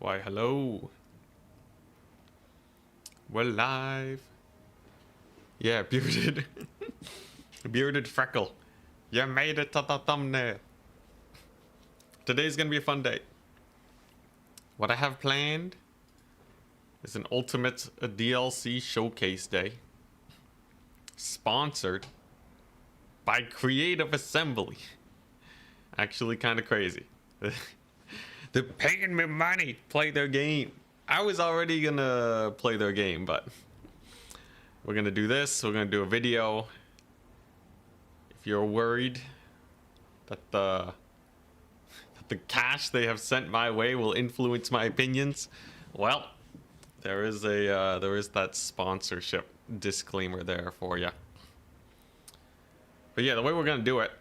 Why, hello. We're live. Yeah, bearded. Bearded freckle. You made it to the thumbnail. Today's gonna be a fun day. What I have planned is an ultimate DLC showcase day. Sponsored by Creative Assembly. Actually kind of crazy. They're paying me money to play their game. I was already gonna play their game, but we're gonna do this. We're gonna do a video. If you're worried that the cash they have sent my way will influence my opinions, well, there is that sponsorship disclaimer there for you. But yeah, the way we're gonna do it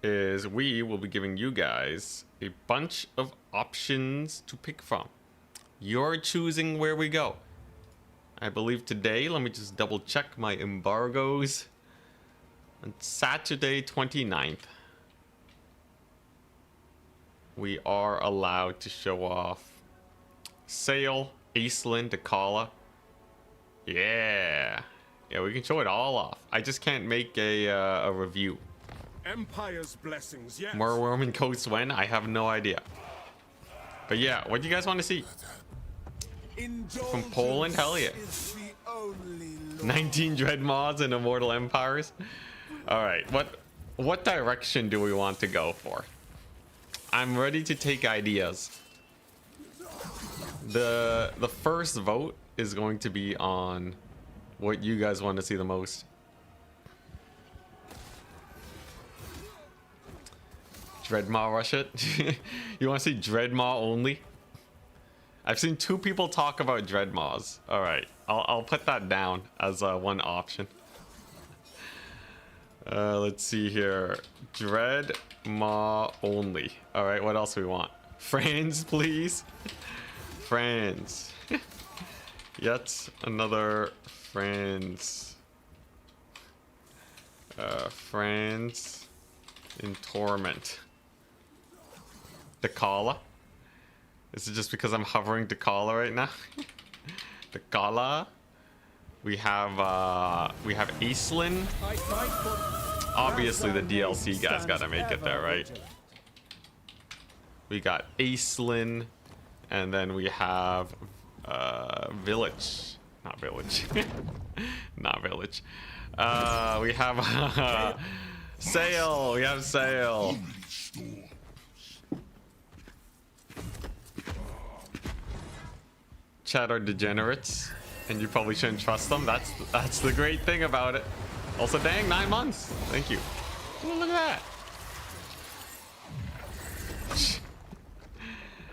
is we will be giving you guys a bunch of options to pick from. You're choosing where we go. I believe today, let me just double check my embargoes. On Saturday 29th, we are allowed to show off Sail, Aislinn, Dakala. Yeah, we can show it all off. I just can't make a review. Empire's blessings, yes. Murworm and Coast when? I have no idea. But yeah, what do you guys want to see? From Poland? Hell yeah. 19 Dread Mods and Immortal Empires. Alright, what direction do we want to go for? I'm ready to take ideas. The first vote is going to be on what you guys want to see the most. Dreadmaw rush it? You want to see Dreadmaw only? I've seen 2 people talk about Dreadmaws. Alright, I'll put that down as one option. Let's see here. Dreadmaw only. Alright, what else do we want? Friends, please. Friends. Yet another friends. Friends in torment. Dakala. Is it just because I'm hovering Dakala right now? Dakala. We have Aislinn. Obviously the DLC guys gotta make it there, right? We got Aislinn, and then we have Village. Not Village. Not Village. We have Sail. We have Sail. Chat are degenerates, and you probably shouldn't trust them. That's the great thing about it. Also, dang, 9 months. Thank you. Ooh, look at that.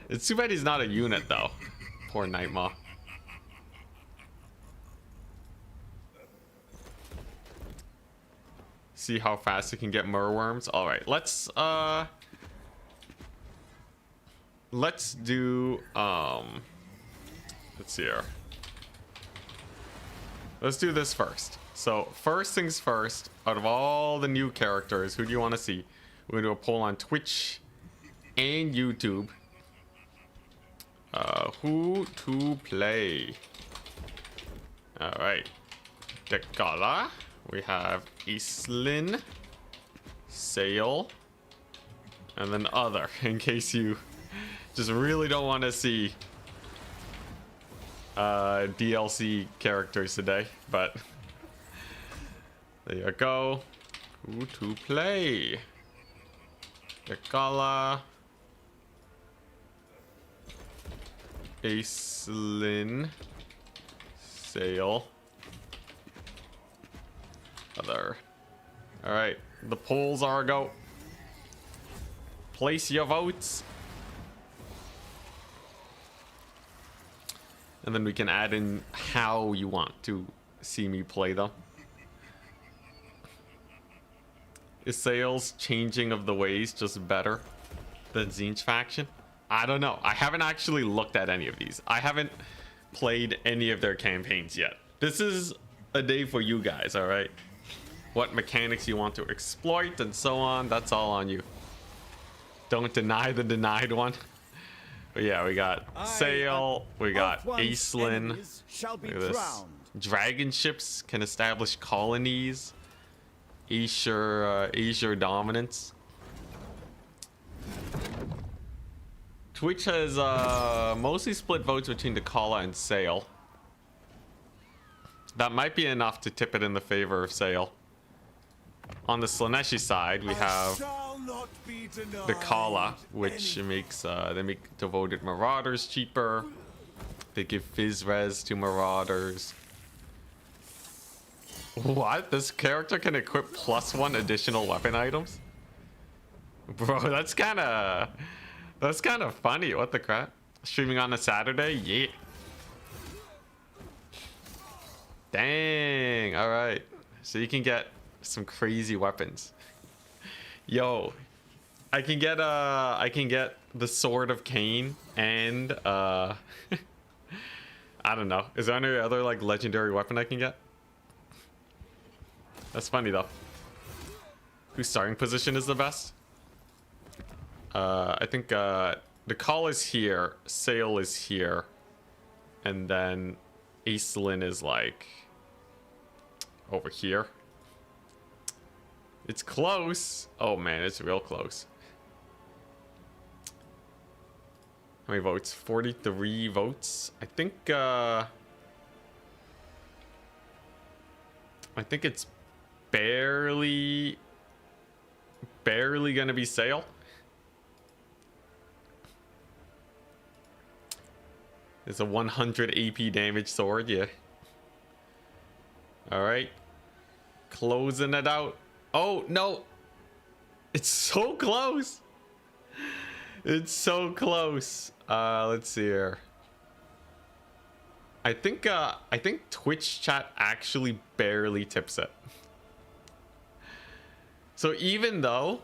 It's too bad he's not a unit, though. Poor Nightmaw. See how fast he can get Murworms. All right, let's do let's see here. Let's do this first. So first things first, out of all the new characters, who do you want to see? We're gonna do a poll on Twitch and YouTube. Who to play? All right, Dakala. We have Aislinn, Sail, and then other, in case you just really don't want to see DLC characters today, but there you go. Who to play? Dakala, Aislinn, Sail, other. All right, the polls are a go. Place your votes. And then we can add in how you want to see me play them. Is Sail's changing of the ways just better than Tzeentch faction? I don't know. I haven't actually looked at any of these. I haven't played any of their campaigns yet. This is a day for you guys, all right? What mechanics you want to exploit and so on, that's all on you. Don't deny the denied one. yeah, we got Sail, we got Aislinn. Shall be Look at this. Dragon ships can establish colonies. Asia dominance. Twitch has mostly split votes between Dakala and Sail. That might be enough to tip it in the favor of Sail. On the Slaneshi side, we have Dakala, which makes they make devoted marauders cheaper. They give Fizz res to marauders. What? This character can equip +1 additional weapon items? Bro, that's kind of funny. What the crap? Streaming on a Saturday? Yeah. Dang. All right. So you can get some crazy weapons. Yo, I can get the Sword of Cain and I don't know. Is there any other like legendary weapon I can get? That's funny though. Whose starting position is the best? I think the call is here, Sail is here, and then Aislinn is like over here. It's close. Oh man, it's real close. How many votes? 43 votes. I think it's barely gonna be Sail. It's a 100 AP damage sword, yeah. All right, closing it out. Oh no, it's so close. It's so close. Let's see here. I think Twitch chat actually barely tips it. So even though,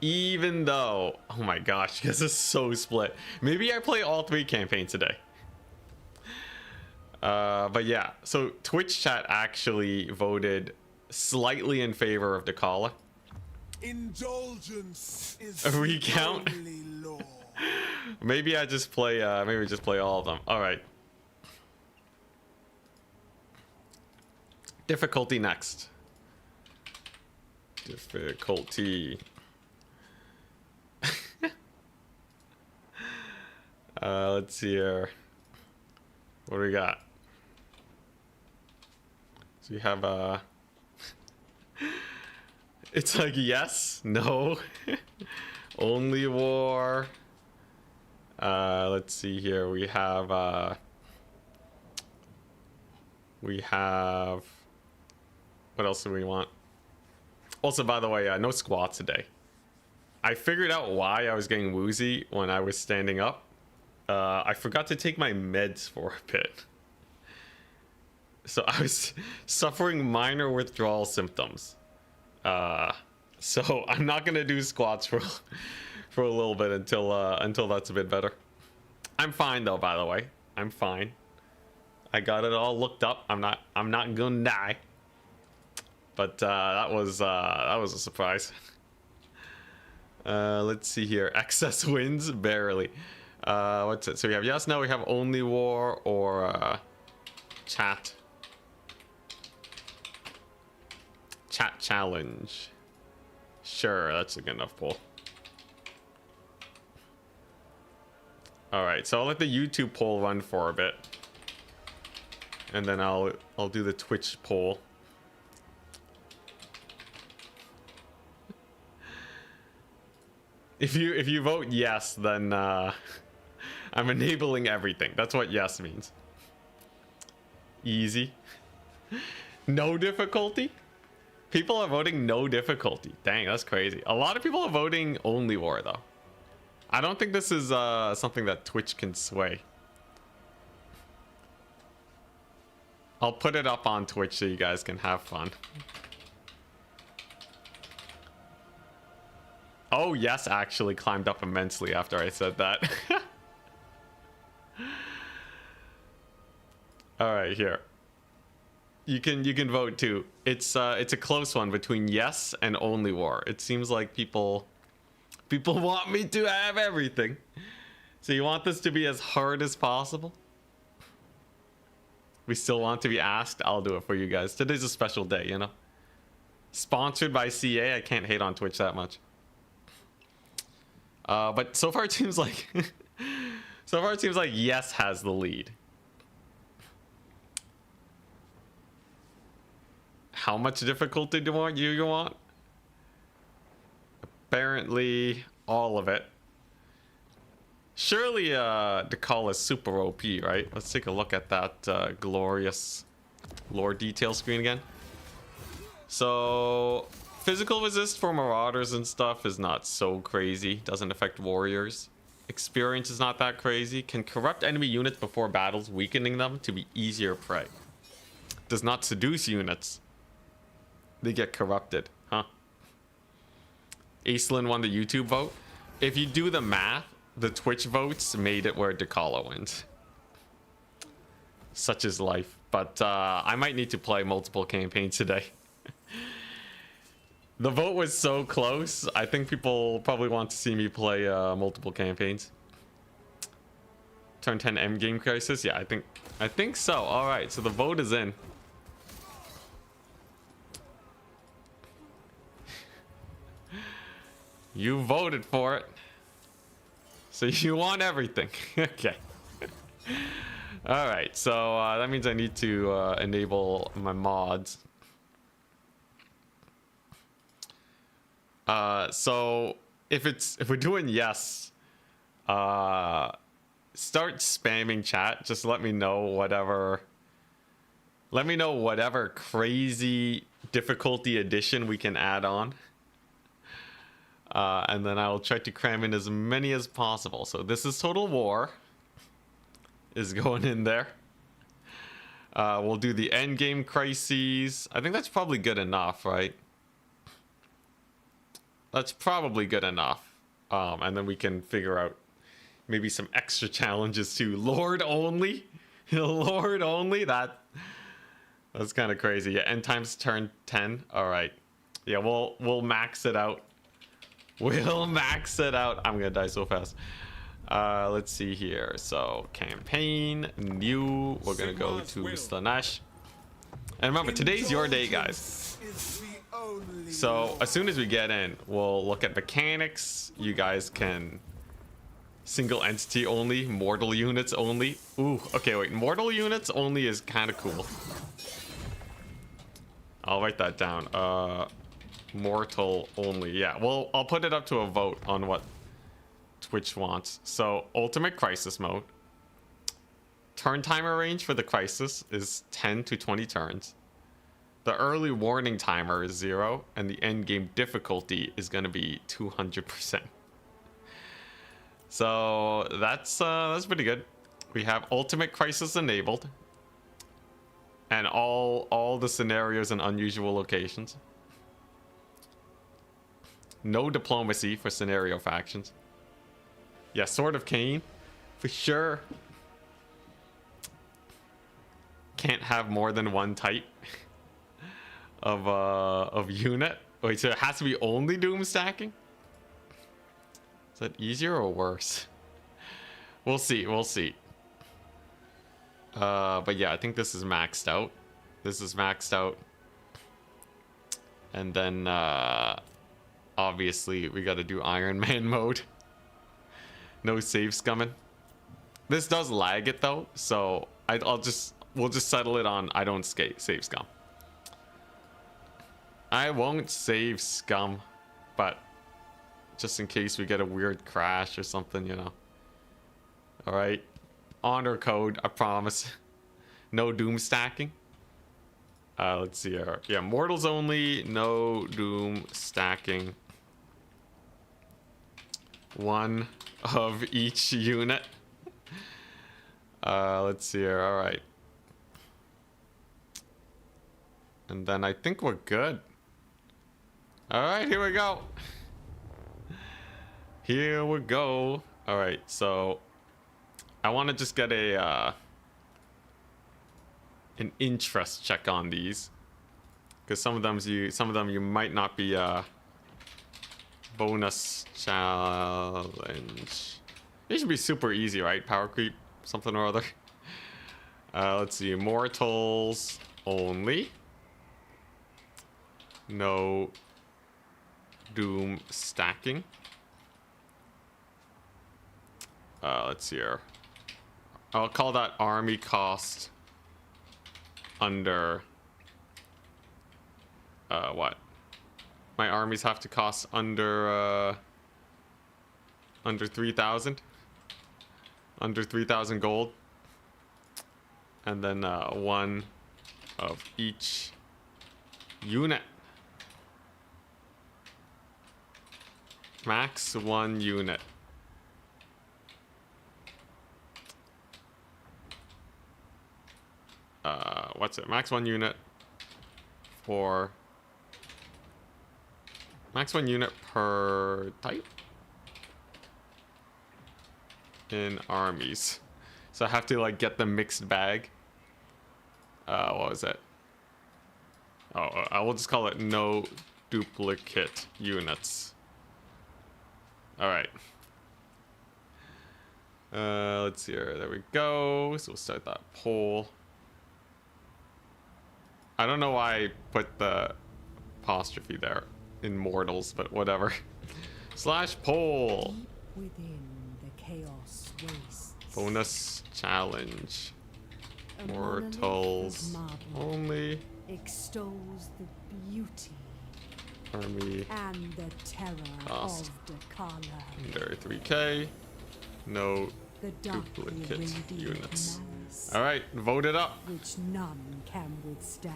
oh my gosh, this is so split. Maybe I play all 3 campaigns today. But yeah, so Twitch chat actually voted slightly in favor of Dakala. Indulgence is A recount? Maybe I just play maybe we just play all of them. All right. Difficulty next. Difficulty. Let's see here. What do we got? So we have it's like yes, no, only war. Let's see here. We have what else do we want? Also, by the way, no squats today. I figured out why I was getting woozy when I was standing up. I forgot to take my meds for a bit. So I was suffering minor withdrawal symptoms. So I'm not gonna do squats for a little bit until that's a bit better. I'm fine though, by the way. I'm fine. I got it all looked up. I'm not gonna die. But that was a surprise. Let's see here. Excess wins barely. What's it? So we have yes, no. We have only war or chat. Chat challenge. Sure, that's a good enough poll. All right, so I'll let the YouTube poll run for a bit, and then I'll do the Twitch poll. If you vote yes, then I'm enabling everything. That's what yes means. Easy. No difficulty? People are voting no difficulty. Dang, that's crazy. A lot of people are voting only war though. I don't think this is something that Twitch can sway. I'll put it up on Twitch so you guys can have fun. Oh, yes, actually climbed up immensely after I said that. All right, here. You can vote too. It's a close one between yes and only war. It seems like people want me to have everything. So you want this to be as hard as possible? We still want to be asked? I'll do it for you guys. Today's a special day, you know? Sponsored by CA. I can't hate on Twitch that much. But so far it seems like... so far it seems like Yes has the lead. How much difficulty do you want? Apparently all of it. Surely the call is super OP, right? Let's take a look at that glorious lore detail screen again. So physical resist for marauders and stuff is not so crazy. Doesn't affect warriors. Experience is not that crazy. Can corrupt enemy units before battles, weakening them to be easier prey. Does not seduce units. They get corrupted, huh? Aislinn won the YouTube vote. If you do the math, the Twitch votes made it where Dekala wins. Such is life. But I might need to play multiple campaigns today. The vote was so close. I think people probably want to see me play multiple campaigns. Turn 10 endgame crisis. Yeah, I think so. All right, so the vote is in. You voted for it. So you want everything. Okay. All right, so that means I need to enable my mods. So if we're doing yes, start spamming chat. Just let me know whatever crazy difficulty addition we can add on. And then I'll try to cram in as many as possible. So this is Total War. Is going in there. We'll do the endgame crises. I think that's probably good enough, right? That's probably good enough. And then we can figure out maybe some extra challenges too. Lord only? Lord only? That's kind of crazy. Yeah, end times turn 10. All right. Yeah, we'll max it out. We'll max it out. I'm gonna die so fast. Let's see here. So campaign, new. We're gonna go to Slanesh. And remember, today's your day, guys. So as soon as we get in, we'll look at mechanics. You guys can single entity only, mortal units only. Ooh, okay, wait. Mortal units only is kind of cool. I'll write that down. Mortal only. Yeah, well, I'll put it up to a vote on what Twitch wants. So ultimate crisis mode. Turn timer range for the crisis is 10 to 20 turns. The early warning timer is 0, and the end game difficulty is going to be 200%. So that's pretty good. We have ultimate crisis enabled, and all the scenarios and unusual locations. No diplomacy for scenario factions. Yeah, Sword of Cain, for sure. Can't have more than one type of unit. Wait, so it has to be only doom stacking? Is that easier or worse? We'll see, we'll see. But yeah, I think this is maxed out. This is maxed out. And then obviously we got to do Iron Man mode. No save scumming. This does lag it though, so we'll just settle it on I don't save scum. I won't save scum, but just in case we get a weird crash or something, you know. All right, honor code, I promise. No doom stacking. Let's see here. Yeah, mortals only, no doom stacking. One of each unit. Let's see here. All right. And then I think we're good. All right, here we go. Here we go. All right, so I want to just get an interest check on these, because some of them you might not be bonus challenge. It should be super easy, right? Power creep, something or other. Let's see. Mortals only. No doom stacking. Let's see here. I'll call that army cost under what? My armies have to cost under 3,000. Under 3,000 gold. And then one of each unit. Max one unit. What's it? Max one unit for max one unit per type in armies. So I have to like get the mixed bag. What was it? Oh, I will just call it no duplicate units. All right. Let's see here. There we go. So we'll start that poll. I don't know why I put the apostrophe there in mortals, but whatever. Slash poll. Within the chaos wastes. Bonus challenge. A Mortals monolith of marble only. extols the beauty Army and the terror Cost. of Dakala. under 3k. No The darkly duplicate radiant units. malice, All right, vote it up. which none can withstand.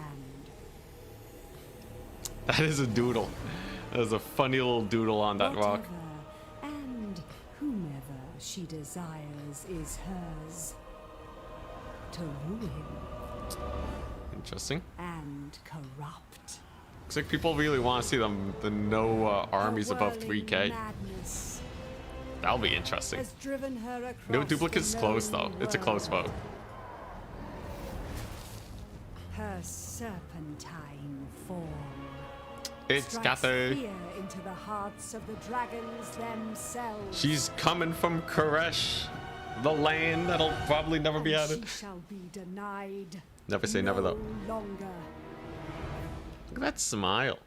That is a doodle. That is a funny little doodle on that rock. Whatever and whomever she desires is hers to ruin Interesting. and corrupt. Looks like people really want to see the no armies A above whirling 3k. madness That'll be interesting. has driven her across No duplicates the close though. known It's a close world. vote. Her serpentine form It's strikes Cathay. fear into the hearts of the dragons themselves. She's coming from Koresh, the land that'll probably never be And added. she shall be denied. Never say never though. No longer. Look at that smile.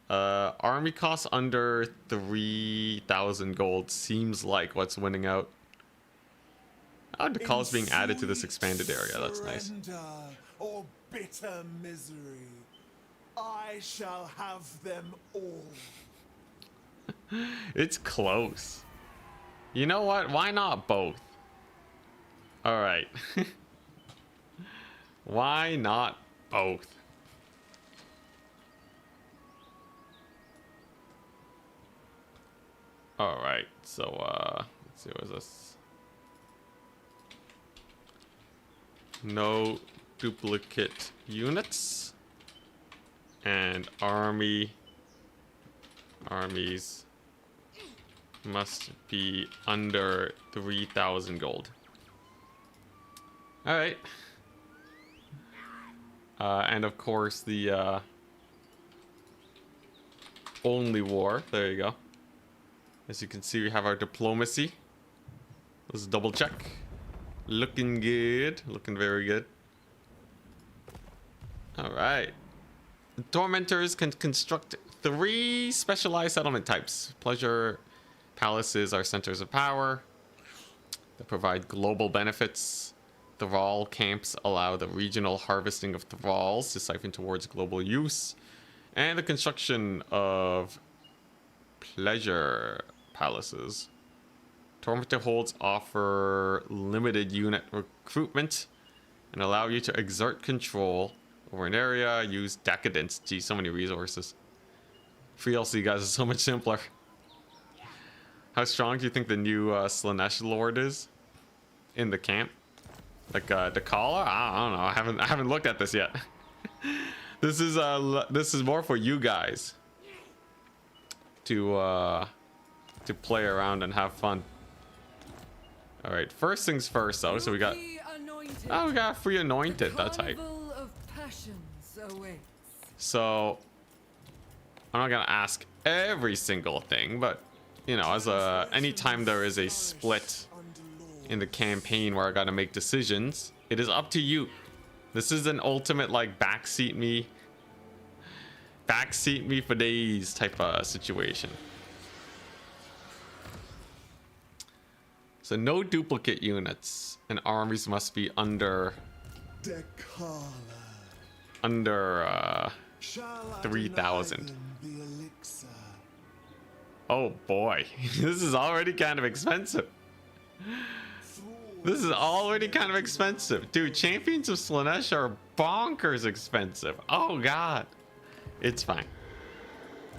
Army costs under 3,000 gold seems like what's winning out. Oh, the call is being added to this expanded area. That's nice. Surrender or bitter misery. I shall have them all. It's close. You know what? Why not both? All right. Why not both? All right. So let's see. What is this? No duplicate units and armies must be under 3,000 gold. All right. And of course the only war. There you go. As you can see, we have our diplomacy. Let's double check. Looking good. Looking very good. All right. The Tormentors can construct 3 specialized settlement types. Pleasure palaces are centers of power that provide global benefits. Thrall camps allow the regional harvesting of thralls to siphon towards global use. And the construction of pleasure palaces. Tormentor holds offer limited unit recruitment and allow you to exert control over an area, use decadence. Gee, so many resources. Free LC guys is so much simpler. How strong do you think the new Slanesh Lord is in the camp? Like Dakala? I don't know. I haven't looked at this yet. This is more for you guys to play around and have fun. All right, first things first though. So we got we got free anointed. That's hype. So I'm not gonna ask every single thing, but you know, as anytime there is a split in the campaign where I gotta make decisions. It is up to you. This is an ultimate like backseat me for days type of situation. So no duplicate units, and armies must be under Decala. 3,000. Oh boy, this is already kind of expensive. This is already kind of expensive. Dude, Champions of Slaanesh are bonkers expensive. Oh god. It's fine.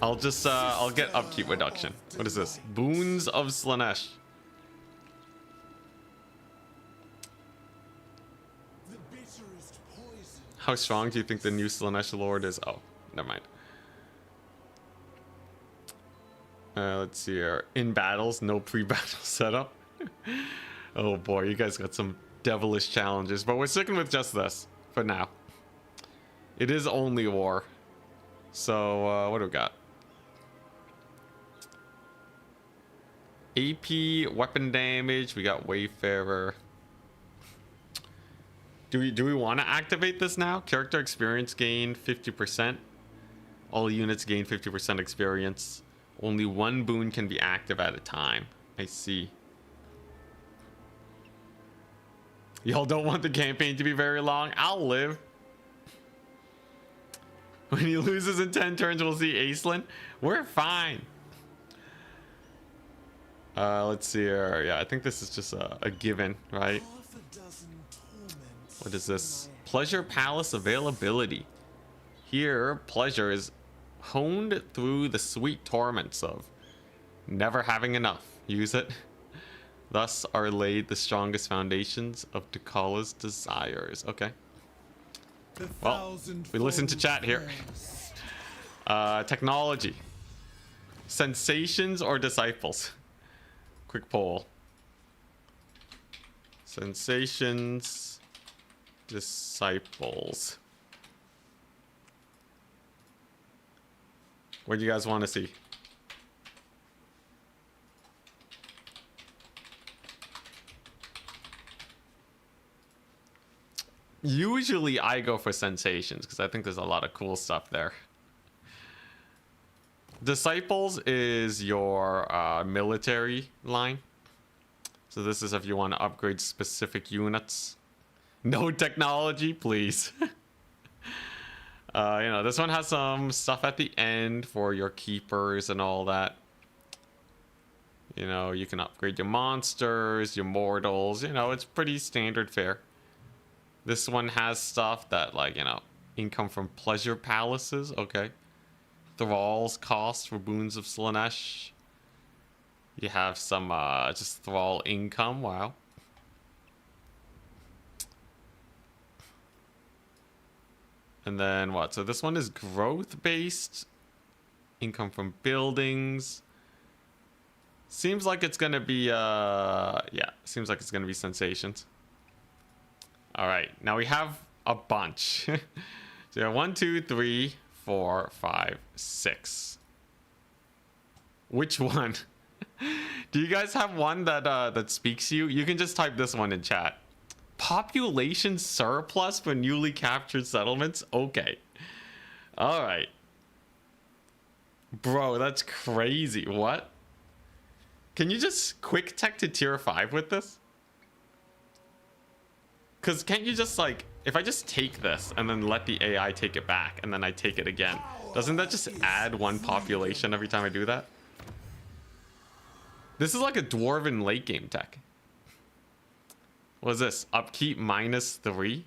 I'll just, I'll get upkeep reduction. What is this? Boons of Slaanesh. How strong do you think the new Slaanesh Lord is? Oh, never mind. Let's see here. In battles, no pre-battle setup. Oh boy, you guys got some devilish challenges, but we're sticking with just this for now. It is only war. So, what do we got? AP, weapon damage, we got Wayfarer. Do we want to activate this now? Character experience gain 50%. All units gain 50% experience. Only one boon can be active at a time. I see. Y'all don't want the campaign to be very long? I'll live. When he loses in 10 turns, we'll see Aislinn. We're fine. Let's see here. Yeah, I think this is just a given, right? What is this? Pleasure Palace availability. Here, pleasure is honed through the sweet torments of never having enough. Use it. Thus are laid the strongest foundations of Decala's desires. Okay. Well, we listen to chat here. Technology. Sensations or disciples? Quick poll. Sensations, disciples. What do you guys want to see? Usually I go for sensations because I think there's a lot of cool stuff there. Disciples is your military line. So this is if you want to upgrade specific units. No technology, please. You know, this one has some stuff at the end for your keepers and all that. You know, you can upgrade your monsters, your mortals. You know, it's pretty standard fare. This one has stuff that, like, you know, income from pleasure palaces. Okay. Thrall's cost for boons of Slaanesh. You have some just thrall income. Wow. And then what? So this one is growth based. Income from buildings. Seems like it's gonna be yeah, seems like it's gonna be sensations. All right, now we have a bunch. So yeah, 1, 2, 3, 4, 5, 6. Which one? Do you guys have one that that speaks to you? You can just type this one in chat. Population surplus for newly captured settlements? Okay. All right. Bro, that's crazy. What? Can you just quick tech to tier 5 with this? Because can't you just, like, if I just take this and then let the AI take it back and then I take it again, doesn't that just add 1 population every time I do that? This is like a dwarven late game tech. What is this? Upkeep -3?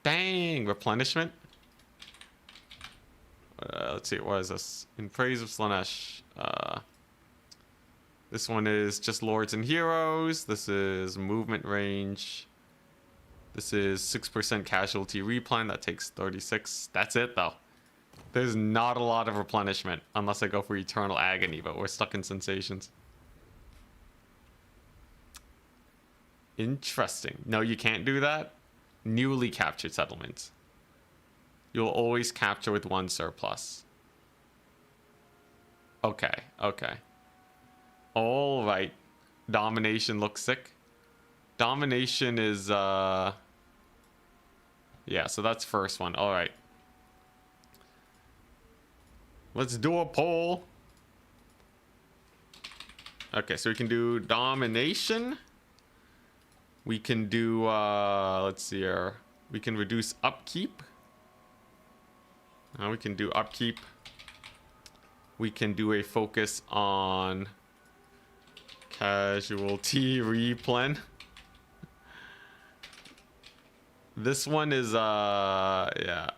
Dang, replenishment. Let's see, what is this? In Praise of Slaanesh. This one is just Lords and Heroes. This is movement range. This is 6% casualty replan. That takes 36. That's it, though. There's not a lot of replenishment unless I go for Eternal Agony, but we're stuck in sensations. Interesting. No, you can't do that. Newly captured settlements. You'll always capture with 1 surplus. Okay, okay. All right. Domination looks sick. Domination is yeah, so that's first one. All right. Let's do a poll. Okay, so we can do domination. We can do let's see here. We can reduce upkeep. We can do upkeep. We can do a focus on casualty replen. This one is yeah.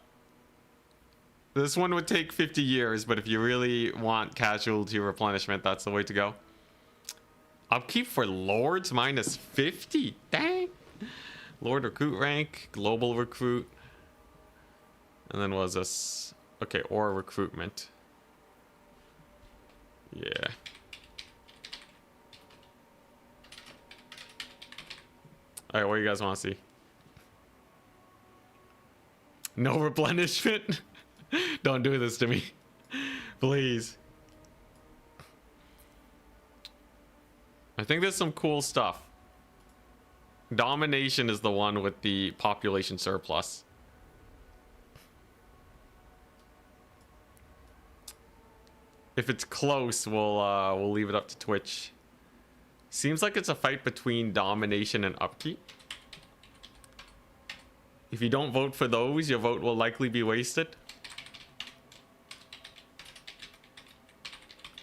This one would take 50 years, but if you really want casualty replenishment, that's the way to go. Upkeep for lords minus 50. Dang. Lord recruit rank, global recruit. And then what was this? Okay, or recruitment. Yeah. Alright, what do you guys want to see? No replenishment? Don't do this to me. Please. I think there's some cool stuff. Domination is the one with the population surplus. If it's close, we'll leave it up to Twitch. Seems like it's a fight between domination and upkeep. If you don't vote for those, your vote will likely be wasted.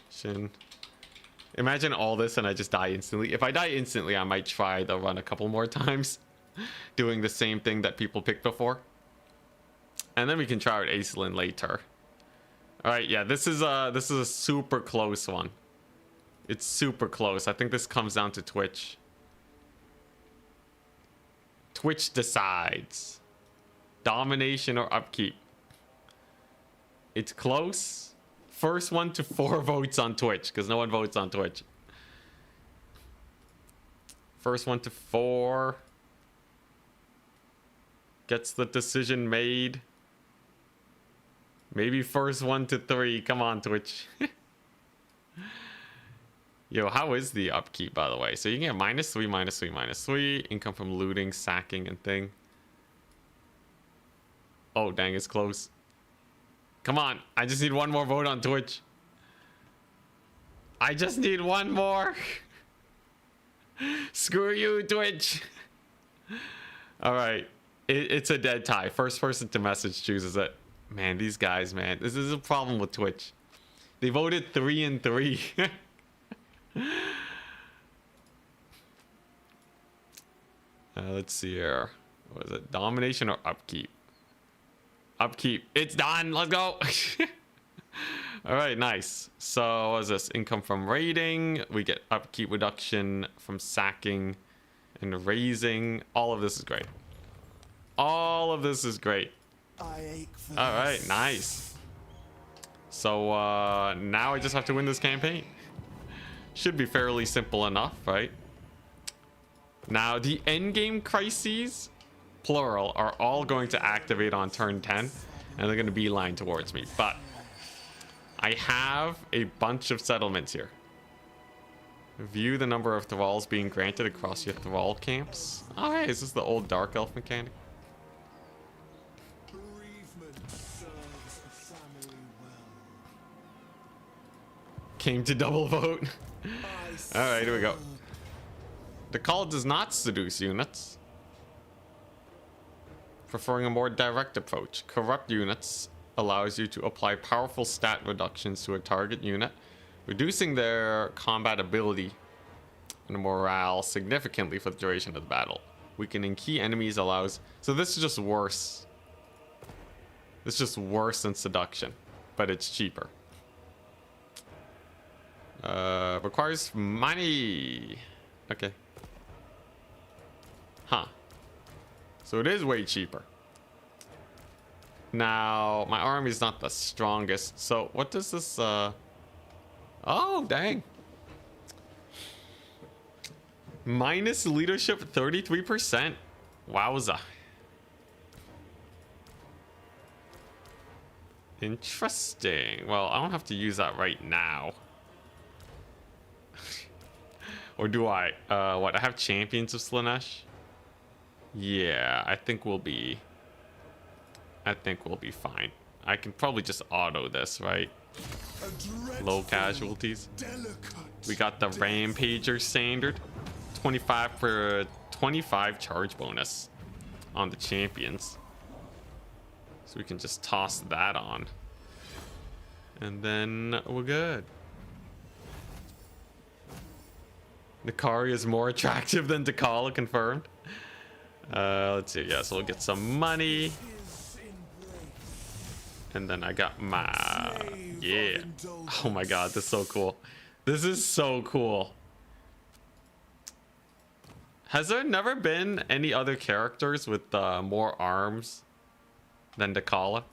Shin. Imagine all this and I just die instantly. If I die instantly, I might try the run a couple more times, doing the same thing that people picked before. And then we can try out Aislinn later. All right, yeah, this is a super close one. It's super close. I think this comes down to Twitch. Twitch decides. Domination or upkeep. It's close. First one to 4 votes on Twitch, because no one votes on Twitch. First one to 4 gets the decision made. Maybe first one to 3. Come on, Twitch. Yo, how is the upkeep, by the way? So you can get -3, -3, -3. Income from looting, sacking, and thing. Oh, dang, it's close. Come on. I just need one more vote on Twitch. I just need one more. Screw you, Twitch. All right. It's a dead tie. First person to message chooses it. Man, these guys, man. This is a problem with Twitch. They voted 3 and 3. Let's see here. What is it? Domination or upkeep? Upkeep. It's done. Let's go. All right, nice. So what is this? Income from raiding. We get upkeep reduction from sacking and raising. All of this is great. All of this is great. I ache for All right, this. nice. So now I just have to win this campaign. Should be fairly simple enough, right? Now the endgame crises, plural, are all going to activate on turn 10, and they're going to beeline towards me. But I have a bunch of settlements here. View the number of thralls being granted across your thrall camps. Oh, hey, is this the old dark elf mechanic? Bereavement serves the family well. Came to double vote. I All right, here we go. serve The call does not seduce units, preferring a more direct approach. Corrupt units allows you to apply powerful stat reductions to a target unit, reducing their combat ability and morale significantly for the duration of the battle. Weakening key enemies allows... So this is just worse. This is just worse than seduction, but it's cheaper. Requires money. Okay. Huh. So it is way cheaper. Now, my army is not the strongest. So what does this, Oh, dang. Minus leadership 33%. Wowza. Interesting. Well, I don't have to use that right now. Or do I? What? I have champions of Slanesh? Yeah, I think we'll be fine. I can probably just auto this, right? Low casualties. We got the Rampager standard. 25 for 25 charge bonus on the champions. So we can just toss that on. And then we're good. Nikari is more attractive than Dakala, confirmed. Let's see. Yeah, so we'll get some money. And then I got my... Yeah. Oh my god, this is so cool. This is so cool. Has there never been any other characters with more arms than Dakala?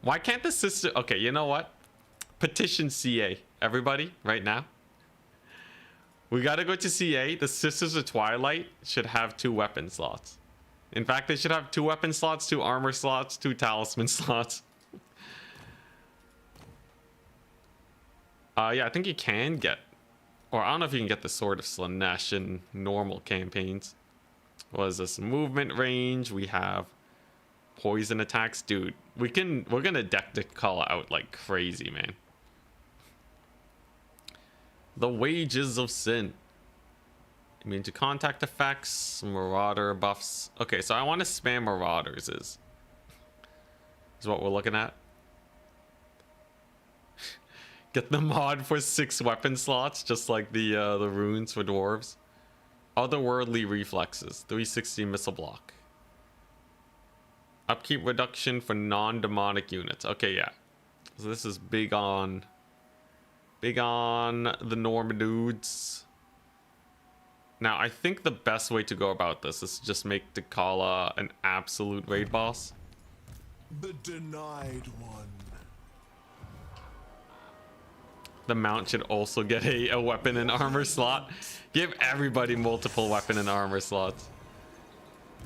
Why can't the sister... Okay, you know what? Petition CA. Everybody, right now. We gotta go to CA. The Sisters of Twilight should have 2 weapon slots. In fact, they should have 2 weapon slots, 2 armor slots, 2 talisman slots. Yeah, I think you can get... Or I don't know if you can get the Sword of Slanesh in normal campaigns. What is this? Movement range. We have poison attacks. Dude, we're gonna deck the call out like crazy, man. The Wages of Sin. Immune to contact effects, marauder buffs. Okay, so I want to spam marauders is what we're looking at. Get the mod for 6 weapon slots, just like the runes for dwarves. Otherworldly reflexes, 360 missile block. Upkeep reduction for non-demonic units. Okay, yeah. So this is big on the Norman dudes. Now, I think the best way to go about this is to just make Dakala an absolute raid boss. The denied one. The mount should also get a weapon and armor slot. Give everybody multiple weapon and armor slots.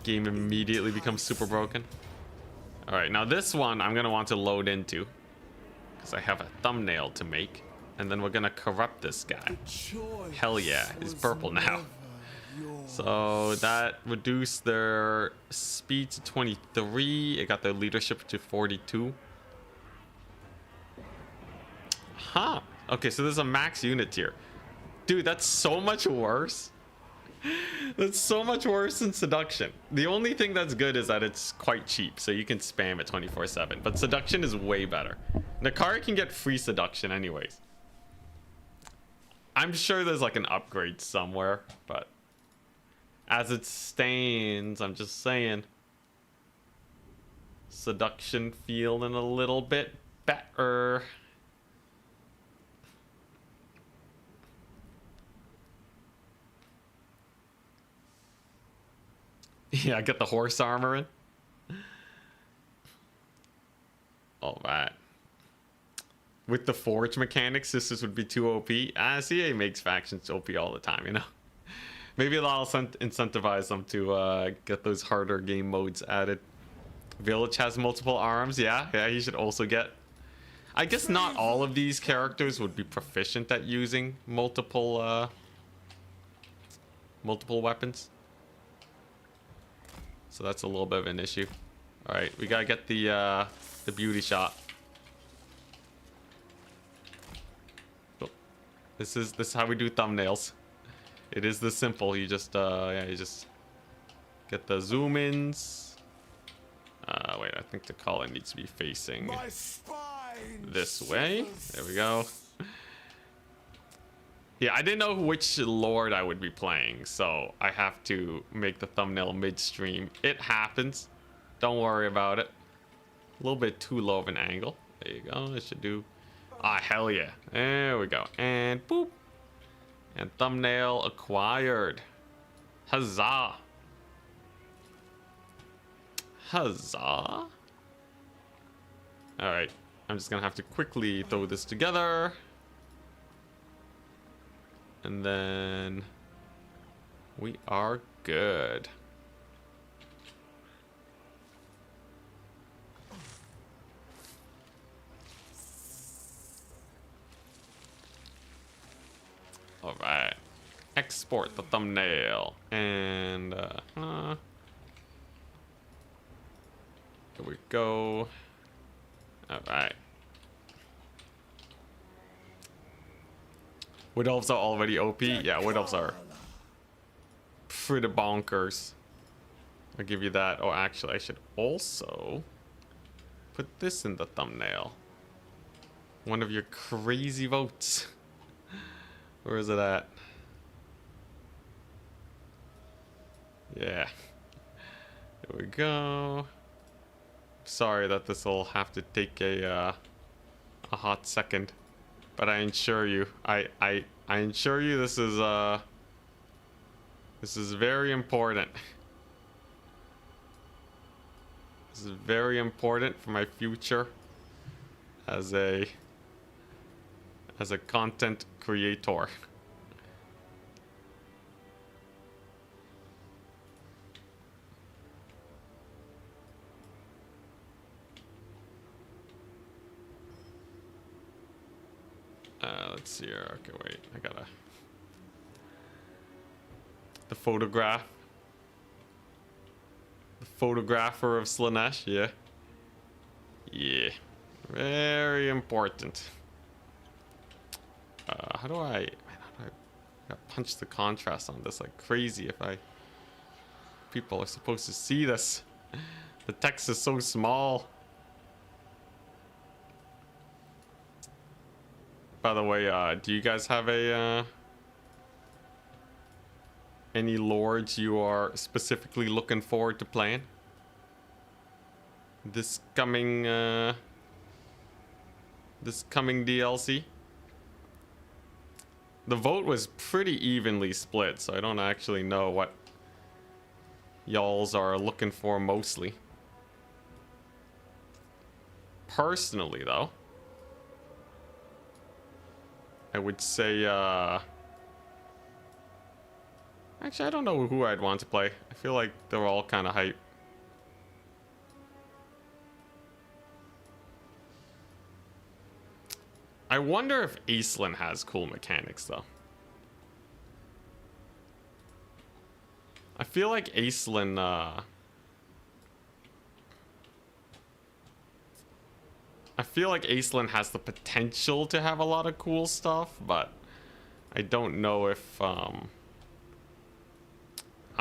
Game immediately becomes super broken. All right, now this one I'm gonna want to load into because I have a thumbnail to make, and then we're gonna corrupt this guy. Hell yeah, he's purple now. So that reduced their speed to 23. It got their leadership to 42. Huh. Okay, so there's a max unit tier. Dude, that's so much worse. That's so much worse than Seduction. The only thing that's good is that it's quite cheap, so you can spam it 24/7. But Seduction is way better. Nakari can get free Seduction anyways. I'm sure there's like an upgrade somewhere, but as it stands, I'm just saying. Seduction feeling a little bit better. Yeah, get the horse armor in. All right. With the forge mechanics, this would be too OP. CA makes factions OP all the time, you know. Maybe that'll incentivize them to get those harder game modes added. Village has multiple arms. Yeah, he should also get... I guess not all of these characters would be proficient at using multiple weapons. So that's a little bit of an issue. All right, we gotta get the beauty shot. Oh, this is how we do thumbnails. It is this simple. You just you just get the zoom ins. Wait, I think the collar needs to be facing this way. There we go. Yeah, I didn't know which lord I would be playing, so I have to make the thumbnail midstream. It happens. Don't worry about it. A little bit too low of an angle. There you go. It should do. Ah, hell yeah. There we go. And boop. And thumbnail acquired. Huzzah. Huzzah. All right. I'm just going to have to quickly throw this together. And then we are good. All right. export the thumbnail. And here we go. All right. Wood elves are already OP. Yeah, wood elves are pretty bonkers. I'll give you that. Oh, actually, I should also put this in the thumbnail. One of your crazy votes. Where is it at? Yeah. Here we go. Sorry that this will have to take a hot second, but I assure you, I assure you, this is very important. This is very important for my future as a content creator. Let's see here. Okay, wait. I gotta... The photograph. The photographer of Slaanesh, yeah. Yeah. Very important. How do I... Man, how do I gotta punch the contrast on this like crazy if I... People are supposed to see this. The text is so small. By the way, do you guys have a any lords you are specifically looking forward to playing this coming DLC? The vote was pretty evenly split, so I don't actually know what y'alls are looking for mostly. Personally, though, I would say, actually, I don't know who I'd want to play. I feel like they're all kind of hype. I wonder if Acelin has cool mechanics, though. I feel like Acelin, I feel like Acelin has the potential to have a lot of cool stuff, but I don't know if, I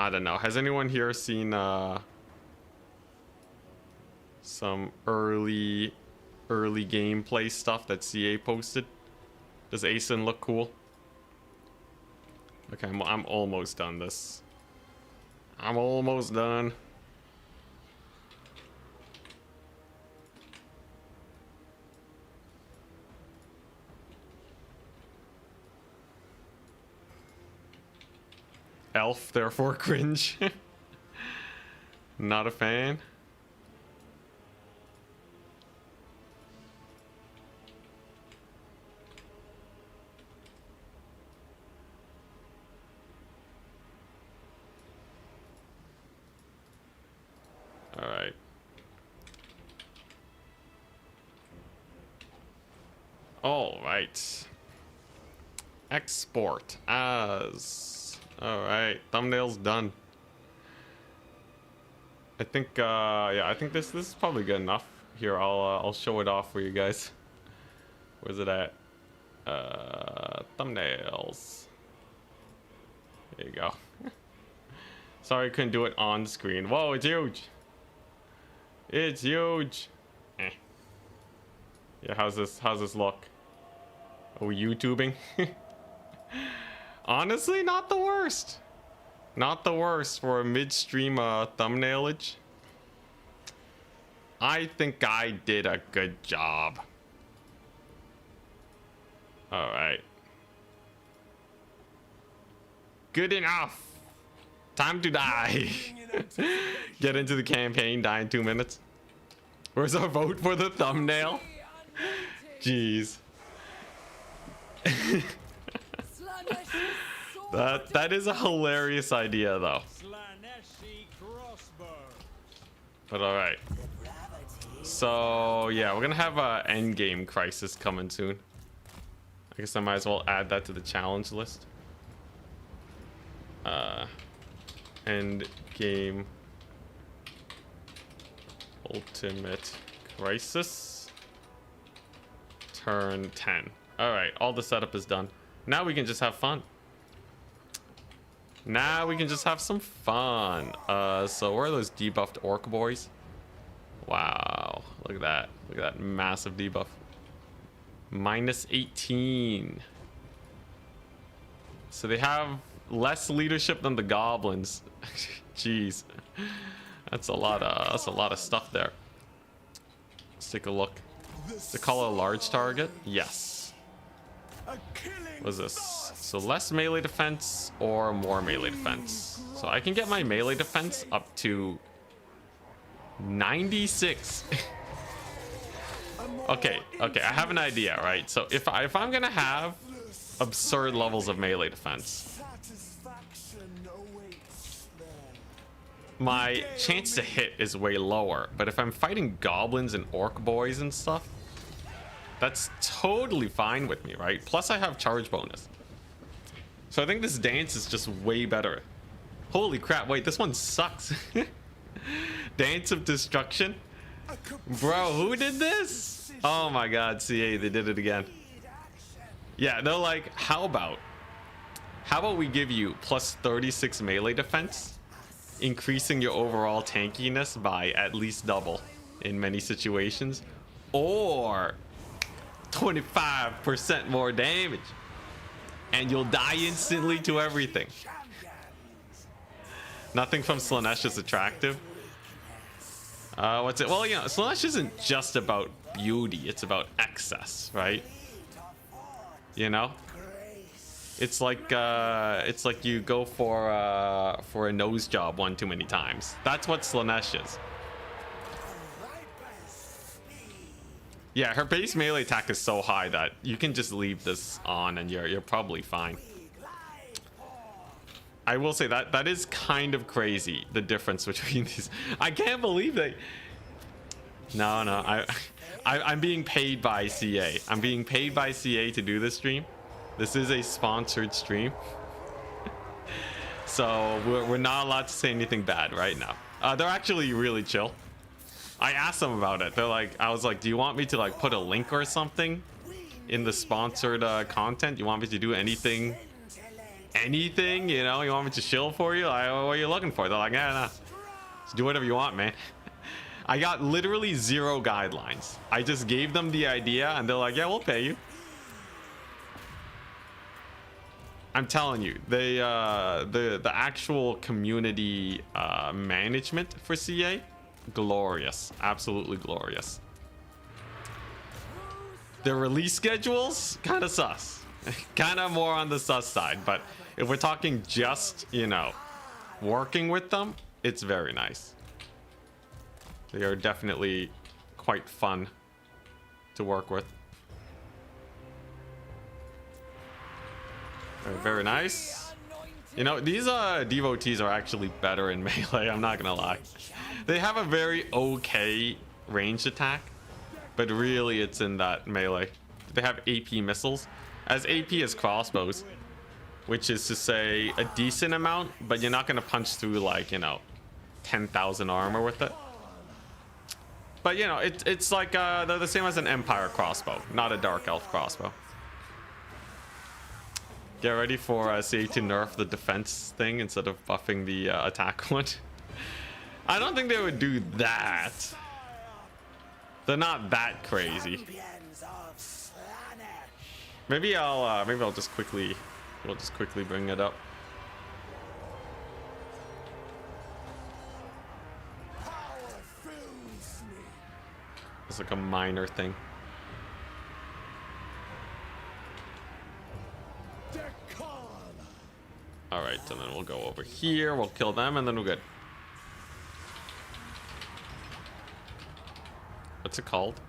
don't know. Has anyone here seen, some early gameplay stuff that CA posted? Does Acelin look cool? Okay, I'm almost done this. I'm almost done. Elf, therefore cringe. Not a fan. All right. All right. Export as. All right, thumbnail's done. I think, yeah, I think this is probably good enough. Here, I'll show it off for you guys. Where's it at? Thumbnails. There you go. Sorry I couldn't do it on screen. Whoa, it's huge. It's huge. Eh. Yeah, how's this look? Are we YouTubing? Honestly, not the worst. Not the worst for a midstream thumbnailage. I think I did a good job. All right. Good enough. Time to die. Get into the campaign, die in 2 minutes. Where's our vote for the thumbnail? Jeez. That is a hilarious idea, though. But all right. So yeah, we're gonna have a endgame crisis coming soon. I guess I might as well add that to the challenge list. End game ultimate crisis turn 10. All right, all the setup is done. Now we can just have fun. Now we can just have some fun. So where are those debuffed orc boys? Wow, look at that. Look at that massive debuff. Minus 18. So they have less leadership than the goblins. Jeez. That's a lot of stuff there. Let's take a look. Does it call it a large target? Yes. What is this? So less melee defense or more melee defense? So I can get my melee defense up to 96. Okay, I have an idea, right? So if I'm gonna have absurd levels of melee defense, my chance to hit is way lower. But if I'm fighting goblins and orc boys and stuff, that's totally fine with me, right? Plus I have charge bonus. So I think this dance is just way better. Holy crap, wait, this one sucks. Dance of Destruction? Bro, who did this? Oh my god, CA, they did it again. Yeah, they're like, how about we give you plus 36 melee defense, increasing your overall tankiness by at least double in many situations, or 25% more damage, and you'll die instantly to everything. Nothing from Slaanesh is attractive. What's it? Well, you know, Slaanesh isn't just about beauty, it's about excess, right? You know? It's like you go for a nose job one too many times. That's what Slaanesh is. Yeah, her base melee attack is so high that you can just leave this on and you're probably fine. I will say that is kind of crazy, the difference between these. I can't believe they. No, I'm being paid by CA. I'm being paid by CA to do this stream. This is a sponsored stream. So we're not allowed to say anything bad right now. They're actually really chill. I asked them about it. They're like, I was like, do you want me to like put a link or something in the sponsored content? You want me to do anything, you know? You want me to shill for you? What are you looking for? They're like, yeah, nah. Just do whatever you want, man. I got literally 0 guidelines. I just gave them the idea and they're like, yeah, we'll pay you. I'm telling you, they the actual community management for CA, glorious, absolutely glorious. The release schedules, kind of sus, kind of more on the sus side. But if we're talking just, you know, working with them, it's very nice. They are definitely quite fun to work with. Very nice. You know, these devotees are actually better in melee, I'm not gonna lie. They have a very okay ranged attack, but really it's in that melee. They have AP missiles, as AP as crossbows, which is to say a decent amount, but you're not gonna punch through like, you know, 10,000 armor with it. But you know, it's like they're the same as an Empire crossbow, not a Dark Elf crossbow. Get ready for CA to nerf the defense thing instead of buffing the attack one. I don't think they would do that. They're not that crazy. Maybe I'll just quickly, we'll just quickly bring it up. It's like a minor thing. All right, and then we'll go over here. We'll kill them, and then we're good. What's it called?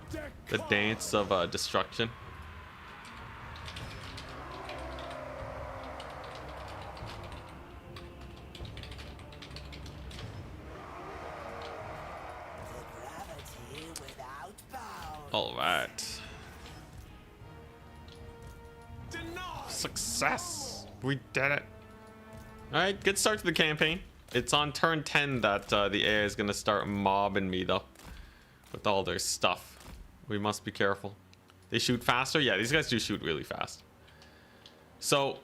The Dance of Destruction. All right. Success. We did it. All right, good start to the campaign. It's on turn 10 that the AI is gonna start mobbing me though, with all their stuff. We must be careful. They shoot faster. Yeah, these guys do shoot really fast. So,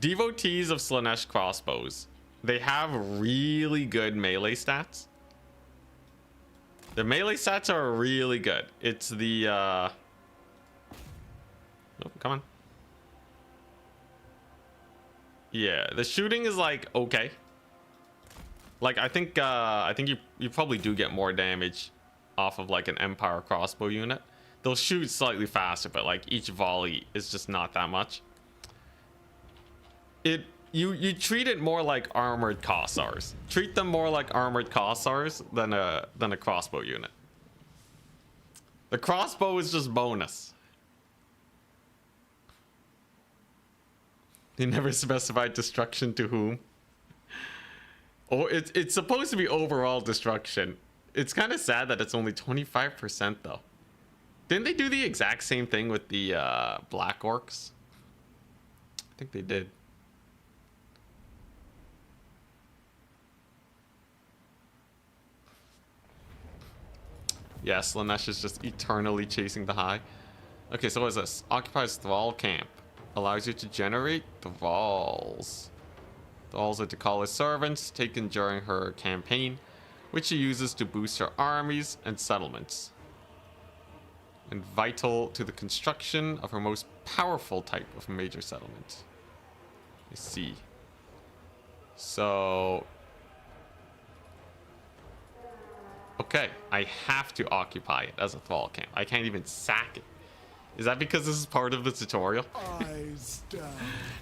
devotees of Slanesh crossbows, they have really good melee stats. The melee stats are really good. It's the oh, come on. Yeah, the shooting is like okay. Like I think you probably do get more damage off of like an Empire crossbow unit. They'll shoot slightly faster, but like each volley is just not that much. You treat it more like armored Kossars. Treat them more like armored Kossars than a crossbow unit. The crossbow is just bonus. They never specified destruction to whom. Oh, it's supposed to be overall destruction. It's kind of sad that it's only 25% though. Didn't they do the exact same thing with the Black Orcs? I think they did. Yeah, Slanesh is just eternally chasing the high. Okay, so what is this? Occupies Thrall Camp. Allows you to generate Thralls. Thralls are T'Kalla's servants, taken during her campaign, which she uses to boost her armies and settlements. And vital to the construction of her most powerful type of major settlement. I see. So... okay, I have to occupy it as a Thrall camp. I can't even sack it. Is that because this is part of the tutorial?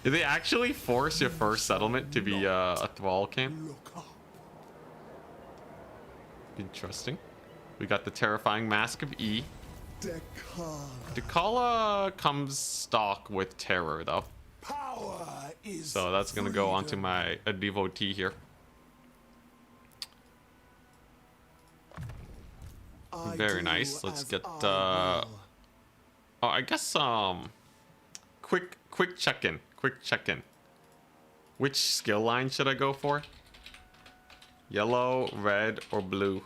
Did they actually force your first settlement to be a Thrall camp? Interesting. We got the terrifying Mask of E. T'Kalla comes stock with terror though. So that's gonna go onto my devotee here. Very nice. Let's get oh, I guess quick check-in. Which skill line should I go for? Yellow, red, or blue?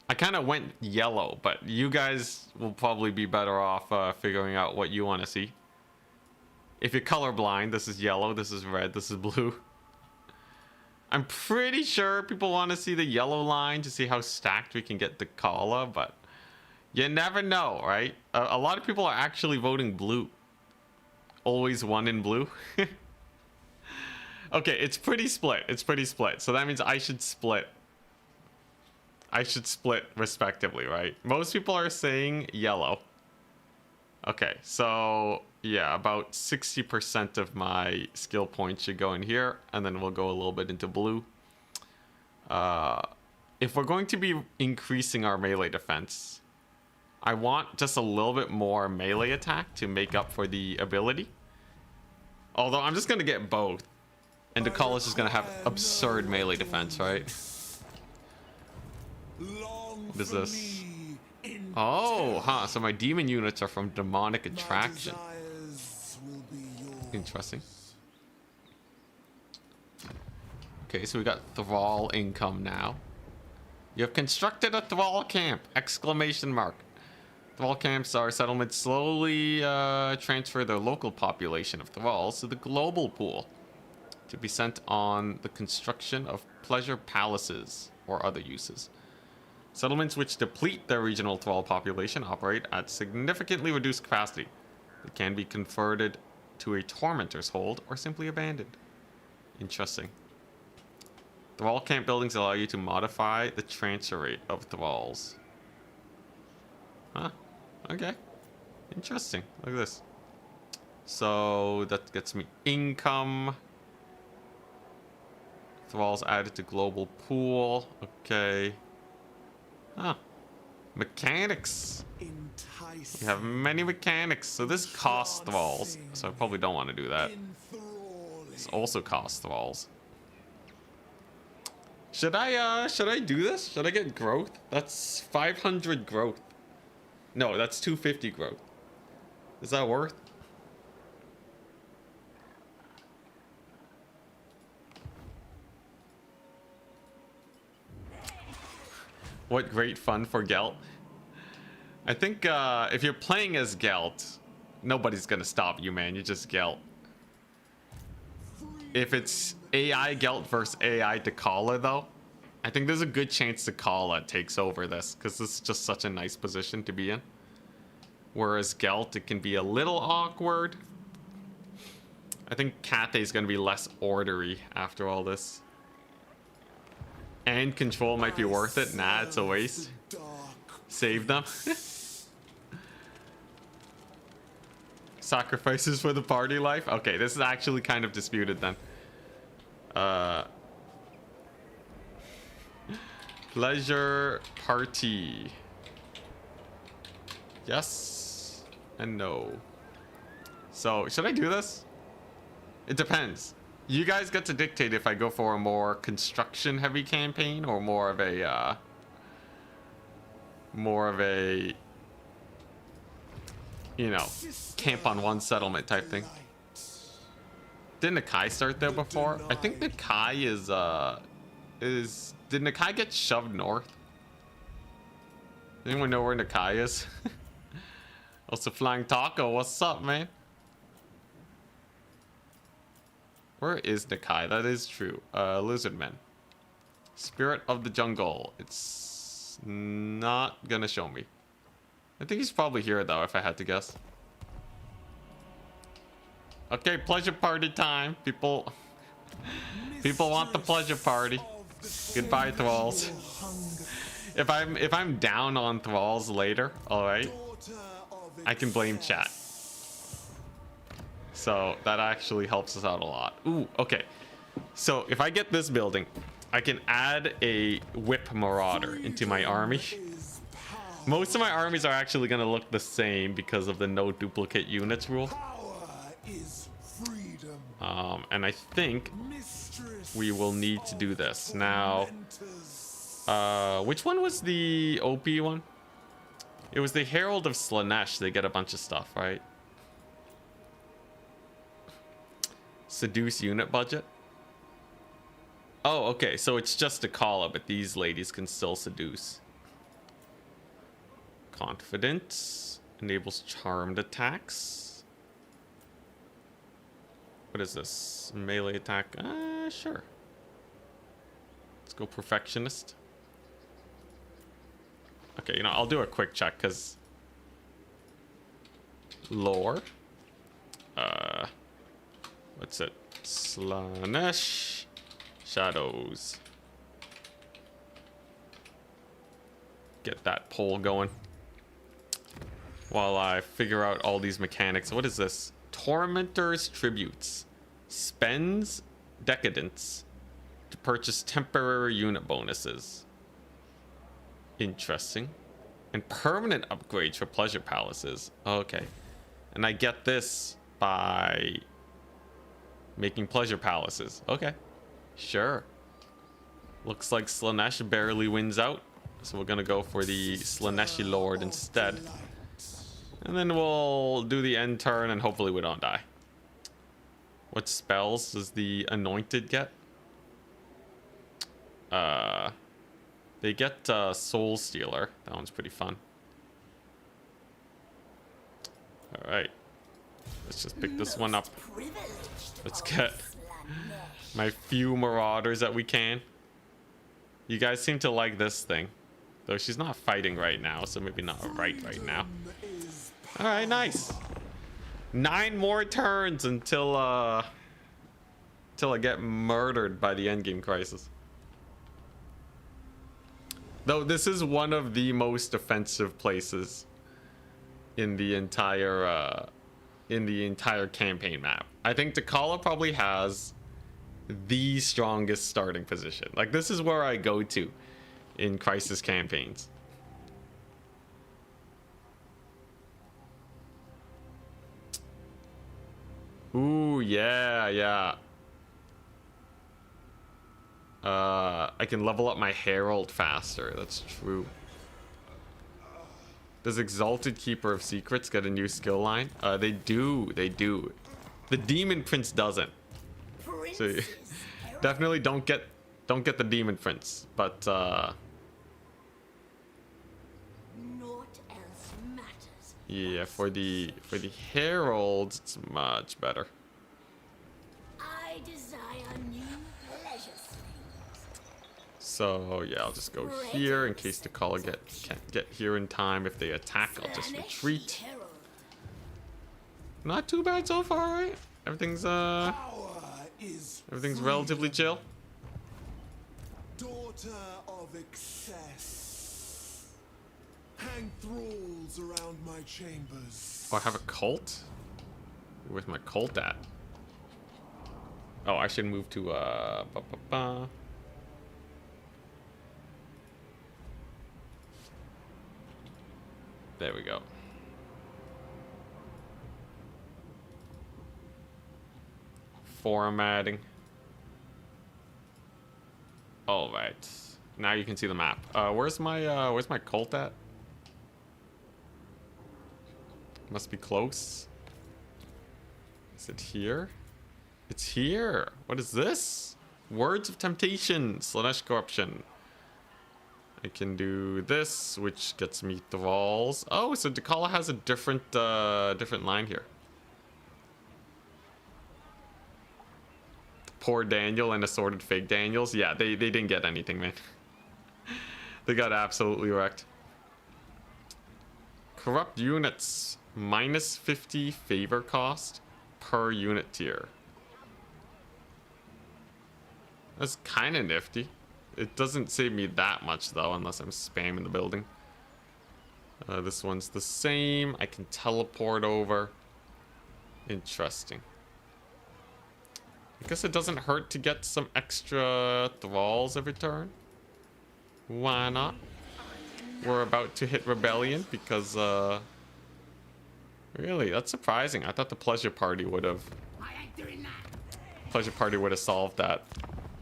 I kind of went yellow, but you guys will probably be better off figuring out what you want to see. If you're colorblind, this is yellow, this is red, this is blue. I'm pretty sure people want to see the yellow line to see how stacked we can get the T'Kalla, but you never know, right? A lot of people are actually voting blue. Always one in blue. Okay, it's pretty split. So that means I should split. Respectively, right? Most people are saying yellow. Okay, so yeah, about 60% of my skill points should go in here, and then we'll go a little bit into blue. If we're going to be increasing our melee defense, I want just a little bit more melee attack to make up for the ability. Although I'm just going to get both. And T'Kalla is just going to have absurd melee defense, right? What is this? Oh, huh. So my demon units are from demonic attraction. Interesting. Okay, so we got Thrall income now. You have constructed a Thrall camp! Exclamation mark. Thrall camps are settlements slowly transfer their local population of Thralls to the global pool to be sent on the construction of pleasure palaces or other uses. Settlements which deplete their regional Thrall population operate at significantly reduced capacity. It can be converted to a Tormentor's hold or simply abandoned. Interesting. Thrall camp buildings allow you to modify the transfer rate of Thralls. Huh? Okay. Interesting. Look at this. So that gets me income. Thralls added to global pool. Okay. Huh. Mechanics. We have many mechanics. So this costs Thralls. So I probably don't want to do that. This also costs Thralls. Should I do this? Should I get growth? That's 500 growth. No, that's 250 growth. Is that worth? What great fun for Gelt. I think if you're playing as Gelt, nobody's gonna stop you, man. You're just Gelt. If it's AI Gelt versus AI Takala, though, I think there's a good chance Takala takes over this, because this is just such a nice position to be in. Whereas Gelt, it can be a little awkward. I think Cathay is going to be less ordery after all this. And control might be worth it. Nah, it's a waste. Save them. Sacrifices for the party life? Okay, this is actually kind of disputed then. Pleasure party. Yes and no. So, should I do this? It depends. You guys get to dictate if I go for a more construction heavy campaign or more of a you know, camp on one settlement type thing. Didn't Nakai start there before? I think Nakai did Nakai get shoved north? Anyone know where Nakai is? Also Flying Taco, what's up, man? Where is Nakai? That is true. Lizardmen. Spirit of the jungle. It's not gonna show me. I think he's probably here though, if I had to guess. Okay, pleasure party time. People want the pleasure party. Goodbye, thralls. If I'm down on thralls later, alright, I can blame chat. So that actually helps us out a lot. Ooh, okay. So if I get this building, I can add a whip marauder into my army. Most of my armies are actually going to look the same because of the no duplicate units rule. And I think we will need to do this. Now, which one was the OP one? It was the Herald of Slanesh. They get a bunch of stuff, right? Seduce unit budget. Oh, okay. So it's just a call up, but these ladies can still seduce. Confidence enables charmed attacks. What is this? Melee attack? Sure. Let's go perfectionist. Okay, you know, I'll do a quick check because lore. What's it? Slanesh shadows. Get that poll going while I figure out all these mechanics. What is this? Tormentor's tributes. Spends decadence to purchase temporary unit bonuses. Interesting. And permanent upgrades for pleasure palaces. Okay. And I get this by making pleasure palaces. Okay. Sure. Looks like Slanesh barely wins out. So we're gonna go for the Slaneshi Lord instead. And then we'll do the end turn and hopefully we don't die. What spells does the Anointed get? They get Soul Stealer. That one's pretty fun. Alright. Let's just pick this one up. Let's get my few marauders that we can. You guys seem to like this thing. Though she's not fighting right now, so maybe not right now. Alright, nice. 9 more turns until I get murdered by the endgame crisis. Though this is one of the most offensive places in the entire campaign map. I think Takala probably has the strongest starting position. Like, this is where I go to in crisis campaigns. Ooh, yeah. I can level up my Herald faster. That's true. Does Exalted Keeper of Secrets get a new skill line? They do. The Demon Prince doesn't. So definitely don't get the Demon Prince. But Yeah, for the heralds, it's much better. I desire new pleasures. So yeah, I'll just go here in case the caller can't get here in time. If they attack, I'll just retreat. Not too bad so far, right? Everything's everything's relatively chill. Daughter of excess. Hang thralls around my chambers. Oh, I have a cult? Where's my cult at? Oh, I should move to There we go. Formatting. All right. Now you can see the map. Where's my cult at? Must be close. Is it here? It's here. What is this? Words of Temptation / Corruption. I can do this, which gets me the walls. Oh, so Dakala has a different line here. Poor Daniel and assorted fake Daniels. Yeah, they didn't get anything, man. They got absolutely wrecked. Corrupt units. Minus 50 favor cost per unit tier. That's kind of nifty. It doesn't save me that much though, unless I'm spamming the building. This one's the same. I can teleport over. Interesting. I guess it doesn't hurt to get some extra thralls every turn. Why not? We're about to hit rebellion because really, that's surprising. I thought the pleasure party would have solved that.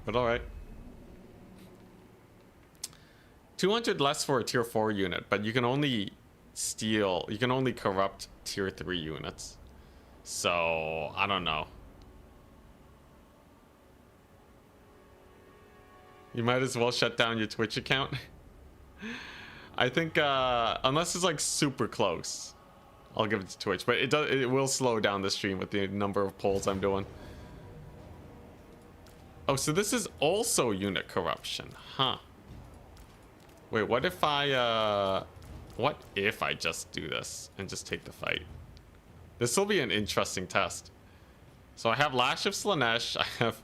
But all right. 200 less for a tier 4 unit, but you can only steal, you can only corrupt tier 3 units. So, I don't know. You might as well shut down your Twitch account. I think unless it's like super close, I'll give it to Twitch, but it will slow down the stream with the number of polls I'm doing. Oh, so this is also unit corruption, huh? Wait, what if I just do this and just take the fight? This will be an interesting test. So I have Lash of Slanesh, I have...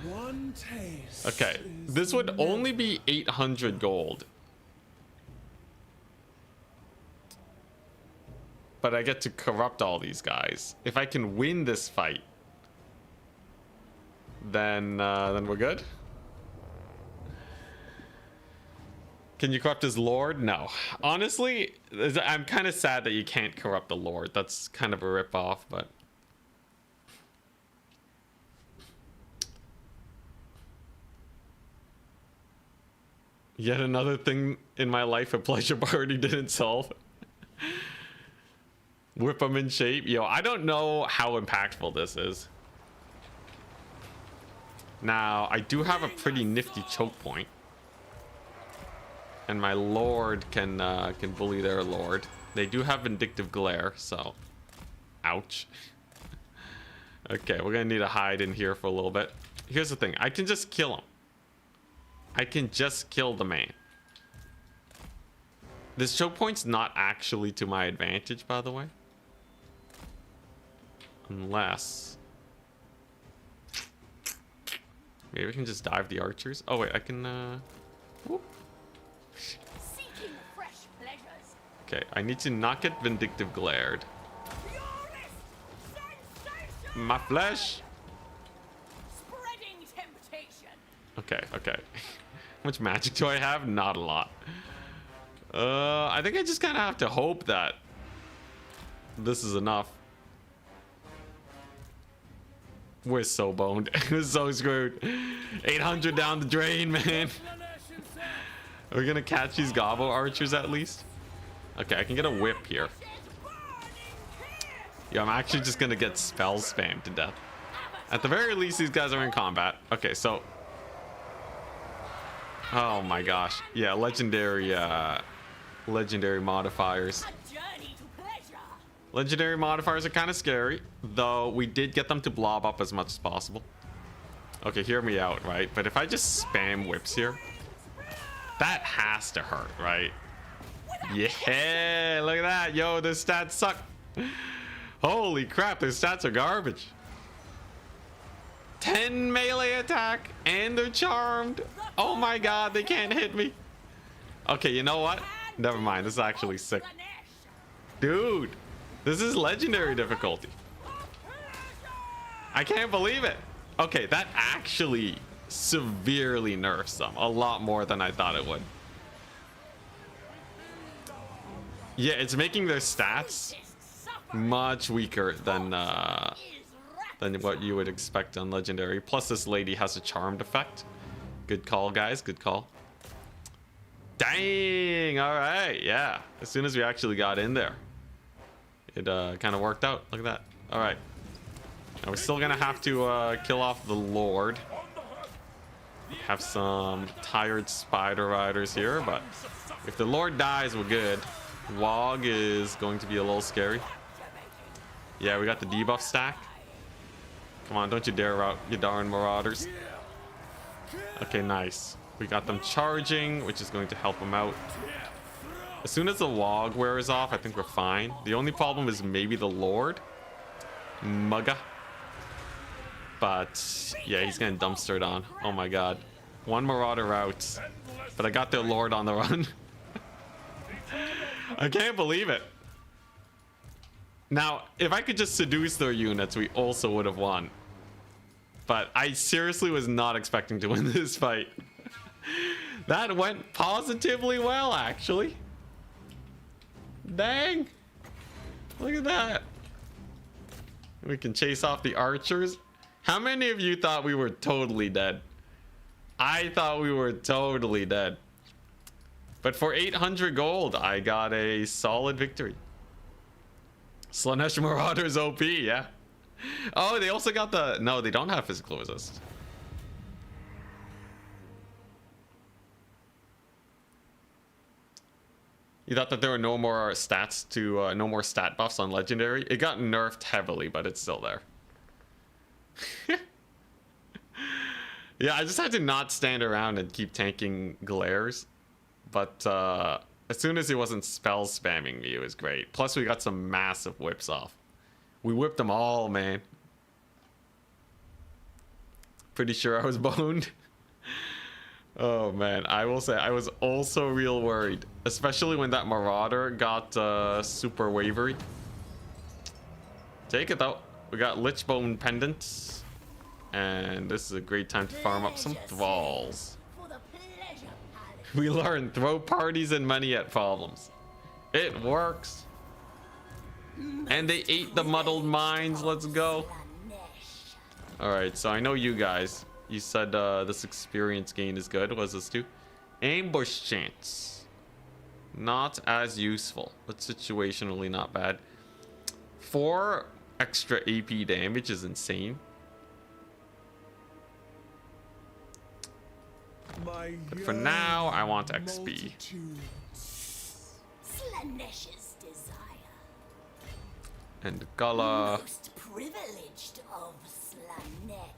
One taste. Okay, this would only be 800 gold. But I get to corrupt all these guys. If I can win this fight, then we're good. Can you corrupt his lord? No. Honestly, I'm kind of sad that you can't corrupt the lord. That's kind of a rip-off, but... Yet another thing in my life a pleasure party didn't solve. Whip them in shape. Yo, I don't know how impactful this is. Now, I do have a pretty nifty choke point. And my lord can bully their lord. They do have vindictive glare, so... Ouch. Okay, we're gonna need to hide in here for a little bit. Here's the thing. I can just kill him. I can just kill the man. This choke point's not actually to my advantage, by the way. Unless... Maybe we can just dive the archers. Oh wait, I can whoop. Seeking fresh pleasures. Okay, I need to not get vindictive glared. My flesh. Spreading temptation. Okay, okay. How much magic do I have? Not a lot. I think I just kind of have to hope that this is enough. We're so boned. We're so screwed. 800 down the drain, man. Are we gonna catch these gobbo archers at least? Okay, I can get a whip here. Yeah, I'm actually just gonna get spell spammed to death. At the very least, these guys are in combat. Okay, so... Oh my gosh. Yeah, legendary modifiers. A Legendary modifiers are kind of scary, though we did get them to blob up as much as possible. Okay, hear me out, right? But if I just spam whips here, that has to hurt, right? Yeah, look at that. Yo, the stats suck. Holy crap, their stats are garbage. 10 melee attack, and they're charmed. Oh my god, they can't hit me. Okay, you know what? Never mind, this is actually sick. Dude, this is legendary difficulty. I can't believe it. Okay, that actually severely nerfs them. A lot more than I thought it would. Yeah, it's making their stats much weaker than what you would expect on legendary. Plus, this lady has a charmed effect. Good call, guys. Good call. Dang. All right. Yeah. As soon as we actually got in there, it kind of worked out. Look at that. All right. Now we're still gonna have to kill off the Lord. Have some tired spider riders here, but if the Lord dies, we're good. Wog is going to be a little scary. Yeah, we got the debuff stack. Come on, don't you dare out, you darn marauders. Okay, nice. We got them charging, which is going to help them out. As soon as the Wog wears off, I think we're fine. The only problem is maybe the Lord. Mugga. But yeah, he's getting dumpstered on. Oh my god. One marauder out. But I got their Lord on the run. I can't believe it. Now, if I could just seduce their units, we also would have won. But I seriously was not expecting to win this fight. That went positively well, actually. Dang. Look at that. We can chase off the archers. How many of you thought we were totally dead? I thought we were totally dead. But for 800 gold, I got a solid victory. Slanesh Marauders OP, yeah. Oh, they also got the... No, they don't have physical resist. You thought that there were no more stats to... no more stat buffs on Legendary? It got nerfed heavily, but it's still there. Yeah, I just had to not stand around and keep tanking glares. But as soon as he wasn't spell spamming me, it was great. Plus, we got some massive whips off. We whipped them all, man. Pretty sure I was boned. Oh, man. I will say, I was also real worried. Especially when that Marauder got super wavery. Take it, though. We got Lichbone Pendants. And this is a great time to farm up some Thralls. We learned, throw parties and money at problems. It works. And they ate the muddled mines. Let's go. Alright, so I know you guys. You said this experience gain is good. What does this do? Ambush chance. Not as useful, but situationally not bad. 4 extra AP damage is insane. But for now, I want XP. Slanesh's desire. And Gala. Most privileged of Slanesh.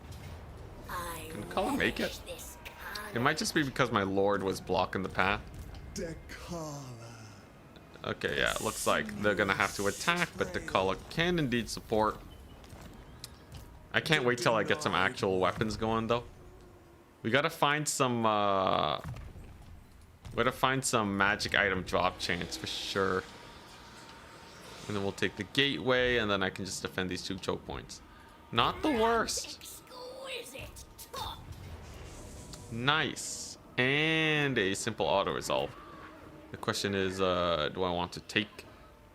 Can Gala make it? It might just be because my Lord was blocking the path. Okay, yeah, it looks like they're gonna have to attack, but Dakala can indeed support. I can't wait till I get some actual weapons going, though. We gotta find some magic item drop chance for sure. And then we'll take the gateway, and then I can just defend these 2 choke points. Not the worst. Nice. And a simple auto resolve. The question is, do I want to take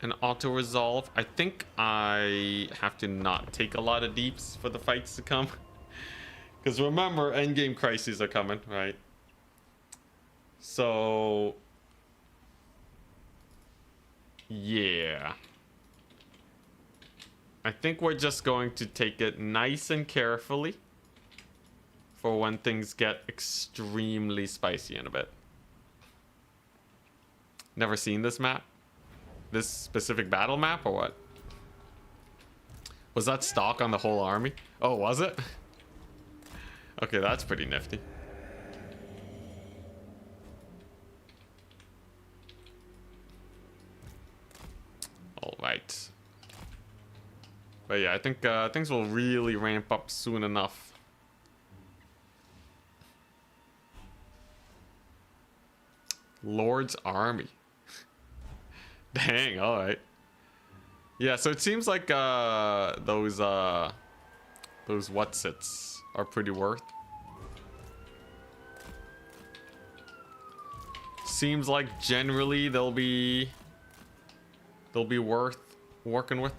an auto resolve? I think I have to not take a lot of deeps for the fights to come. Because remember, endgame crises are coming, right? So, yeah. I think we're just going to take it nice and carefully for when things get extremely spicy in a bit. Never seen this map? This specific battle map or what? Was that stock on the whole army? Oh, was it? Okay, that's pretty nifty. All right. But yeah, I think things will really ramp up soon enough. Lord's army. Dang, all right. Yeah, so it seems like those whatsits are pretty worth. Seems like generally they'll be worth working with.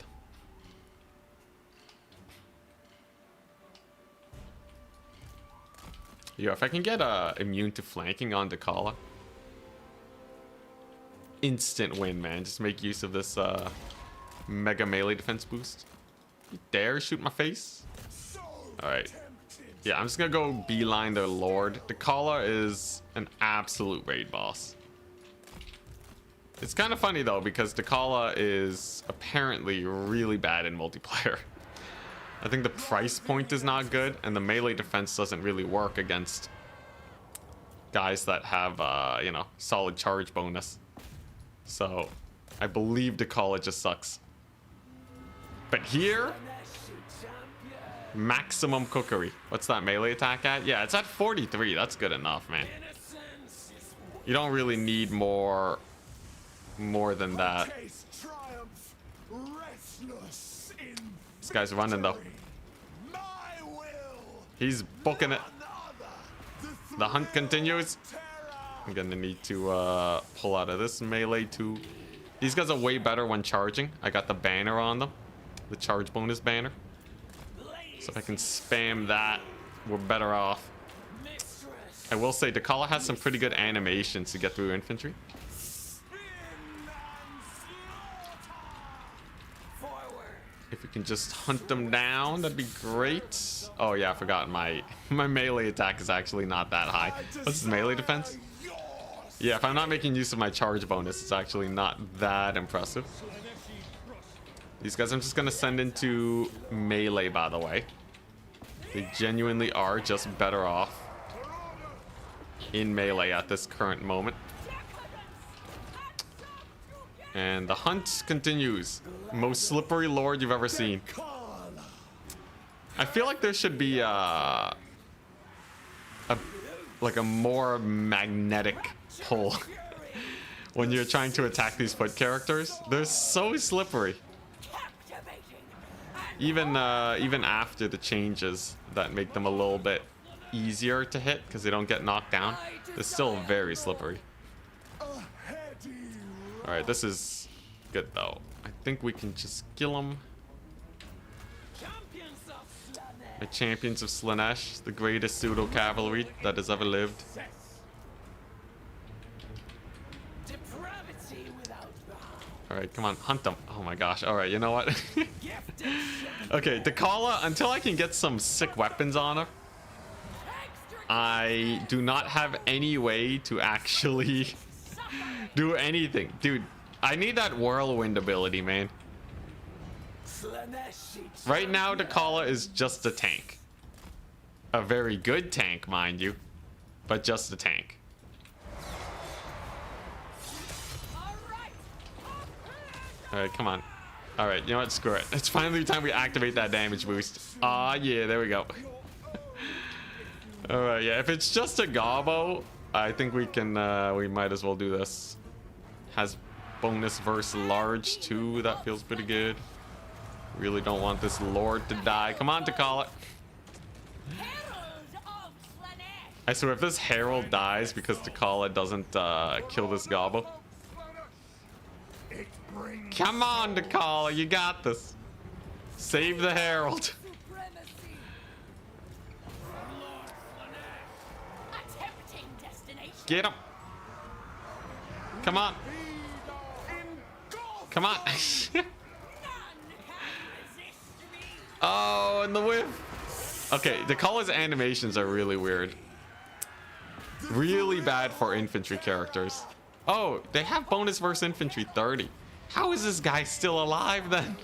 Yeah, if I can get immune to flanking on Dakala. Instant win, man. Just make use of this mega melee defense boost. You dare shoot my face? Alright. Yeah, I'm just gonna go beeline their lord. Dakala is an absolute raid boss. It's kind of funny though, because Dakala is apparently really bad in multiplayer. I think the price point is not good, and the melee defense doesn't really work against guys that have, you know, solid charge bonus. So, I believe Dakala just sucks. But here, maximum cookery. What's that melee attack at? Yeah, it's at 43. That's good enough, man. You don't really need more than that. This guy's running though. He's booking it. The hunt continues. I'm gonna need to pull out of this melee too. These guys are way better when charging. I got the banner on them, the charge bonus banner. So if I can spam that, we're better off. I will say Dakala has some pretty good animations to get through infantry. If we can just hunt them down, that'd be great. Oh yeah, I forgot my melee attack is actually not that high. What's his melee defense? Yeah, if I'm not making use of my charge bonus, it's actually not that impressive. These guys I'm just gonna send into melee, by the way. They genuinely are just better off in melee at this current moment. And the hunt continues. Most slippery lord you've ever seen. I feel like there should be like a more magnetic pull when you're trying to attack these foot characters. They're so slippery. Even after the changes that make them a little bit easier to hit because they don't get knocked down, they're still very slippery. All right, this is good though. I think we can just kill them. My champions of Slanesh, the greatest pseudo cavalry that has ever lived. All right, come on, hunt them. Oh my gosh. All right, you know what? Okay, Dakala, until I can get some sick weapons on her, I do not have any way to actually do anything. Dude, I need that whirlwind ability, man. Right now, Dakala is just a tank. A very good tank, mind you, but just a tank. Alright, come on. Alright, you know what? Screw it. It's finally time we activate that damage boost. Ah, yeah, there we go. Alright, yeah, if it's just a gobbo, I think we can, we might as well do this. Has bonus versus large too. That feels pretty good. Really don't want this lord to die. Come on, Dakala. I swear, if this herald dies because Dakala doesn't kill this gobbo. Come on, Dakala, you got this. Save the herald. Get him. Come on. Come on. Oh, and the whiff. Okay, Dakala's animations are really weird. Really bad for infantry characters. Oh, they have bonus versus infantry 30. How is this guy still alive then?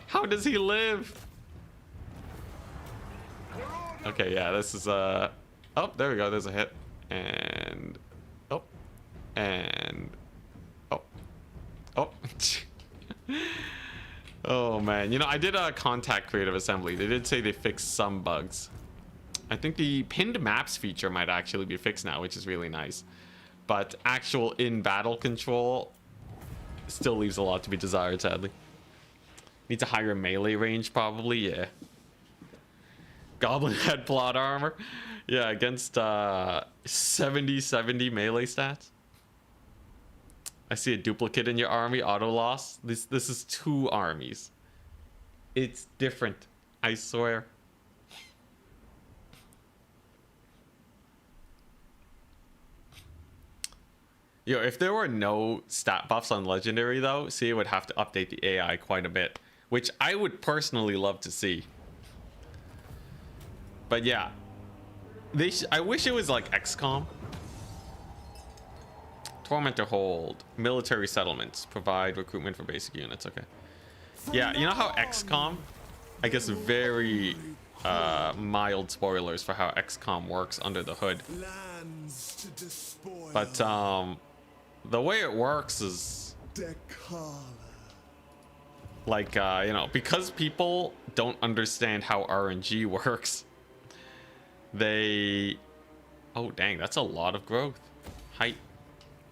How does he live? Okay, yeah, this is oh, there we go. There's a hit. And oh. And oh. Oh. Oh man, you know, I did a contact creative assembly. They did say they fixed some bugs. I think the pinned maps feature might actually be fixed now, which is really nice. But actual in-battle control still leaves a lot to be desired, sadly. Needs a higher melee range, probably, yeah. Goblin head plot armor. Yeah, against 70 melee stats. I see a duplicate in your army, auto loss. This is 2 armies. It's different, I swear. Yo, if there were no stat buffs on Legendary, though, CA would have to update the AI quite a bit, which I would personally love to see. But yeah, I wish it was like XCOM. Tormentor hold. Military settlements. Provide recruitment for basic units. Okay. Yeah, you know how XCOM? I guess very mild spoilers for how XCOM works under the hood. But the way it works is like you know, because people don't understand how RNG works. They oh dang, that's a lot of growth. Height.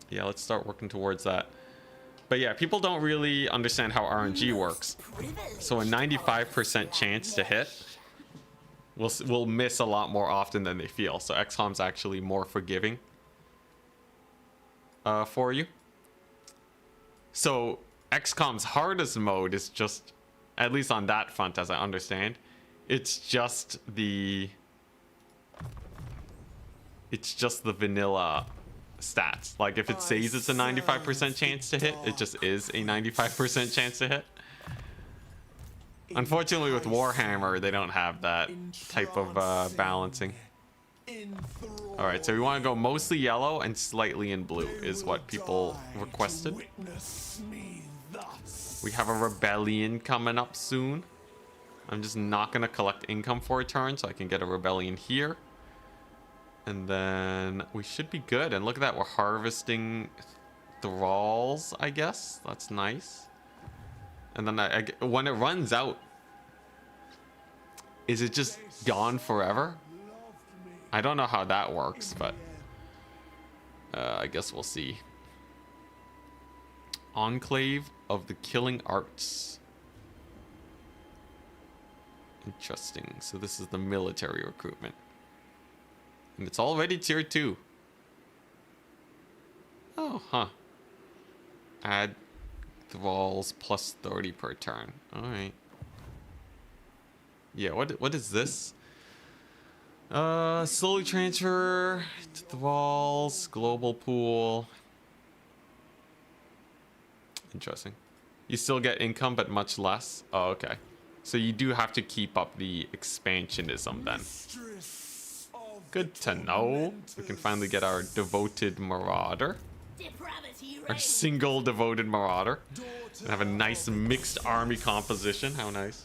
Yeah, let's start working towards that. But yeah, people don't really understand how RNG works. So a 95% chance to hit will miss a lot more often than they feel. So XCOM's actually more forgiving for you. So XCOM's hardest mode is just, at least on that front as I understand, it's just the vanilla stats. Like if it says it's a 95% chance to hit, it just is a 95% chance to hit. Unfortunately with Warhammer they don't have that type of balancing. Alright, so we want to go mostly yellow and slightly in blue is what people requested. We have a rebellion coming up soon. I'm just not going to collect income for a turn so I can get a rebellion here. And then we should be good. And look at that, we're harvesting thralls, I guess. That's nice. And then when it runs out, is it just gone forever? I don't know how that works, but I guess we'll see. Enclave of the Killing Arts. Interesting. So this is the military recruitment. And it's already tier 2. Oh, huh. Add thralls plus 30 per turn. Alright. Yeah, what is this? Slowly transfer to thralls, global pool. Interesting. You still get income, but much less. Oh, okay. So you do have to keep up the expansionism then. Good to know. We can finally get our devoted marauder. Our single devoted marauder. And have a nice mixed army composition. How nice.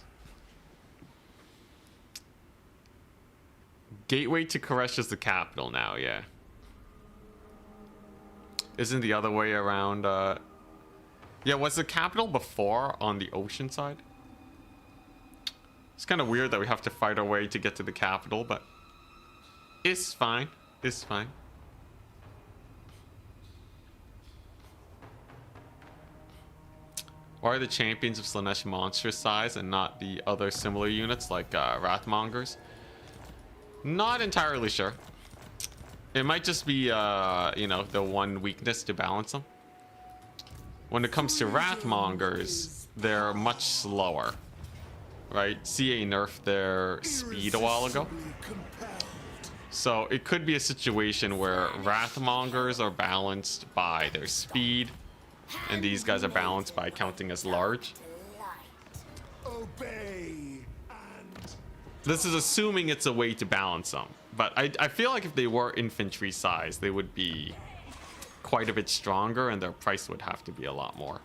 Gateway to Koresh is the capital now, yeah. Isn't the other way around? Yeah, was the capital before on the ocean side? It's kind of weird that we have to fight our way to get to the capital, but it's fine. It's fine. Why are the champions of Slaanesh monstrous size and not the other similar units like Wrathmongers? Not entirely sure. It might just be, you know, the one weakness to balance them. When it comes to Wrathmongers, they're much slower. Right? CA nerfed their speed a while ago. So it could be a situation where Wrathmongers are balanced by their speed, and these guys are balanced by counting as large. This is assuming it's a way to balance them. But I feel like if they were infantry size, they would be quite a bit stronger and their price would have to be a lot more.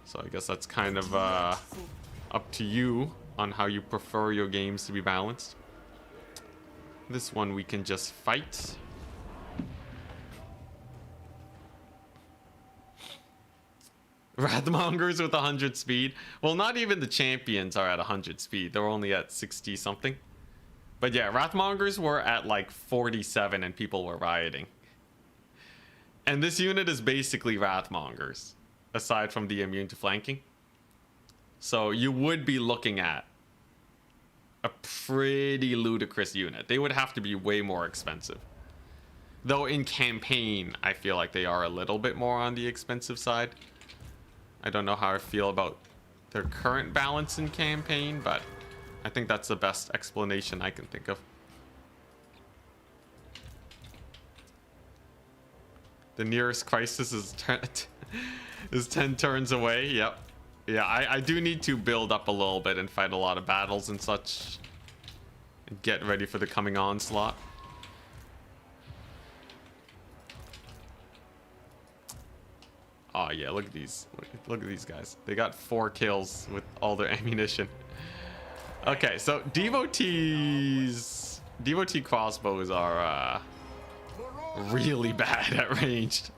So I guess that's kind of up to you on how you prefer your games to be balanced. This one we can just fight. Wrathmongers with 100 speed. Well, not even the champions are at 100 speed. They're only at 60 something. But yeah, Wrathmongers were at like 47 and people were rioting. And this unit is basically Wrathmongers, aside from the immune to flanking. So you would be looking at a pretty ludicrous unit. They would have to be way more expensive. Though in campaign, I feel like they are a little bit more on the expensive side. I don't know how I feel about their current balance in campaign, but I think that's the best explanation I can think of. The nearest crisis is 10 turns away. Yep. Yeah, I do need to build up a little bit and fight a lot of battles and such. And get ready for the coming onslaught. Oh yeah, look at these. Look at these guys. They got 4 kills with all their ammunition. Okay, so devotee crossbows are really bad at ranged.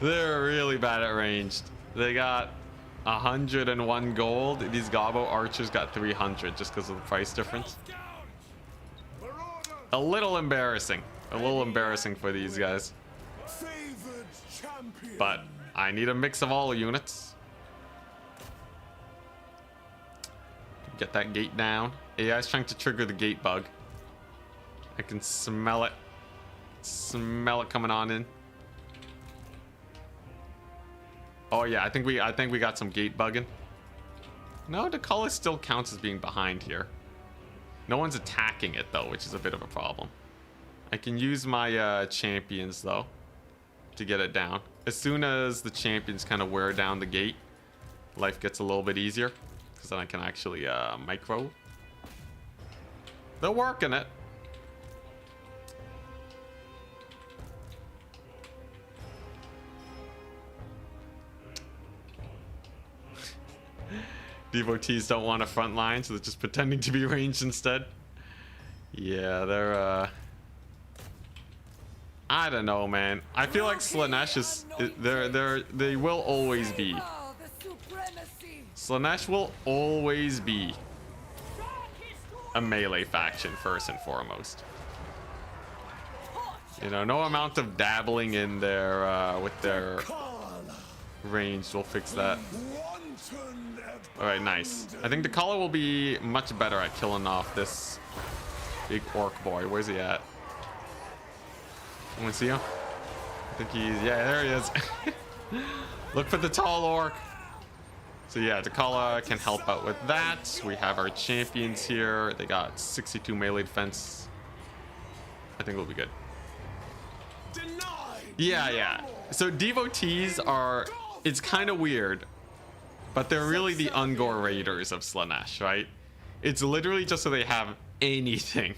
They're really bad at ranged. They got 101 gold. These Gobbo archers got 300 just because of the price difference. A little embarrassing. A little embarrassing for these guys. But I need a mix of all units. Get that gate down. AI's trying to trigger the gate bug. I can smell it. Smell it coming on in. Oh yeah, I think we got some gate bugging. No, the color still counts as being behind here. No one's attacking it though, which is a bit of a problem. I can use my champions though to get it down. As soon as the champions kind of wear down the gate, life gets a little bit easier because then I can actually micro. They're working it. Devotees don't want a front line, so they're just pretending to be ranged instead. Yeah, they're I don't know, man. I feel like Slaanesh is they will always be. Slaanesh will always be a melee faction first and foremost. You know, no amount of dabbling in their with their range will fix that. Alright, nice. I think the Kala will be much better at killing off this big orc boy. Where's he at? Anyone see him? I think he's... Yeah, there he is. Look for the tall orc. So yeah, Takala can help out with that. We have our champions here. They got 62 melee defense. I think we'll be good. Yeah. So devotees are... It's kind of weird, but they're really the Ungor Raiders of Slaanesh, right? It's literally just so they have anything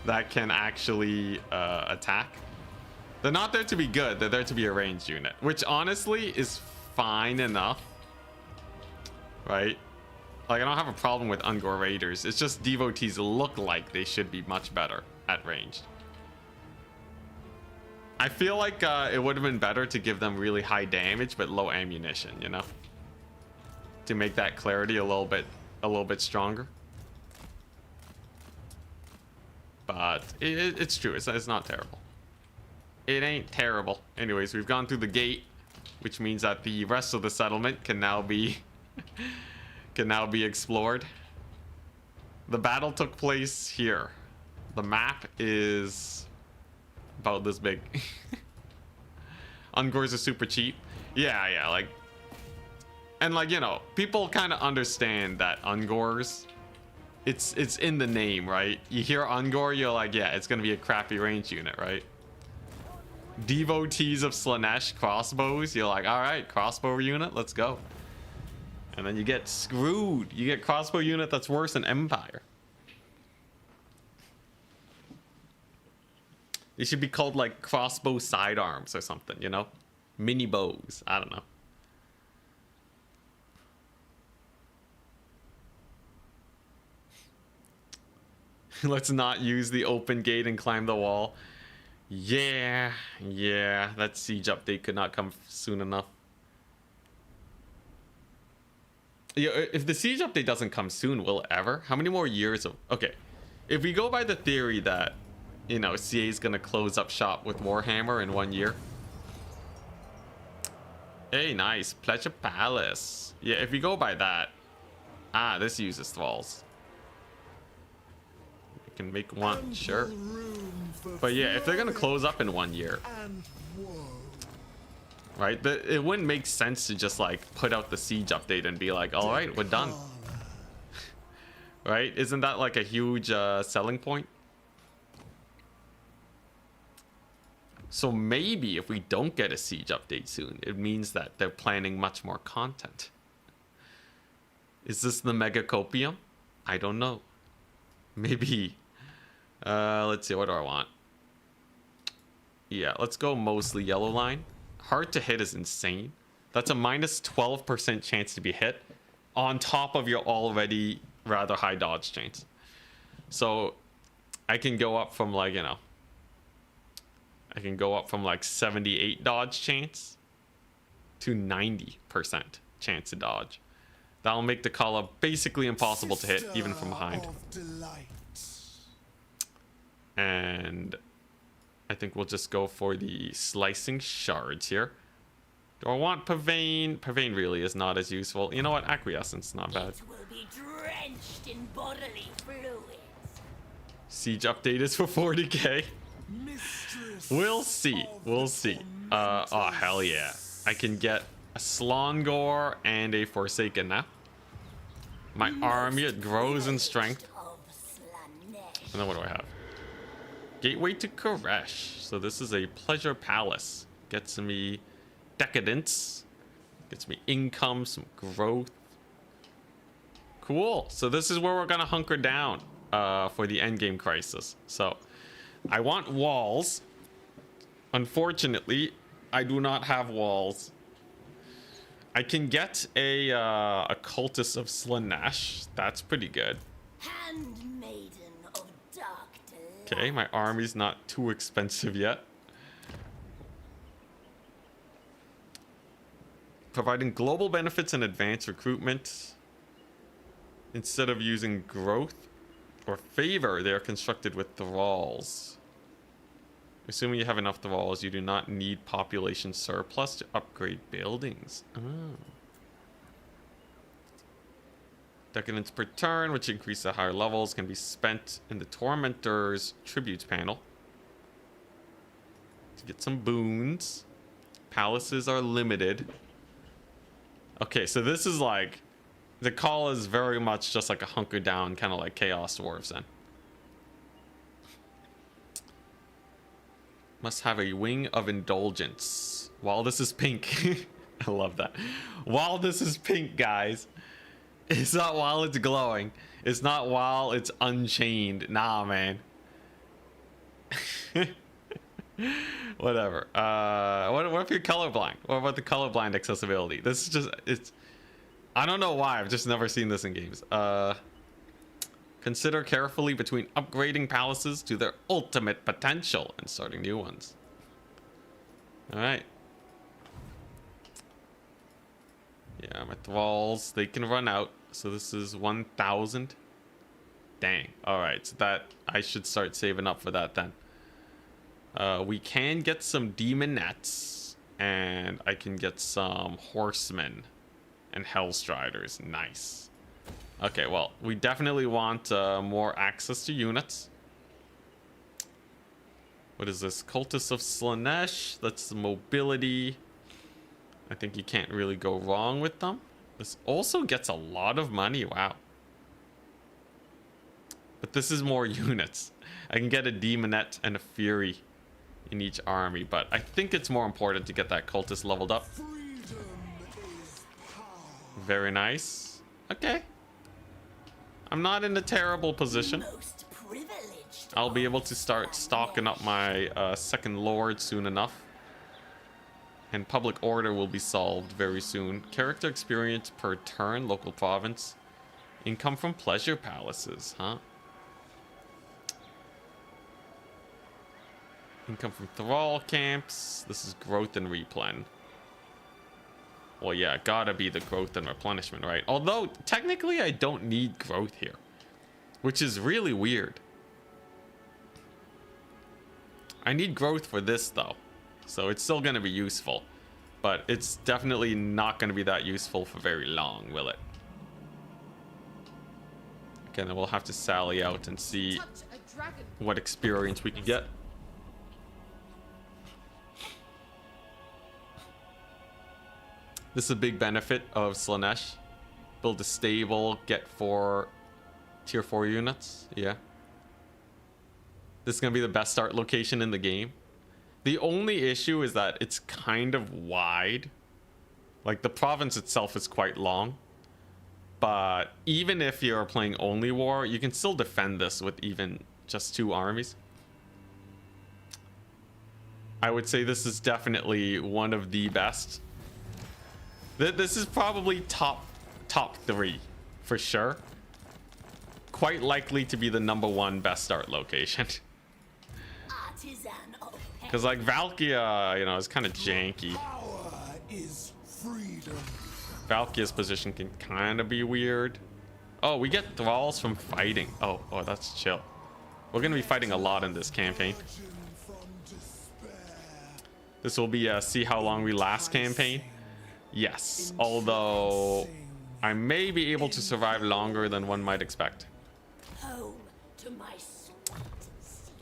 that can actually attack. They're not there to be good, they're there to be a ranged unit, which honestly is fine enough, right? Like, I don't have a problem with Ungor Raiders. It's just devotees look like they should be much better at ranged. I feel like it would have been better to give them really high damage but low ammunition, you know, to make that clarity a little bit stronger. But it's true. It's not terrible. It ain't terrible. Anyways, we've gone through the gate, which means that the rest of the settlement can now be explored. The battle took place here. The map is about this big. Ungors are super cheap. Yeah, like, and like, you know, people kind of understand that Ungors, it's in the name, right? You hear Ungor, you're like, yeah, it's gonna be a crappy range unit, right? Devotees of Slaanesh crossbows, you're like, all right, crossbow unit, let's go. And then you get screwed. You get crossbow unit that's worse than Empire. They should be called like crossbow sidearms or something, you know? Mini bows. I don't know. Let's not use the open gate and climb the wall. Yeah, that siege update could not come soon enough. Yeah, if the siege update doesn't come soon, will it ever? How many more years of... Okay, if we go by the theory that, you know, CA is gonna close up shop with Warhammer in 1 year. Hey, nice. Pleasure Palace. Yeah, if we go by that... Ah, this uses thralls. We can make one, sure. But yeah, if they're gonna close up in 1 year... Right? It wouldn't make sense to just like put out the siege update and be like, all right, we're done. Right? Isn't that like a huge selling point? So maybe if we don't get a siege update soon, it means that they're planning much more content. Is this the mega copium? I don't know. Maybe. Let's see, what do I want? Yeah, let's go mostly yellow line. Hard to hit is insane. That's a minus 12% chance to be hit on top of your already rather high dodge chance. So I can go up from like, you know, I can go up from like 78 dodge chance to 90% chance to dodge. That'll make the collar basically impossible to hit even from behind. And I think we'll just go for the slicing shards here. Do I want Pavane? Pavane really is not as useful. You know what? Acquiescence, not bad. It will be drenched in bodily fluids. Siege update is for 40k. We'll see. We'll see. Oh, hell yeah. I can get a Slongor and a Forsaken now. My army, it grows in strength. And then what do I have? Gateway to Koresh. So this is a pleasure palace. Gets me decadence. Gets me income, some growth. Cool. So this is where we're gonna hunker down for the endgame crisis. So I want walls. Unfortunately, I do not have walls. I can get a cultist of Slanesh. That's pretty good. Handmaiden of dark delight. Okay, my army's not too expensive yet. Providing global benefits and advanced recruitment. Instead of using growth or favor, they are constructed with thralls. Assuming you have enough thralls, you do not need population surplus to upgrade buildings. Oh. Decadence per turn, which increase at higher levels, can be spent in the Tormentor's Tributes panel to get some boons. Palaces are limited. Okay, so this is like... The call is very much just like a hunker down, kind of like Chaos Dwarves then. Must have a wing of indulgence. While this is pink. I love that. While this is pink, guys. It's not while it's glowing. It's not while it's unchained. Nah, man. Whatever. What if you're colorblind? What about the colorblind accessibility? This is just... It's... I don't know why. I've just never seen this in games. Consider carefully between upgrading palaces to their ultimate potential and starting new ones. Alright. Yeah, my thralls, they can run out. So this is 1,000. Dang. Alright, so that... I should start saving up for that then. We can get some demonettes. And I can get some horsemen. And Hellstriders. Nice. Okay, well, we definitely want more access to units. What is this? Cultists of Slanesh. That's the mobility. I think you can't really go wrong with them. This also gets a lot of money. Wow. But this is more units. I can get a Demonette and a Fury in each army. But I think it's more important to get that cultist leveled up. Very nice. Okay. I'm not in a terrible position. I'll be able to start stocking up my second lord soon enough. And public order will be solved very soon. Character experience per turn, local province. Income from pleasure palaces, huh? Income from thrall camps. This is growth and replen. Well, yeah, gotta be the growth and replenishment, right? Although, technically, I don't need growth here, which is really weird. I need growth for this, though, so it's still gonna be useful, but it's definitely not gonna be that useful for very long, will it? Again, then we'll have to sally out and see what experience we can get. This is a big benefit of Slaanesh. Build a stable, get 4 tier 4 units. Yeah. This is going to be the best start location in the game. The only issue is that it's kind of wide. Like, the province itself is quite long. But even if you're playing only war, you can still defend this with even just 2 armies. I would say this is definitely one of the best. This is probably top 3 for sure. Quite likely to be the #1 best start location. Because like Valkia, you know, is kind of janky. Power is freedom. Valkia's position can kind of be weird. Oh, we get thralls from fighting. Oh, that's chill. We're gonna be fighting a lot in this campaign. This will be a see how long we last campaign. Yes, although I may be able to survive longer than one might expect. Home to my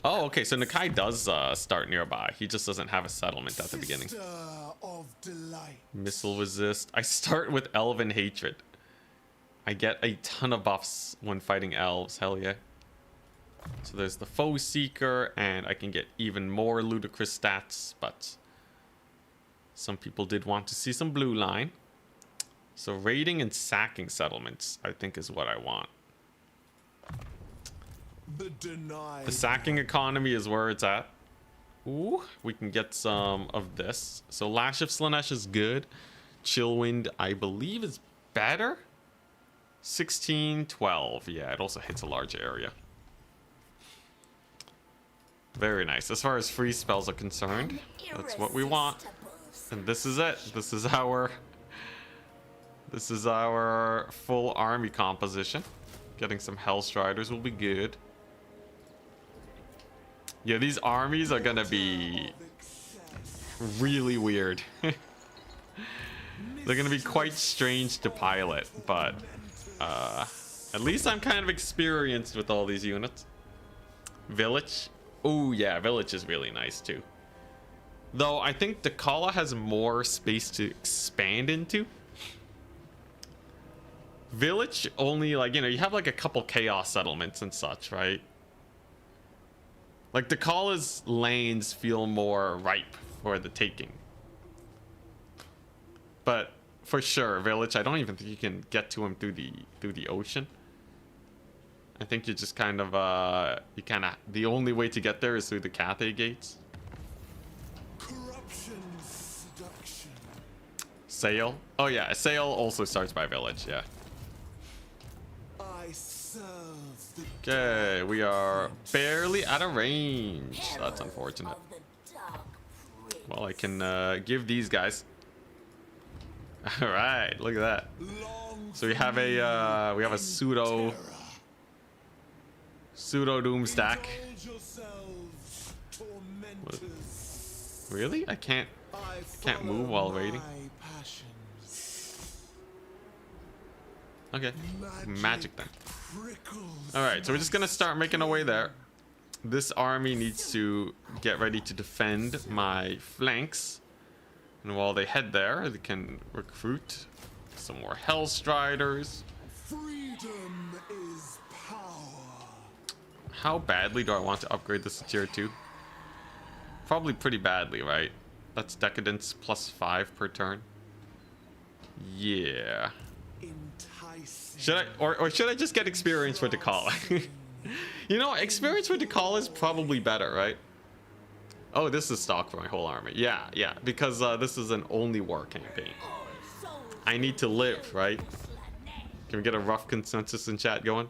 Oh, okay, so Nakai does start nearby. He just doesn't have a settlement at the beginning. Of delight. Missile resist. I start with Elven Hatred. I get a ton of buffs when fighting elves. Hell yeah. So there's the Foe Seeker, and I can get even more ludicrous stats, but some people did want to see some blue line. So raiding and sacking settlements, I think, is what I want. The sacking economy is where it's at. Ooh, we can get some of this. So Lash of Slaanesh is good. Chillwind, I believe, is better. 16, 12. Yeah, it also hits a large area. Very nice. As far as free spells are concerned, that's what we want. And this is it. This is our full army composition. Getting some Hellstriders will be good. Yeah, these armies are gonna be really weird. They're gonna be quite strange to pilot, but at least I'm kind of experienced with all these units. Village. Oh yeah, Village is really nice too. Though I think Dakala has more space to expand into. Village only, like, you know, you have like a couple chaos settlements and such, right? Like Dakala's lanes feel more ripe for the taking. But for sure, Village, I don't even think you can get to him through the ocean. I think you just kind of the only way to get there is through the Cathay gates. Corruption, seduction. Sail. Oh yeah, Sail also starts by Village, yeah. I serve the Okay, we are barely out of range. That's unfortunate. of the dark prince. Well, I can give these guys. All right, look at that. long So we have a pseudo doom stack. indulge yourselves, tormentors. Really? I can't move while follow raiding. my passions. Okay, magic then. Prickles All right, so we're just gonna start making our way there. This army needs to get ready to defend my flanks, and while they head there, they can recruit some more Hellstriders. freedom is power. How badly do I want to upgrade this to tier 2? Probably pretty badly, right? That's Decadence +5 per turn. Yeah. Enticing. Should I or should I just get experience for Dakala? You know, experience for Dakala is probably better, right? Oh, this is stock for my whole army. Yeah, because this is an only war campaign. I need to live, right? Can we get a rough consensus in chat going?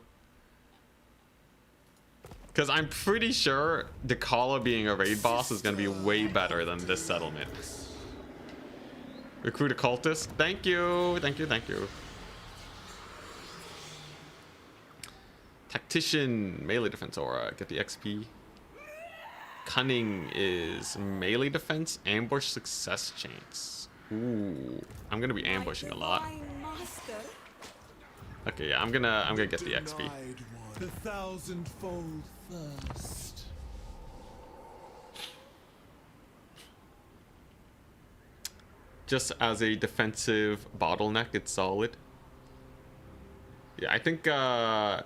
Because I'm pretty sure the Kala being a raid boss is going to be way better than this settlement. Recruit a cultist. Thank you. Thank you. Thank you. Tactician. Melee defense aura. Get the XP. Cunning is melee defense. Ambush success chance. Ooh. I'm going to be ambushing a lot. Okay, yeah. I'm gonna get the XP. Denied one. The thousandfold thirst. Just as a defensive bottleneck, it's solid. Yeah, I think, yeah.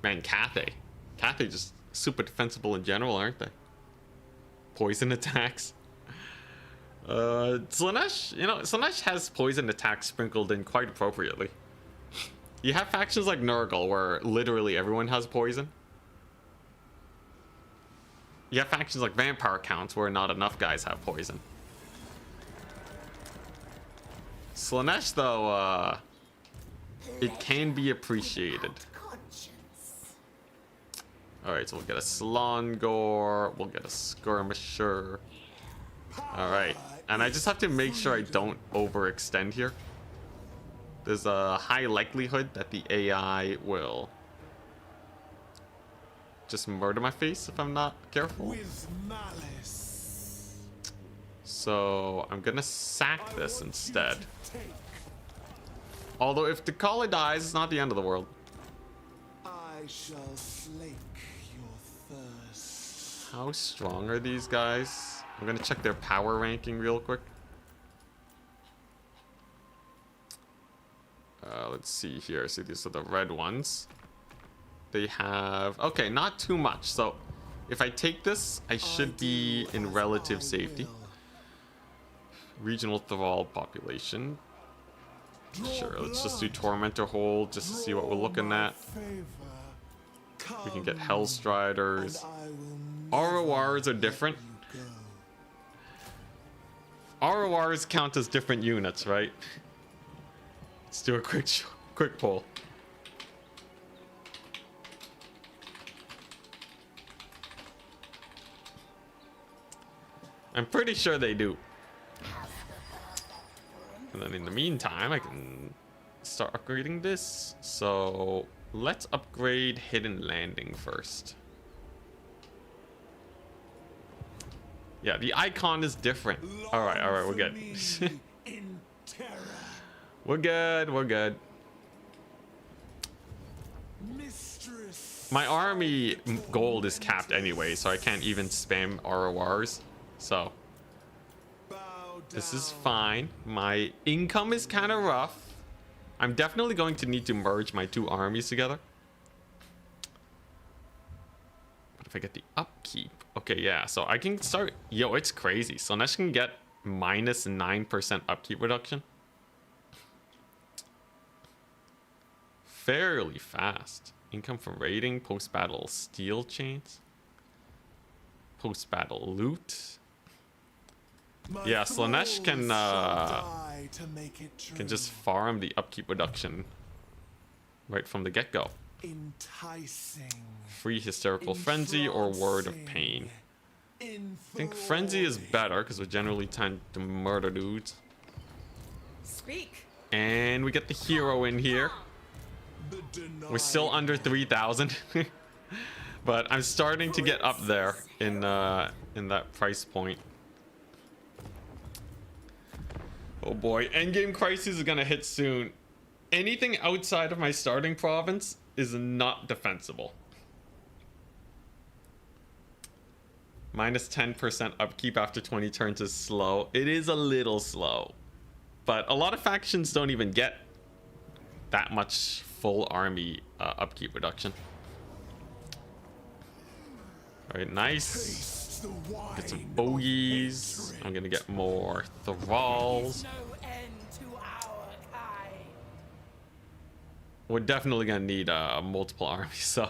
Man, Cathay just super defensible in general, aren't they? Poison attacks. Slanesh, you know, Slanesh has poison attacks sprinkled in quite appropriately. You have factions like Nurgle where literally everyone has poison. You have factions like Vampire Counts where not enough guys have poison. Slanesh, though, it can be appreciated. Alright, so we'll get a Slongor, we'll get a Skirmisher. Alright, and I just have to make sure I don't overextend here. There's a high likelihood that the AI will just murder my face if I'm not careful. With malice. So I'm gonna sack this instead. Although if the Kala dies, it's not the end of the world. I shall slake your thirst. How strong are these guys? I'm gonna check their power ranking real quick. Let's see here. See, these are the red ones. They have... Okay, not too much. So if I take this, I should be in relative safety. Regional Thrall population. Sure, let's just do Tormentor Hold just to see what we're looking at. We can get Hellstriders. RORs are different. RORs count as different units, right? Let's do a quick poll. I'm pretty sure they do. And then in the meantime, I can start upgrading this. So let's upgrade Hidden Landing first. Yeah, the icon is different. All right, we're good. We're good. My army gold is capped anyway, so I can't even spam RORs. So this is fine. My income is kind of rough. I'm definitely going to need to merge my two armies together. But if I get the upkeep... Okay, yeah, so I can start... Yo, it's crazy. So Slanesh can get minus 9% upkeep reduction. Fairly fast. Income from raiding, post-battle steel chains. Post-battle loot. Yeah, Slanesh can just farm the upkeep reduction right from the get-go. Enticing. Free Hysterical Frenzy or Word of Pain. I think Frenzy is better because we generally tend to murder dudes. Speak. And we get the hero in here. We're still under 3,000. But I'm starting to get up there in that price point. Oh boy, endgame crisis is gonna hit soon. Anything outside of my starting province is not defensible. Minus 10% upkeep after 20 turns is slow. It is a little slow. But a lot of factions don't even get that much full army upkeep reduction. Alright, nice. Get some bogeys. I'm gonna get more thralls. We're definitely gonna need multiple armies, so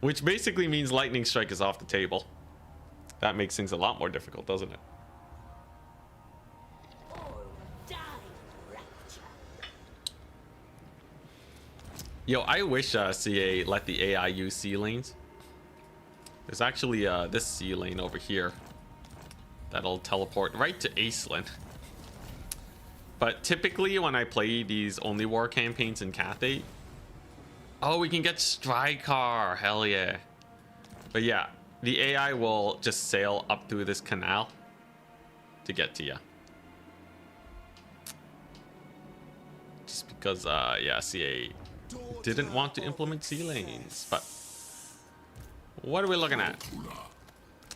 which basically means lightning strike is off the table. That makes things a lot more difficult, doesn't it? Yo, I wish CA let the AI use C lanes. There's actually this C lane over here that'll teleport right to Aceland. But typically when I play these only war campaigns in Cathay, oh, we can get Striker, hell yeah. But yeah, the AI will just sail up through this canal to get to you. Just because, yeah, CA didn't want to implement C lanes. But what are we looking at?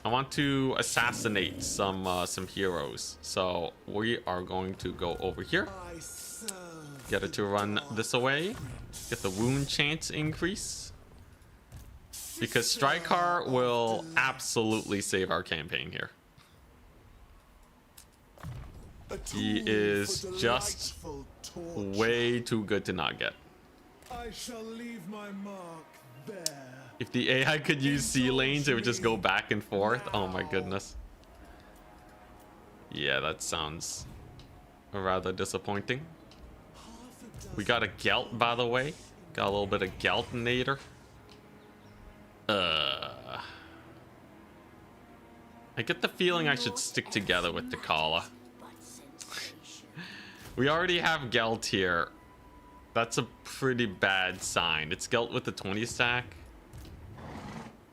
I want to assassinate some heroes. So we are going to go over here. Get it to run this away. Get the wound chance increase. Because Striker will absolutely save our campaign here. He is just way too good to not get. I shall leave my mark there. If the AI could use C lanes, it would just go back and forth. Oh my goodness. Yeah, that sounds rather disappointing. We got a Gelt, by the way. Got a little bit of Geltinator. I get the feeling I should stick together with Takala. We already have Gelt here. That's a pretty bad sign. It's Gelt with the 20 stack.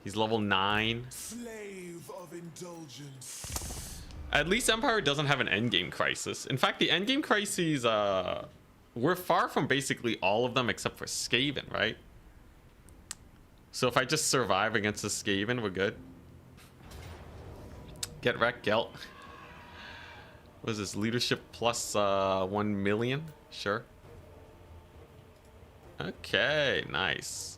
He's level 9. Slave of indulgence. At least Empire doesn't have an endgame crisis. In fact, the endgame crises, we're far from basically all of them except for Skaven, right? So if I just survive against the Skaven, we're good. Get wrecked, Gelt. What is this? Leadership plus 1 million? Sure. Okay, nice.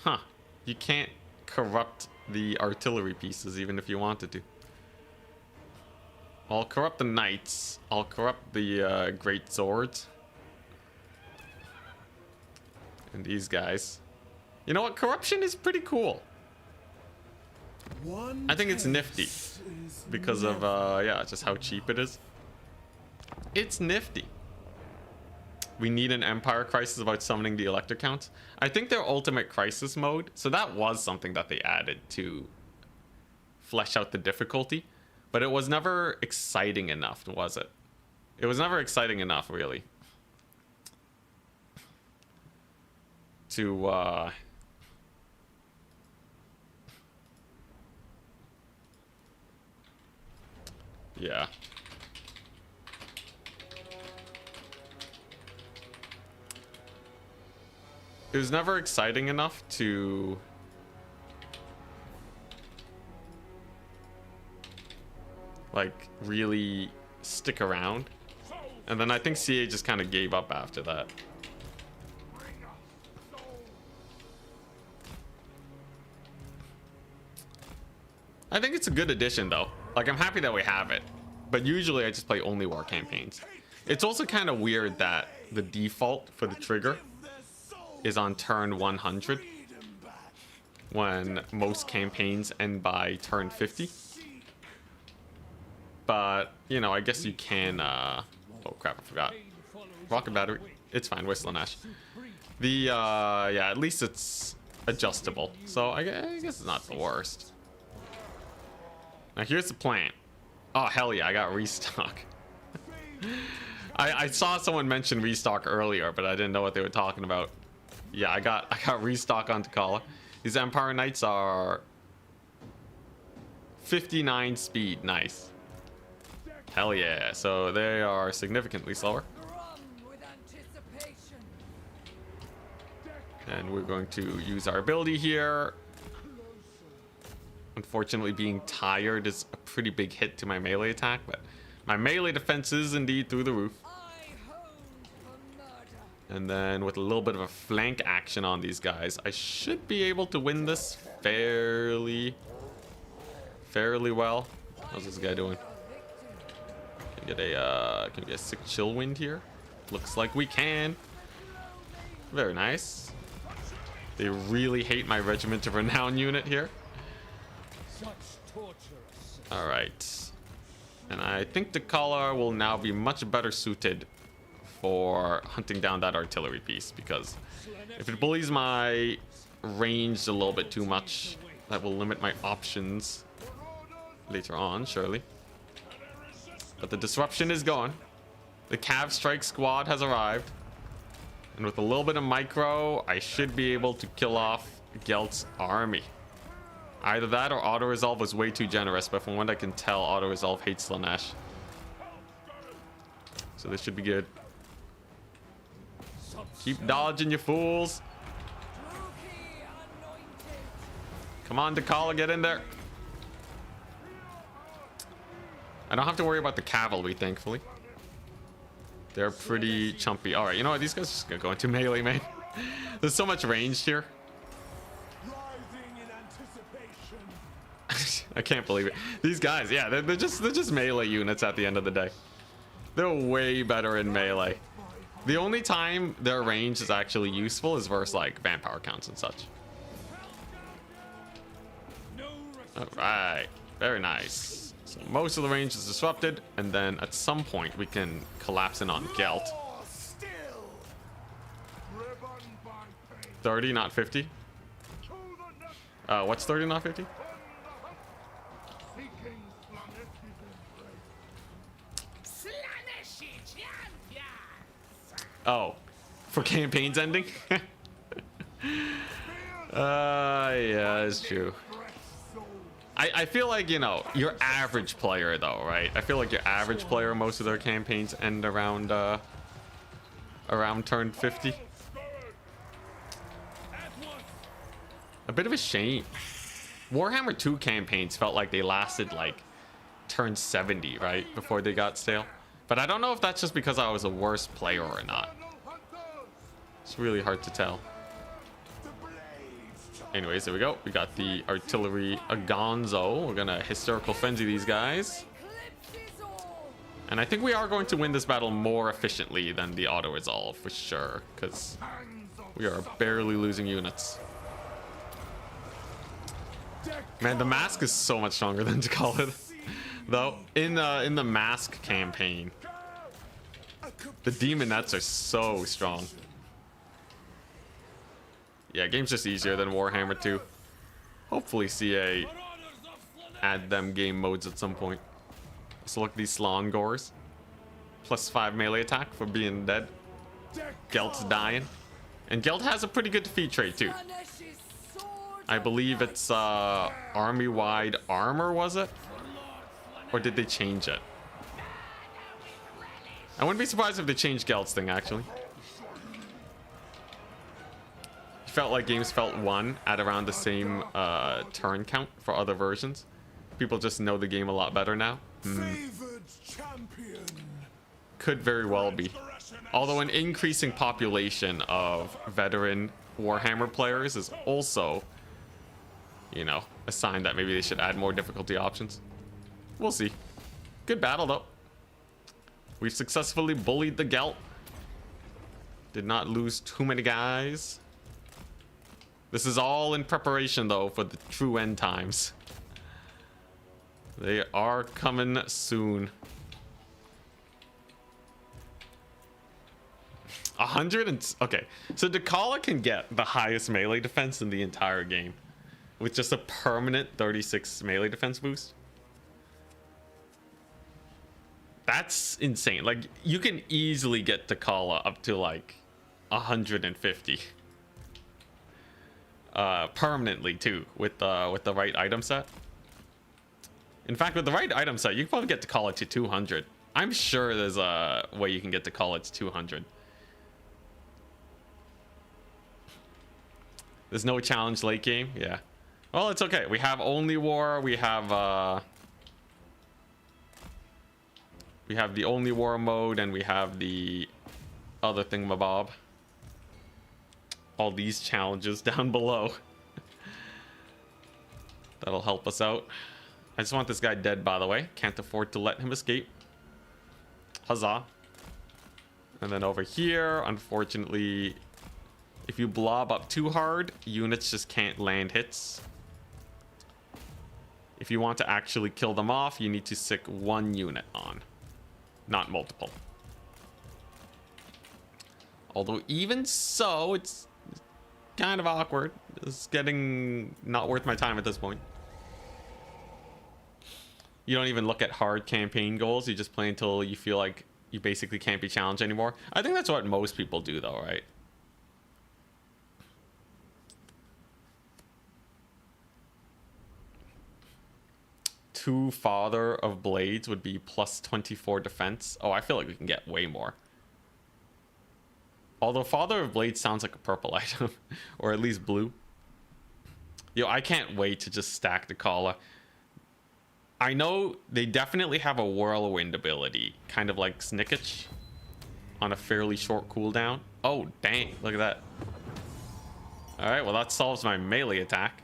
Huh. You can't corrupt the artillery pieces even if you wanted to. I'll corrupt the knights. I'll corrupt the great swords. And these guys. You know what? Corruption is pretty cool. I think it's nifty because of yeah, just how cheap it is. It's nifty. We need an Empire crisis about summoning the elector counts. I think their ultimate crisis mode, so that was something that they added to flesh out the difficulty, but it was never exciting enough, was it? It was never exciting enough, really, to yeah. It was never exciting enough to like really stick around. And then I think CA just kind of gave up after that. I think it's a good addition though. Like, I'm happy that we have it, but usually I just play only war campaigns. It's also kind of weird that the default for the trigger is on turn 100 when most campaigns end by turn 50. But, you know, I guess you can, oh crap, I forgot. Rocket battery. It's fine, Whistling Ash. The, yeah, at least it's adjustable. So I guess it's not the worst. Now here's the plan. Oh, hell yeah, I got restock. I saw someone mention restock earlier, but I didn't know what they were talking about. Yeah, I got restock on Takala. These Empire Knights are 59 speed, nice. Hell yeah, so they are significantly slower. And we're going to use our ability here. Unfortunately, being tired is a pretty big hit to my melee attack, but my melee defense is indeed through the roof. And then with a little bit of a flank action on these guys, I should be able to win this fairly well. How's this guy doing? Can we get a sick chill wind here? Looks like we can. Very nice. They really hate my Regiment of Renown unit here. All right. And I think the collar will now be much better suited for hunting down that artillery piece, because if it bullies my range a little bit too much, that will limit my options later on, surely. But the disruption is gone. The Cav Strike Squad has arrived. And with a little bit of micro, I should be able to kill off Gelt's army. Either that or auto-resolve was way too generous, but from what I can tell, auto-resolve hates Slanesh. So this should be good. Keep dodging, you fools. Come on, Dakala, get in there. I don't have to worry about the cavalry, thankfully. They're pretty chumpy. All right, you know what? These guys are just gonna go into melee, man. There's so much range here. I can't believe it. These guys, yeah, they're just melee units at the end of the day. They're way better in melee. The only time their range is actually useful is versus like vampire counts and such. All right, very nice. So most of the range is disrupted, and then at some point we can collapse in on Gelt. 30, not 50. What's 30, not 50? Oh, for campaigns ending? Yeah, it's true. I feel like, you know, your average player though, right? I feel like your average player, most of their campaigns end around turn 50. A bit of a shame. Warhammer 2 campaigns felt like they lasted like turn 70, right? Before they got stale. But I don't know if that's just because I was a worse player or not. It's really hard to tell. Anyways, there we go. We got the artillery Agonzo. We're gonna hysterical frenzy these guys. And I think we are going to win this battle more efficiently than the auto resolve for sure, because we are barely losing units. Man, the mask is so much stronger than Dakala, though. In the mask campaign, the demonettes are so strong. Yeah, game's just easier than Warhammer 2. Hopefully CA add them game modes at some point. So look at these Slongors. +5 melee attack for being dead. Gelt's dying. And Gelt has a pretty good defeat trait too. I believe it's army-wide armor, was it? Or did they change it? I wouldn't be surprised if they changed Gelt's thing, actually. Felt like games felt one at around the same turn count for other versions. People just know the game a lot better now. Could very well be. Although an increasing population of veteran Warhammer players is also, you know, a sign that maybe they should add more difficulty options. We'll see. Good battle though. We've successfully bullied the Gelt. Did not lose too many guys. This is all in preparation though for the true end times. They are coming soon. 100 and okay, so Dakala can get the highest melee defense in the entire game with just a permanent 36 melee defense boost. That's insane. Like, you can easily get Dakala up to like 150 permanently too with the right item set. In fact, with the right item set, you can probably get Dakala to 200. I'm sure there's a way you can get Dakala to 200. There's no challenge late game. Yeah. Well, it's okay. We have Only War. We have the Only War mode, and we have the other thingamabob. All these challenges down below. That'll help us out. I just want this guy dead, by the way. Can't afford to let him escape. Huzzah. And then over here, unfortunately, if you blob up too hard, units just can't land hits. If you want to actually kill them off, you need to sick one unit on, not multiple. Although even so, it's kind of awkward. It's getting not worth my time at this point. You don't even look at hard campaign goals. You just play until you feel like you basically can't be challenged anymore. I think that's what most people do though, right? Two Father of Blades would be plus 24 defense. Oh, I feel like we can get way more. Although Father of Blades sounds like a purple item. Or at least blue. Yo, I can't wait to just stack the Kala. I know they definitely have a Whirlwind ability. Kind of like Snickage. On a fairly short cooldown. Oh, dang. Look at that. Alright, well that solves my melee attack.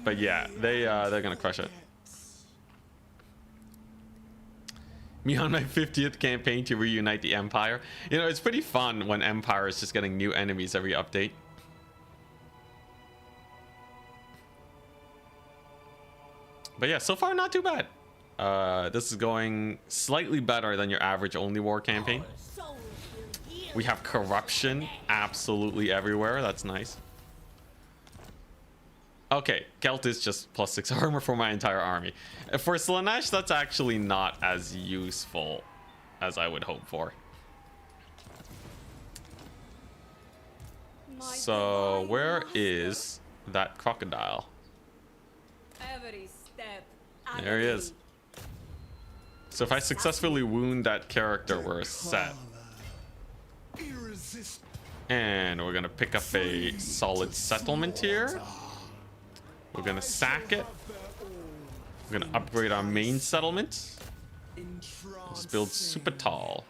But yeah, they're gonna crush it. Me on my 50th campaign to reunite the Empire. You know, it's pretty fun when Empire is just getting new enemies every update. But yeah, so far not too bad. This is going slightly better than your average only war campaign. We have corruption absolutely everywhere. That's nice. Okay, Kelt is just plus 6 armor for my entire army. For Slaanesh, that's actually not as useful as I would hope for. So, where is that crocodile? Every step. There he is. So if I successfully wound that character, we're set. And we're gonna pick up a solid settlement here. We're gonna sack it. We're gonna upgrade our main settlement. Just build super tall.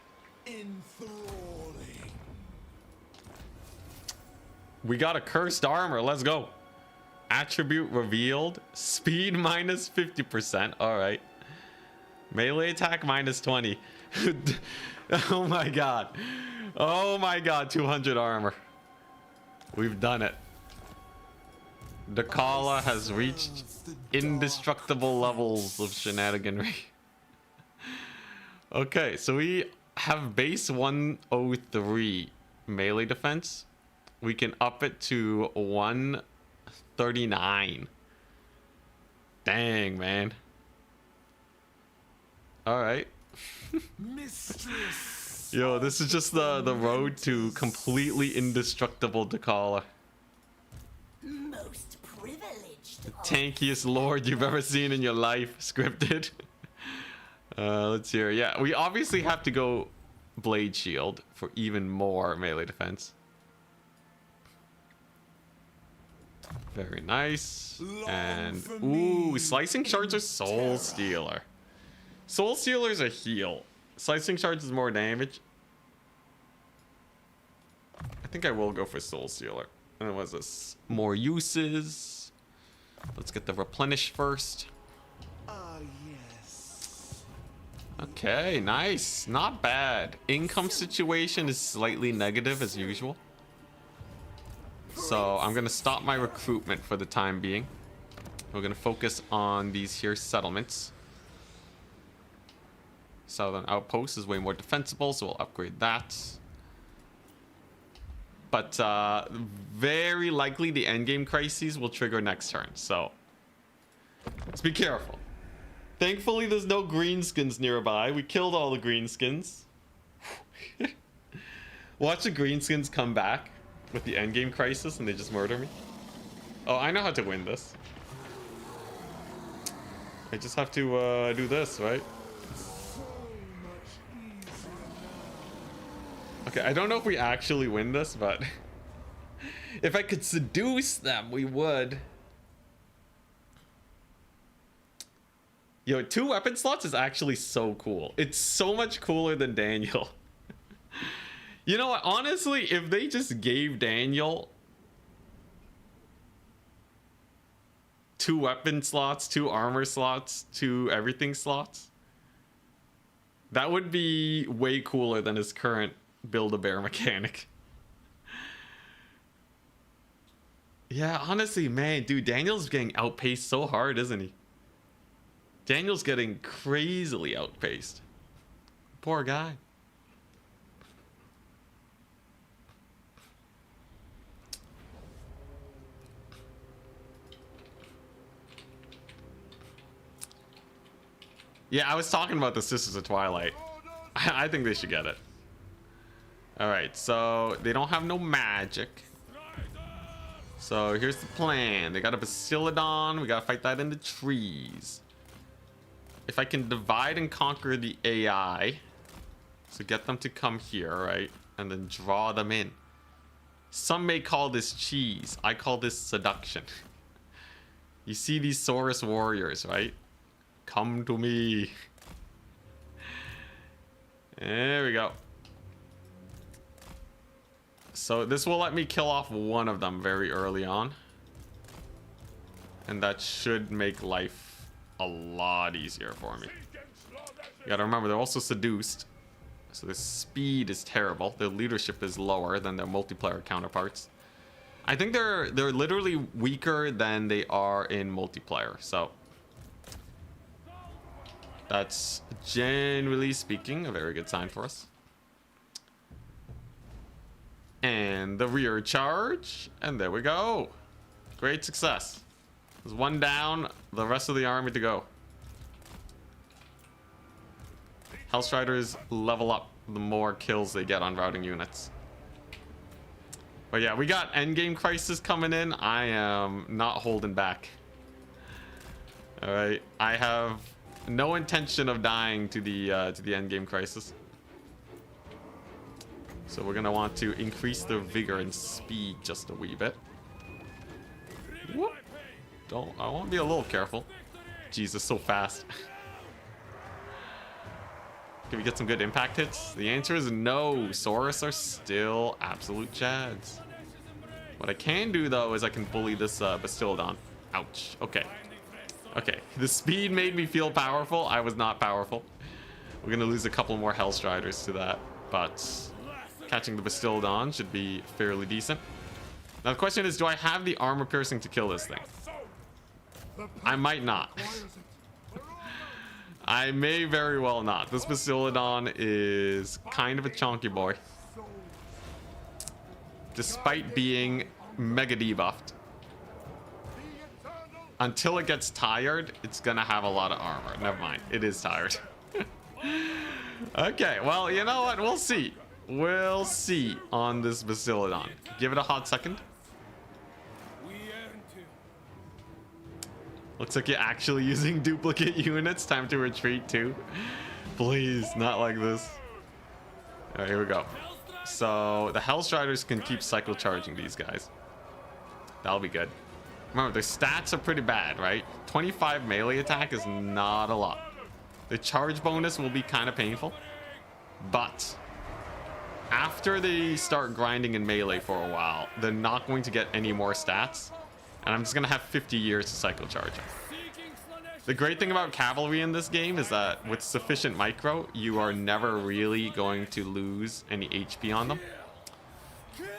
We got a cursed armor. Let's go. Attribute revealed. Speed minus 50%. All right. Melee attack minus 20. Oh my god. Oh my god. 200 armor. We've done it. The Kala has reached indestructible levels of shenaniganry. Okay, so we have base 103 melee defense. We can up it to 139. Dang, man. Alright. Yo, this is just the road to completely indestructible Dakala. Most privileged. The tankiest lord you've ever seen in your life, scripted. Let's hear. Yeah, we obviously have to go Blade Shield for even more melee defense. Very nice. And ooh, Slicing Shards are Soul Stealer. Soul Stealer's a heal. Slicing Shards is more damage. I think I will go for Soul Stealer. And what's this? More uses. Let's get the replenish first. Yes. Okay, nice. Not bad. Income situation is slightly negative as usual. So I'm gonna stop my recruitment for the time being. We're gonna focus on these here settlements. Southern Outpost is way more defensible, so we'll upgrade that. But very likely the endgame crises will trigger next turn, so let's be careful. Thankfully, there's no greenskins nearby. We killed all the greenskins. Watch the greenskins come back with the endgame crisis and they just murder me. Oh, I know how to win this. I just have to do this, right? Okay, I don't know if we actually win this, but if I could seduce them, we would. Yo, 2 weapon slots is actually so cool. It's so much cooler than Daniel. You know what? Honestly, if they just gave Daniel 2 weapon slots, 2 armor slots, 2 everything slots, that would be way cooler than his current Build-A-Bear mechanic. Yeah, honestly, man, dude, Daniel's getting outpaced so hard, isn't he? Daniel's getting crazily outpaced. Poor guy. Yeah, I was talking about the Sisters of Twilight. I think they should get it. Alright, so they don't have no magic. So here's the plan. They got a Bastiladon. We gotta fight that in the trees. If I can divide and conquer the AI, so get them to come here, right? And then draw them in. Some may call this cheese. I call this seduction. You see these Saurus warriors, right? Come to me. There we go. So this will let me kill off one of them very early on. And that should make life a lot easier for me. You gotta remember, they're also seduced. So their speed is terrible. Their leadership is lower than their multiplayer counterparts. I think they're literally weaker than they are in multiplayer. So that's, generally speaking, a very good sign for us. And the rear charge, and there we go. Great success. There's one down, the rest of the army to go. Hellstriders level up the more kills they get on routing units. But yeah, we got endgame crisis coming in. I am not holding back. All right, I have no intention of dying to the endgame crisis. So we're gonna want to increase their vigor and speed just a wee bit. Whoop. I want to be a little careful. Jesus, so fast. Can we get some good impact hits? The answer is no. Saurus are still absolute chads. What I can do though is I can bully this Bastiladon. Ouch. Okay. Okay. The speed made me feel powerful. I was not powerful. We're gonna lose a couple more Hellstriders to that, but catching the Bastiladon should be fairly decent. Now the question is, do I have the armor piercing to kill this thing? I might not. I may very well not. This Bastiladon is kind of a chonky boy. Despite being mega debuffed. Until it gets tired, it's gonna have a lot of armor. Never mind, it is tired. Okay, well, you know what? We'll see. We'll see on this Bastiladon. Give it a hot second. Looks like you're actually using duplicate units. Time to retreat too. Please, not like this. All right, here we go. So the Hellstriders can keep cycle charging these guys. That'll be good. Remember, their stats are pretty bad, right? 25 melee attack is not a lot. The charge bonus will be kind of painful. But after they start grinding in melee for a while, they're not going to get any more stats. And I'm just going to have 50 years to cycle charge them. The great thing about cavalry in this game is that with sufficient micro, you are never really going to lose any HP on them.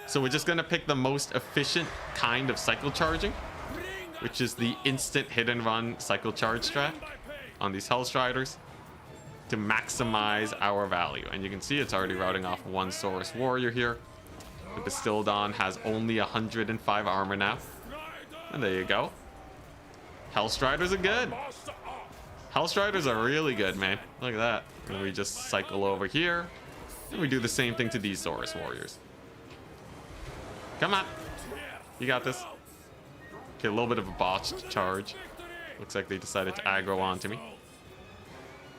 So we're just going to pick the most efficient kind of cycle charging, which is the instant hit and run cycle charge strat on these Hellstriders to maximize our value. And you can see it's already routing off one Saurus warrior here. The Bastiladon has only 105 armor now. And there you go. Hellstriders are good. Hellstriders are really good, man. Look at that. And we just cycle over here. And we do the same thing to these Saurus warriors. Come on. You got this. Okay, a little bit of a botched charge. Looks like they decided to aggro onto me.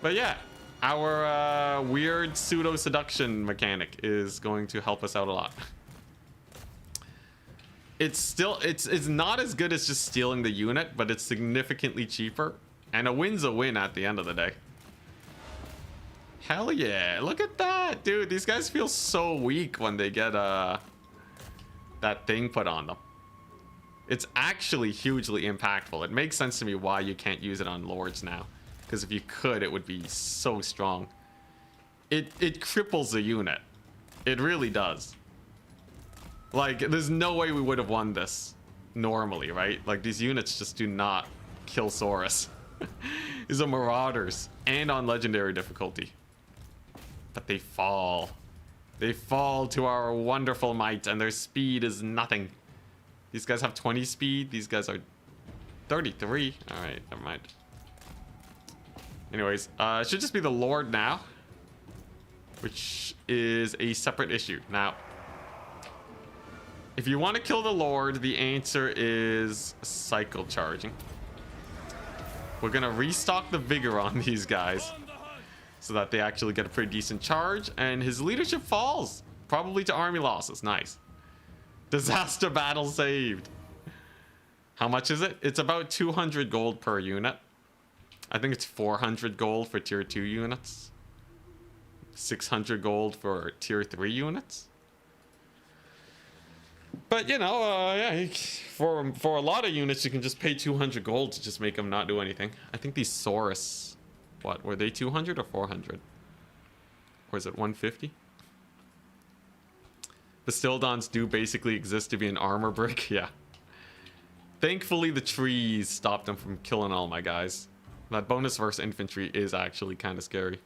But yeah, our weird pseudo seduction mechanic is going to help us out a lot. It's still, it's not as good as just stealing the unit, but it's significantly cheaper. And a win's a win at the end of the day. Hell yeah, look at that, dude. These guys feel so weak when they get that thing put on them. It's actually hugely impactful. It makes sense to me why you can't use it on Lords now. Because if you could, it would be so strong. It cripples the unit. It really does. Like, there's no way we would have won this normally, right? Like, these units just do not kill Saurus. These are Marauders and on legendary difficulty. But they fall. They fall to our wonderful might, and their speed is nothing. These guys have 20 speed. These guys are 33. All right, never mind. Anyways, it should just be the Lord now, which is a separate issue. Now, if you want to kill the Lord, the answer is cycle charging. We're gonna restock the vigor on these guys so that they actually get a pretty decent charge, and his leadership falls, probably to army losses. Nice. Disaster battle saved. How much is it? It's about 200 gold per unit. I think it's 400 gold for tier 2 units, 600 gold for tier 3 units. But you know, yeah, for a lot of units, you can just pay 200 gold to just make them not do anything. I think these Saurus, what were they, 200 or 400? Or is it 150? The Stildons do basically exist to be an armor brick. Yeah. Thankfully, the trees stopped them from killing all my guys. That bonus versus infantry is actually kind of scary.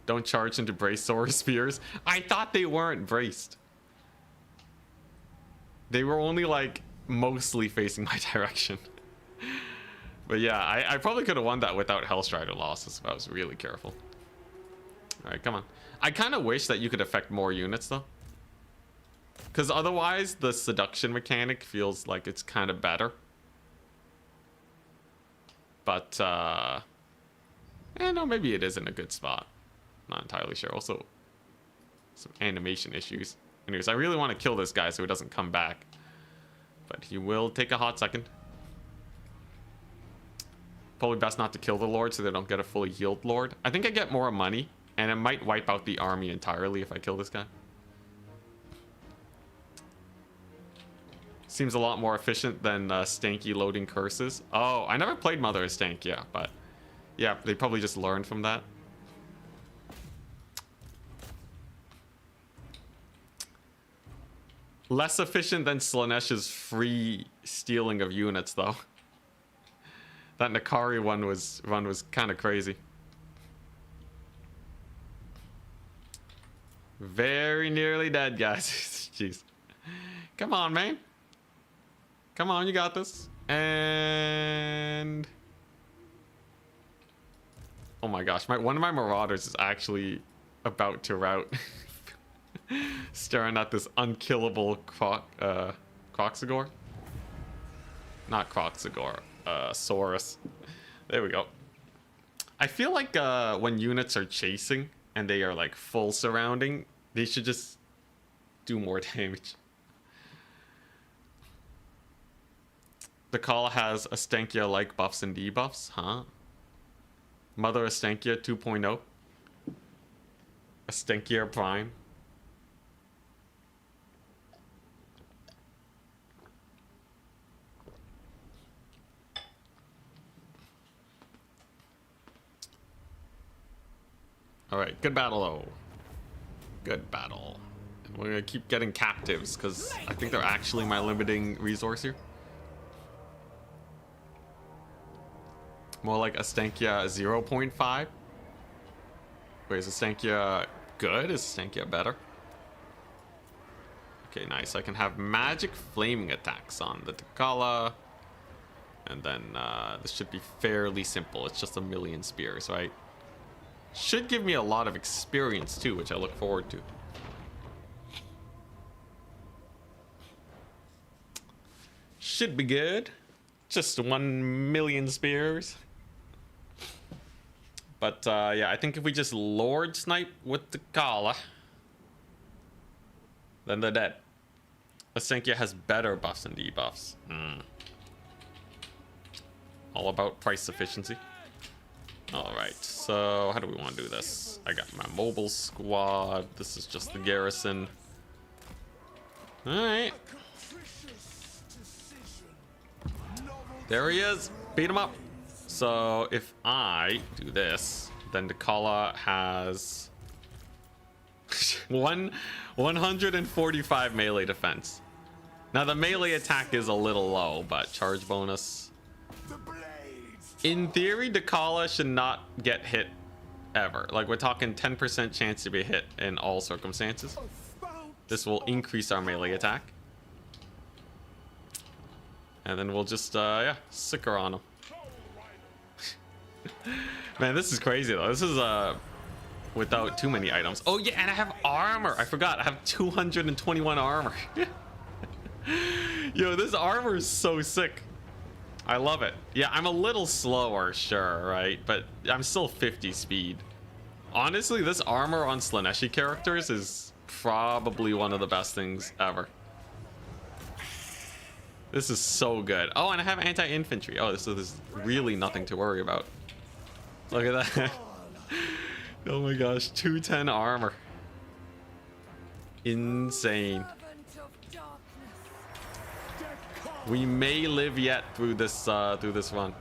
Don't charge into brace Saurus spears. I thought they weren't braced. They were only like mostly facing my direction. But yeah, I probably could have won that without Hellstrider losses if I was really careful. All right, come on. I kind of wish that you could affect more units though, because otherwise the seduction mechanic feels like it's kind of better. But no, maybe it is in a good spot. Not entirely sure. Also, some animation issues. Anyways, I really want to kill this guy so he doesn't come back, but he will take a hot second. Probably best not to kill the Lord so they don't get a fully healed Lord. I think I get more money, and it might wipe out the army entirely if I kill this guy. Seems a lot more efficient than Stanky loading curses. Oh, I never played Mother of Stank, yeah, but yeah, they probably just learned from that. Less efficient than Slanesh's free stealing of units, though. That Nakari one was kind of crazy. Very nearly dead, guys. Jeez. Come on, man. Come on, you got this. And oh my gosh, one of my Marauders is actually about to rout. Staring at this unkillable Croxagore. Not Croxagore, Saurus. There we go. I feel like when units are chasing and they are like full surrounding, they should just do more damage. The call has Astankia-like buffs and debuffs, huh? Mother Astankia 2.0. Astankia Prime. Alright, good battle though. Good battle. And we're gonna keep getting captives because I think they're actually my limiting resource here. More like Astankia 0.5. Wait, is Astankia good? Is Astankia better? Okay, nice. I can have magic flaming attacks on the Takala. And then this should be fairly simple. It's just 1,000,000 spears, right? Should give me a lot of experience too, which I look forward to. Should be good. Just 1,000,000 spears. But yeah, I think if we just Lord Snipe with the Kala, then they're dead. Astankia has better buffs and debuffs. All about price efficiency. Alright, so how do we want to do this? I got my mobile squad. This is just the garrison. Alright. There he is. Beat him up. So if I do this, then Dakala has 145 melee defense. Now the melee attack is a little low, but charge bonus. In theory, Dakala should not get hit ever. Like, we're talking 10% chance to be hit in all circumstances. This will increase our melee attack. And then we'll just, yeah, sicker on him. Man, this is crazy though. This is, without too many items. Oh yeah, and I have armor. I forgot. I have 221 armor. Yo, this armor is so sick. I love it. Yeah, I'm a little slower, sure, right? But I'm still 50 speed. Honestly, this armor on Slaneshi characters is probably one of the best things ever. This is so good. Oh, and I have anti-infantry. Oh, so there's really nothing to worry about. Look at that. Oh my gosh, 210 armor. Insane. We may live yet through this run.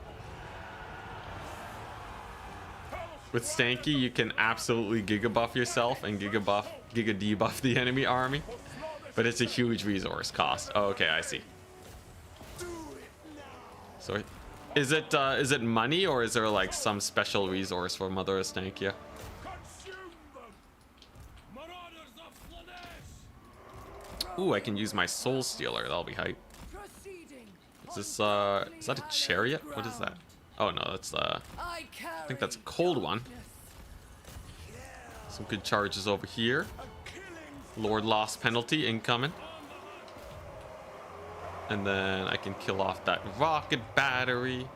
With Stanky, you can absolutely giga buff yourself and giga debuff the enemy army, but it's a huge resource cost. Oh, okay, I see. So, is it money, or is there like some special resource for Mother of Stankia? Ooh, I can use my Soul Stealer. That'll be hype. Is this is that a chariot? What is that? Oh no, that's I think that's a cold one. Some good charges over here. Lord Lost penalty incoming. And then I can kill off that rocket battery.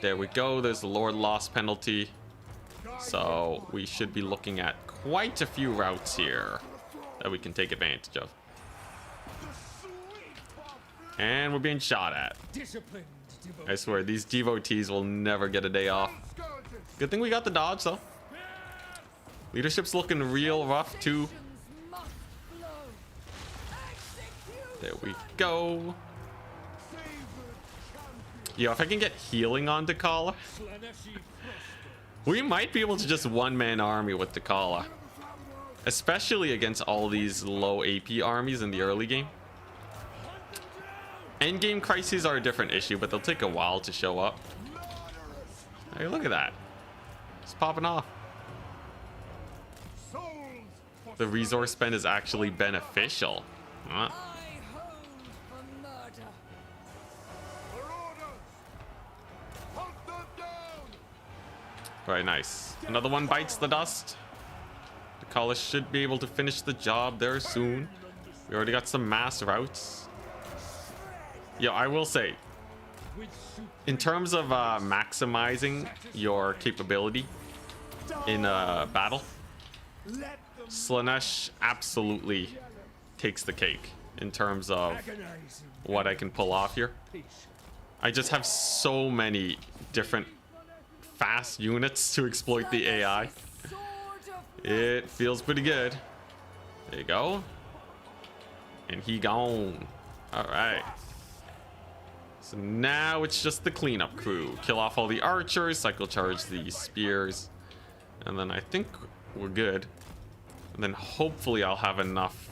There we go. There's the Lord Lost penalty. So we should be looking at quite a few routes here that we can take advantage of. And we're being shot at. I swear, these devotees will never get a day off. Good thing we got the dodge, though. Leadership's looking real rough, too. There we go. Yo, if I can get healing on Dakala, we might be able to just one-man army with Dakala. Especially against all these low AP armies in the early game. Endgame crises are a different issue, but they'll take a while to show up. Hey, look at that. It's popping off. The resource spend is actually beneficial. Huh? Very nice. Another one bites the dust. The Kala should be able to finish the job there soon. We already got some mass routes. Yo, I will say, in terms of maximizing your capability in battle, Slanesh absolutely takes the cake in terms of what I can pull off here. I just have so many different fast units to exploit the AI. It feels pretty good. There you go. And he gone. All right. So now it's just the cleanup crew. Kill off all the archers, cycle charge the spears, and then I think we're good. And then hopefully I'll have enough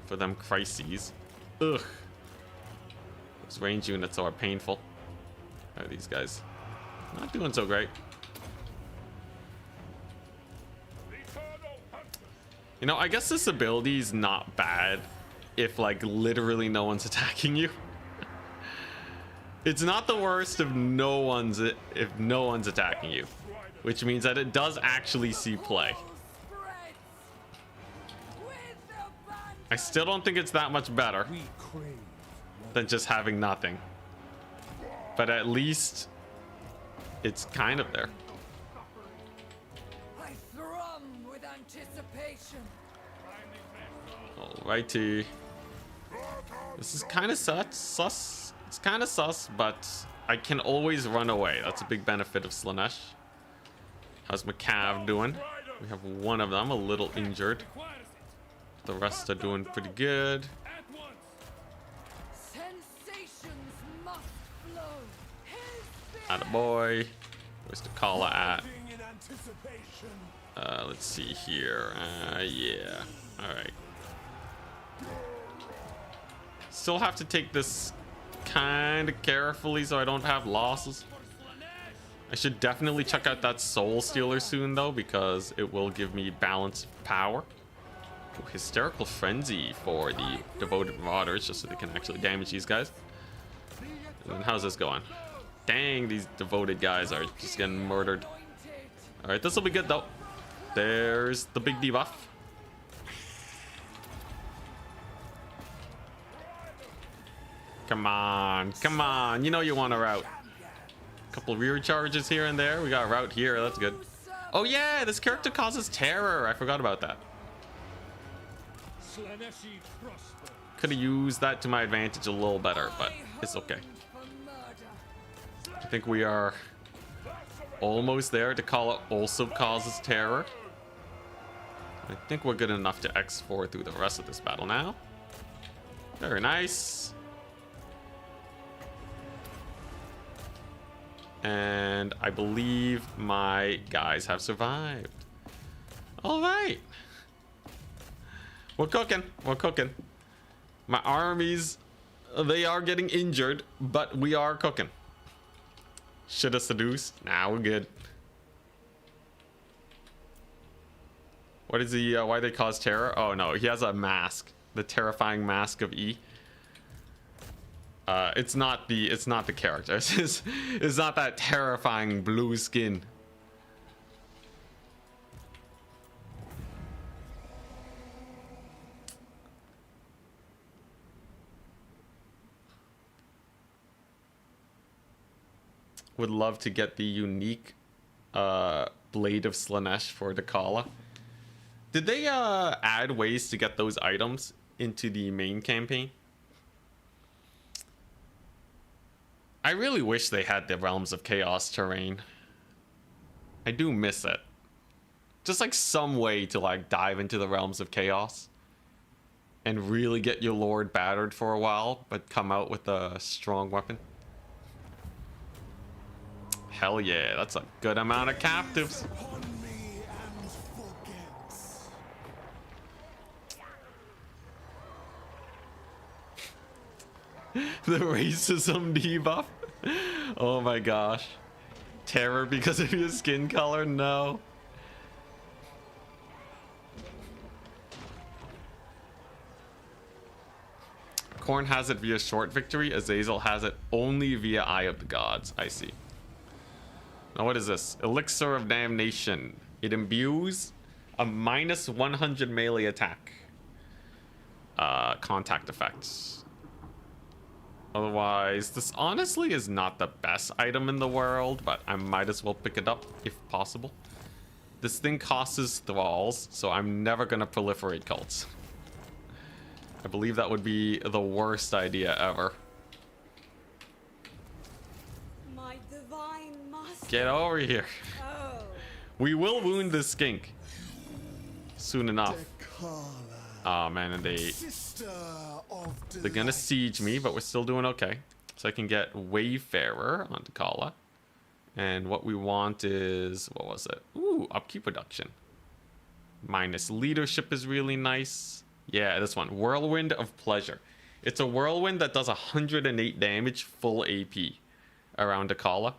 for them crises. Ugh. Those range units are painful. How are these guys? Not doing so great. You know, I guess this ability is not bad if like literally no one's attacking you. It's not the worst if no one's attacking you, which means that it does actually see play. I still don't think it's that much better than just having nothing, but at least it's kind of there. I thrum with anticipation. Alrighty. This is kind of sus. It's kind of sus, but I can always run away. That's a big benefit of Slanesh. How's Macav doing? We have one of them a little injured. The rest are doing pretty good. Attaboy. Where's the Kala at? Let's see here. Yeah. Alright. Still have to take this kind of carefully so I don't have losses. I should definitely check out that Soul Stealer soon though, because it will give me balance of power. Ooh, Hysterical Frenzy for the Devoted Marauders, just so they can actually damage these guys. And how's this going? Dang, these devoted guys are just getting murdered. All right, this will be good though. There's the big debuff. Come on, come on. You know you want a route. Couple rear charges here and there. We got a route here. That's good. Oh yeah, this character causes terror. I forgot about that. Could have used that to my advantage a little better, but it's okay. I think we are almost there. Takala also causes terror. I think we're good enough to X4 through the rest of this battle now. Very nice. And I believe my guys have survived. All right. We're cooking. We're cooking. My armies, they are getting injured, but we are cooking. Should have seduced. Nah, we're good. What is the why they cause terror? Oh no, he has a mask, the terrifying mask of E. It's not the character. It's not that terrifying blue skin. Would love to get the unique Blade of Slanesh for Dakala. Did they add ways to get those items into the main campaign? I really wish they had the Realms of Chaos terrain. I do miss it. Just like some way to like dive into the Realms of Chaos and really get your lord battered for a while, but come out with a strong weapon. Hell yeah, that's a good amount of captives. The racism debuff. Oh my gosh. Terror because of your skin color? No. Korn has it via short victory. Azazel has it only via Eye of the Gods. I see. Now what is this? Elixir of Damnation. It imbues a minus 100 melee attack. Contact effects. Otherwise, this honestly is not the best item in the world, but I might as well pick it up if possible. This thing causes thralls, so I'm never gonna proliferate cults. I believe that would be the worst idea ever. My divine master. Get over here. Oh. We will wound this skink soon enough. Dakala, Oh man, and sister of they're gonna siege me, but we're still doing okay. So I can get Wayfarer on Takala. And what we want is, what was it? Ooh, upkeep reduction. Minus leadership is really nice. Yeah, this one, Whirlwind of Pleasure. It's a whirlwind that does 108 damage full AP around Takala.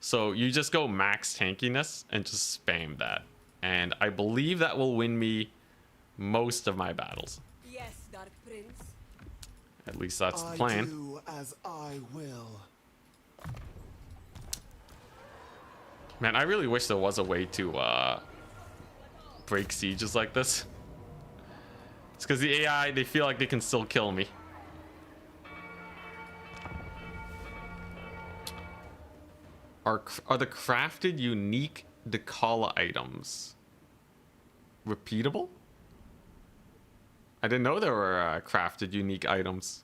So you just go max tankiness and just spam that. And I believe that will win me most of my battles. Yes, Dark Prince. At least that's the plan. I do as I will. Man, I really wish there was a way to break sieges like this. It's because the AI, they feel like they can still kill me. Are the crafted unique Dakala items repeatable? I didn't know there were crafted unique items.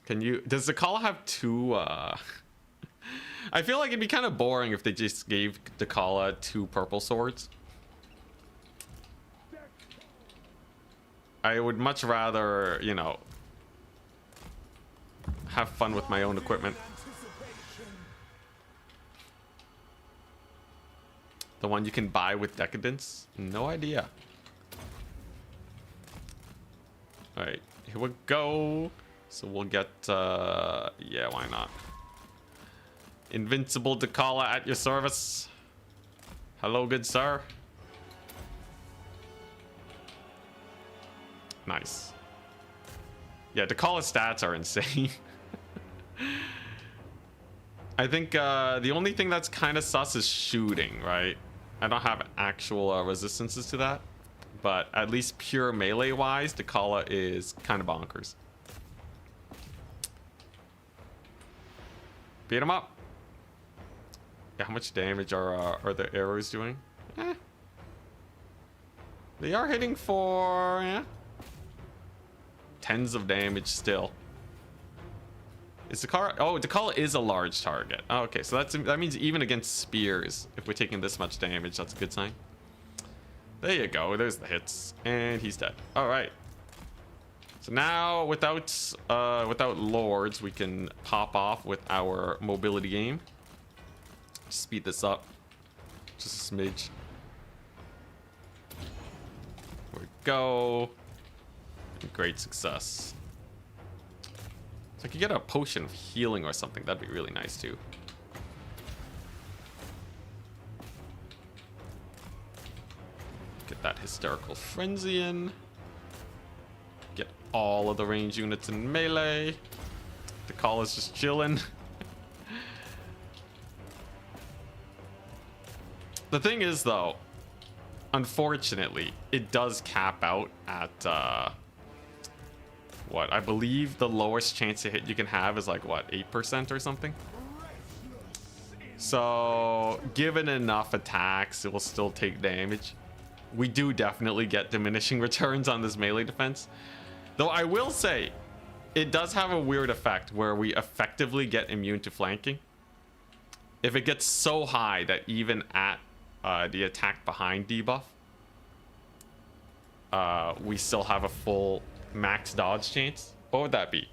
Can you... Does Dakala have two... I feel like it'd be kind of boring if they just gave Dakala 2 purple swords. I would much rather, you know, have fun with my own equipment. The one you can buy with Decadence? No idea. Alright, here we go. So we'll get, yeah, why not? Invincible Dakala at your service. Hello, good sir. Nice. Yeah, Dakala's stats are insane. I think the only thing that's kind of sus is shooting, right? I don't have actual resistances to that. But at least pure melee-wise, Dakala is kind of bonkers. Beat him up. Yeah, how much damage are the arrows doing? They are hitting for, yeah, tens of damage still. Is Dakala? Oh, Dakala is a large target. Oh, okay, so that means even against spears, if we're taking this much damage, that's a good sign. There you go. There's the hits, and he's dead. All right. So now, without lords, we can pop off with our mobility game. Speed this up, just a smidge. There we go. Great success. So I could get a potion of healing or something. That'd be really nice too. Get that hysterical frenzy in. Get all of the range units in melee. The call is just chilling. The thing is, though, unfortunately, it does cap out at what I believe the lowest chance to hit you can have is like what, 8% or something. So given enough attacks, it will still take damage. We do definitely get diminishing returns on this melee defense, though I will say it does have a weird effect where we effectively get immune to flanking. If it gets so high that even at the attack behind debuff, we still have a full max dodge chance. What would that be?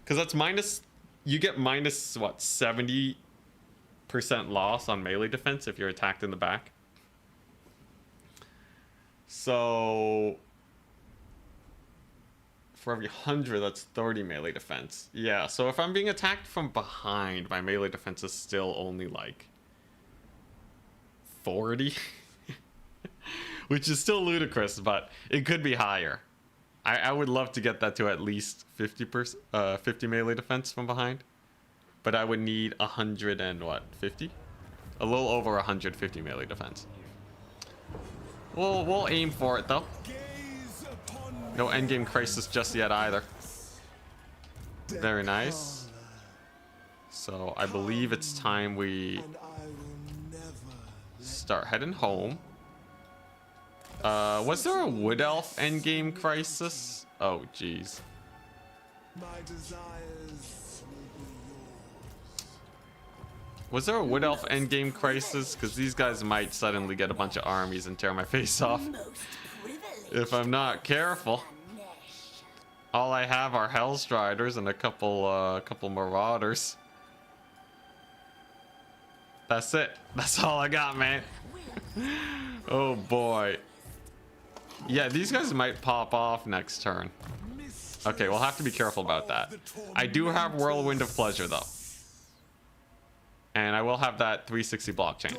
Because that's minus, you get minus what, 70% loss on melee defense if you're attacked in the back. So for every 100, that's 30 melee defense. Yeah, so if I'm being attacked from behind, my melee defense is still only like 40. Which is still ludicrous, but it could be higher. I would love to get that to at least 50%, 50 melee defense from behind. But I would need 100 and what, 50? A little over 150 melee defense. We'll aim for it though. No endgame crisis just yet either. Very nice. So I believe it's time we start heading home. Was there a wood elf endgame crisis? Oh jeez. Was there a wood elf endgame crisis? Because these guys might suddenly get a bunch of armies and tear my face off if I'm not careful. All I have are Hellstriders and a couple Marauders. That's it. That's all I got, man. Oh boy. Yeah, these guys might pop off next turn. Okay, we'll have to be careful about that. I do have Whirlwind of Pleasure though. And I will have that 360 block chance.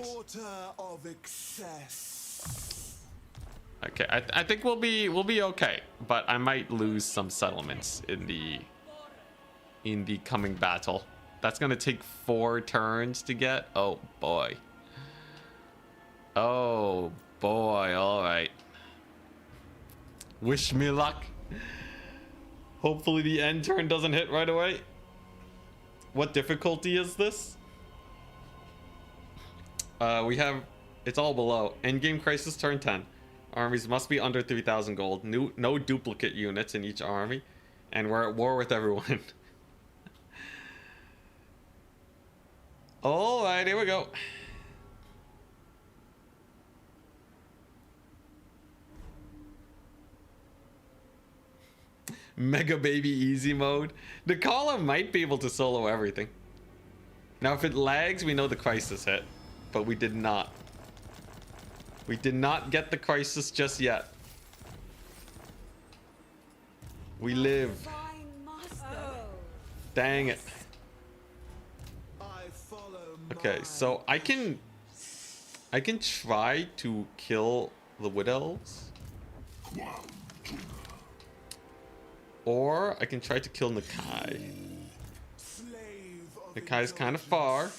Okay, I think we'll be okay, but I might lose some settlements in the coming battle. That's gonna take 4 turns to get. Oh boy. Oh boy. All right. Wish me luck. Hopefully the end turn doesn't hit right away. What difficulty is this? We have, it's all below. Endgame crisis turn 10. Armies must be under 3,000 gold. No duplicate units in each army. And we're at war with everyone. Alright, here we go. Mega Baby easy mode. The caller might be able to solo everything. Now if it lags, we know the crisis hit. But we did not. We did not get the crisis just yet. We live. Dang it. Okay, so I can try to kill the Wood Elves. Or I can try to kill Nakai. Nakai's kind of far.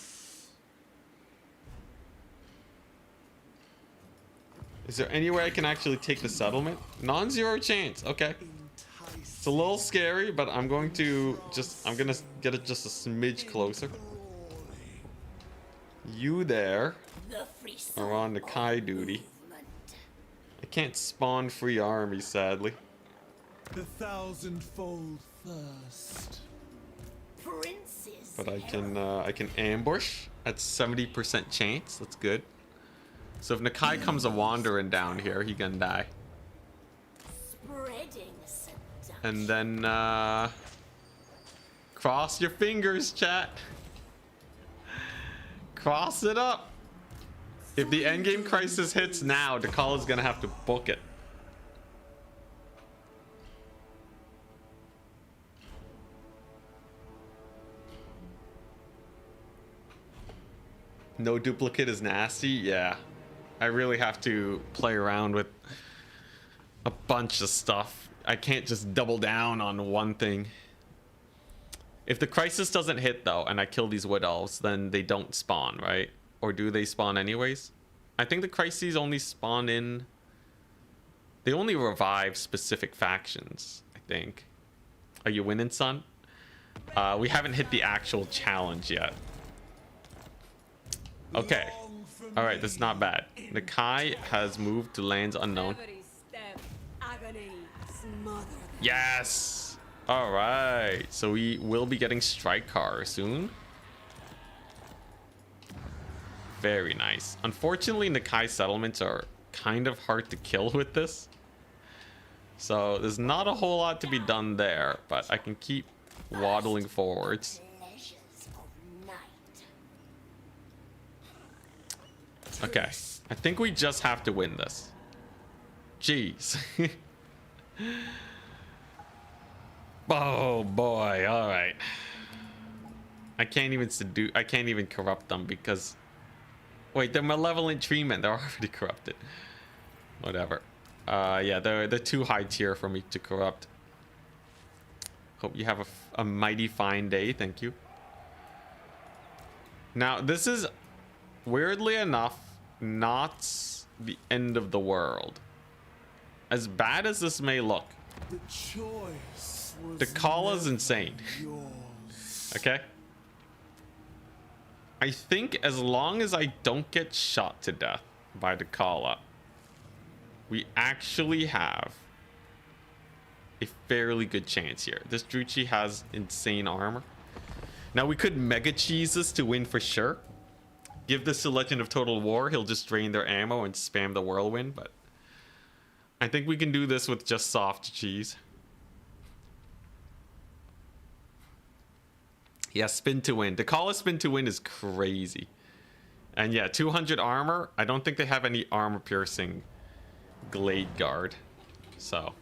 Is there any way I can actually take the settlement? Non-zero chance. Okay. It's a little scary, but I'm going to just... I'm going to get it just a smidge closer. You there are on Nakai duty. I can't spawn free armies, sadly. The thousandfold thirst. Princes. But I can ambush at 70% chance. That's good. So if Nakai comes a wandering down here, he can die. Spreading seduction. And then cross your fingers, chat. Cross it up. If the endgame crisis hits now, Dakala's gonna have to book it. No duplicate is nasty? Yeah. I really have to play around with a bunch of stuff. I can't just double down on one thing. If the crisis doesn't hit though, and I kill these wood elves, then they don't spawn, right? Or do they spawn anyways? I think the crises only spawn in... They only revive specific factions, I think. Are you winning, son? We haven't hit the actual challenge yet. Okay. Alright, that's not bad. Nakai has moved to lands unknown. Yes! Alright, so we will be getting strike car soon. Very nice. Unfortunately, Nakai settlements are kind of hard to kill with this. So there's not a whole lot to be done there, but I can keep waddling forwards. Okay, I think we just have to win this. Jeez. Oh boy, alright. I can't even corrupt them because... Wait, they're malevolent treatment. They're already corrupted. Whatever. Yeah, they're too high tier for me to corrupt. Hope you have a mighty fine day. Thank you. Now, this is, weirdly enough, not the end of the world. As bad as this may look, The choice was Dakala's never insane. yours. Okay? I think as long as I don't get shot to death by Dakala, we actually have a fairly good chance here. This Druchi has insane armor. Now we could mega cheese this to win for sure. Give this to Legend of Total War, he'll just drain their ammo and spam the whirlwind, but I think we can do this with just soft cheese. Yeah, spin to win. Dakala spin to win is crazy. And yeah, 200 armor. I don't think they have any armor piercing Glade Guard. So,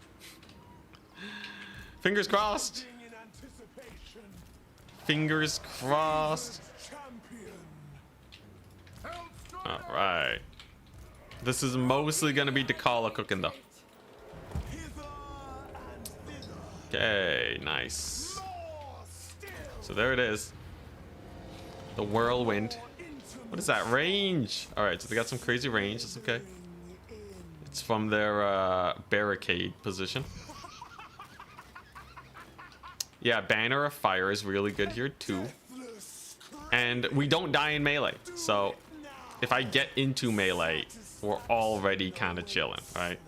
fingers crossed. In anticipation, Fingers crossed. champion. All right. This is mostly going to be Dakala cooking though. Hither and thither. Okay, nice. More still. So there it is. The whirlwind. What is that? Range. All right, so they got some crazy range. That's okay. It's from their barricade position. Yeah, Banner of Fire is really good here too. And we don't die in melee. So if I get into melee, we're already kind of chilling, right?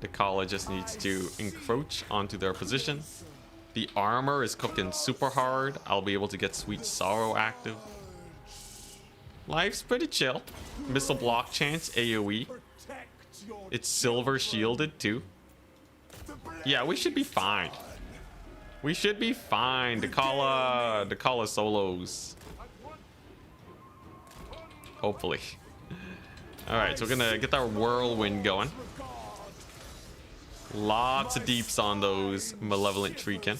Dakala just needs to encroach onto their position. The armor is cooking super hard. I'll be able to get Sweet Sorrow active. Life's pretty chill. Missile block chance, AoE. It's silver shielded too. Yeah, we should be fine. We should be fine. Dakala solos. Hopefully. Alright, so we're gonna get our whirlwind going. Lots of deeps on those malevolent treekin.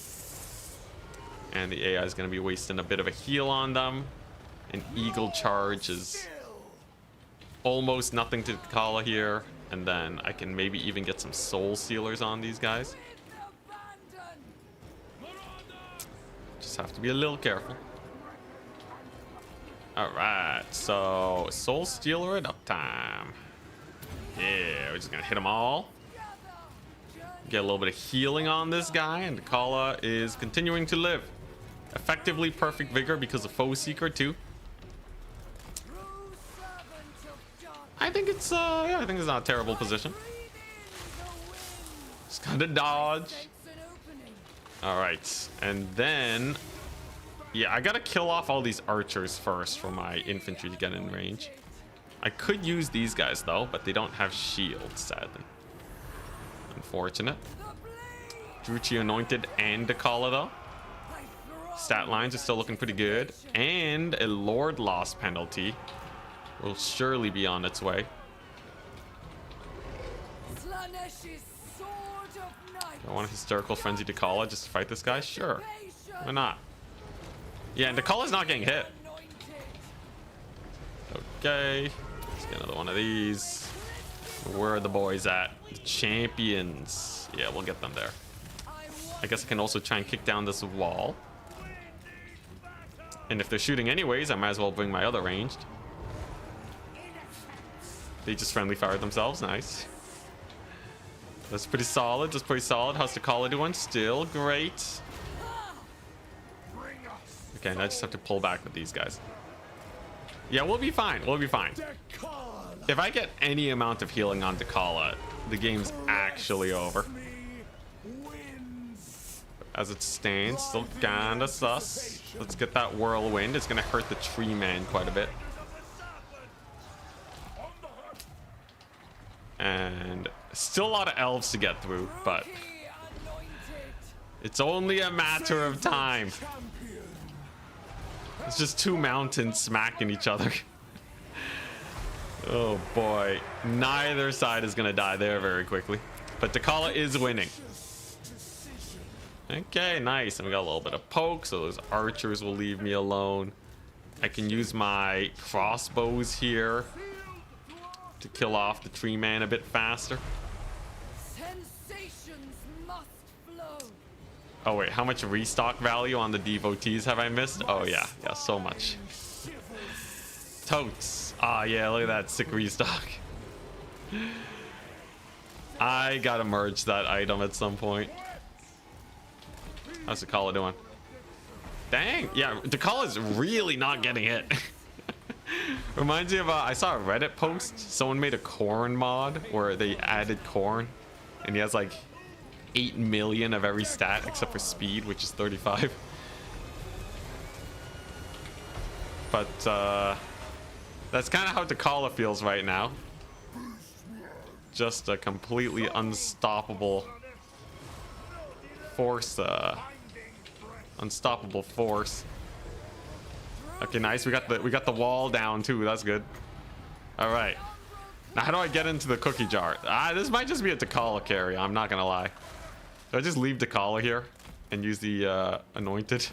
And the AI is gonna be wasting a bit of a heal on them. An eagle charge is almost nothing to Dakala here. And then I can maybe even get some soul sealers on these guys. Just have to be a little careful. Alright, so Soul Stealer it up time. Yeah, we're just gonna hit them all. Get a little bit of healing on this guy, and Dakala is continuing to live. Effectively perfect vigor because of Foe Seeker too. I think it's yeah, I think it's not a terrible position. Just kinda dodge. Alright, and then yeah, I gotta kill off all these archers first for my infantry to get in range. I could use these guys though, but they don't have shields, sadly. Unfortunate. Druchi Anointed and Dakala though. Stat lines are still looking pretty good. And a Lord Loss penalty will surely be on its way. I want a Hysterical Frenzy Dakala just to fight this guy? Sure. Why not? Yeah, and Dakala's not getting hit. Okay. Let's get another one of these. Where are the boys at? The champions. Yeah, we'll get them there. I guess I can also try and kick down this wall. And if they're shooting anyways, I might as well bring my other ranged. They just friendly fired themselves. Nice. That's pretty solid. That's pretty solid. How's Dakala doing? Still great. Okay, and I just have to pull back with these guys. Yeah, we'll be fine. We'll be fine. If I get any amount of healing on Dakala, the game's actually over. As it stands, still kinda sus. Let's get that whirlwind. It's gonna hurt the tree man quite a bit. And still a lot of elves to get through, but it's only a matter of time. It's just two mountains smacking each other. Oh boy, neither side is gonna die there very quickly, but Dakala is winning. Okay, nice. And we got a little bit of poke, so those archers will leave me alone. I can use my crossbows here to kill off the tree man a bit faster. Oh wait, how much restock value on the devotees have I missed? Oh yeah, so much. Totes. Ah yeah, look at that sick restock. I gotta merge that item at some point. How's Dakala doing? Dang, yeah, Dakala's really not getting hit. Reminds me of I saw a Reddit post. Someone made a corn mod where they added corn, and he has like 8 million of every stat except for speed, which is 35. But that's kind of how Dakala feels right now. Just a completely unstoppable force. Unstoppable force. Okay, nice. We got the wall down too. That's good. All right. Now, how do I get into the cookie jar? This might just be a Dakala carry. I'm not gonna lie. Do I just leave Dakala here and use the anointed?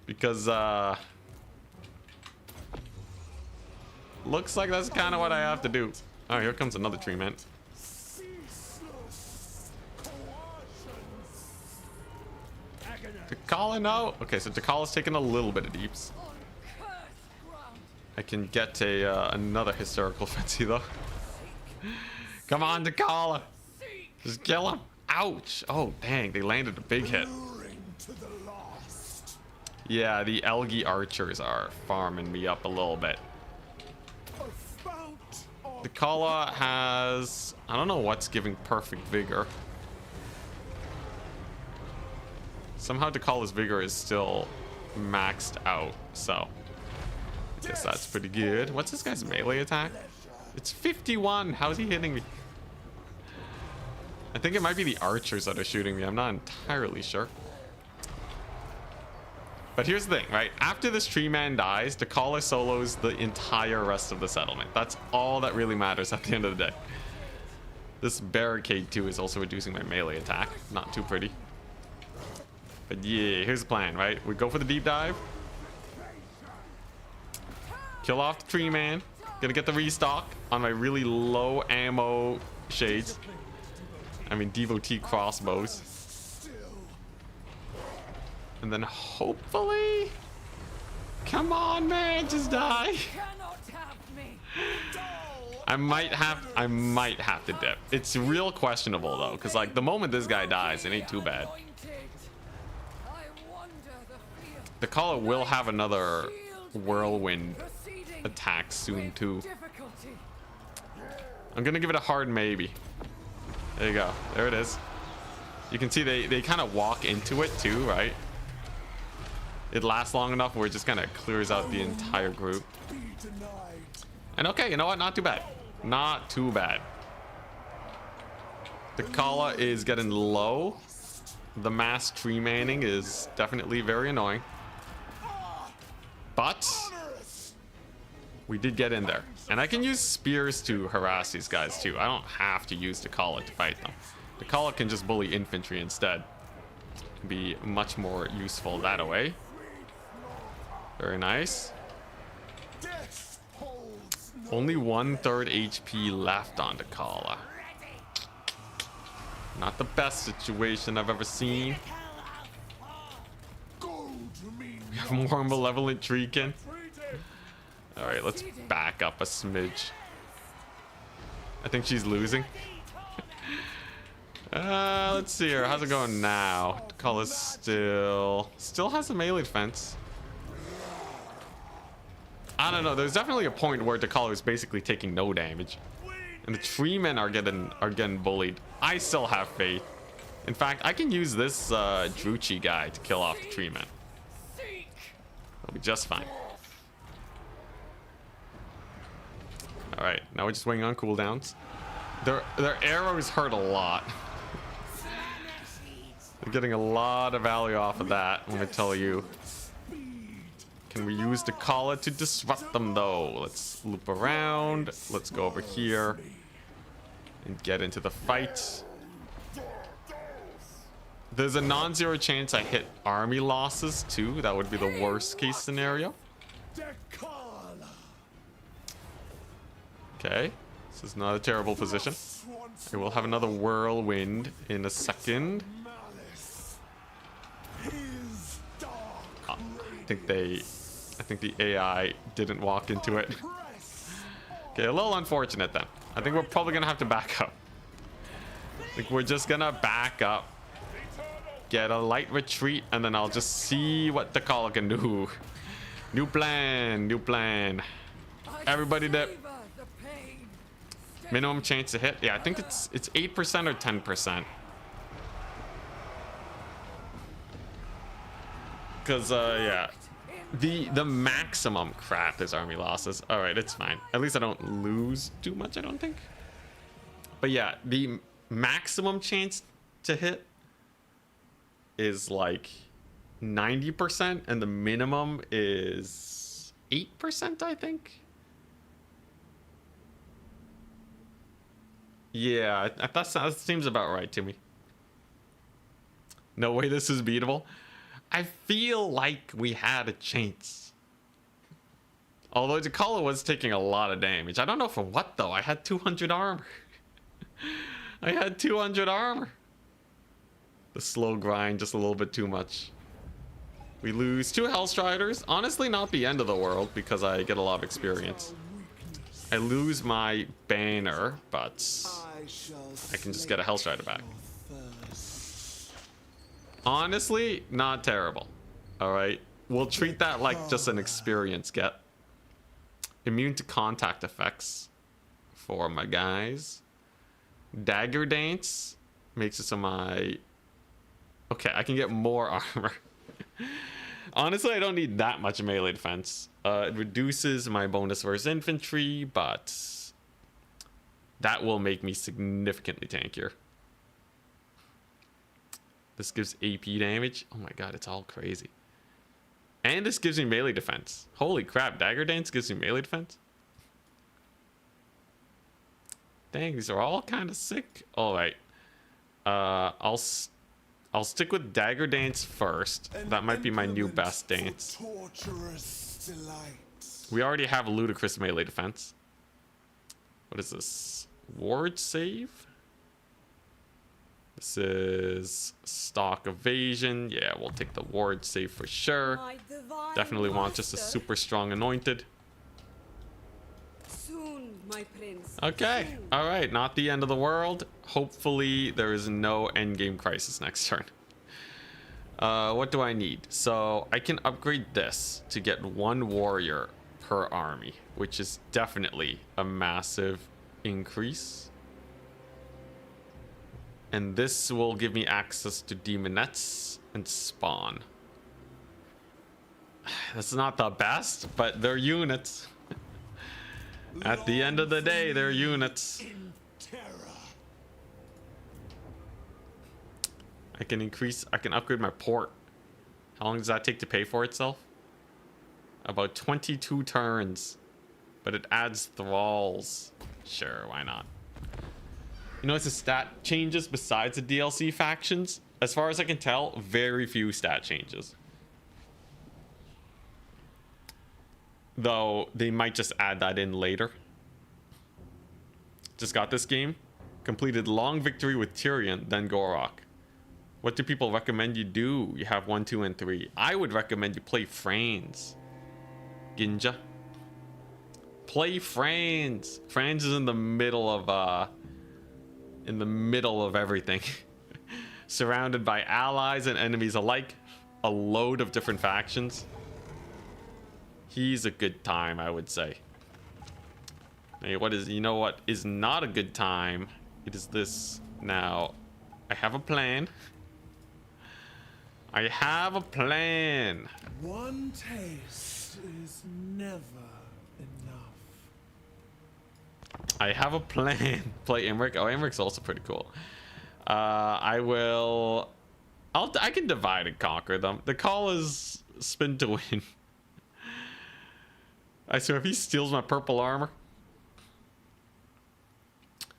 Because looks like that's kind of what I have to do. All right, here comes another tree man. Dakala, no. Okay, so Dakala's taking a little bit of deeps. I can get another hysterical frenzy though. Come on, Dakala. Just kill him. Ouch. Oh, dang. They landed a big hit. Yeah, the Elgi archers are farming me up a little bit. Dakala has... I don't know what's giving perfect vigor. Somehow Dakala's vigor is still maxed out, so... I guess that's pretty good. What's this guy's melee attack? It's 51. How's he hitting me? I think it might be the archers that are shooting me. I'm not entirely sure. But here's the thing, right? After this tree man dies, Dakala solos the entire rest of the settlement. That's all that really matters at the end of the day. This barricade too is also reducing my melee attack. Not too pretty. But yeah, here's the plan, right? We go for the deep dive. Kill off the tree man. Gonna get the restock on my really low ammo shades. I mean, devotee crossbows. And then hopefully... Come on, man, just die. Cannot have me. I might have to dip. It's real questionable though, because like the moment this guy dies, it ain't too bad. The caller will have another whirlwind attack soon too. I'm gonna give it a hard maybe. There you go. There it is. You can see they kind of walk into it too, right? It lasts long enough where it just kind of clears out the entire group. And okay, you know what? Not too bad. Not too bad. The Kala is getting low. The mass tree manning is definitely very annoying. But we did get in there. And I can use spears to harass these guys too. I don't have to use the Kala to fight them. The Kala can just bully infantry instead. Be much more useful that way. Very nice. Only 1/3 HP left on the Kala. Not the best situation I've ever seen. We have more malevolent treekin. Alright, let's back up a smidge. I think she's losing. Let's see here. How's it going now? The Kala still has a melee defense. I don't know. There's definitely a point where the Caller is basically taking no damage, and the tree men are getting bullied. I still have faith. In fact, I can use this Druchi guy to kill off the tree men. It'll be just fine. All right, now we're just waiting on cooldowns. Their arrows hurt a lot. They're getting a lot of value off of that. I'm gonna tell you. Can we use the Kala to disrupt them though? Let's loop around. Let's go over here and get into the fight. There's a non-zero chance I hit army losses too. That would be the worst case scenario. Okay, this is not a terrible position. I will have another whirlwind in a second. I think the AI didn't walk into it. Okay, a little unfortunate then. I think we're probably gonna have to back up. I think we're just gonna back up, get a light retreat, and then I'll just see what the Kala can do. New plan, new plan. Everybody dip. Minimum chance to hit. Yeah, I think it's 8% or 10%. Because yeah, the maximum crap is army losses. All right, it's fine. At least I don't lose too much, I don't think. But yeah, the maximum chance to hit is like 90%, and the minimum is 8%, I think. Yeah, that seems about right to me. No way this is beatable. I feel like we had a chance. Although Jakala was taking a lot of damage. I don't know for what though. I had 200 armor. I had 200 armor. The slow grind, just a little bit too much. We lose 2 Hellstriders. Honestly, not the end of the world because I get a lot of experience. I lose my banner, but I can just get a Hellstrider back. Honestly, not terrible. All right, we'll treat that like just an experience get. Immune to contact effects for my guys. Dagger Dance makes it so my... Okay, I can get more armor. Honestly, I don't need that much melee defense. It reduces my bonus versus infantry, but that will make me significantly tankier. This gives AP damage. Oh my god, it's all crazy. And this gives me melee defense. Holy crap, Dagger Dance gives me melee defense? Dang, these are all kind of sick. All right. I'll stick with Dagger Dance first. That might be my new best dance. We already have a ludicrous melee defense. What is this? Ward save? This is stock evasion. Yeah, we'll take the ward save for sure. My divine Definitely want just a master. super strong anointed. Soon, my prince. Okay, Soon. all right, not the end of the world. Hopefully there is no endgame crisis next turn. What do I need? So I can upgrade this to get 1 warrior per army, which is definitely a massive increase. And this will give me access to demonettes and spawn. That's not the best, but they're units. At the end of the day, they're units. In terror. I can upgrade my port. How long does that take to pay for itself? About 22 turns. But it adds thralls. Sure, why not? You notice the stat changes besides the DLC factions? As far as I can tell, very few stat changes. Though they might just add that in later. Just got this game. Completed long victory with Tyrion, then Gorok. What do people recommend you do? You have 1, 2, and 3. I would recommend you play Franz. Ginja. Play Franz. Franz is in the middle of everything. Surrounded by allies and enemies alike. A load of different factions. He's a good time, I would say. Hey, you know what is not a good time? It is this. Now, I have a plan. I have a plan. One taste is never enough. I have a plan. Play Imric. Oh, Imric's also pretty cool. I can divide and conquer them. The call is spin to win. I swear, if he steals my purple armor.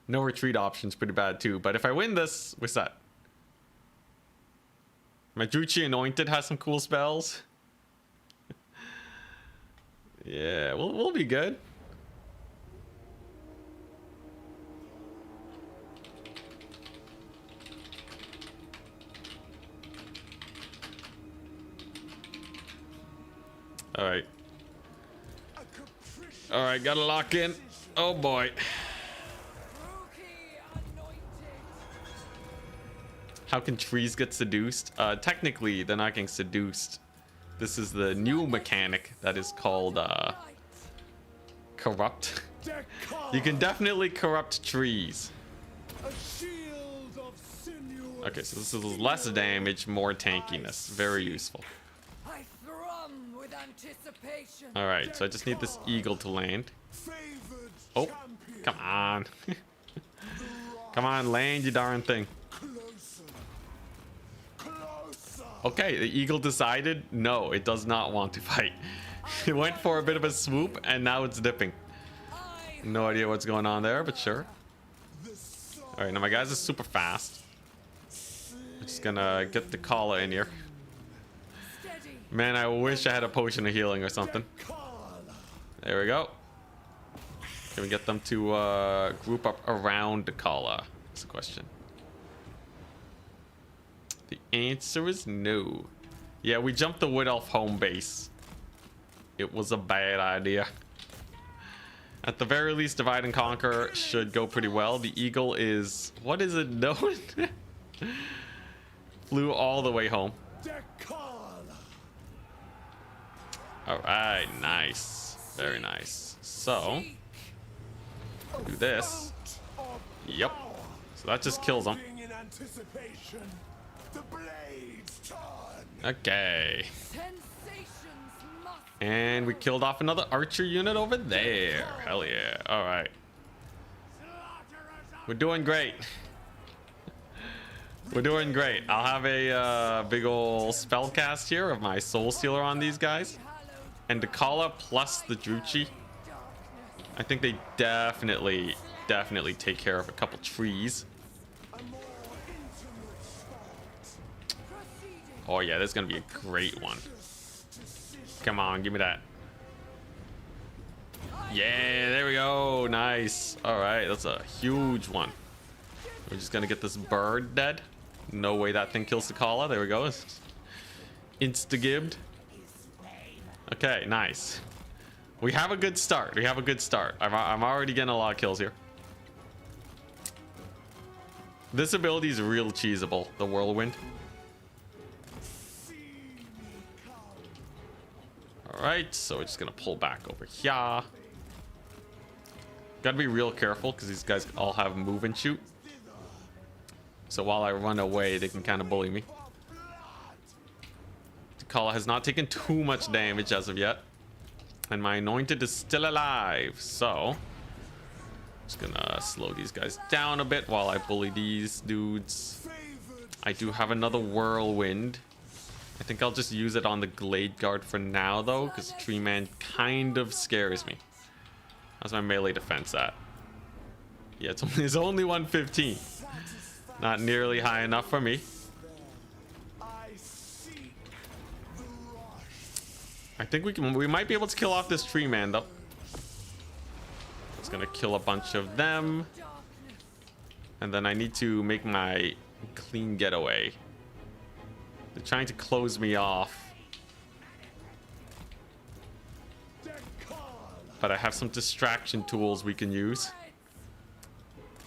No retreat option's pretty bad too. But if I win this, what's that? My Druchii Anointed has some cool spells. Yeah, we'll be good. All right. All right, gotta lock in. Oh boy. How can trees get seduced? Technically, they're not getting seduced. This is the new mechanic that is called corrupt. You can definitely corrupt trees. A shield of sinew. Okay, so this is less damage, more tankiness. Very useful. I thrum with anticipation. All right, so I just need this eagle to land. Favored Oh, champion. come on. Come on, land, you darn thing. Closer. Closer. Okay, the eagle decided no, it does not want to fight. It went for a bit of a swoop and now it's dipping. No idea what's going on there, but sure. All right, now my guys are super fast. I'm just gonna get the Kala in here. Man, I wish I had a potion of healing or something. There we go. Can we get them to group up around the Kala? That's the question. The answer is no. Yeah, we jumped the Wood Elf home base. It was a bad idea. At the very least, divide and conquer should go pretty well. The eagle is... what is it doing? Flew all the way home. Alright, nice. Very nice. So, do this. Yep. So that just kills them. In anticipation, the blades turn. Okay. Sensations must And we killed off another archer unit over there. Hell yeah. Alright. We're doing great. We're doing great. I'll have a big ol' spell cast here of my soul stealer on these guys. And the Kala plus the Druchii. I think they definitely take care of a couple trees. Oh yeah, this is gonna be a great one. Come on, give me that. Yeah, there we go. Nice. All right, that's a huge one. We're just gonna get this bird dead. No way that thing kills the Kala. There we go. Insta-gibbed. Okay, nice. We have a good start. We have a good start. I'm already getting a lot of kills here. This ability is real cheesable, the whirlwind. Alright, so we're just gonna pull back over here. Gotta be real careful because these guys all have move and shoot. So while I run away, they can kind of bully me. Takala has not taken too much damage as of yet. And my anointed is still alive. So just gonna slow these guys down a bit while I bully these dudes. I do have another whirlwind. I think I'll just use it on the Glade Guard for now though, because Tree Man kind of scares me. How's my melee defense at? Yeah, it's only 115. Not nearly high enough for me. I think we might be able to kill off this Tree Man though. It's gonna kill a bunch of them. And then I need to make my clean getaway. They're trying to close me off. But I have some distraction tools we can use.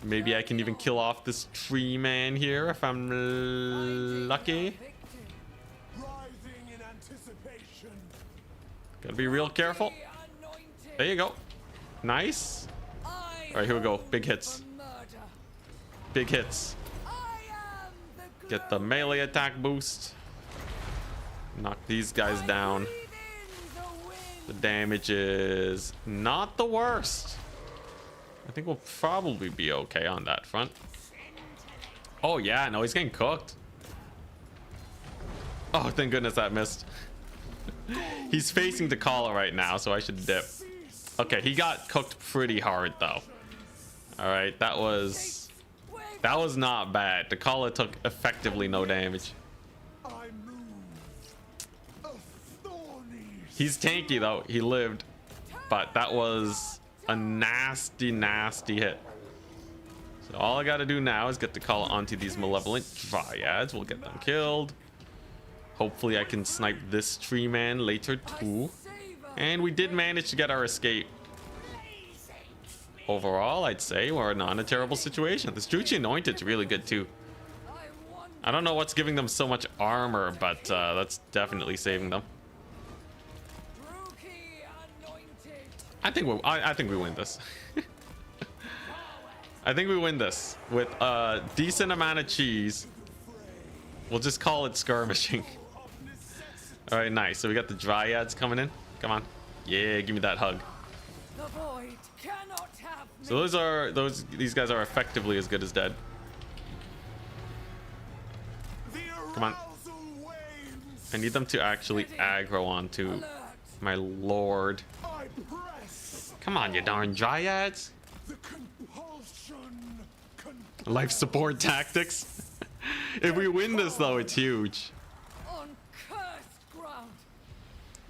Maybe I can even kill off this Tree Man here if I'm lucky. Gotta be real careful. There you go. Nice. All right, here we go. Big hits. Big hits. Get the melee attack boost. Knock these guys down. The damage is not the worst. I think we'll probably be okay on that front. Oh yeah, no, he's getting cooked. Oh, thank goodness that missed. He's facing the Takala right now, so I should dip. Okay, he got cooked pretty hard though. All right, that was not bad. The Takala took effectively no damage. He's tanky though. He lived, but that was a nasty, nasty hit. So all I gotta do now is get the Takala onto these malevolent dryads. We'll get them killed. Hopefully I can snipe this Tree Man later too. And we did manage to get our escape. Overall, I'd say we're not in a terrible situation. This Druchii Anointed's really good too. I don't know what's giving them so much armor, but that's definitely saving them. I think we win this. I think we win this with a decent amount of cheese. We'll just call it skirmishing. All right, nice. So we got the dryads coming in. Come on. Yeah, give me that hug. So these guys are effectively as good as dead. Come on. I need them to actually aggro onto my lord. Come on, you darn dryads. Life support tactics. If we win this though, it's huge.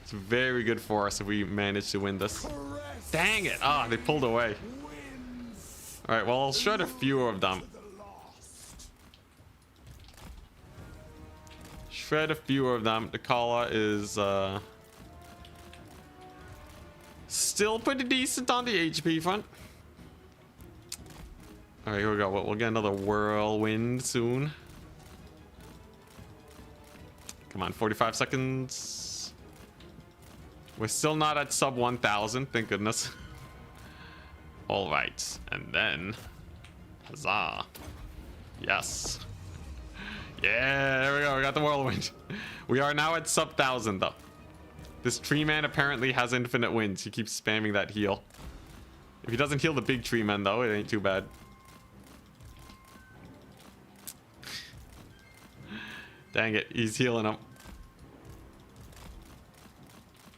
It's very good for us if we manage to win this. Dang it. Ah, they pulled away. All right, well, I'll shred a few of them. Shred a few of them. The Kala is still pretty decent on the HP front. All right, here we go. We'll get another whirlwind soon. Come on, 45 seconds. We're still not at sub 1,000, thank goodness. All right, and then, huzzah. Yes. Yeah, there we go, we got the whirlwind. We are now at sub 1,000 though. This Tree Man apparently has infinite wins. He keeps spamming that heal. If he doesn't heal the big Tree Man though, it ain't too bad. Dang it, he's healing him.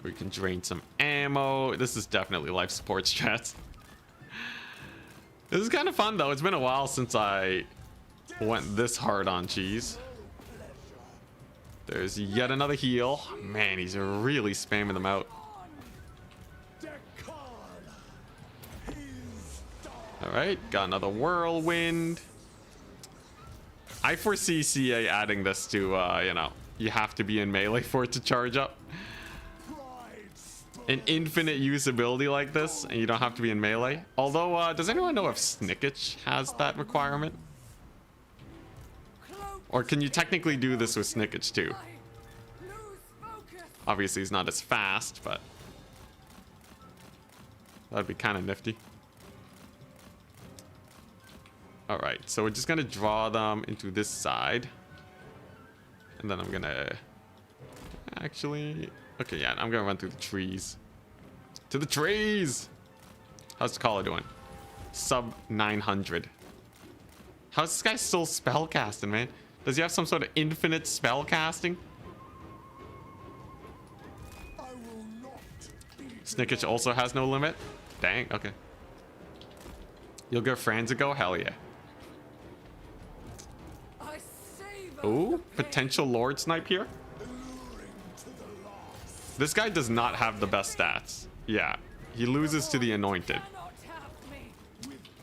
We can drain some ammo. This is definitely life support strats. This is kind of fun though. It's been a while since I went this hard on cheese. There's yet another heal. Man, he's really spamming them out. All right, got another whirlwind. I foresee CA adding this to, you know, you have to be in melee for it to charge up. An infinite usability like this, and you don't have to be in melee. Although, does anyone know if Snickage has that requirement? Or can you technically do this with Snickage too? Obviously, he's not as fast, but that'd be kind of nifty. All right, so we're just gonna draw them into this side, and then I'm gonna actually, okay, yeah, I'm gonna run through the trees. To the trees! How's the caller doing? Sub 900. How's this guy still spell casting, man? Does he have some sort of infinite spell casting? Snickage also has no limit? Dang, okay. You'll give Franz a go? Hell yeah. Ooh, potential Lord Snipe here. This guy does not have the best stats. Yeah, he loses to the Anointed.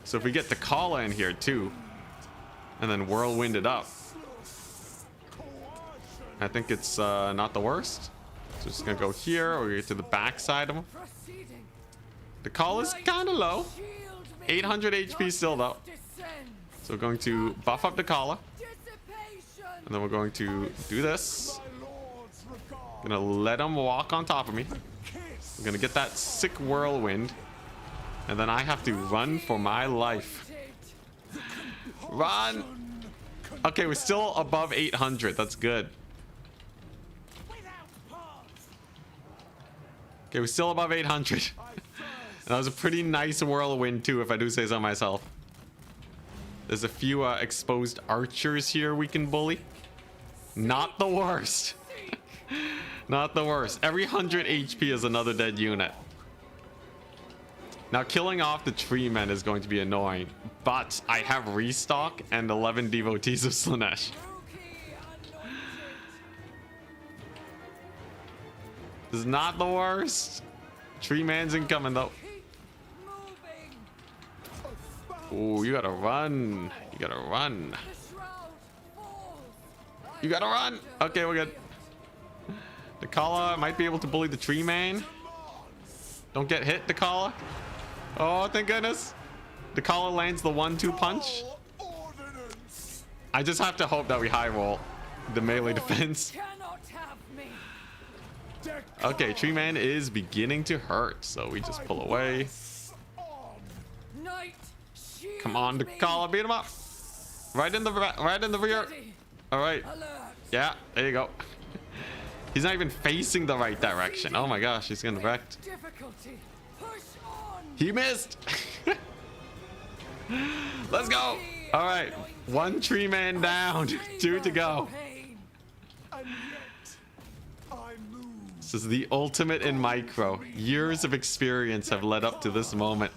So if we get the Kala in here too, and then Whirlwind it up, I think it's not the worst. So just gonna go here, or get to the back side of him. The call is kind of low. 800 HP still though. So we're going to buff up the Kala. And then we're going to do this. Gonna let him walk on top of me. I'm gonna get that sick Whirlwind. And then I have to run for my life. Run! Okay, we're still above 800. That's good. Okay, we're still above 800. And that was a pretty nice Whirlwind too, if I do say so myself. There's a few exposed archers here we can bully. Not the worst. Not the worst. Every 100 HP is another dead unit. Now, killing off the tree men is going to be annoying, but I have restock and 11 devotees of Slanesh. This is not the worst. Tree man's incoming though. Ooh, you gotta run. You gotta run. You gotta run. Okay, we're good. The Kala might be able to bully the tree man. Don't get hit, the Kala. Oh, thank goodness. The Kala lands the 1-2 punch. I just have to hope that we high roll the melee defense. Okay, tree man is beginning to hurt, so we just pull away. Come on, the Kala, beat him up. Right in the rear. All right. Yeah, there you go. He's not even facing the right direction. Oh my gosh, he's getting wrecked. He missed. Let's go. All right, 1 tree man down, 2 to go. This is the ultimate in micro. Years of experience have led up to this moment.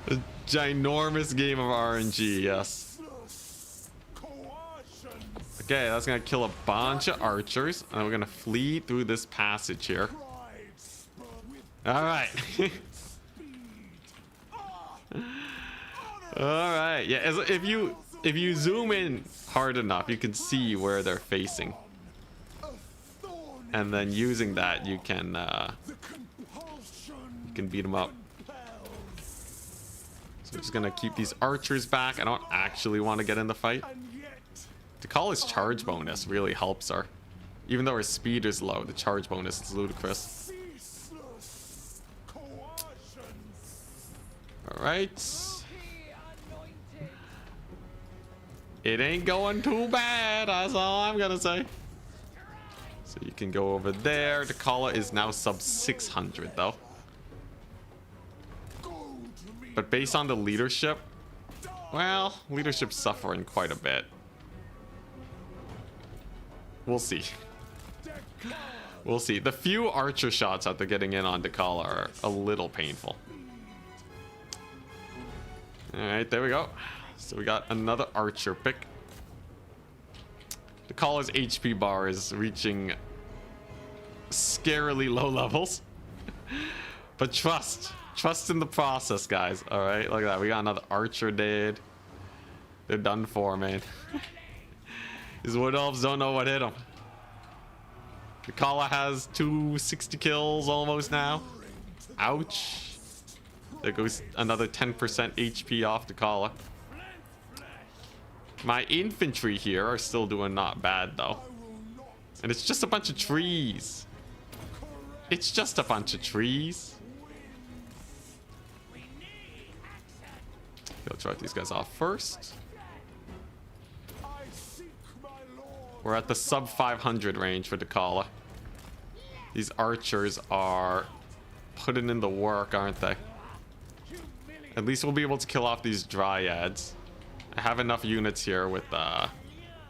A ginormous game of RNG, yes. Okay, that's gonna kill a bunch of archers, and we're gonna flee through this passage here. All right. All right. Yeah, if you zoom in hard enough, you can see where they're facing, and then using that, you can beat them up. So we're just gonna keep these archers back. I don't actually want to get in the fight. To call his charge bonus really helps her. Even though her speed is low, the charge bonus is ludicrous. Alright. It ain't going too bad, that's all I'm gonna say. So you can go over there. The Kala is now sub 600 though. But based on the leadership, well, leadership's suffering quite a bit. We'll see. We'll see. The few archer shots that they're getting in on Dakala are a little painful. Alright, there we go. So we got another archer pick. Dakala's HP bar is reaching scarily low levels. But trust in the process, guys. Alright, look at that. We got another archer dead. They're done for, man. These wood elves don't know what hit them. The Kala has 260 kills almost now. Ouch. There goes another 10% HP off the Kala. My infantry here are still doing not bad though. And it's just a bunch of trees. It's just a bunch of trees. I'll try these guys off first. We're at the sub 500 range for the Kala. These archers are putting in the work, aren't they? At least we'll be able to kill off these dryads. I have enough units here with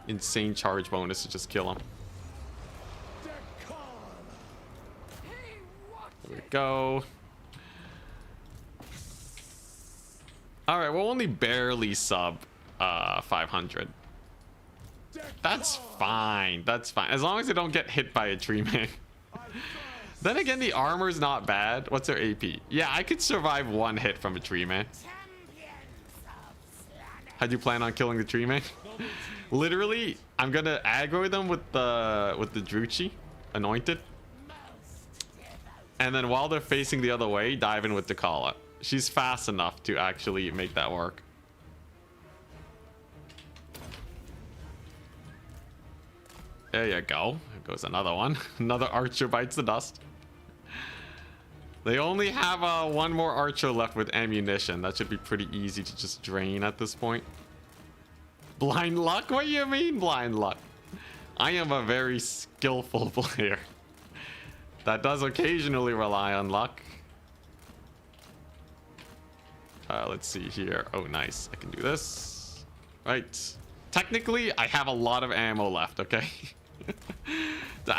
insane charge bonus to just kill them. There we go. Alright, we'll only barely sub 500. That's fine. That's fine. As long as they don't get hit by a tree man. Then again, the armor's not bad. What's their AP? Yeah, I could survive one hit from a tree man. How'd you plan on killing the tree man? Literally, I'm gonna aggro them with the Druchi, anointed. And then while they're facing the other way, dive in with the Kala. She's fast enough to actually make that work. There you go. There goes another one. Another archer bites the dust. They only have one more archer left with ammunition. That should be pretty easy to just drain at this point. Blind luck? What do you mean blind luck? I am a very skillful player. That does occasionally rely on luck. Let's see here. Oh, nice. I can do this. Right. Technically, I have a lot of ammo left, okay?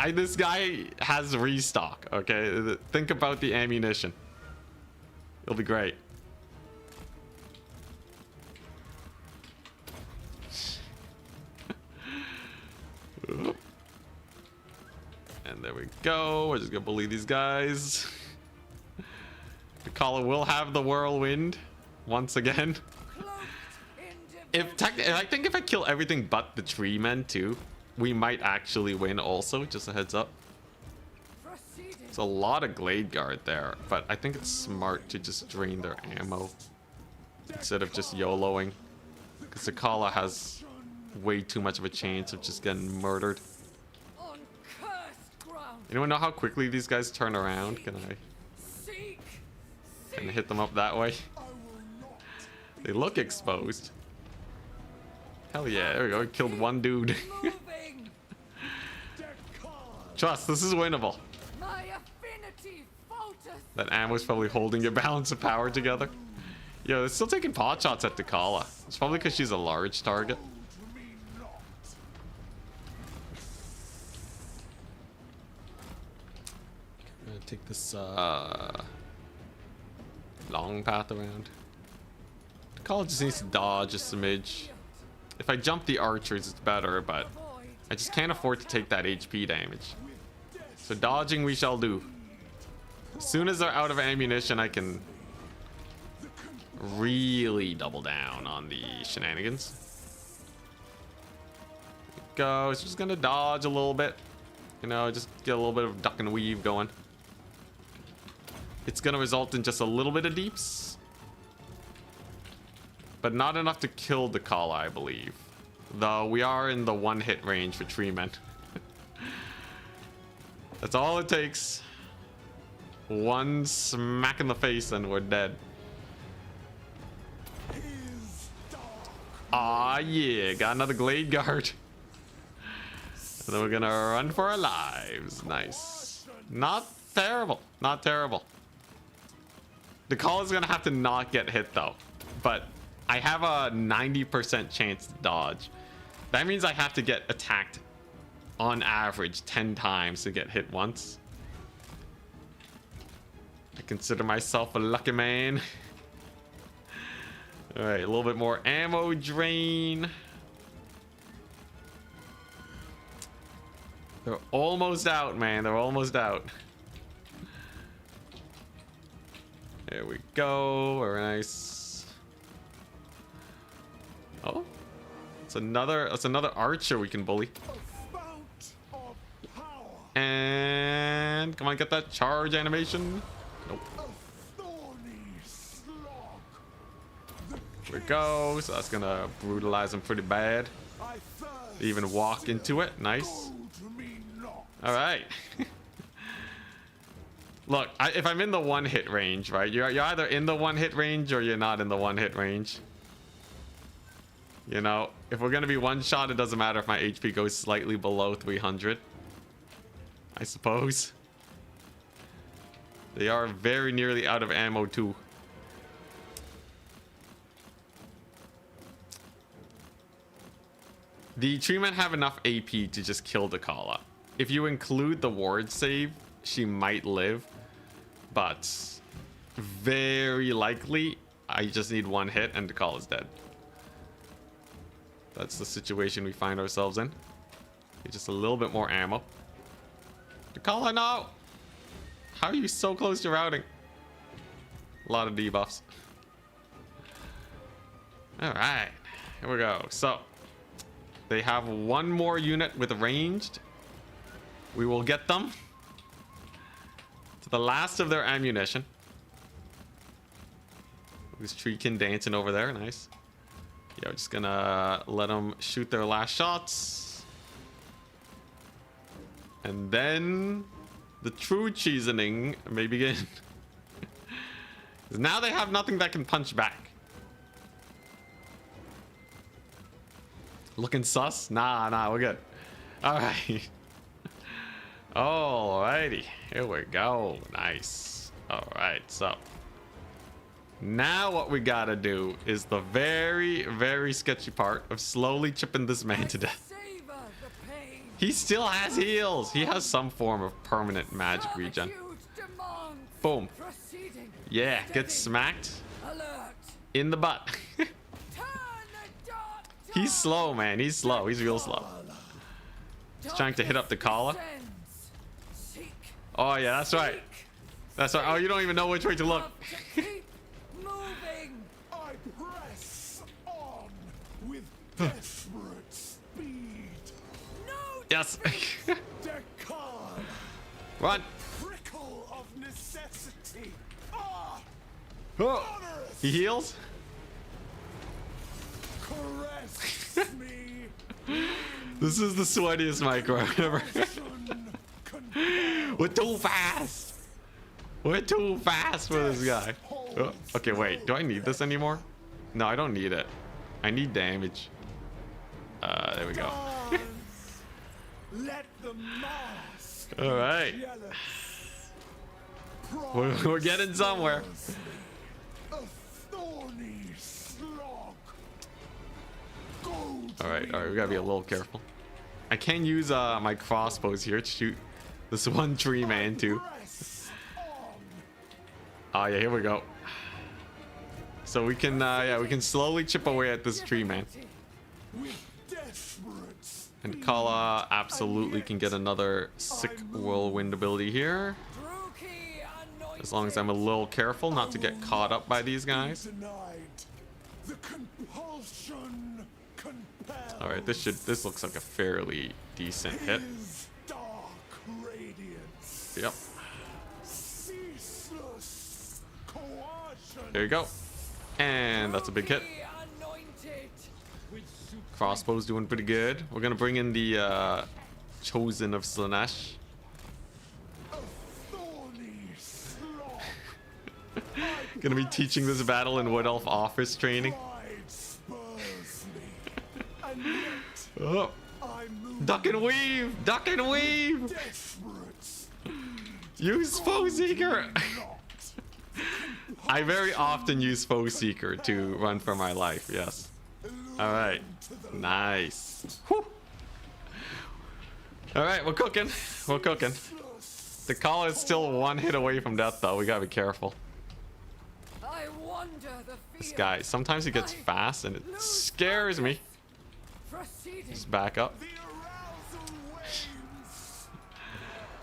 This guy has restock, okay? Think about the ammunition. It'll be great. And there we go. We're just gonna bully these guys. The Kala will have the whirlwind once again. I think if I kill everything but the tree men too, we might actually win also. Just a heads up. It's a lot of Glade Guard there, but I think it's smart to just drain their ammo instead of just YOLOing, because the Kala has way too much of a chance of just getting murdered. Anyone know how quickly these guys turn around? Can I hit them up that way? They look exposed. Hell yeah, there we go. Killed one dude. Trust, this is winnable. That ammo's probably holding your balance of power together. Yo, they're still taking pot shots at the Kala. It's probably because she's a large target. I'm gonna take this long path around. The Kala just needs to dodge a smidge. If I jump the archers, it's better, but I just can't afford to take that HP damage. So dodging we shall do. As soon as they're out of ammunition, I can really double down on the shenanigans. There we go. It's just gonna dodge a little bit. You know, just get a little bit of duck and weave going. It's gonna result in just a little bit of deeps, but not enough to kill the Kala, I believe. Though we are in the one hit range for tree men. That's all it takes. One smack in the face and we're dead. Aw, yeah, got another Glade Guard. And then we're gonna run for our lives. Nice. Not terrible. Not terrible. The call is gonna have to not get hit though. But I have a 90% chance to dodge. That means I have to get attacked on average 10 times to get hit once. I consider myself a lucky man. All right, a little bit more ammo drain. They're almost out, man. They're almost out. There we go. Very nice. Oh, That's another archer we can bully. A fount of power. And come on, get that charge animation. Nope. A thorny slog. Here we go. So that's gonna brutalize him pretty bad. I thirst They even walk into it. Nice. gold me not. All right. Look, if I'm in the one hit range, right? You're either in the one hit range or you're not in the one hit range. You know, if we're gonna be one shot, it doesn't matter if my HP goes slightly below 300. I suppose. They are very nearly out of ammo too. The treemen have enough AP to just kill the Kala. If you include the ward save, she might live, but very likely I just need one hit and the Kala is dead. That's the situation we find ourselves in. Just a little bit more ammo. The Kala, no! How are you so close to routing? A lot of debuffs. All right, here we go. So they have one more unit with ranged. We will get them to the last of their ammunition. This treekin dancing over there, nice. Yeah, we're just gonna let them shoot their last shots, and then the true cheesening may begin. 'Cause now they have nothing that can punch back. Looking sus? Nah, we're good. All right. Alrighty, here we go. Nice. All right, so now what we gotta do is the very, very sketchy part of slowly chipping this man to death. Savor the pain. He still has heals. He has some form of permanent magic regen. Servitude demands Boom. proceeding. Yeah, Steady. gets smacked Alert. in the butt. Turn the dark He's slow, man. He's slow. He's real slow. He's trying to hit up the collar. Seek. Oh, yeah, that's right. That's right. Oh, you don't even know which way to look. Keep moving. I press on with desperate speed. No. Yes. Decan, Run. prickle of necessity. Ah, Oh. He heals. caress me. This is the sweatiest micro ever. Passion compels. We're too fast. We're too fast for this guy. Oh, okay, wait. Do I need this anymore? No, I don't need it. I need damage. There we go. Dance. Let the mask. All right. We're getting somewhere. A thorny slog. Gold All right, we gotta be a little careful. I can use my crossbows here to shoot this one tree man too. press on. Oh yeah, here we go. So we can, yeah, we can slowly chip away at this tree man. With desperate And Kala absolutely can get another sick whirlwind ability here. Druki anointed. As long as I'm a little careful not to get caught up by these guys. denied. The compulsion compels. All right, this looks like a fairly decent hit. His dark radiance. Yep. Ceaseless coercion. There you go. And that's a big hit. Druki anointed. Crossbow's doing pretty good. We're gonna bring in the Chosen of Slanesh. A thorny slog. Gonna be teaching this battle in Wood Elf office training. Pride spurs me. And yet Oh, I move duck and weave! Duck and weave! desperate speed. Use Foe Seeker! Not. I very often use Foe Seeker to run for my life, yes. Alright. Nice. Whew. Alright, we're cooking. We're cooking. The collar is still one hit away from death though. We gotta be careful. I wonder the This fear. guy, sometimes he gets fast and it scares me. Proceeding. Just back up. The arousal wanes.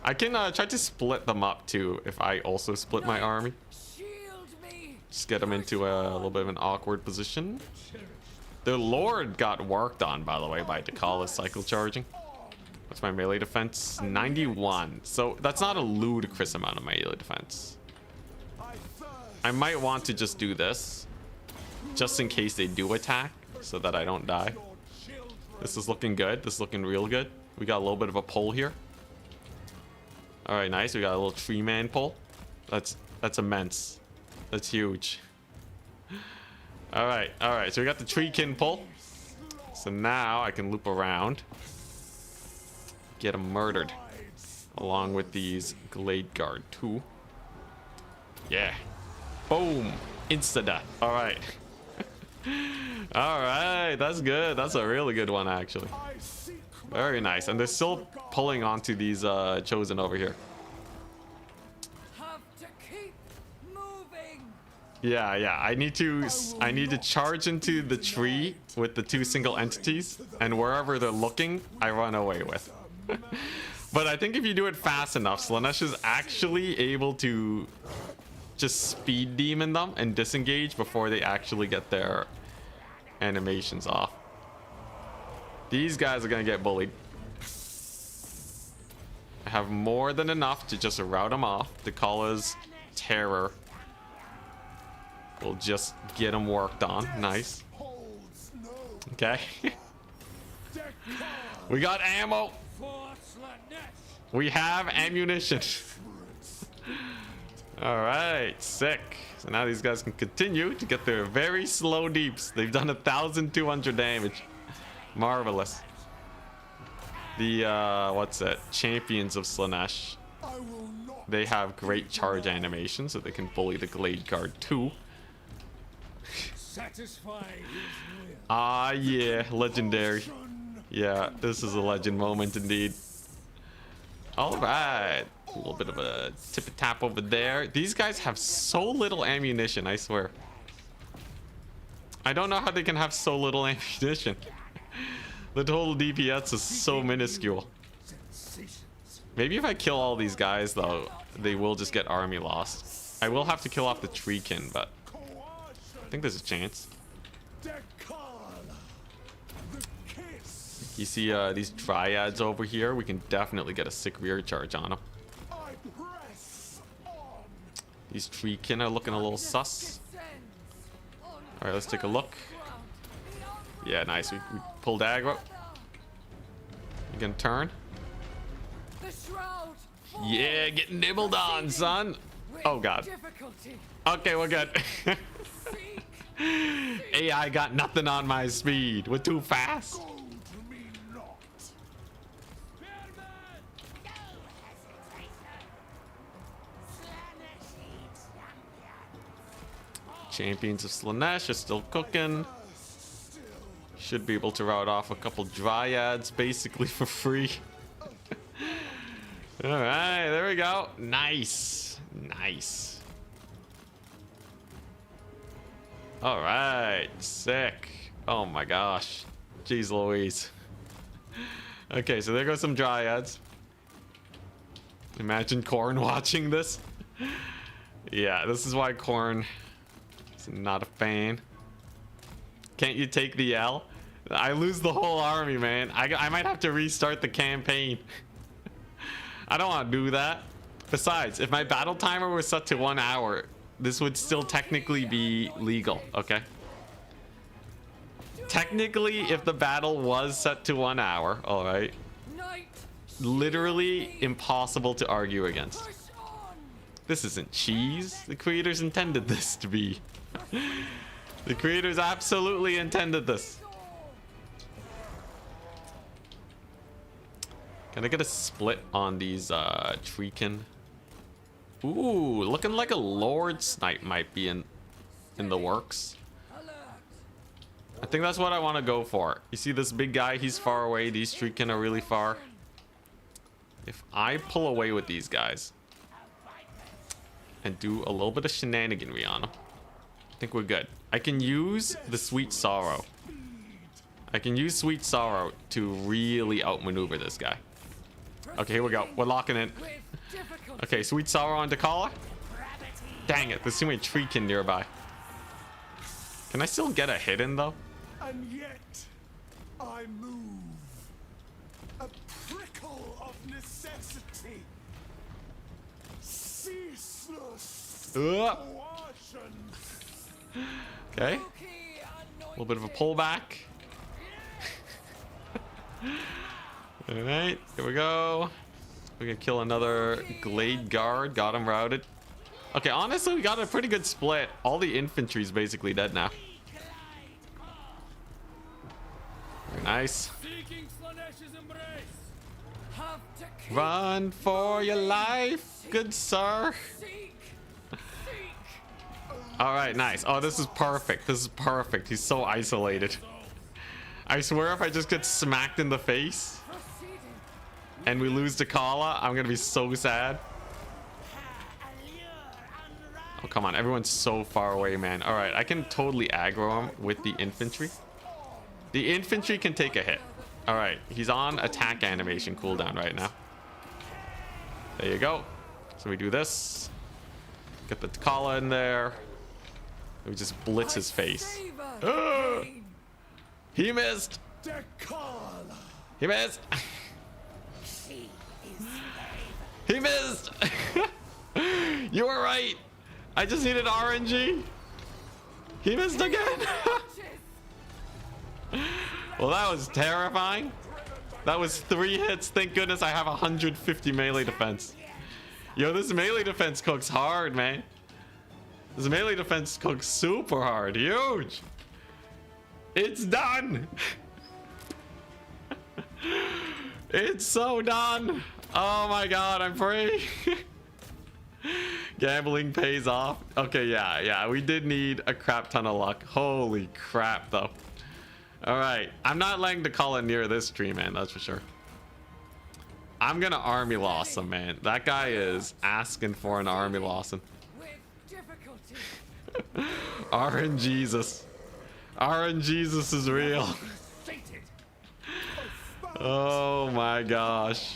I can try to split them up too if I also split my army. Shield me. Just get them into a little bit of an awkward position. Their lord got worked on, by the way, by Dakala's cycle charging. What's my melee defense? 91. So that's not a ludicrous amount of melee defense. I might want to just do this, just in case they do attack, so that I don't die. This is looking good. This is looking real good. We got a little bit of a pull here. All right, nice. We got a little tree man pull. That's immense. That's huge. All right. So we got the treekin pull. So now I can loop around, get him murdered, along with these Glade Guard too. Yeah. Boom. Insta death. All right. All right. That's good. That's a really good one, actually. Very nice. And they're still pulling onto these chosen over here. Have to keep moving. Yeah. I need to charge into the tree with the two single entities, and wherever they're looking, I run away with. But I think if you do it fast enough, Slaanesh is actually able to just speed demon them and disengage before they actually get their animations off. These guys are gonna get bullied. I have more than enough to just rout them off. Dakala's terror will just get them worked on. Nice. Okay. We got ammo. We have ammunition. All right, sick. So now these guys can continue to get their very slow deeps. They've done 1,200 damage. Marvelous. The what's it? Champions of Slaanesh. They have great charge animation, so they can bully the Glade Guard too. Ah, yeah, legendary. Yeah, this is a legend moment indeed. All right, a little bit of a tip-a-tap over there. These guys have so little ammunition, I swear. I don't know how they can have so little ammunition. The total DPS is so minuscule. Maybe if I kill all these guys, though, they will just get army lost. I will have to kill off the treekin, but I think there's a chance. You see these dryads over here? We can definitely get a sick rear charge on them. These treekin are looking a little sus. All right, let's take a look. Yeah, nice. We pulled aggro. You gonna turn? Yeah, get nibbled on, son. Oh god. Okay, we're good. AI got nothing on my speed. We're too fast. Champions of Slaanesh are still cooking. Should be able to rout off a couple dryads basically for free. All right, there we go. Nice. Nice. All right, sick. Oh my gosh. Jeez Louise. Okay, so there goes some dryads. Imagine Corn watching this. Yeah, this is why Corn is not a fan. Can't you take the L? I lose the whole army, man. I might have to restart the campaign. I don't want to do that. Besides, if my battle timer was set to 1 hour, this would still technically be legal, okay? Technically, if the battle was set to 1 hour, all right? Literally impossible to argue against. This isn't cheese. The creators intended this to be. The creators absolutely intended this. Can I get a split on these treekin? Ooh, looking like a Lord Snipe might be in the works. I think that's what I want to go for. You see this big guy? He's far away. These treekin are really far. If I pull away with these guys and do a little bit of shenaniganry on them, I think we're good. I can use the Sweet Sorrow. I can use Sweet Sorrow to really outmaneuver this guy. Okay, here we go. We're locking in. Okay, Sweet Sorrow on Dakala. Dang it, there's too many treekin nearby. Can I still get a hit in though? and yet I move. A prickle of necessity. Ceaseless coercion. Okay. A little bit of a pullback. Alright, here we go. We're gonna kill another Glade Guard. Got him routed. Okay, honestly, we got a pretty good split. All the infantry's basically dead now. Very nice. Run for your life, good sir. All right, nice. Oh, this is perfect. This is perfect. He's so isolated. I swear if I just get smacked in the face and we lose to Kala, I'm gonna be so sad. Oh, come on. Everyone's so far away, man. All right, I can totally aggro him with the infantry. The infantry can take a hit. All right, he's on attack animation cooldown right now. There you go. So we do this. Get the Kala in there. We just blitz his face. He missed. He missed. He missed. You were right. I just needed RNG. He missed again. Well, that was terrifying. That was 3 hits. Thank goodness I have 150 melee defense. Yo, this melee defense cooks hard, man. This melee defense cooks super hard. Huge. It's done. It's so done. Oh my god, I'm free. Gambling pays off. Okay, yeah, we did need a crap ton of luck. Holy crap, though. All right, I'm not letting the call in near this tree, man. That's for sure. I'm gonna army loss him, man. That guy is asking for an army loss him. RNGesus. RNGesus is real. Oh my gosh.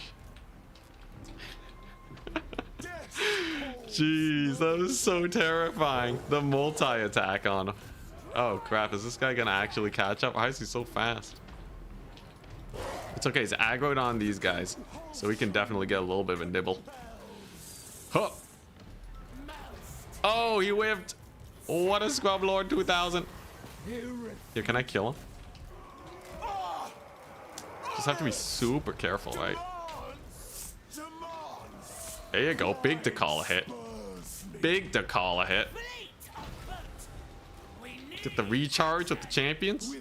Jeez, that was so terrifying. The multi-attack on him. Oh crap, is this guy gonna actually catch up? Why is he so fast? It's okay, he's aggroed on these guys, so we can definitely get a little bit of a nibble. Huh. Oh, he whiffed. What a Scrub Lord 2000. Here, can I kill him? Just have to be super careful, right? There you go. Big to call a hit. Big to call a hit. Get the recharge with the champions.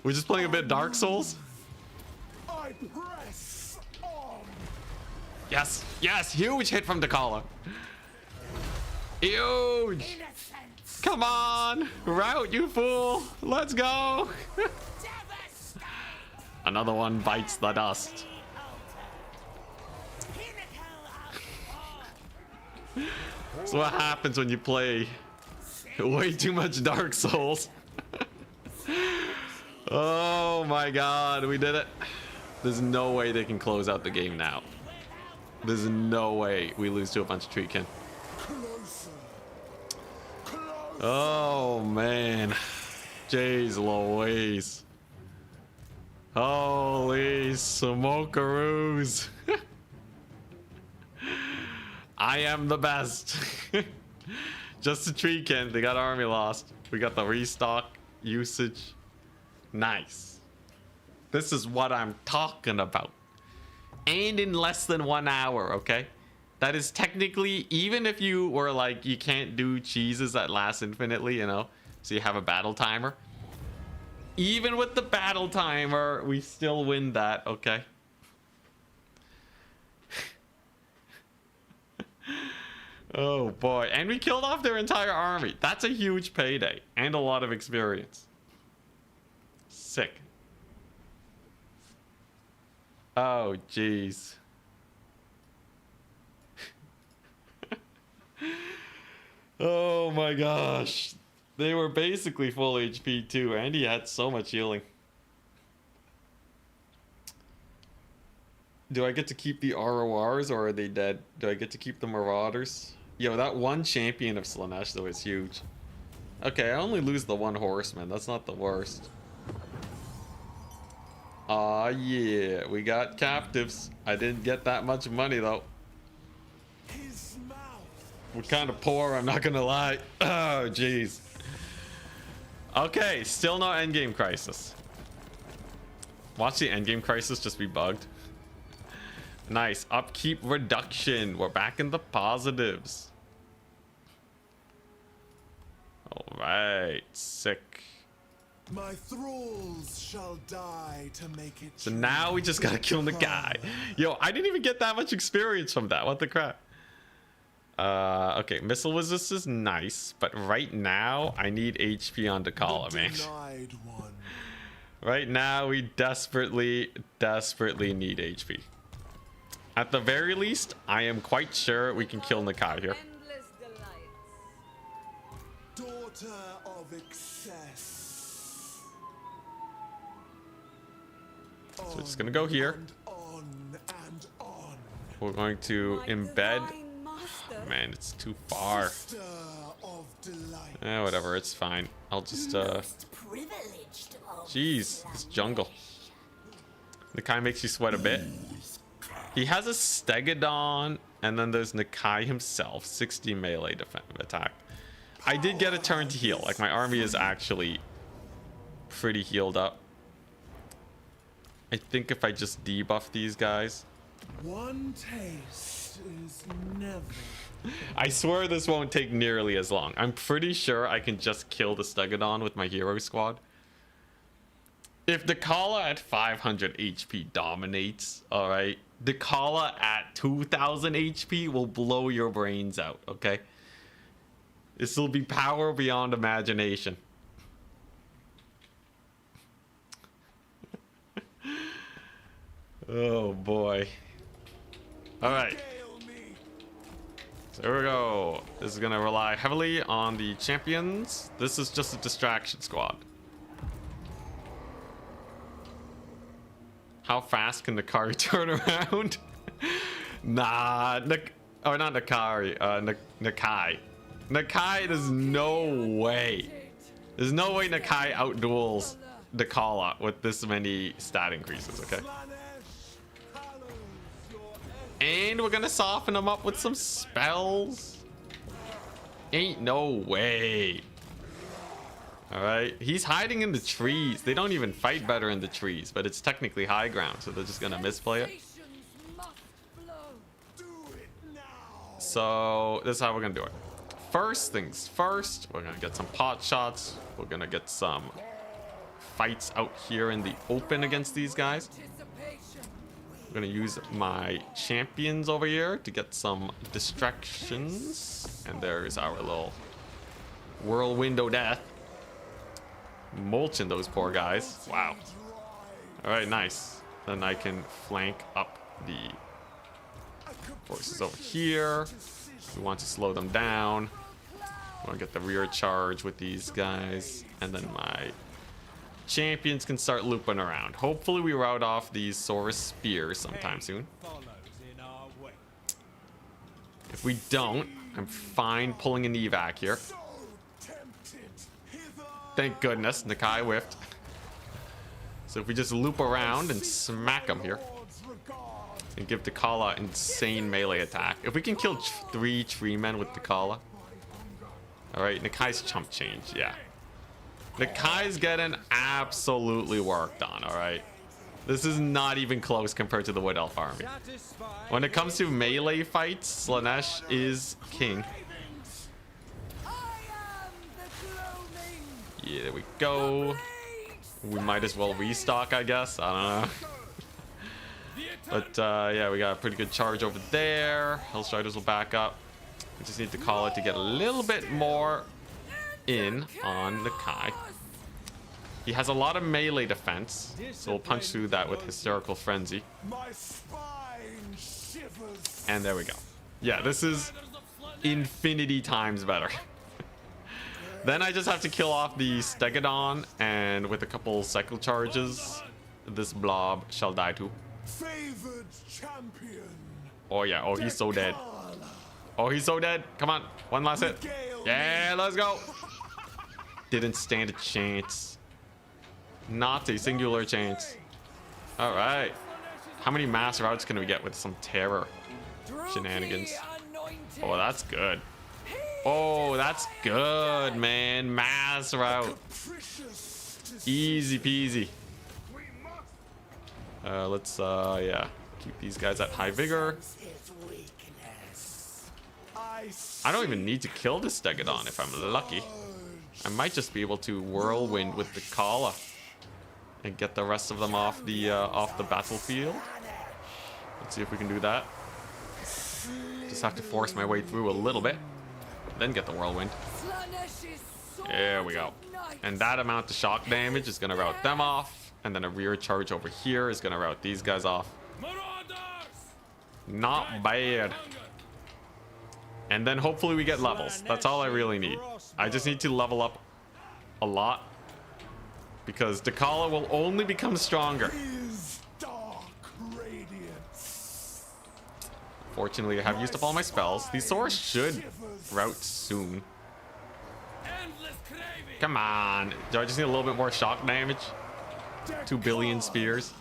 We're just playing a bit Dark Souls. Yes, yes, huge hit from Dakala. Huge. Come on, route, you fool. Let's go. Another one bites the dust. So what happens when you play way too much Dark Souls? Oh my god, we did it. There's no way they can close out the game now. There's no way we lose to a bunch of Treekin. Oh man. Jeez Louise. Holy smokeroos. I am the best. Just a Treekin. They got army lost. We got the restock usage. Nice. This is what I'm talking about. And in less than 1 hour, okay? That is technically, even if you were like, you can't do cheeses that last infinitely, you know? So you have a battle timer. Even with the battle timer, we still win that, okay? Oh boy. And we killed off their entire army. That's a huge payday. And a lot of experience. Sick. Oh, jeez. Oh my gosh. They were basically full HP too, and he had so much healing. Do I get to keep the RORs or are they dead? Do I get to keep the Marauders? Yo, that one champion of Slanesh though is huge. Okay, I only lose the one horseman. That's not the worst. Aw, yeah. We got captives. I didn't get that much money, though. His mouth. We're kind of poor, I'm not gonna lie. Oh, jeez. Okay, still no endgame crisis. Watch the endgame crisis just be bugged. Nice. Upkeep reduction. We're back in the positives. All right. Sick. My thralls shall die to make it. So now we just gotta kill the guy. Yo, I didn't even get that much experience from that. What the crap? Okay, missile resist is nice, but right now I need HP on the column, man. Denied one. Right now we desperately need HP. At the very least, I am quite sure we can kill Nakai here. Endless delights. Daughter of excess. So we're just gonna go here. And on and on. We're going to embed. Divine master. Man, it's too far. Sister of delight. Whatever, it's fine. I'll just Privileged of jeez, this jungle. Nakai makes you sweat a bit. He has a Stegodon, and then there's Nakai himself, 60 melee attack. I did get a turn to heal. Like, my army is actually pretty healed up. I think if I just debuff these guys. One taste is never. I swear this won't take nearly as long. I'm pretty sure I can just kill the Stegodon with my hero squad. If the Kala at 500 HP dominates, alright, the Kala at 2000 HP will blow your brains out, okay? This will be power beyond imagination. Oh boy. Alright. So here we go. This is going to rely heavily on the champions. This is just a distraction squad. How fast can Nakari turn around? Nah, or not Nakari, Nakai. Nakai, there's no way. There's no way Nakai outduels Nakala with this many stat increases, okay? And we're gonna soften him up with some spells. Ain't no way. Alright, he's hiding in the trees. They don't even fight better in the trees, but it's technically high ground, so they're just gonna misplay it. So this is how we're gonna do it. First things first, we're gonna get some pot shots. We're gonna get some fights out here in the open against these guys. I'm gonna use my champions over here to get some distractions. And there's our little whirlwind of death. Mulching those poor guys. Wow. Alright, nice. Then I can flank up the forces over here. We want to slow them down. I want to get the rear charge with these guys. And then my champions can start looping around. Hopefully we rout off these Saurus spears sometime soon. If we don't, I'm fine pulling an evac here. Thank goodness, Nakai whiffed. So if we just loop around and smack him here. And give Takala insane melee attack. If we can kill 3 tree men with Takala. Alright, Nakai's chump change, yeah. Nakai's getting absolutely worked on, alright? This is not even close compared to the Wood Elf army. When it comes to melee fights, Slanesh is king. Yeah, there we go. We might as well restock, I guess. I don't know. But yeah, we got a pretty good charge over there. Hellstriders will back up. We just need to call it to get a little bit more in on Nakai. He has a lot of melee defense, so we'll punch through that with Hysterical Frenzy. And there we go. Yeah, this is infinity times better. Then I just have to kill off the Stegodon, and with a couple cycle charges, this blob shall die too. Favored champion. Oh yeah, oh he's so dead. Oh, he's so dead. Come on, one last hit. Yeah, let's go. didn't stand a chance. Not a singular chance. All right. How many mass routes can we get with some terror shenanigans? Oh, that's good. Oh, that's good, man. Mass route. Easy peasy. Let's, yeah. Keep these guys at high vigor. I don't even need to kill this Stegodon if I'm lucky. I might just be able to whirlwind with the Kala and get the rest of them off the battlefield. Let's see if we can do that. Just have to force my way through a little bit, then get the whirlwind. There we go. And that amount of shock damage is gonna route them off, and then a rear charge over here is gonna route these guys off. Not bad. And then hopefully we get levels. That's all I really need. I just need to level up a lot, because Dakala will only become stronger. Fortunately, I have used up all my spells. These swords should route soon. Come on. Do I just need a little bit more shock damage? 2 billion spears.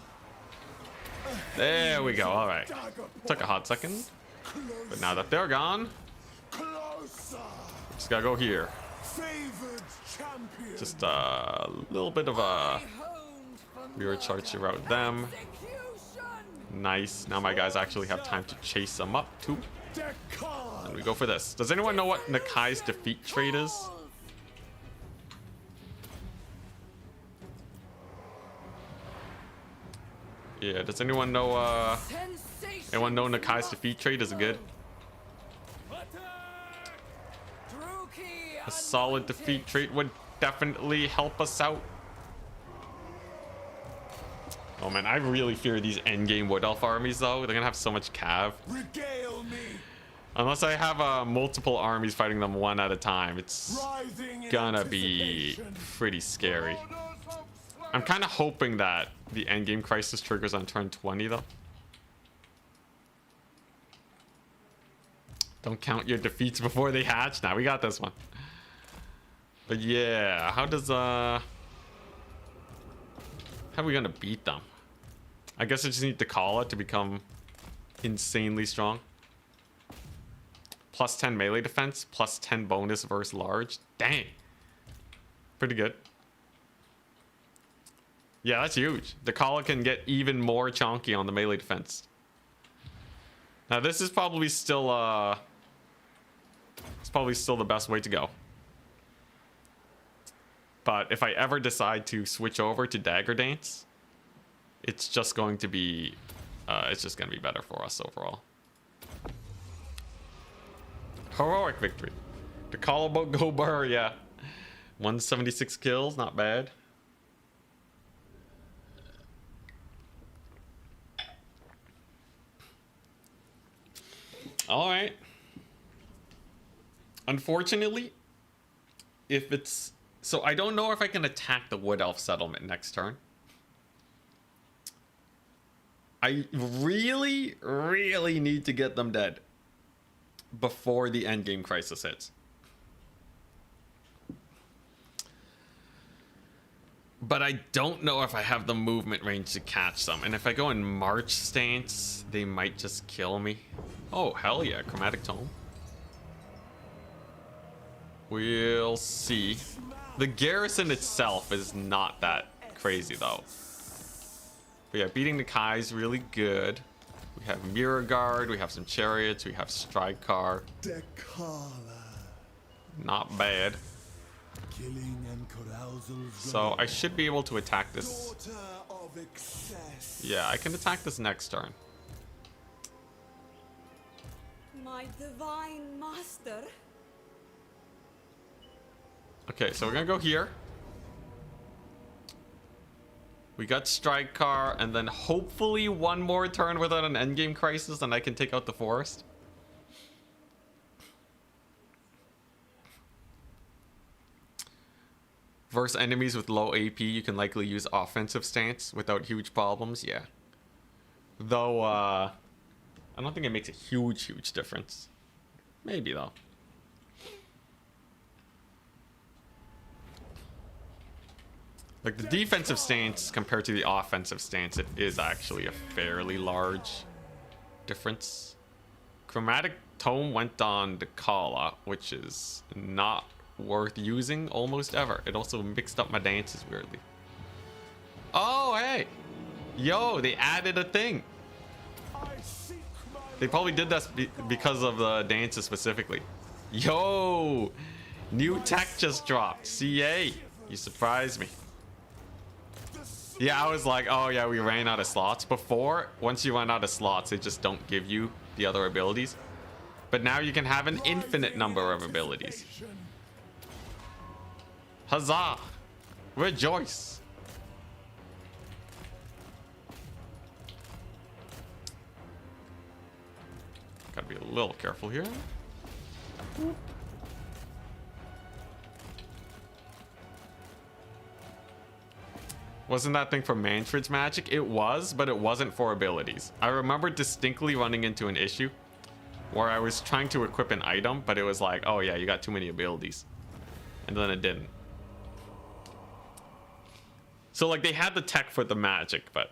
There we go. All right. Took a hot second. But now that they're gone, just gotta go here. Just a little bit of a rear charge to route them. Nice. Now my guys actually have time to chase them up too. And we go for this. Does anyone know what Nakai's defeat trait is? Yeah, does anyone know Nakai's defeat trait? Is it good? A solid defeat trait would definitely help us out. Oh man, I really fear these endgame Wood Elf armies though. They're gonna have so much cav. Unless I have multiple armies fighting them one at a time, it's gonna be pretty scary. I'm kind of hoping that the endgame crisis triggers on turn 20 though. Don't count your defeats before they hatch. Nah, we got this one. But yeah, how are we gonna beat them? I guess I just need to call it to become insanely strong. Plus 10 melee defense, plus 10 bonus versus large. Dang. Pretty good. Yeah, that's huge. The Kala can get even more chonky on the melee defense. Now this is probably still it's probably still the best way to go. But if I ever decide to switch over to Dagger Dance, it's just going to be better for us overall. Heroic victory. The call about Go Burr, yeah. 176 kills, not bad. All right. Unfortunately, if it's... So I don't know if I can attack the Wood Elf settlement next turn. I really, really need to get them dead before the endgame crisis hits. But I don't know if I have the movement range to catch them. And if I go in March stance, they might just kill me. Oh, hell yeah. Chromatic Tome. We'll see. The garrison itself is not that crazy, though. But yeah, beating the Kai is really good. We have Mirror Guard, we have some Chariots, we have Strike Car. Not bad. So I should be able to attack this. Yeah, I can attack this next turn. My divine master. Okay, so we're gonna go here. We got Strike Car, and then hopefully one more turn without an endgame crisis, and I can take out the forest. Versus enemies with low AP, you can likely use offensive stance without huge problems. Yeah. Though, I don't think it makes a huge difference. Maybe, though. Like the defensive stance compared to the offensive stance, it is actually a fairly large difference. Chromatic Tome went on the Kala, which is not worth using almost ever. It also mixed up my dances weirdly. Oh, hey. Yo, they added a thing. They probably did that because of the dances specifically. Yo, new tech just dropped. CA, you surprised me. Yeah, I was like, oh yeah, we ran out of slots. Before, once you run out of slots, they just don't give you the other abilities. But now you can have an infinite number of abilities. Huzzah! Rejoice! Gotta be a little careful here. Wasn't that thing for Manfred's magic? It was, but it wasn't for abilities. I remember distinctly running into an issue where I was trying to equip an item, but it was like, oh yeah, you got too many abilities. And then it didn't. So like they had the tech for the magic, but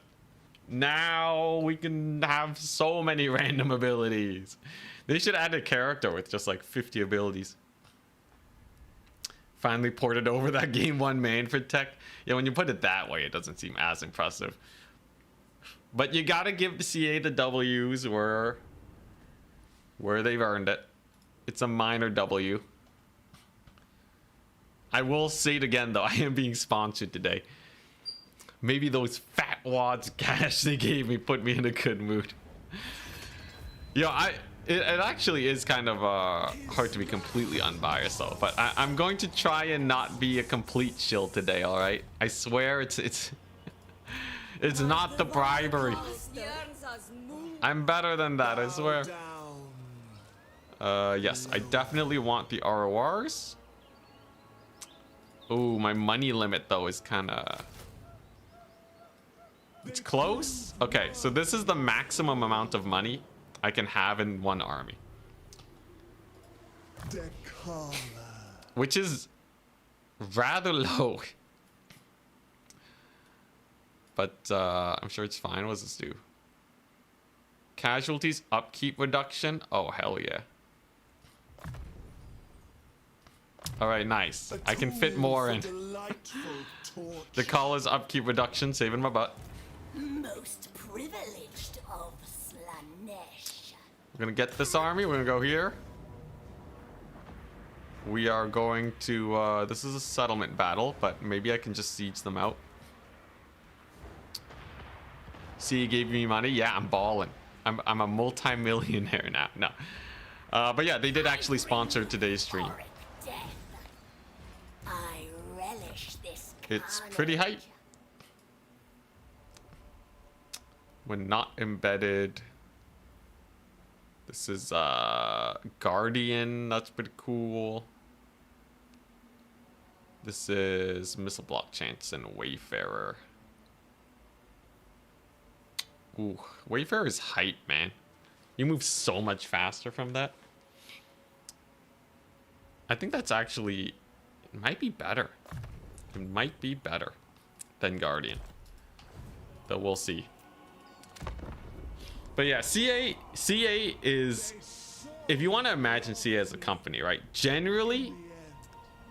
now we can have so many random abilities. They should add a character with just like 50 abilities. Finally ported over that game 1 Manfred tech. Yeah, when you put it that way, it doesn't seem as impressive. But you gotta give the CA the W's where they've earned it. It's a minor W. I will say it again though, I am being sponsored today. Maybe those fat wads cash they gave me put me in a good mood. Yo, it actually is kind of hard to be completely unbiased though, but I'm going to try and not be a complete shill today, all right? I swear it's not the bribery. I'm better than that, I swear. Yes, I definitely want the RORs. Ooh, my money limit though is kind of... It's close. Okay, so this is the maximum amount of money I can have in one army, which is rather low, but I'm sure it's fine. What does this do? Casualties, upkeep reduction. Oh hell yeah. All right, nice. I can fit more in. The call is upkeep reduction, saving my butt. Most privileged of Slanesh. We're gonna get this army. We're gonna go here. We are going to this is a settlement battle, but maybe I can just siege them out. See, you gave me money. Yeah, I'm balling. I'm a multi-millionaire now. No, but yeah, they did actually sponsor today's stream. I relish this. It's pretty hype. When not embedded. This is Guardian. That's pretty cool. This is Missile Block Chance and Wayfarer. Ooh, Wayfarer is hype, man. You move so much faster from that. I think that's actually... It might be better. It might be better than Guardian. Though we'll see. But yeah, CA is, if you want to imagine CA as a company, right? Generally,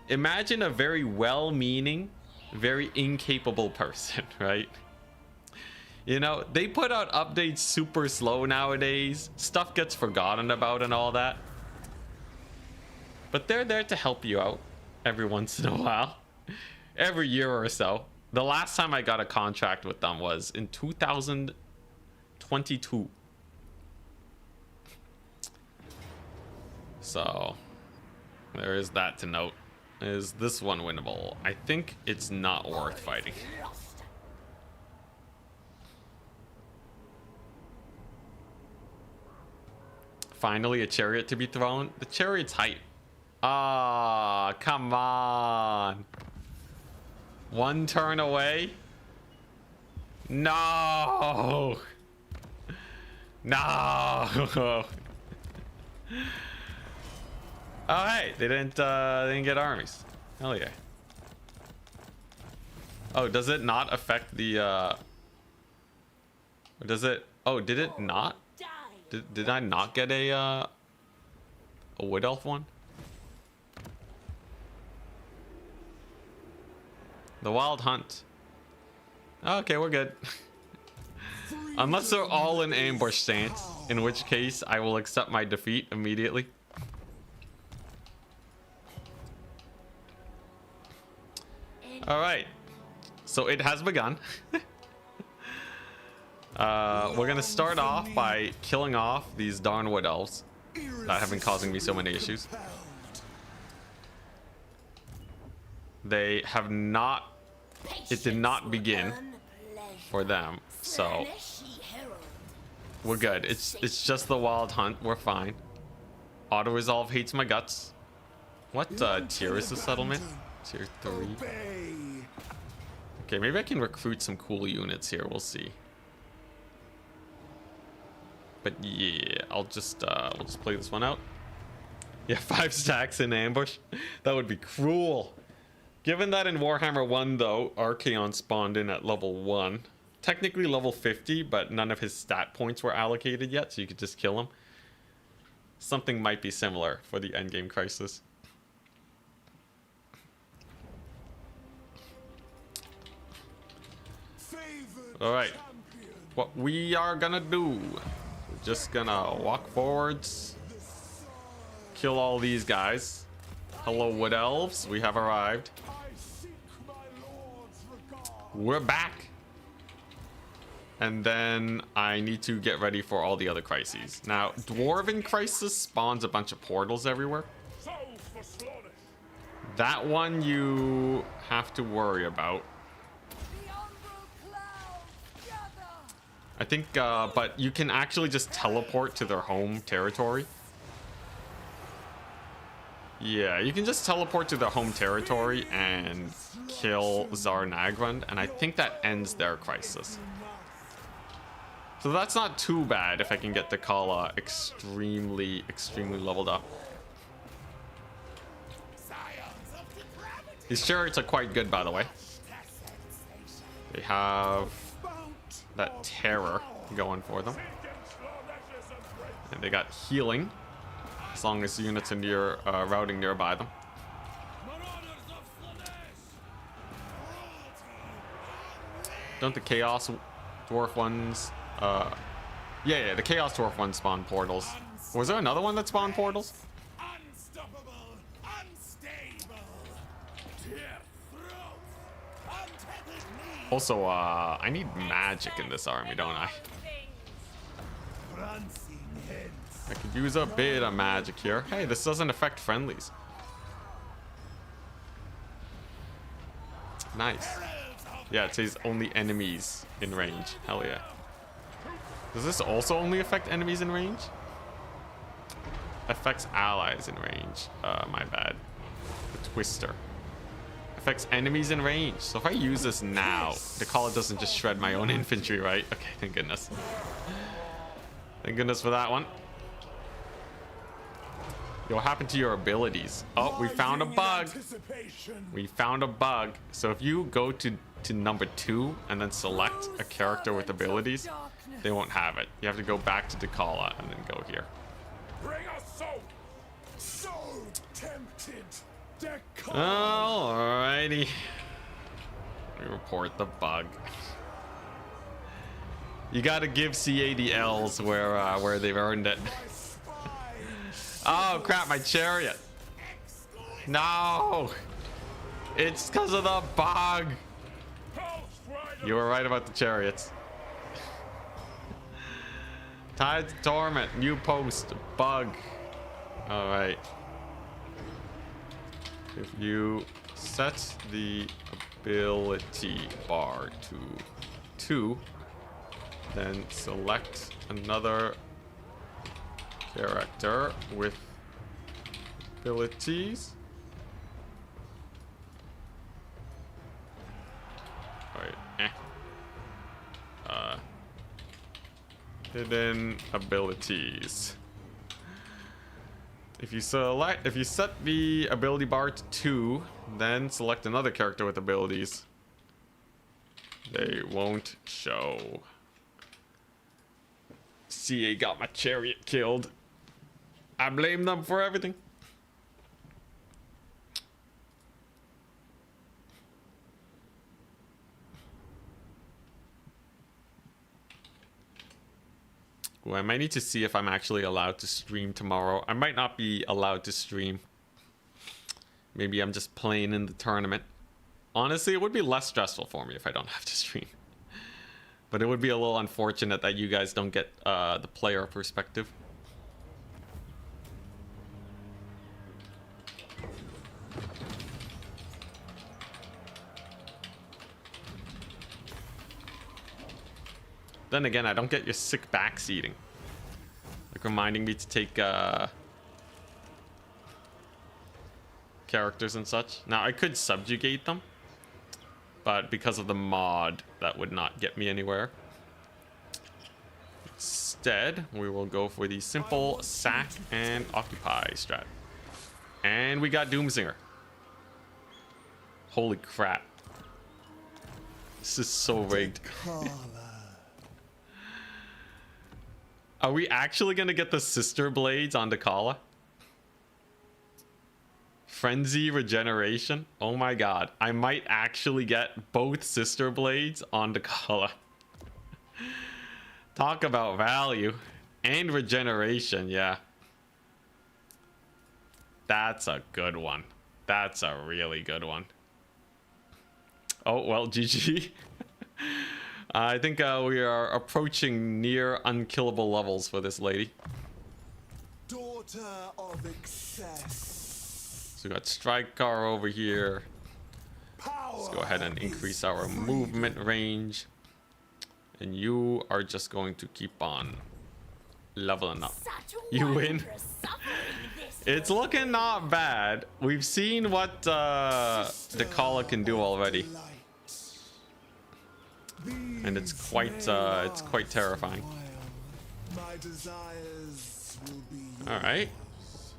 imagine a very well-meaning, very incapable person, right? You know, they put out updates super slow nowadays. Stuff gets forgotten about and all that. But they're there to help you out every once in a while. Every year or so. The last time I got a contract with them was in 2022. So there is that to note. Is this one winnable? I think it's not worth fighting. Finally a chariot to be thrown. The chariot's hype. Ah, come on. One turn away. No. No. Oh hey, they didn't get armies. Hell yeah. Oh, does it not affect the or does it? Oh, did it not? Did I not get a wood elf one? The wild hunt. Okay, we're good. Unless they're all in ambush stance, in which case I will accept my defeat immediately. All right, so it has begun. We're gonna start off by killing off these darn wood elves that have been causing me so many issues. They have not, it did not begin for them, so we're good. It's just the wild hunt. We're fine. Auto resolve hates my guts. What tier is the settlement? Tier 3. Okay, maybe I can recruit some cool units here. We'll see. But yeah, we'll just play this one out. Yeah, 5 stacks in ambush. That would be cruel. Given that in Warhammer 1 though, Archaon spawned in at level 1. Technically level 50, but none of his stat points were allocated yet, so you could just kill him. Something might be similar for the endgame crisis. Alright, what we are gonna do, we're just gonna walk forwards, kill all these guys. Hello, wood elves, we have arrived. We're back. And then I need to get ready for all the other crises. Now, Dwarven Crisis spawns a bunch of portals everywhere. That one you have to worry about. I think, but you can actually just teleport to their home territory. Yeah, you can just teleport to their home territory and kill Tsar Nagrand, and I think that ends their crisis. So that's not too bad if I can get the Kala extremely leveled up. These chariots are quite good, by the way. They have that terror going for them. And they got healing, as long as units in your routing nearby them. Don't the Chaos Dwarf ones... yeah, the Chaos Dwarf ones spawn portals. Was there another one that spawned portals? Also, I need magic in this army, don't I? I could use a bit of magic here. Hey, this doesn't affect friendlies. Nice. Yeah, it says only enemies in range. Hell yeah. Does this also only affect enemies in range? Affects allies in range. My bad. The Twister. Affects enemies in range. So if I use this now, the Kala doesn't just shred my own infantry, right? Okay, thank goodness. Thank goodness for that one. Yo, what happened to your abilities? Oh, we found a bug. We found a bug. So if you go to number 2 and then select a character with abilities, they won't have it. You have to go back to Dakala and then go here. Bring us so tempted. Alrighty. We report the bug. You gotta give CADLs where they've earned it. Oh crap, my chariot. No! It's because of the bug. You were right about the chariots. Tides of Torment, new post, bug. Alright. If you set the ability bar to 2, then select another character with abilities. Alright, hidden abilities. If you set the ability bar to 2, then select another character with abilities. They won't show. CA got my chariot killed. I blame them for everything. Ooh, I might need to see if I'm actually allowed to stream tomorrow. I might not be allowed to stream. Maybe I'm just playing in the tournament. Honestly, it would be less stressful for me if I don't have to stream. But it would be a little unfortunate that you guys don't get the player perspective. Then again, I don't get your sick back seating. Like reminding me to take characters and such. Now, I could subjugate them. But because of the mod, that would not get me anywhere. Instead, we will go for the simple sack and occupy strat. And we got Doomsinger. Holy crap. This is so rigged. Are we actually gonna get the sister blades on Dakala? Frenzy regeneration? Oh my god. I might actually get both sister blades on Dakala. Talk about value. And regeneration, yeah. That's a good one. That's a really good one. Oh, well, GG. I think we are approaching near unkillable levels for this lady. Daughter of excess. So we got Strike Car over here. Power. Let's go ahead and increase our movement range. And you are just going to keep on leveling up. You win. It's looking not bad. We've seen what Dakala can do already. And it's quite terrifying. All right.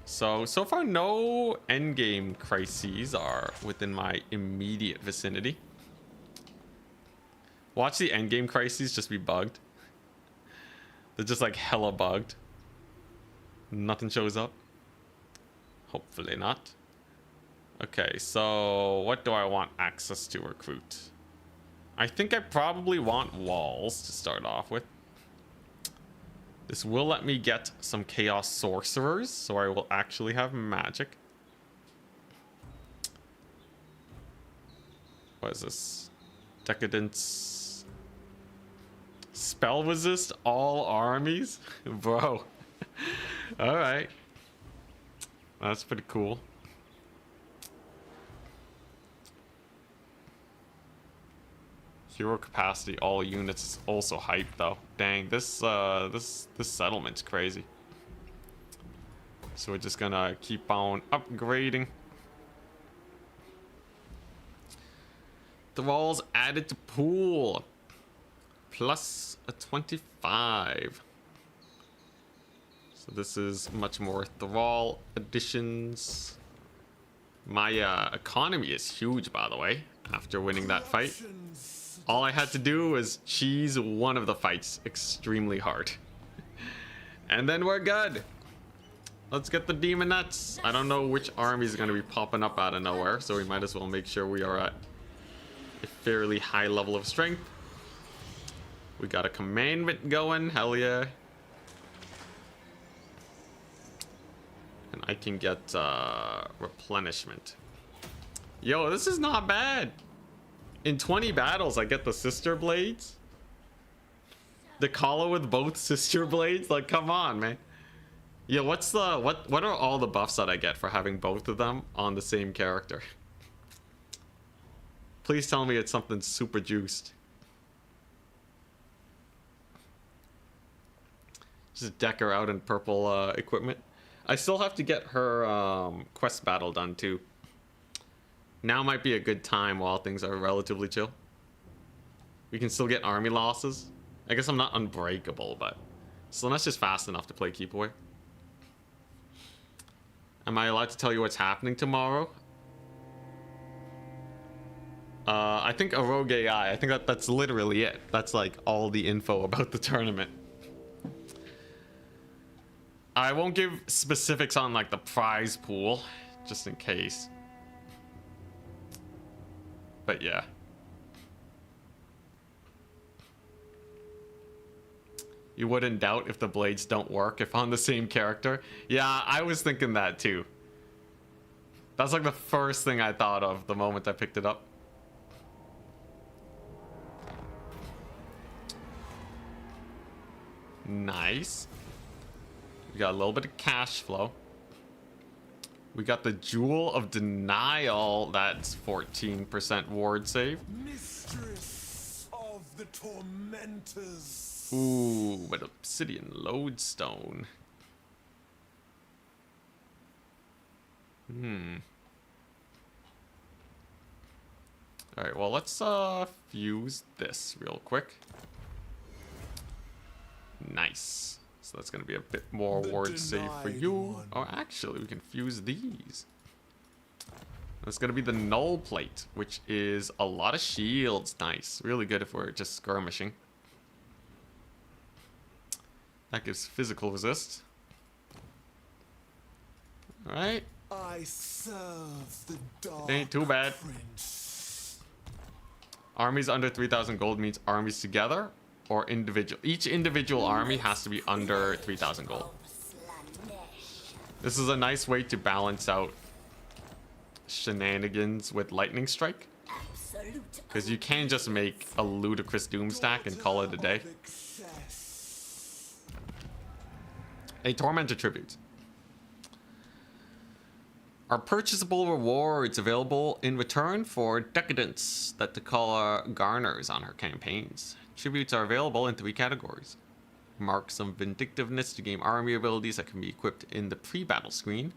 So far no endgame crises are within my immediate vicinity. Watch the endgame crises just be bugged. They're just like hella bugged. Nothing shows up. Hopefully not. Okay, so what do I want access to recruit? I think I probably want walls to start off with. This will let me get some chaos sorcerers, so I will actually have magic. What is this? Decadence. Spell resist all armies? Bro. Alright. That's pretty cool. Hero capacity all units is also hyped though. Dang, this settlement's crazy. So we're just gonna keep on upgrading. The walls added to pool. Plus a 25. So this is much more Thrall additions. My economy is huge, by the way, after winning that fight. All I had to do was cheese one of the fights extremely hard. And then we're good. Let's get the demon nuts. I don't know which army is going to be popping up out of nowhere, so we might as well make sure we are at a fairly high level of strength. We got a commandment going, hell yeah. And I can get replenishment. Yo, this is not bad. In 20 battles, I get the sister blades. The Kala with both sister blades? Like, come on, man. Yeah, what are all the buffs that I get for having both of them on the same character? Please tell me it's something super juiced. Just deck her out in purple equipment. I still have to get her quest battle done too. Now might be a good time while things are relatively chill. We can still get army losses. I guess I'm not unbreakable, but Selena's just fast enough to play keep away. Am I allowed to tell you what's happening tomorrow? I think a rogue AI. I think that's literally it. That's like all the info about the tournament. I won't give specifics on like the prize pool, just in case. But yeah. You wouldn't doubt if the blades don't work if on the same character. Yeah, I was thinking that too. That's like the first thing I thought of the moment I picked it up. Nice. We got a little bit of cash flow. We got the Jewel of Denial. That's 14% ward save. Mistress of the tormentors. Ooh, but obsidian lodestone. Alright, well, let's fuse this real quick. Nice. So that's going to be a bit more ward save for you. one. Oh, actually, we can fuse these. That's going to be the null plate, which is a lot of shields. Nice. Really good if we're just skirmishing. That gives physical resist. Alright. I serve the dark Ain't too bad. prince. Armies under 3,000 gold means armies together or individual. Each individual army has to be under 3,000 gold. This is a nice way to balance out shenanigans with lightning strike, because you can just make a ludicrous doom stack and call it a day. A tormentor tribute. Are purchasable rewards available in return for decadence that T'Challa garners on her campaigns. Tributes are available in 3 categories. Marks of vindictiveness to gain army abilities that can be equipped in the pre-battle screen.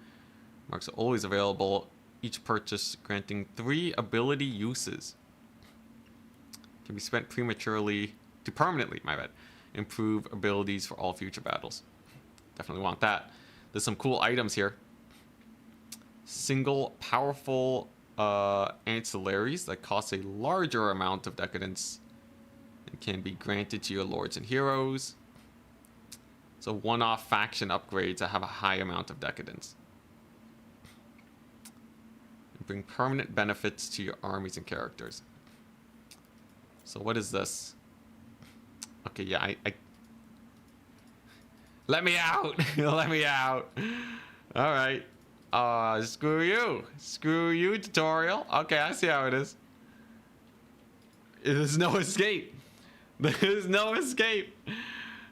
Marks are always available, each purchase granting 3 ability uses. Can be spent prematurely to permanently, improve abilities for all future battles. Definitely want that. There's some cool items here. Single powerful ancillaries that cost a larger amount of decadence and can be granted to your lords and heroes. So one-off faction upgrades that have a high amount of decadence. And bring permanent benefits to your armies and characters. So what is this? Okay, yeah, I... Let me out! Let me out! Alright. Screw you. Screw you, tutorial. Okay, I see how it is. There's no escape. There's no escape.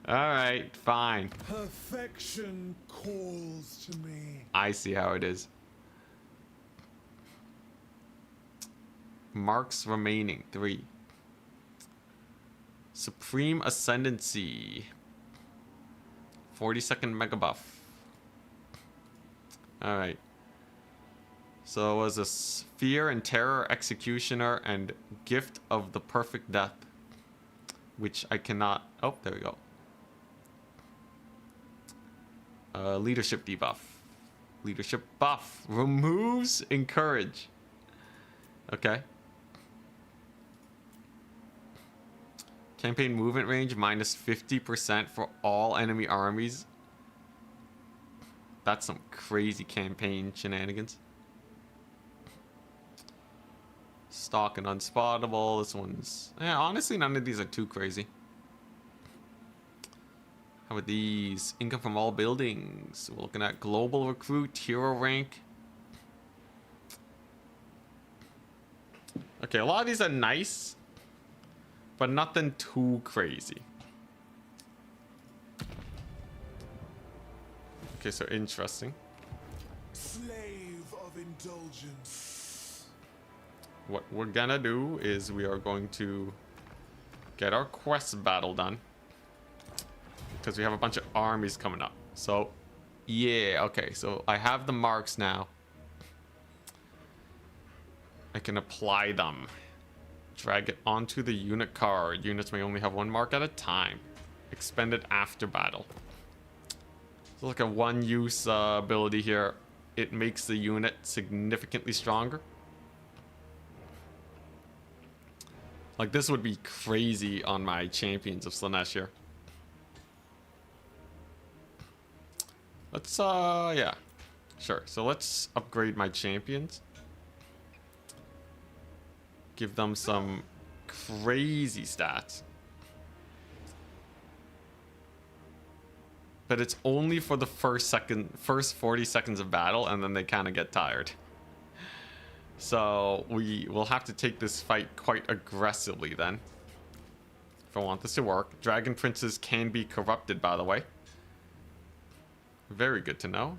Alright, fine. Perfection calls to me. I see how it is. Marks remaining, 3. Supreme Ascendancy. 40-second mega buff. Alright. So it was a Fear and Terror Executioner and Gift of the Perfect Death. Which I cannot... Oh, there we go. Leadership debuff. Leadership buff. Removes Encourage. Okay. Campaign movement range minus 50% for all enemy armies. That's some crazy campaign shenanigans. Stock and Unspottable. This one's... Yeah, honestly, none of these are too crazy. How about these? Income from all buildings. We're looking at Global Recruit, Hero Rank. Okay, a lot of these are nice, but nothing too crazy. Okay, so interesting. Slave of indulgence. What we're gonna do is we are going to get our quest battle done, because we have a bunch of armies coming up. So, yeah, okay, so I have the marks now. I can apply them. Drag it onto the unit card. Units may only have 1 mark at a time. Expend it after battle. So like a 1-use ability here. It makes the unit significantly stronger. Like, this would be crazy on my champions of Slanesh here. Let's, yeah. Sure. So let's upgrade my champions. Give them some crazy stats. But it's only for the first 40 seconds of battle, and then they kind of get tired. So we will have to take this fight quite aggressively then, if I want this to work. Dragon princes can be corrupted, by the way. Very good to know.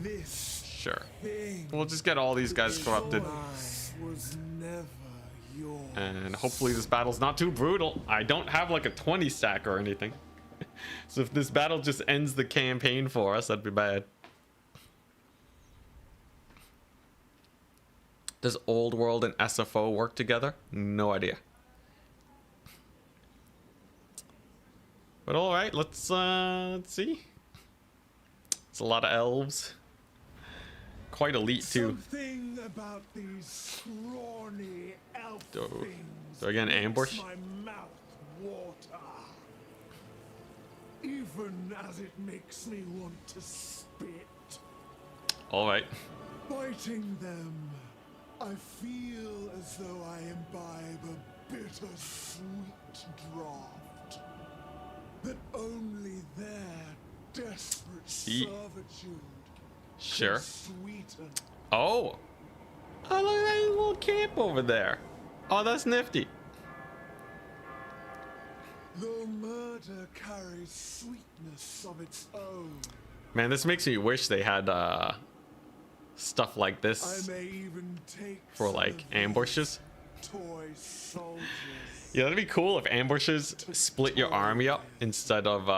This Sure. thing We'll just get all these guys corrupted. was never yours. And hopefully this battle's not too brutal. I don't have like a 20 stack or anything. So if this battle just ends the campaign for us, that'd be bad. Does Old World and SFO work together? No idea. But alright, let's see. It's a lot of elves. Quite elite too. Something about these scrawny elf things Do I get an ambush? makes my mouth water. Even as it makes me want to spit. Alright. Fighting them, I feel as though I imbibe a bitter-sweet draught that only their desperate servitude Sure. can sweeten. Oh! Oh, look at that little camp over there. Oh, that's nifty. Though murder carries sweetness of its own, Man, this makes me wish they had stuff like I this may even take for some like of these ambushes. toy soldiers. Yeah, that'd be cool if ambushes split your army up instead of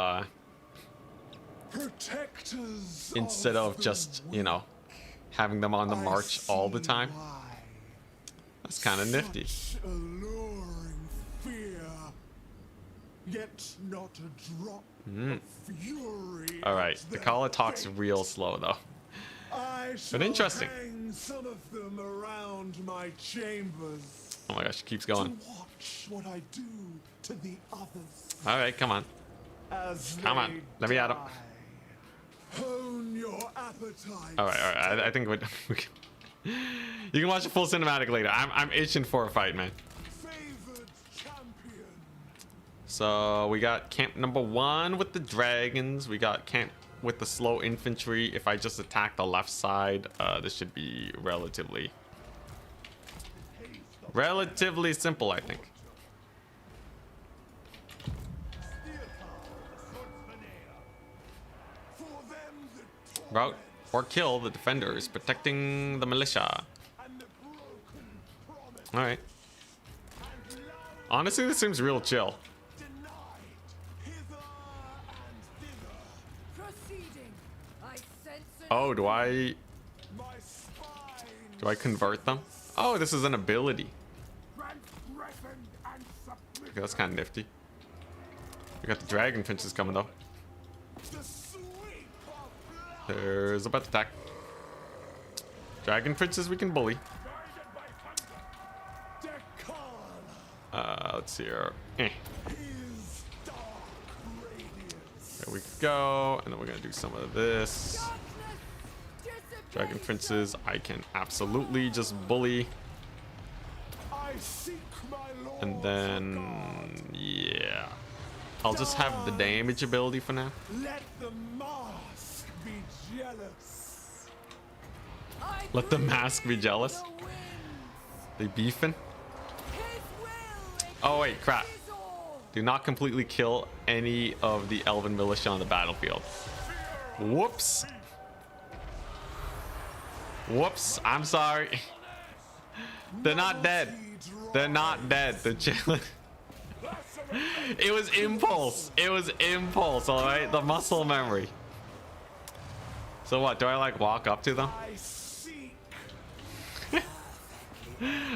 Protectors of the just, you weak. know, having them on the I march all the see time. why. That's kind of nifty. Such alluring fear, yet not a drop of fury. All right, at the their caller talks fate. real slow though. I shall interesting. hang some of them around my chambers Oh my gosh, it keeps to going. watch what I do to the others. All right, come on. As Come on, they let me at 'em. die. Hone your appetite. All right. I think we can. You can watch a full cinematic later. I'm itching for a fight, man. Favored champion. So we got camp number 1 with the dragons. We got camp with the slow infantry. If I just attack the left side, this should be relatively simple, I think. For them that Route or kill the defenders, protecting the militia. and the broken promise All right. and love Honestly, this seems real chill. denied hither and thither. Proceeding. I sense an Oh, do I My spine convert them? Oh, this is an ability. strength threatened and submitted. Okay, that's kind of nifty. We got the dragon princes coming though. The sweep of blood. There's a bet attack. Dragon princes we can bully. Dekala, Let's see here. Eh. his dark radiance. There we go. And then we're gonna do some of this. darkness. Dragon princes, I can absolutely just bully. I seek my lord. And then, yeah. I'll just have the damage ability for now. Let the mask be jealous. Let the mask be jealous. The winds. They beefing? His will. Oh wait, crap. Is all. Do not completely kill any of the elven militia on the battlefield. Whoops. Whoops, I'm sorry. They're not dead. They're not dead. They're chilling. It was impulse. It was impulse, alright? The muscle memory. So what, do I like walk up to them? I seek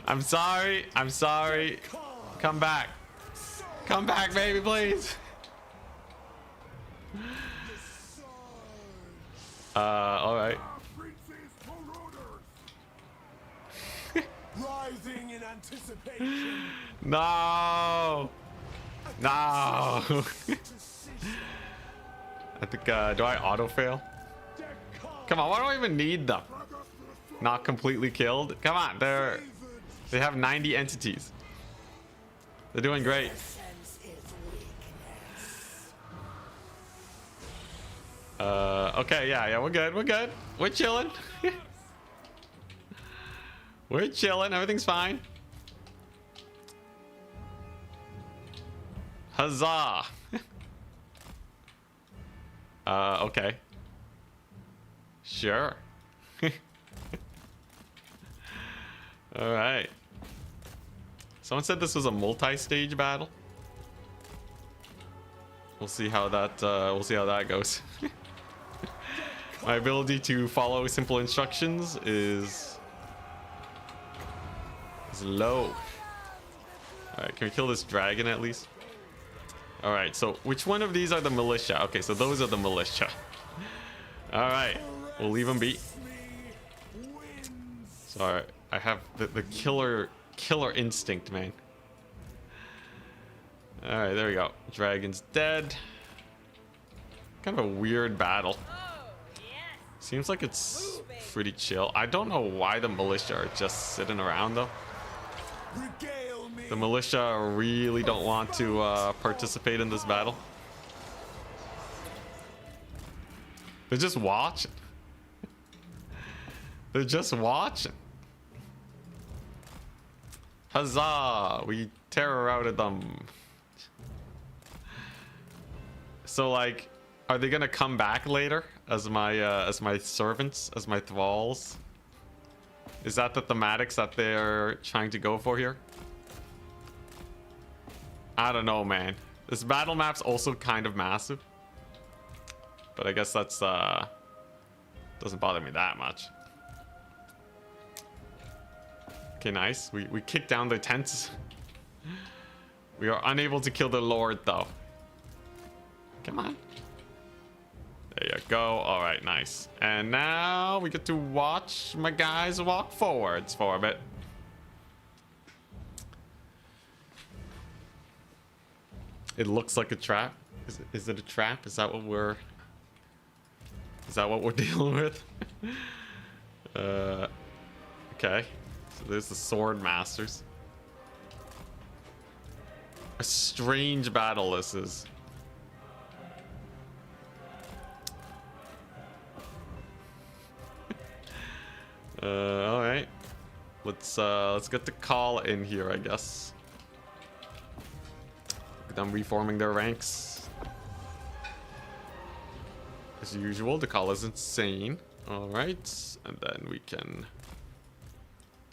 I'm sorry. I'm sorry. Come back. Come back, baby, please. Alright. rising anticipation. No. No. I think, do I auto fail? Come on, why do I even need them? Not completely killed. Come on, they have 90 entities. They're doing great. Okay, yeah, we're good. We're chilling. We're chilling. Everything's fine. Huzzah. Okay. Sure. All right. Someone said this was a multi-stage battle. We'll see how that goes. My ability to follow simple instructions is low. All right, can we kill this dragon at least? All right, so which one of these are the militia? Okay, so those are the militia. All right, we'll leave them be. Sorry, I have the killer instinct, man. All right, there we go. Dragon's dead. Kind of a weird battle. Seems like it's pretty chill. I don't know why the militia are just sitting around though. The militia really don't want to participate in this battle. They're just watching. They're just watching. Huzzah! We terror-routed them. So like, are they gonna come back later as my servants, as my thralls? Is that the thematics that they're trying to go for here? I don't know, man. This battle map's also kind of massive, but I guess that's doesn't bother me that much. Okay, nice. We kicked down their tents. We are unable to kill the lord though. Come on. There you go. All right, nice. And now we get to watch my guys walk forwards for a bit. It looks like a trap. Is it a trap? Is that what we're dealing with? Okay. So there's the sword masters. A strange battle this is. All right. Let's get the call in here, I guess. Look at them reforming their ranks. As usual, the call is insane. All right, and then we can.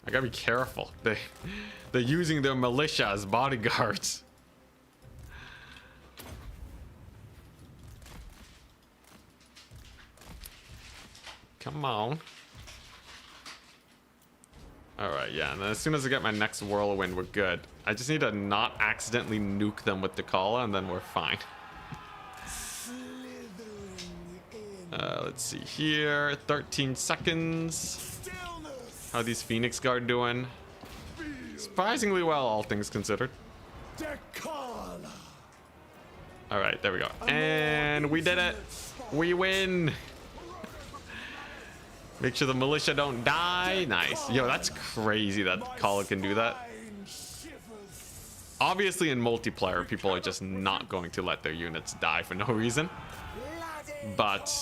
I gotta be careful. They're using their militia as bodyguards. Come on. Alright, yeah, and then as soon as I get my next whirlwind, we're good. I just need to not accidentally nuke them with the Kala, and then we're fine. Let's see here. 13 seconds. How these Phoenix Guard doing? Surprisingly well, all things considered. Alright, there we go. And we did it! We win! Make sure the militia don't die. Nice. Yo, that's crazy that Kala can do that. Obviously in multiplayer, people are just not going to let their units die for no reason. But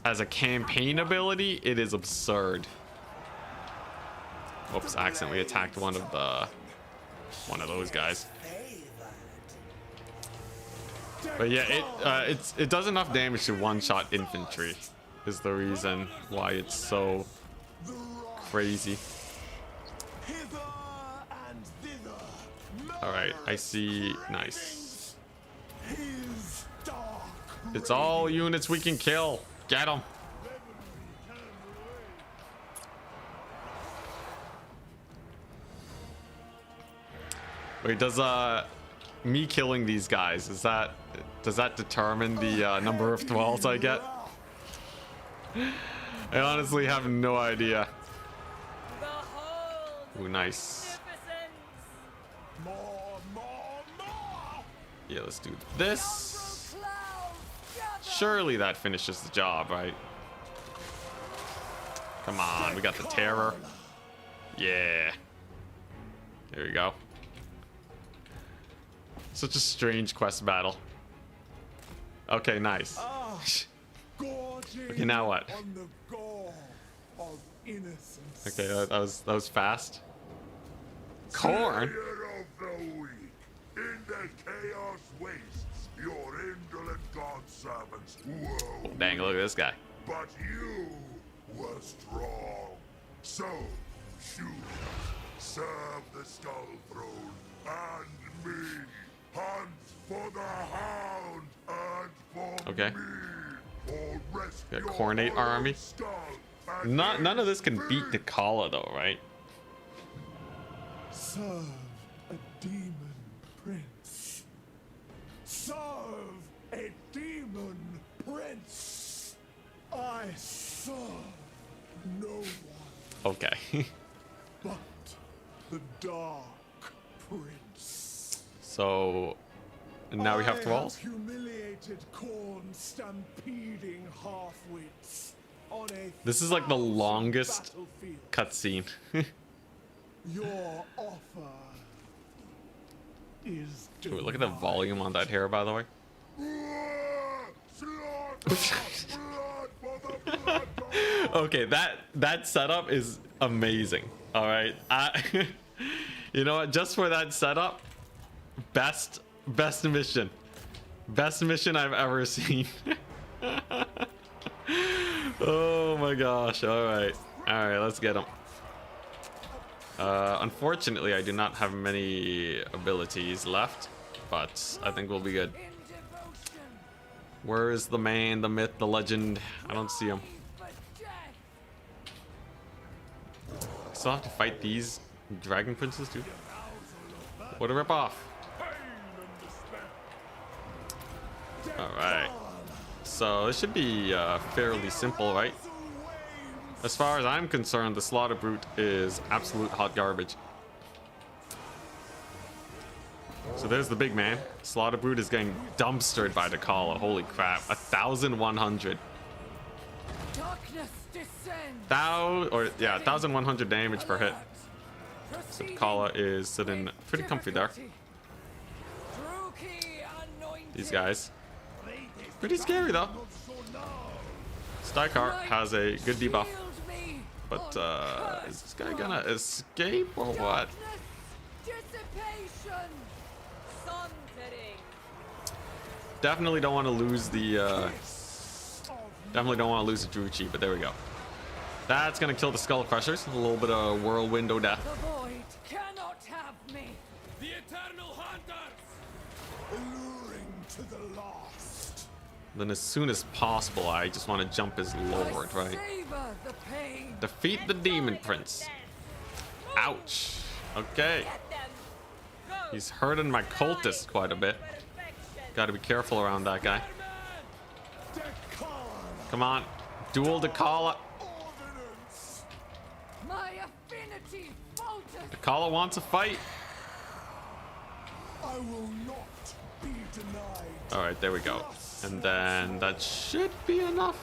as a campaign ability, it is absurd. Oops, I accidentally attacked one of those guys. But yeah, it does enough damage to one-shot infantry. Is the reason why it's so crazy. All right, I see. Nice. It's all units we can kill. Get them. Wait, does me killing these guys, does that determine the number of thralls I get? I honestly have no idea. Ooh, nice. Yeah, let's do this. Surely that finishes the job, right? Come on, we got the terror. Yeah. There you go. Such a strange quest battle. Okay, nice. Okay, now what? On the gore of innocence. Okay, that was fast. Corn. Slayer of the weak, in the chaos wastes, your indolent god servants woe. Oh, dang, look at this guy. But you were strong. So choose. Serve the skull throne and me. Hunt for the hound and for Okay. me. Or rest Got your Cornate own army. skull and None of this can me. beat the Kala though, right? Serve a demon prince. Serve a demon prince. I serve no one Okay. but the dark prince. So now we have to I roll. humiliated corn stampeding half-wits on a This is like the thousand longest battlefields. cutscene. Your offer is Ooh, look at the volume on that hair, by the way. Okay, that setup is amazing. All right, you know what? Just for that setup, best mission I've ever seen. Oh my gosh! All right, let's get him. Unfortunately, I do not have many abilities left, but I think we'll be good. In devotion, Where is the man, the myth, the legend? I don't see him. for death. I still have to fight these dragon princes, dude. What a ripoff! All right, so this should be fairly simple, right? As far as I'm concerned, the Slaughter Brute is absolute hot garbage. So there's the big man. Slaughter Brute is getting dumpstered by the Kala. Holy crap. 1,100. Darkness descends. 1,100 damage per hit. So the Kala is sitting pretty comfy there. These guys. Pretty scary though. Stykar has a good debuff. But is this guy gonna escape or what? Dissipation. Definitely don't want to lose the Druchi, but there we go. That's gonna kill the Skull Crushers. A little bit of whirlwind death. The void cannot have me. The eternal hunters! alluring to the lost. Then as soon as possible, I just want to jump as Lord, I right? savor the pain. Defeat the Demon Prince. Ouch. Okay. He's hurting my cultist quite a bit. Gotta be careful around that guy. Come on. Duel Dakala. My affinity falters. Dakala wants a fight. I will not be denied. Alright, there we go. And then that should be enough.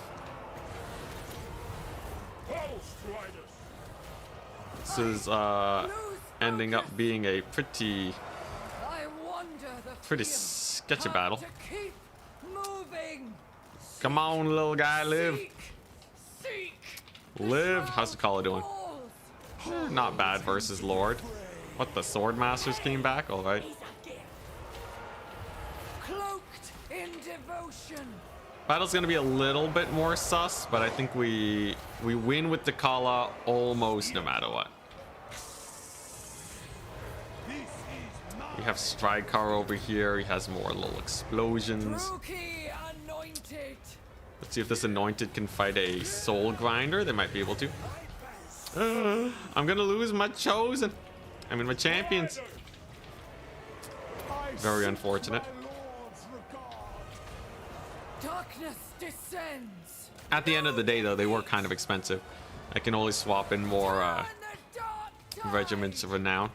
This is ending up being a pretty I wonder the pretty fear. sketchy How battle. to keep moving. Come on, little guy, live. Seek. Live. How's Dakala doing? Falls. Not bad versus Lord. What, the Sword Masters came back? Alright. Cloaked in devotion. Battle's gonna be a little bit more sus, but I think we win with Dakala almost no matter what. We have Strykar over here. He has more little explosions. Druki anointed. Let's see if this anointed can fight a soul grinder. They might be able to. I'm gonna lose my chosen. I mean my champions. Very unfortunate. Darkness descends. At the end of the day, though, they were kind of expensive. I can only swap in more And the dark tide. regiments of renown.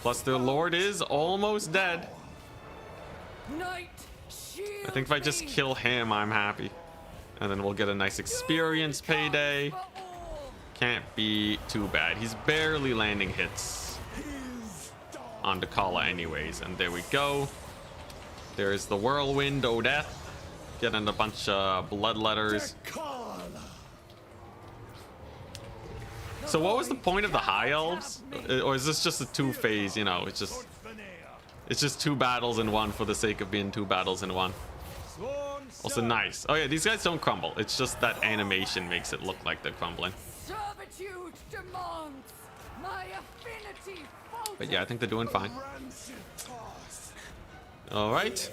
Plus, their lord is almost dead. Night, I think if I just kill him, I'm happy. And then we'll get a nice experience payday. Can't be too bad. He's barely landing hits on Dakala anyways. And there we go. There's the Whirlwind Odeth. Getting a bunch of blood letters. So what was the point of the High Elves? Or is this just a two-phase, you know, it's just two battles in one for the sake of being two battles in one. Also nice. Oh yeah, these guys don't crumble. It's just that animation makes it look like they're crumbling. Servitude demands my affinity. But yeah, I think they're doing fine. All right.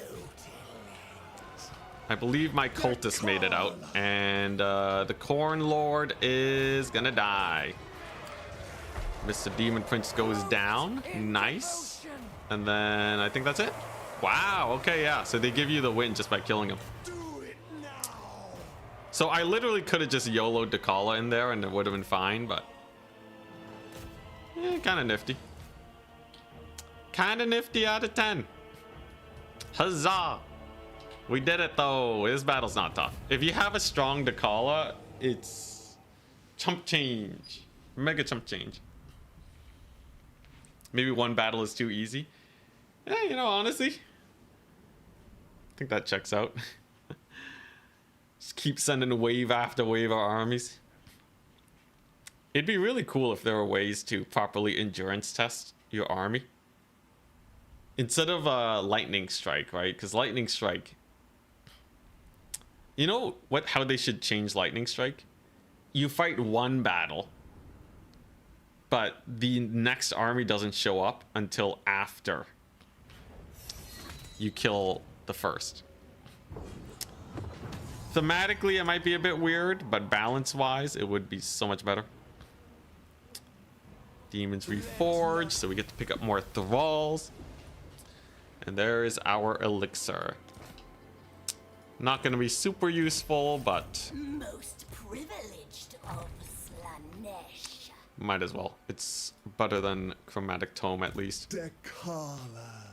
I believe my cultist made it out, and the Corn Lord is gonna die. Mr. Demon Prince goes down. Nice. And then I think that's it. Wow. Okay, yeah. So they give you the win just by killing him. So I literally could have just YOLO'd Dakala in there and it would have been fine, but kind of nifty. Kind of nifty out of 10. Huzzah! We did it though. This battle's not tough. If you have a strong Dakala, it's chump change. Mega chump change. Maybe one battle is too easy. Yeah, you know, honestly, I think that checks out. Just keep sending wave after wave of armies. It'd be really cool if there were ways to properly endurance test your army. Instead of lightning strike, right? Because lightning strike, you know how they should change lightning strike? You fight one battle, but the next army doesn't show up until after you kill the first. Thematically, it might be a bit weird, but balance-wise, it would be so much better. Demons Reforged, so we get to pick up more thralls. And there is our elixir. Not going to be super useful, but Most privileged of Slanesh. might as well. It's better than Chromatic Tome, at least. Dakala.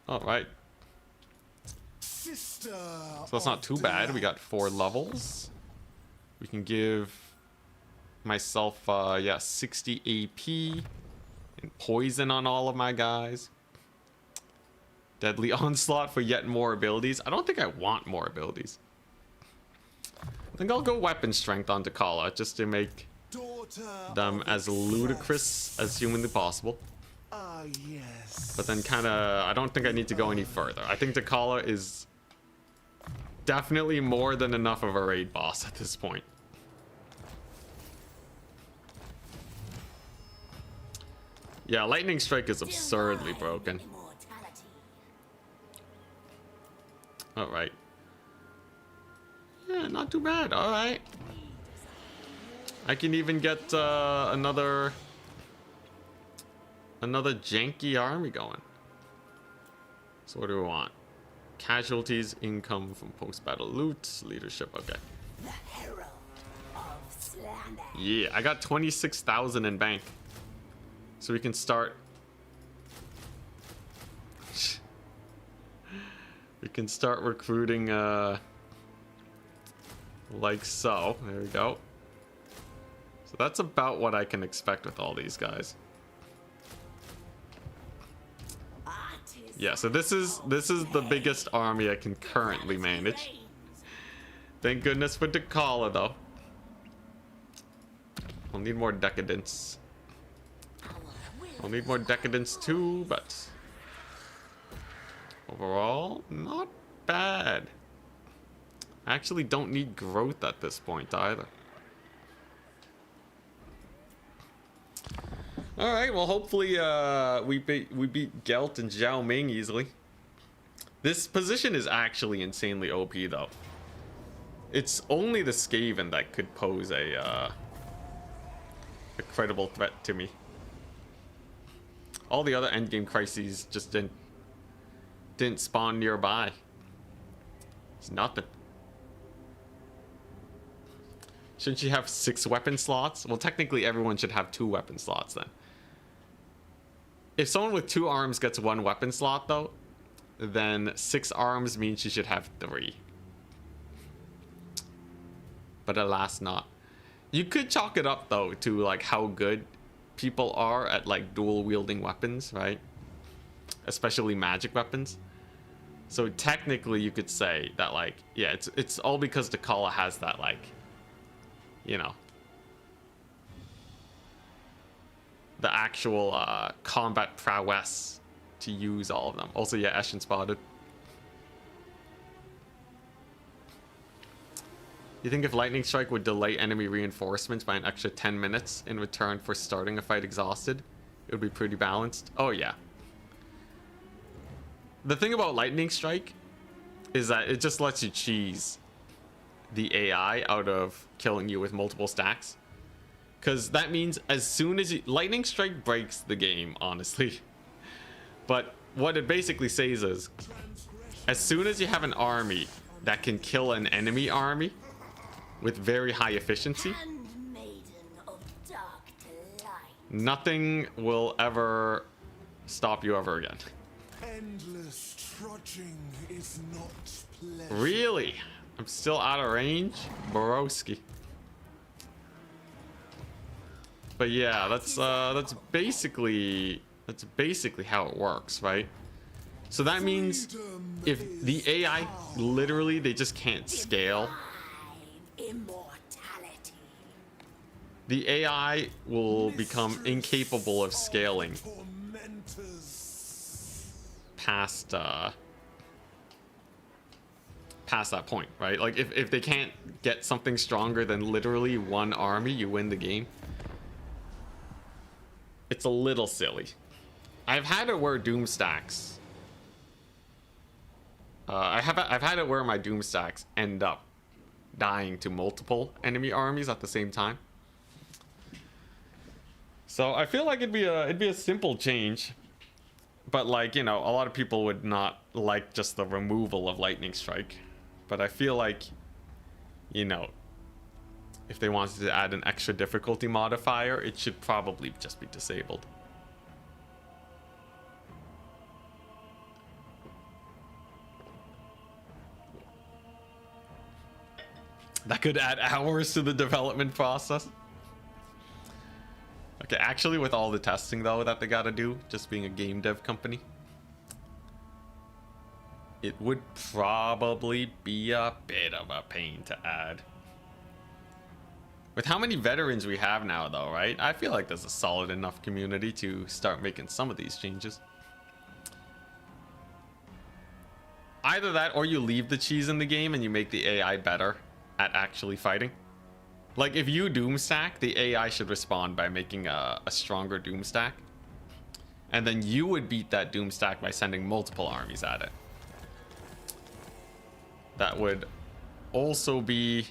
Alright. Sister. So that's not too bad. We got 4 levels. We can give myself, yeah, 60 AP. And poison on all of my guys. Deadly Onslaught for yet more abilities. I don't think I want more abilities. I think I'll go Weapon Strength on Dakala just to make them as ludicrous as humanly possible. Ah, yes. But then kind of, I don't think I need to go any further. I think Dakala is definitely more than enough of a raid boss at this point. Yeah, Lightning Strike is absurdly broken. Alright. Yeah, not too bad. Alright. I can even get another janky army going. So what do we want? Casualties, income from post-battle loot, leadership. Okay. The herald of Slanesh. Yeah, I got 26,000 in bank. So we can start. We can start recruiting like so. There we go. So that's about what I can expect with all these guys. Yeah, so this is the biggest army I can currently manage. Thank goodness for Dakala though. I'll need more decadence. I'll need more decadence too, but overall, not bad. I actually don't need growth at this point either. All right, well, hopefully we beat Gelt and Zhao Ming easily. This position is actually insanely OP though. It's only the Skaven that could pose a credible threat to me. All the other endgame crises just didn't spawn nearby. It's nothing. Shouldn't you have 6 weapon slots? Well, technically everyone should have 2 weapon slots then. if someone with 2 arms gets 1 weapon slot though, then 6 arms means you should have 3. But alas not. You could chalk it up though to like how good people are at like dual wielding weapons, right? Especially magic weapons. So technically you could say that like, yeah, it's all because the Kala has that like, you know, the actual combat prowess to use all of them. Also, yeah, Eshin spotted. You think if Lightning Strike would delay enemy reinforcements by an extra 10 minutes in return for starting a fight exhausted, it would be pretty balanced? Oh yeah. The thing about Lightning Strike is that it just lets you cheese the AI out of killing you with multiple stacks. Because that means as soon as you... Lightning Strike breaks the game, honestly. But what it basically says is, as soon as you have an army that can kill an enemy army with very high efficiency, Handmaiden of dark light. nothing will ever stop you ever again. Endless trudging is not pleasure. Really? I'm still out of range? Borowski. But yeah, that's basically how it works, right? So that means if the AI literally they just can't scale, Immortality. the AI will become incapable of scaling past that point, right? Like if they can't get something stronger than literally 1 army, you win the game. It's a little silly. I've had it where Doom stacks. I've had it where my Doom stacks end up dying to multiple enemy armies at the same time. So I feel like it'd be a simple change, but like, you know, a lot of people would not like just the removal of Lightning Strike. But I feel like, you know, if they wanted to add an extra difficulty modifier, it should probably just be disabled. That could add hours to the development process. Okay, actually with all the testing though that they gotta do, just being a game dev company, it would probably be a bit of a pain to add. With how many veterans we have now though, right? I feel like there's a solid enough community to start making some of these changes. Either that or you leave the cheese in the game and you make the AI better at actually fighting. Like if you doom stack, the AI should respond by making a stronger doom stack. And then you would beat that doom stack by sending multiple armies at it. That would also be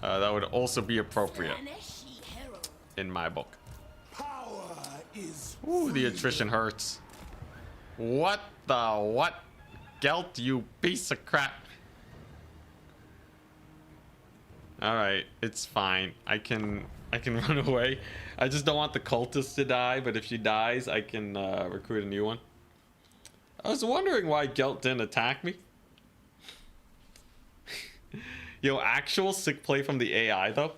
appropriate in my book. Power is Ooh, the attrition hurts. What the what? Gelt, you piece of crap. Alright, it's fine. I can run away. I just don't want the cultist to die, but if she dies, I can recruit a new one. I was wondering why Gelt didn't attack me. Yo, actual sick play from the AI though.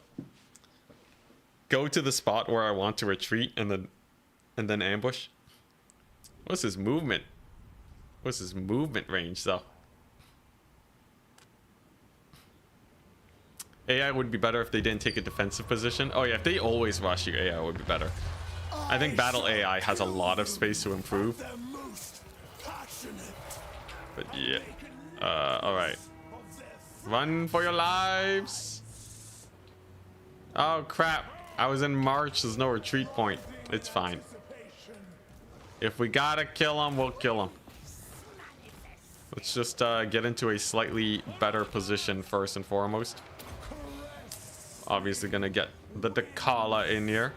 Go to the spot where I want to retreat and then ambush. What's his movement? What's his movement range though? AI would be better if they didn't take a defensive position. Oh yeah, if they always rush you, AI would be better. I think battle AI has a lot of space to improve. But yeah. Alright. Run for your lives. Oh crap. I was in March. There's no retreat point. It's fine. If we gotta kill him, we'll kill him. Let's just get into a slightly better position first and foremost. Obviously gonna get the Dakala in here.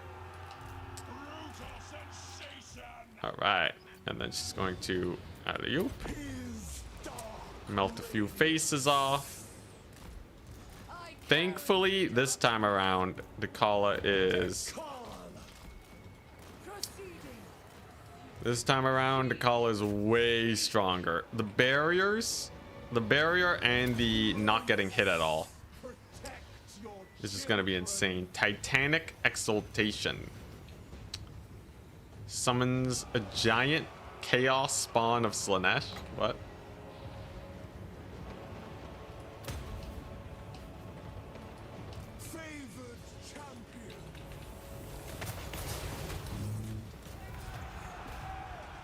Alright. And then she's going to alley-oop. Melt a few faces off. Thankfully, this time around, Dakala is This time around, the call is way stronger. The barrier and the not getting hit at all. This is gonna be insane. Titanic Exaltation. Summons a giant chaos spawn of Slanesh. What? Favored champion.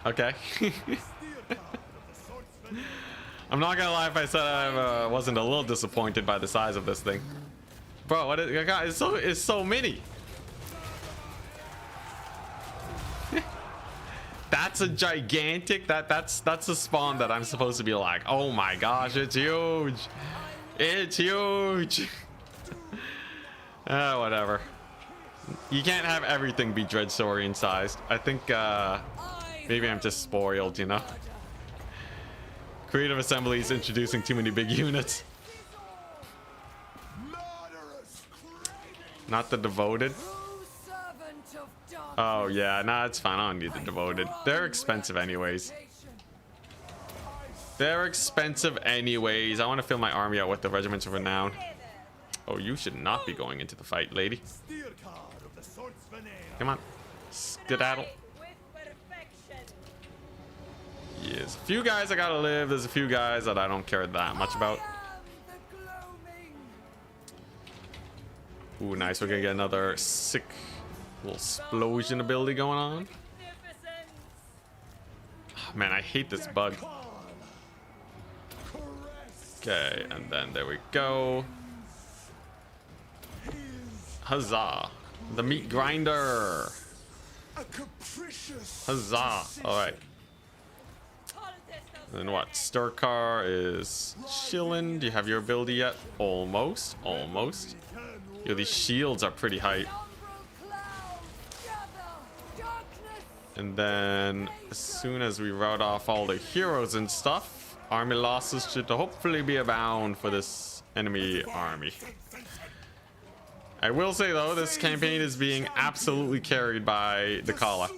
Okay. I'm not gonna lie if I said I wasn't a little disappointed by the size of this thing. Bro, what is, God, it's so mini. That's a gigantic, that's a spawn that I'm supposed to be like, oh my gosh, it's huge. It's huge. Whatever. You can't have everything be Dreadsaurian sized. I think maybe I'm just spoiled, you know. Creative Assembly is introducing too many big units. Not the Devoted. Oh yeah, nah, it's fine. I don't need the Devoted. They're expensive anyways. They're expensive anyways. I want to fill my army out with the Regiments of Renown. Oh, you should not be going into the fight, lady. Come on. Skedaddle. Yes. A few guys I gotta live. There's a few guys that I don't care that much about. Ooh, nice. We're gonna get another sick little explosion ability going on. Oh, man, I hate this bug. Okay, and then there we go. Huzzah. The meat grinder. Huzzah. Alright. And what? Sturkar is chillin'. Do you have your ability yet? Almost. Almost. Yo, these shields are pretty hype. And then as soon as we route off all the heroes and stuff, army losses should hopefully be abound for this enemy army. I will say though, this campaign is being absolutely carried by the Kala.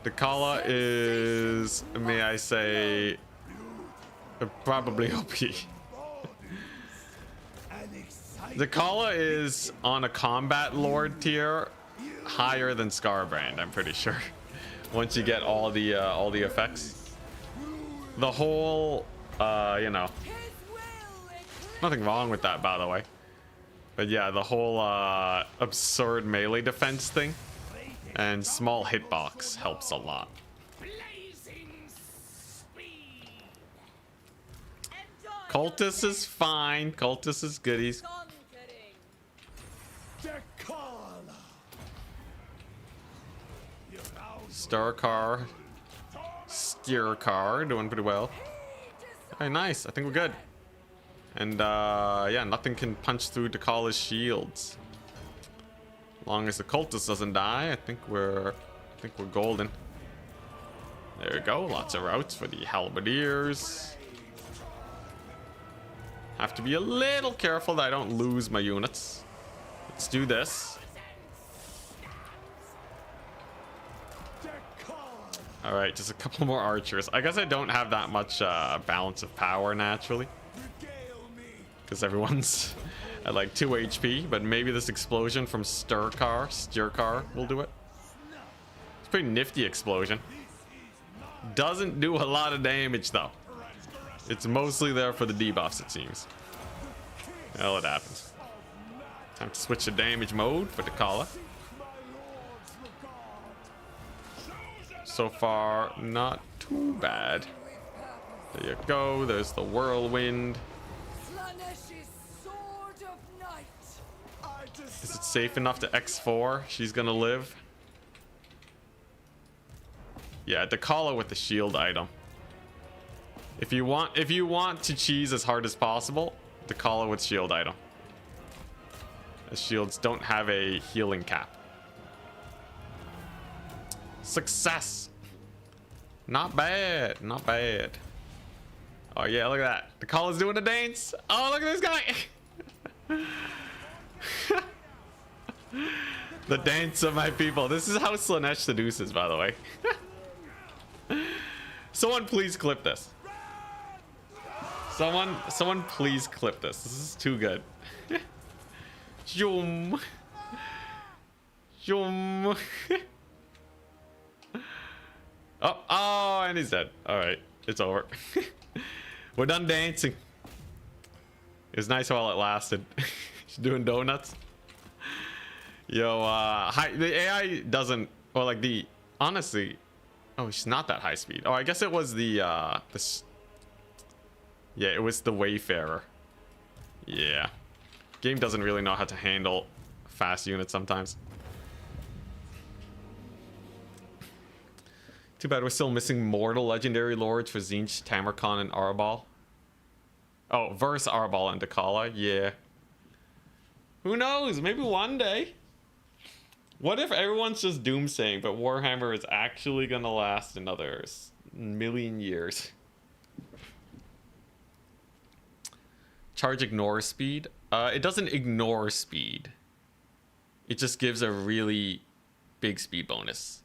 The Kala is, may I say, probably OP. The Kala is on a combat lord tier higher than Scarbrand, I'm pretty sure. Once you get all the effects, the whole you know, nothing wrong with that, by the way, but yeah, the whole absurd melee defense thing and small hitbox helps a lot. Cultist is fine. Cultist is goodies. Sturkar, Steerkar, doing pretty well. Okay, nice. I think we're good. And yeah, nothing can punch through Dakala's shields. As long as the cultist doesn't die, I think we're golden. There we go. Lots of routes for the halberdiers. Have to be a little careful that I don't lose my units. Let's do this. All right, just a couple more archers. I guess I don't have that much balance of power naturally, because everyone's at like 2 HP, but maybe this explosion from Steerkar will do it. It's a pretty nifty explosion. Doesn't do a lot of damage though. It's mostly there for the debuffs, it seems. Well, it happens. Time to switch to damage mode for Dakala. So far, not too bad. There you go. There's the whirlwind. Is it safe enough to X4? She's gonna live. Yeah, Dakala with the shield item. If you want to cheese as hard as possible, Dakala with shield item. The shields don't have a healing cap. Success. Not bad. Not bad. Oh yeah, look at that. Dakala's doing the dance. Oh, look at this guy. The dance of my people. This is how Slanesh seduces, by the way. Someone please clip this. Someone please clip this. This is too good. Zoom. Zoom. Oh, and he's dead. All right, it's over. We're done dancing. It was nice while it lasted. She's doing donuts. Yo, the AI doesn't, or like the, honestly, oh, she's not that high speed. Oh, I guess it was yeah, it was the Wayfarer. Yeah. Game doesn't really know how to handle fast units sometimes. Too bad we're still missing mortal legendary lords for Zinch, Tamarkon, and Arbal. Oh, verse Arbal and Dakala, yeah. Who knows? Maybe one day. What if everyone's just doomsaying, but Warhammer is actually gonna last another million years? Charge ignore speed? It doesn't ignore speed. It just gives a really big speed bonus.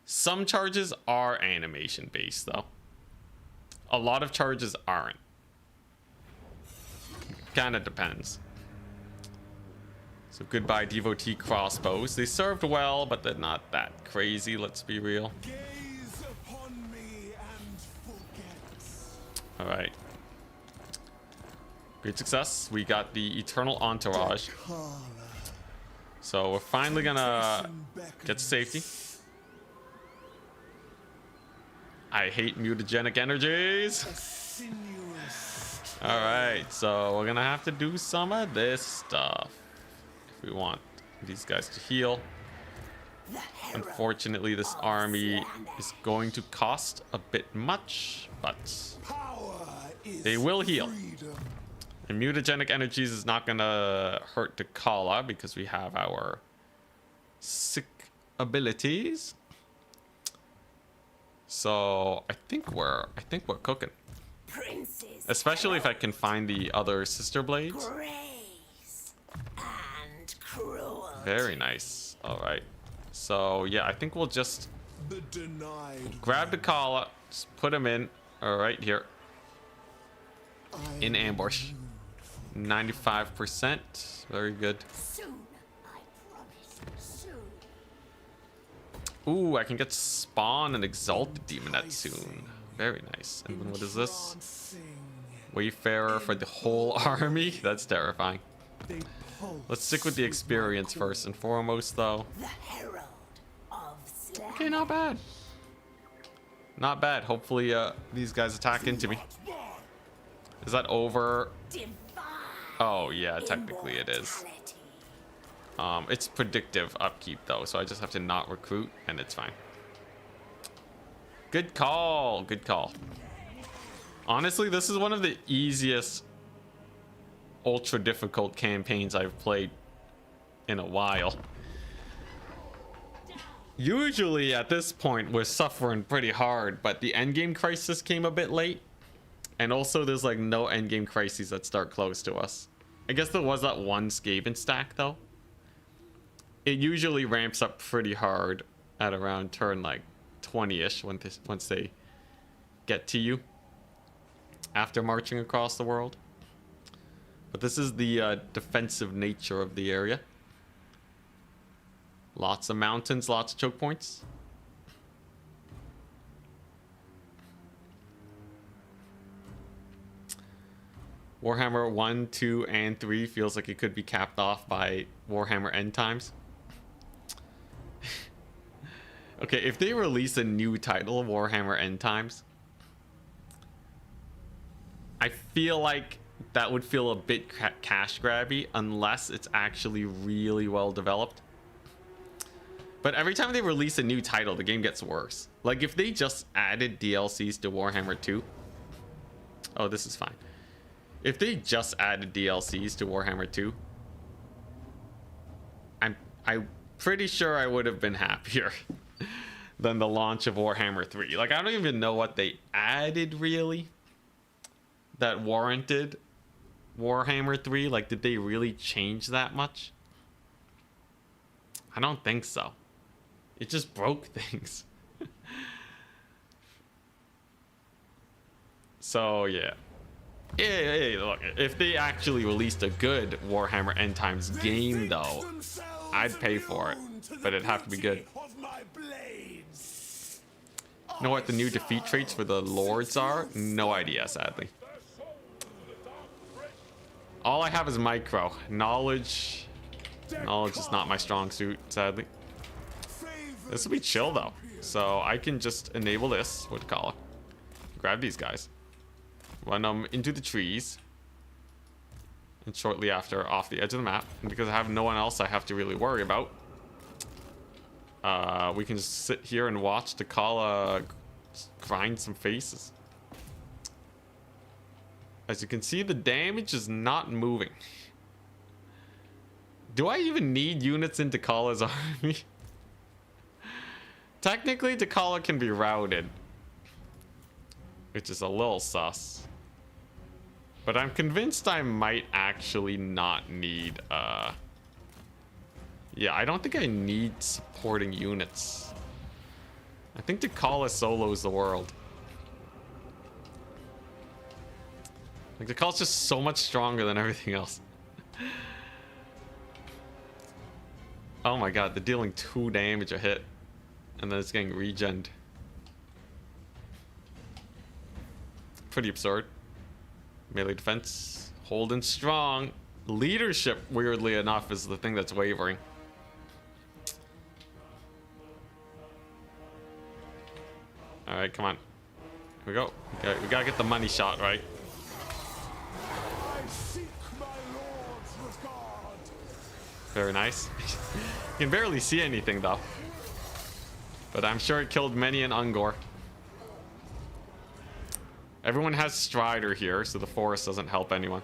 Some charges are animation based though. A lot of charges aren't. Kinda depends. So goodbye devotee crossbows. They served well, but they're not that crazy, let's be real. Gaze upon me and forget. Alright. Great success. We got the Eternal Entourage. So we're finally gonna get to safety. I hate mutagenic energies. Alright, so we're gonna have to do some of this stuff if we want these guys to heal. Unfortunately, this army is going to cost a bit much, but they will heal. And mutagenic energies is not gonna hurt Dakala because we have our sick abilities. So I think we're cooking. Princes, Especially if I can find the other sister blades. grace and cruelty. Very nice. All right. So yeah, I think we'll just The denied. grab Dakala, just put him in. All right, here in ambush. 95%. Very good. Soon, I promise. Soon. Ooh, I can get Spawn and Exalted Demonette soon. Very nice. And then what is this? Wayfarer for the whole army? That's terrifying. Let's stick with the experience first and foremost, though. The herald of Slash. Okay, not bad. Not bad. Hopefully, these guys attack into me. Is that over? Divine Oh, yeah, technically it is. immortality. It's predictive upkeep, though, so I just have to not recruit, and it's fine. Good call. Good call. Honestly, this is one of the easiest ultra difficult campaigns I've played in a while. Usually at this point we're suffering pretty hard, but the endgame crisis came a bit late, and also there's like no endgame crises that start close to us. I guess there was that one Skaven stack though. It usually ramps up pretty hard at around turn like 20ish once they get to you after marching across the world. But this is the defensive nature of the area. Lots of mountains, lots of choke points. Warhammer 1, 2, and 3 feels like it could be capped off by Warhammer End Times. Okay, if they release a new title, Warhammer End Times, I feel like that would feel a bit cash grabby unless it's actually really well developed. But every time they release a new title, the game gets worse. Like if they just added DLCs to Warhammer 2. Oh, this is fine. If they just added DLCs to Warhammer 2, I'm pretty sure I would have been happier than the launch of Warhammer 3. Like I don't even know what they added really that warranted Warhammer 3. Like did they really change that much? I don't think so. It just broke things. So yeah. Yeah, look, if they actually released a good Warhammer End Times game though, I'd pay for it, but it'd have to be good. Know what the new defeat traits for the lords are? No idea, sadly. All I have is micro. Knowledge is not my strong suit, sadly. This will be chill though. So I can just enable this, what to call it. Grab these guys. Run them into the trees. And shortly after, off the edge of the map. And because I have no one else I have to really worry about, we can just sit here and watch Takala grind some faces. As you can see, the damage is not moving. Do I even need units in Takala's army? Technically, Takala can be routed, which is a little sus. But I'm convinced I might actually not need, yeah, I don't think I need supporting units. I think Takala solos the world. Like, Takala's just so much stronger than everything else. Oh my god, they're dealing 2 damage a hit. And then it's getting regened. Pretty absurd. Melee defense, holding strong. Leadership, weirdly enough, is the thing that's wavering. Alright, come on. Here we go. We gotta get the money shot, right? I seek my lord's regard. Very nice. You can barely see anything, though. But I'm sure it killed many an Ungor. Everyone has Strider here, so the forest doesn't help anyone.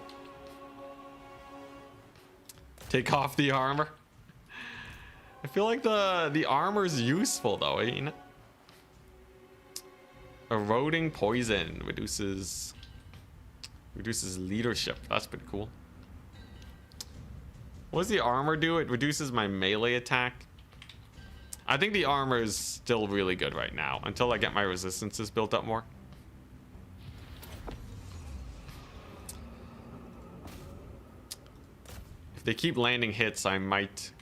Take off the armor. I feel like the armor's useful though, ain't it? Eroding poison reduces leadership. That's pretty cool. What does the armor do? It reduces my melee attack. I think the armor is still really good right now until I get my resistances built up more. If they keep landing hits, I might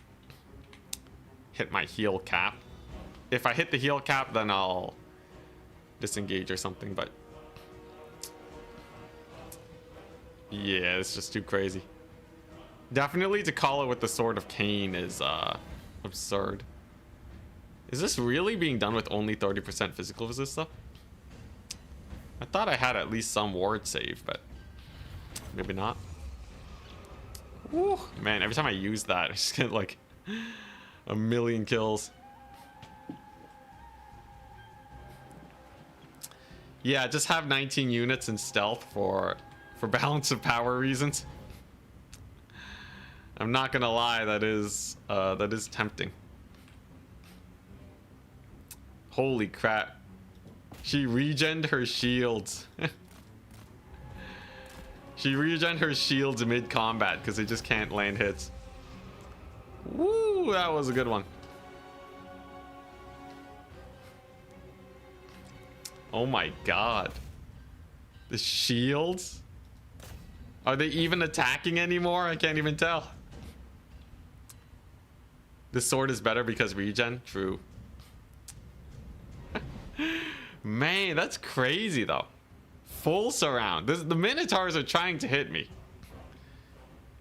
hit my heal cap. If I hit the heal cap, then I'll disengage or something, but yeah, it's just too crazy. Definitely to call it with the Sword of Cain is absurd. Is this really being done with only 30% physical resist though? I thought I had at least some ward save, but maybe not. Woo, man, every time I use that, I just get like a million kills. Yeah, just have 19 units in stealth for balance of power reasons. I'm not gonna lie, that is tempting. Holy crap. She regened her shields. She regened her shields mid-combat because they just can't land hits. Woo, that was a good one. Oh my god. The shields? Are they even attacking anymore? I can't even tell. The sword is better because regen? True. Man, that's crazy though. Full surround. The Minotaurs are trying to hit me.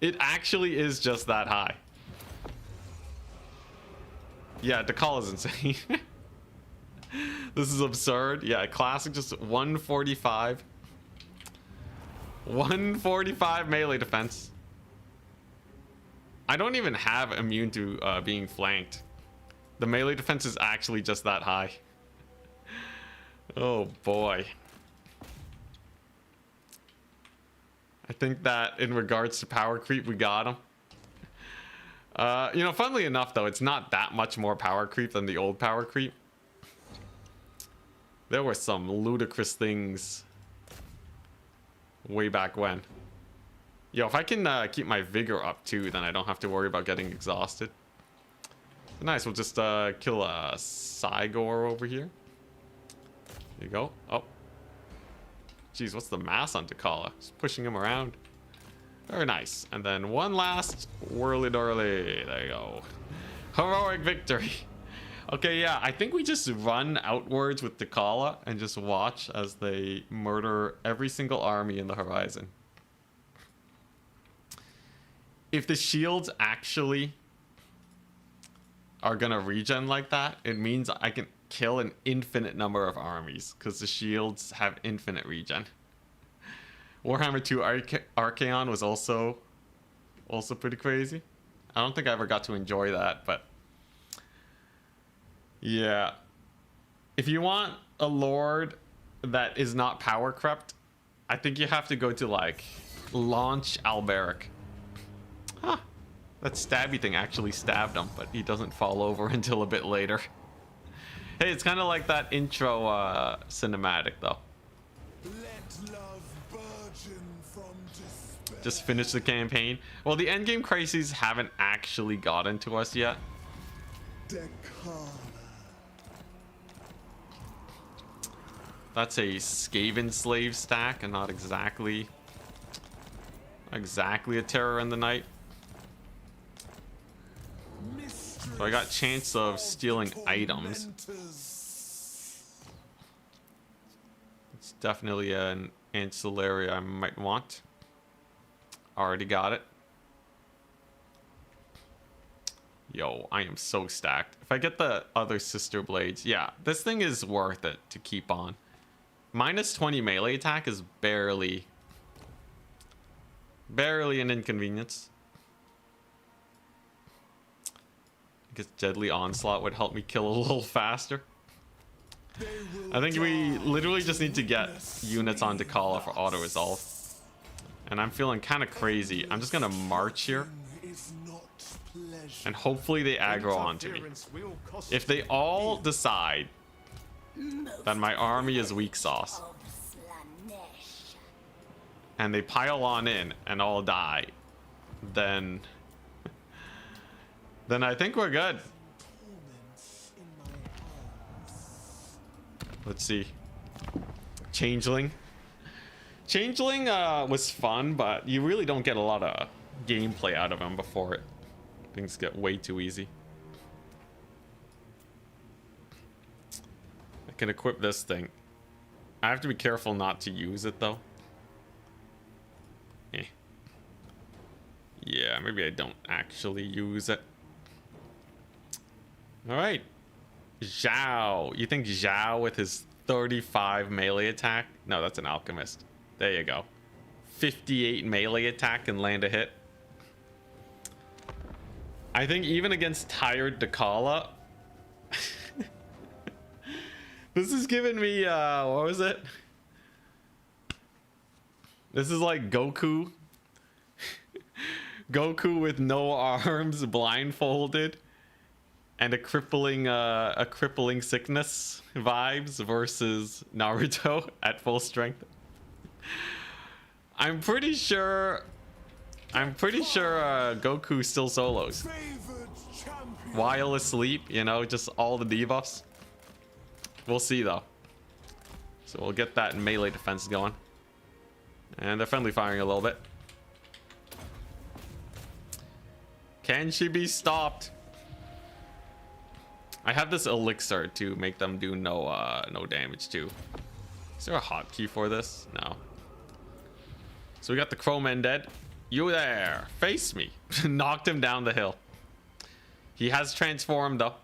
It actually is just that high. Yeah, the call is insane. This is absurd. Yeah, classic just 145. 145 melee defense. I don't even have immune to being flanked. The melee defense is actually just that high. Oh boy. I think that in regards to power creep, we got him. You know, funnily enough though, it's not that much more power creep than the old power creep. There were some ludicrous things way back when. Yo, if I can keep my vigor up too, then I don't have to worry about getting exhausted. Nice, we'll just kill a Cygor over here. There you go. Oh. Jeez, what's the mass on Takala? Just pushing him around. Very nice. And then one last whirly dorly. There you go. Heroic victory. Okay, yeah, I think we just run outwards with Takala and just watch as they murder every single army in the horizon. If the shields actually are gonna regen like that, it means I can kill an infinite number of armies because the shields have infinite regen. Warhammer 2 Archaon was also pretty crazy. I don't think I ever got to enjoy that, but yeah. If you want a lord that is not power crept, I think you have to go to like launch Alberic. Huh. That stabby thing actually stabbed him, but he doesn't fall over until a bit later. Hey, it's kind of like that intro cinematic though. Let love burgeon from despair. Just finish the campaign. Well, the endgame crises haven't actually gotten to us yet. Dekala. That's a Skaven slave stack and not exactly a terror in the night. So I got chance of stealing items. It's definitely an ancillary I might want. Already got it. Yo, I am so stacked. If I get the other sister blades, yeah, this thing is worth it to keep on. Minus 20 melee attack is barely an inconvenience. I guess Deadly Onslaught would help me kill a little faster. I think we literally just need to get units on Takala for auto-resolve. And I'm feeling kind of crazy. I'm just going to march here. And hopefully they aggro onto me. If they all decide that my army is weak sauce, and they pile on in and all die, then I think we're good. Let's see. Changeling was fun, but you really don't get a lot of gameplay out of him before things get way too easy. I can equip this thing. I have to be careful not to use it though. Yeah, maybe I don't actually use it. All right, Zhao. You think Zhao with his 35 melee attack? No, that's an alchemist. There you go. 58 melee attack and land a hit. I think even against tired Takala, this is giving me what was it? This is like Goku. Goku with no arms, blindfolded, and a crippling sickness vibes versus Naruto at full strength. I'm pretty sure Goku still solos while asleep, you know, just all the debuffs. We'll see though. So we'll get that melee defense going, and they're friendly firing a little bit. Can she be stopped? I have this elixir to make them do no damage too. Is there a hotkey for this? No. So we got the Crowman dead. You there, face me. Knocked him down the hill. He has transformed though.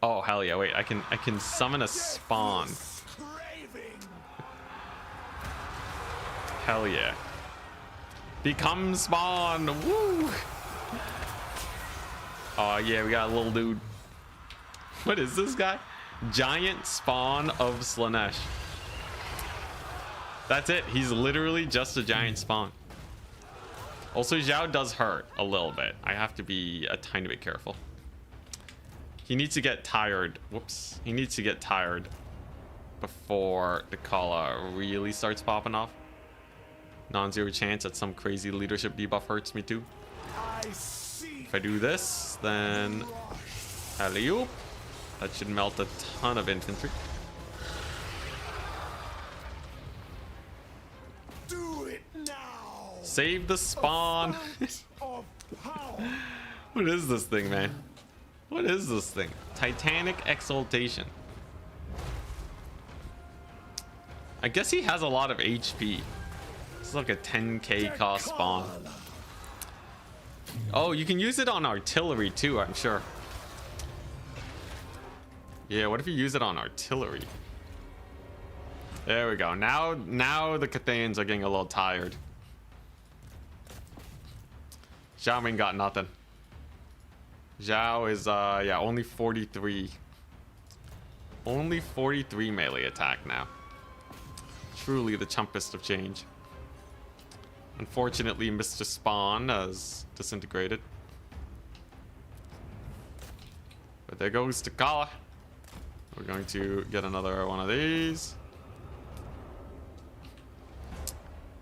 Oh hell yeah! Wait, I can summon a spawn. Hell yeah! Become spawn. Woo! Oh yeah, we got a little dude. What is this guy? Giant spawn of Slanesh. That's it. He's literally just a giant spawn. Also, Zhao does hurt a little bit. I have to be a tiny bit careful. He needs to get tired. Whoops. He needs to get tired before the Kala really starts popping off. Non-zero chance that some crazy leadership debuff hurts me too. I see If I do this, then alley-oop. That should melt a ton of infantry. Do it now. Save the spawn. Of power. What is this thing, man? What is this thing? Titanic Exaltation. I guess he has a lot of HP. It's like a 10k cost spawn. Oh, you can use it on artillery too, I'm sure. Yeah, what if you use it on artillery? There we go. Now the Cathayans are getting a little tired. Zhao Ming got nothing. Zhao is yeah, only 43. Only 43 melee attack now. Truly the chumpest of change. Unfortunately, Mr. Spawn has disintegrated. But there goes Takala. We're going to get another one of these.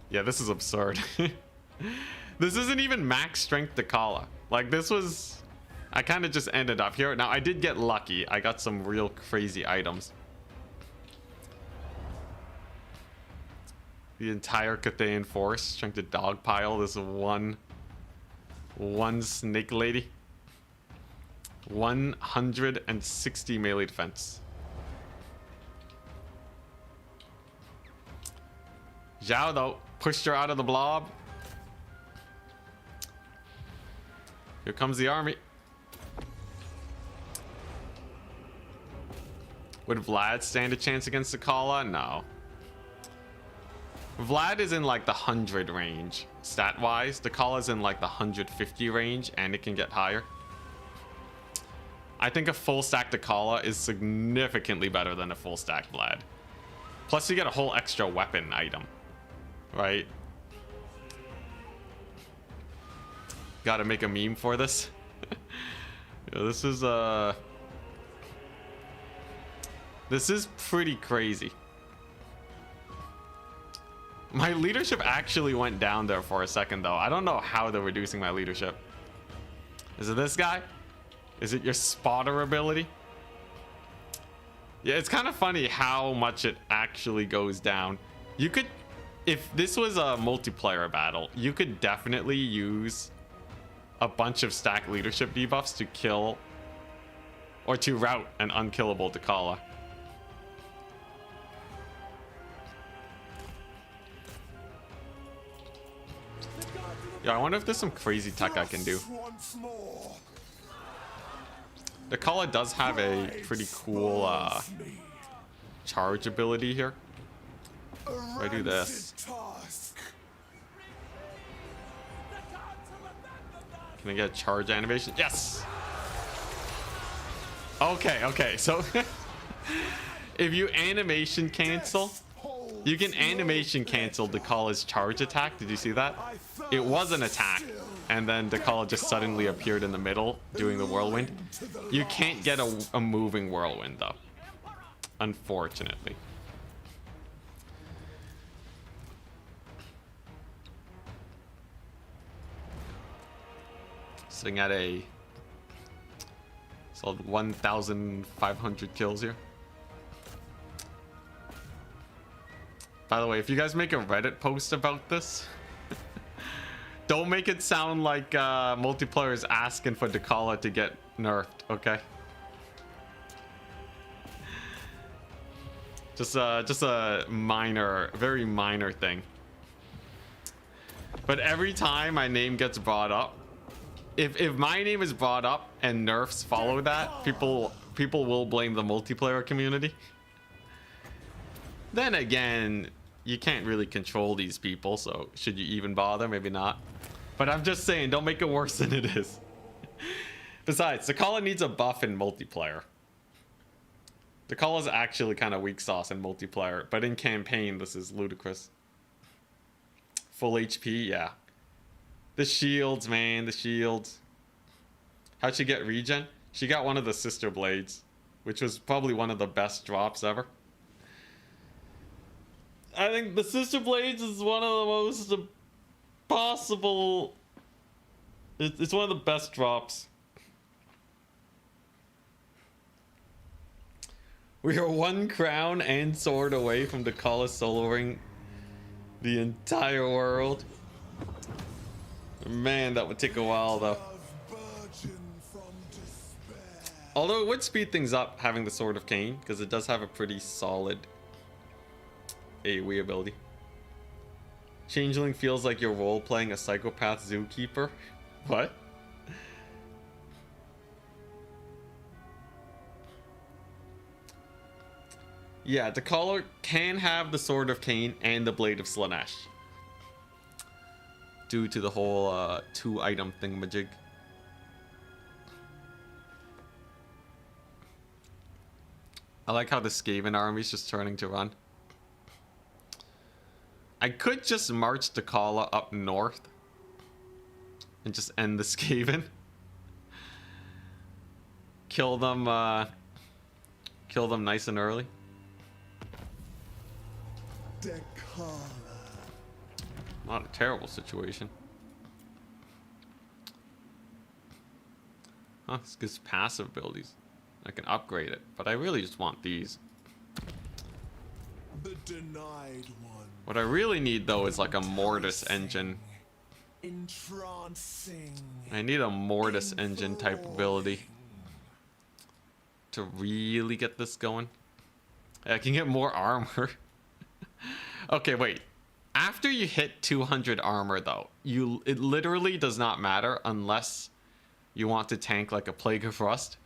Yeah, this is absurd. This isn't even max strength Takala. Like, this was... I kind of just ended up here. Now, I did get lucky. I got some real crazy items. The entire Cathayan force trying to dogpile this one snake lady. 160 melee defense. Zhao, though, pushed her out of the blob. Here comes the army. Would Vlad stand a chance against Sakala? No. Vlad is in like the 100 range, stat-wise. Takala's in like the 150 range, and it can get higher. I think a full stack Takala is significantly better than a full stack Vlad. Plus, you get a whole extra weapon item, right? Gotta make a meme for this. Yeah, this is pretty crazy. My leadership actually went down there for a second, though. I don't know how they're reducing my leadership. Is it this guy? Is it your spotter ability? Yeah, it's kind of funny how much it actually goes down. You could, if this was a multiplayer battle, you could definitely use a bunch of stack leadership debuffs to kill or to rout an unkillable Takala. Yeah, I wonder if there's some crazy tech I can do. The Kala does have a pretty cool charge ability here. If I do this, can I get a charge animation? Yes! Okay, so if you animation cancel, you can animation cancel Dakala's charge attack. Did you see that? It was an attack, and then Dakala just suddenly appeared in the middle doing the whirlwind. You can't get a moving whirlwind, though. Unfortunately. Sitting at a solid 1,500 kills here. By the way, if you guys make a Reddit post about this, don't make it sound like multiplayer is asking for Dakala to get nerfed, okay? Just a minor, very minor thing. But every time my name gets brought up, if my name is brought up and nerfs follow that, people will blame the multiplayer community. Then again, you can't really control these people, so should you even bother? Maybe not. But I'm just saying, don't make it worse than it is. Besides, Dakala needs a buff in multiplayer. Dakala's actually kind of weak sauce in multiplayer, but in campaign, this is ludicrous. Full HP, yeah. The shields, man, the shields. How'd she get regen? She got one of the sister blades, which was probably one of the best drops ever. I think the sister blades is one of the most possible It's one of the best drops. We are one crown and sword away from the Kala soloing the entire world. Man, that would take a while though. Although it would speed things up having the Sword of Cain, because it does have a pretty solid AoE ability. Changeling feels like you're role-playing a psychopath zookeeper. What? Yeah, the caller can have the Sword of Cain and the Blade of Slanesh. Due to the whole 2-item thingamajig. I like how the Skaven army is just turning to run. I could just march the Kala up north and just end the Skaven. Kill them nice and early. Not a terrible situation. Oh, this gives passive abilities. I can upgrade it, but I really just want these. The denied one. What I really need though is like a Mortis engine. Entrancing. I need a Mortis engine type ability to really get this going. I can get more armor. Okay, wait. After you hit 200 armor though, it literally does not matter unless you want to tank like a Plague of Rust.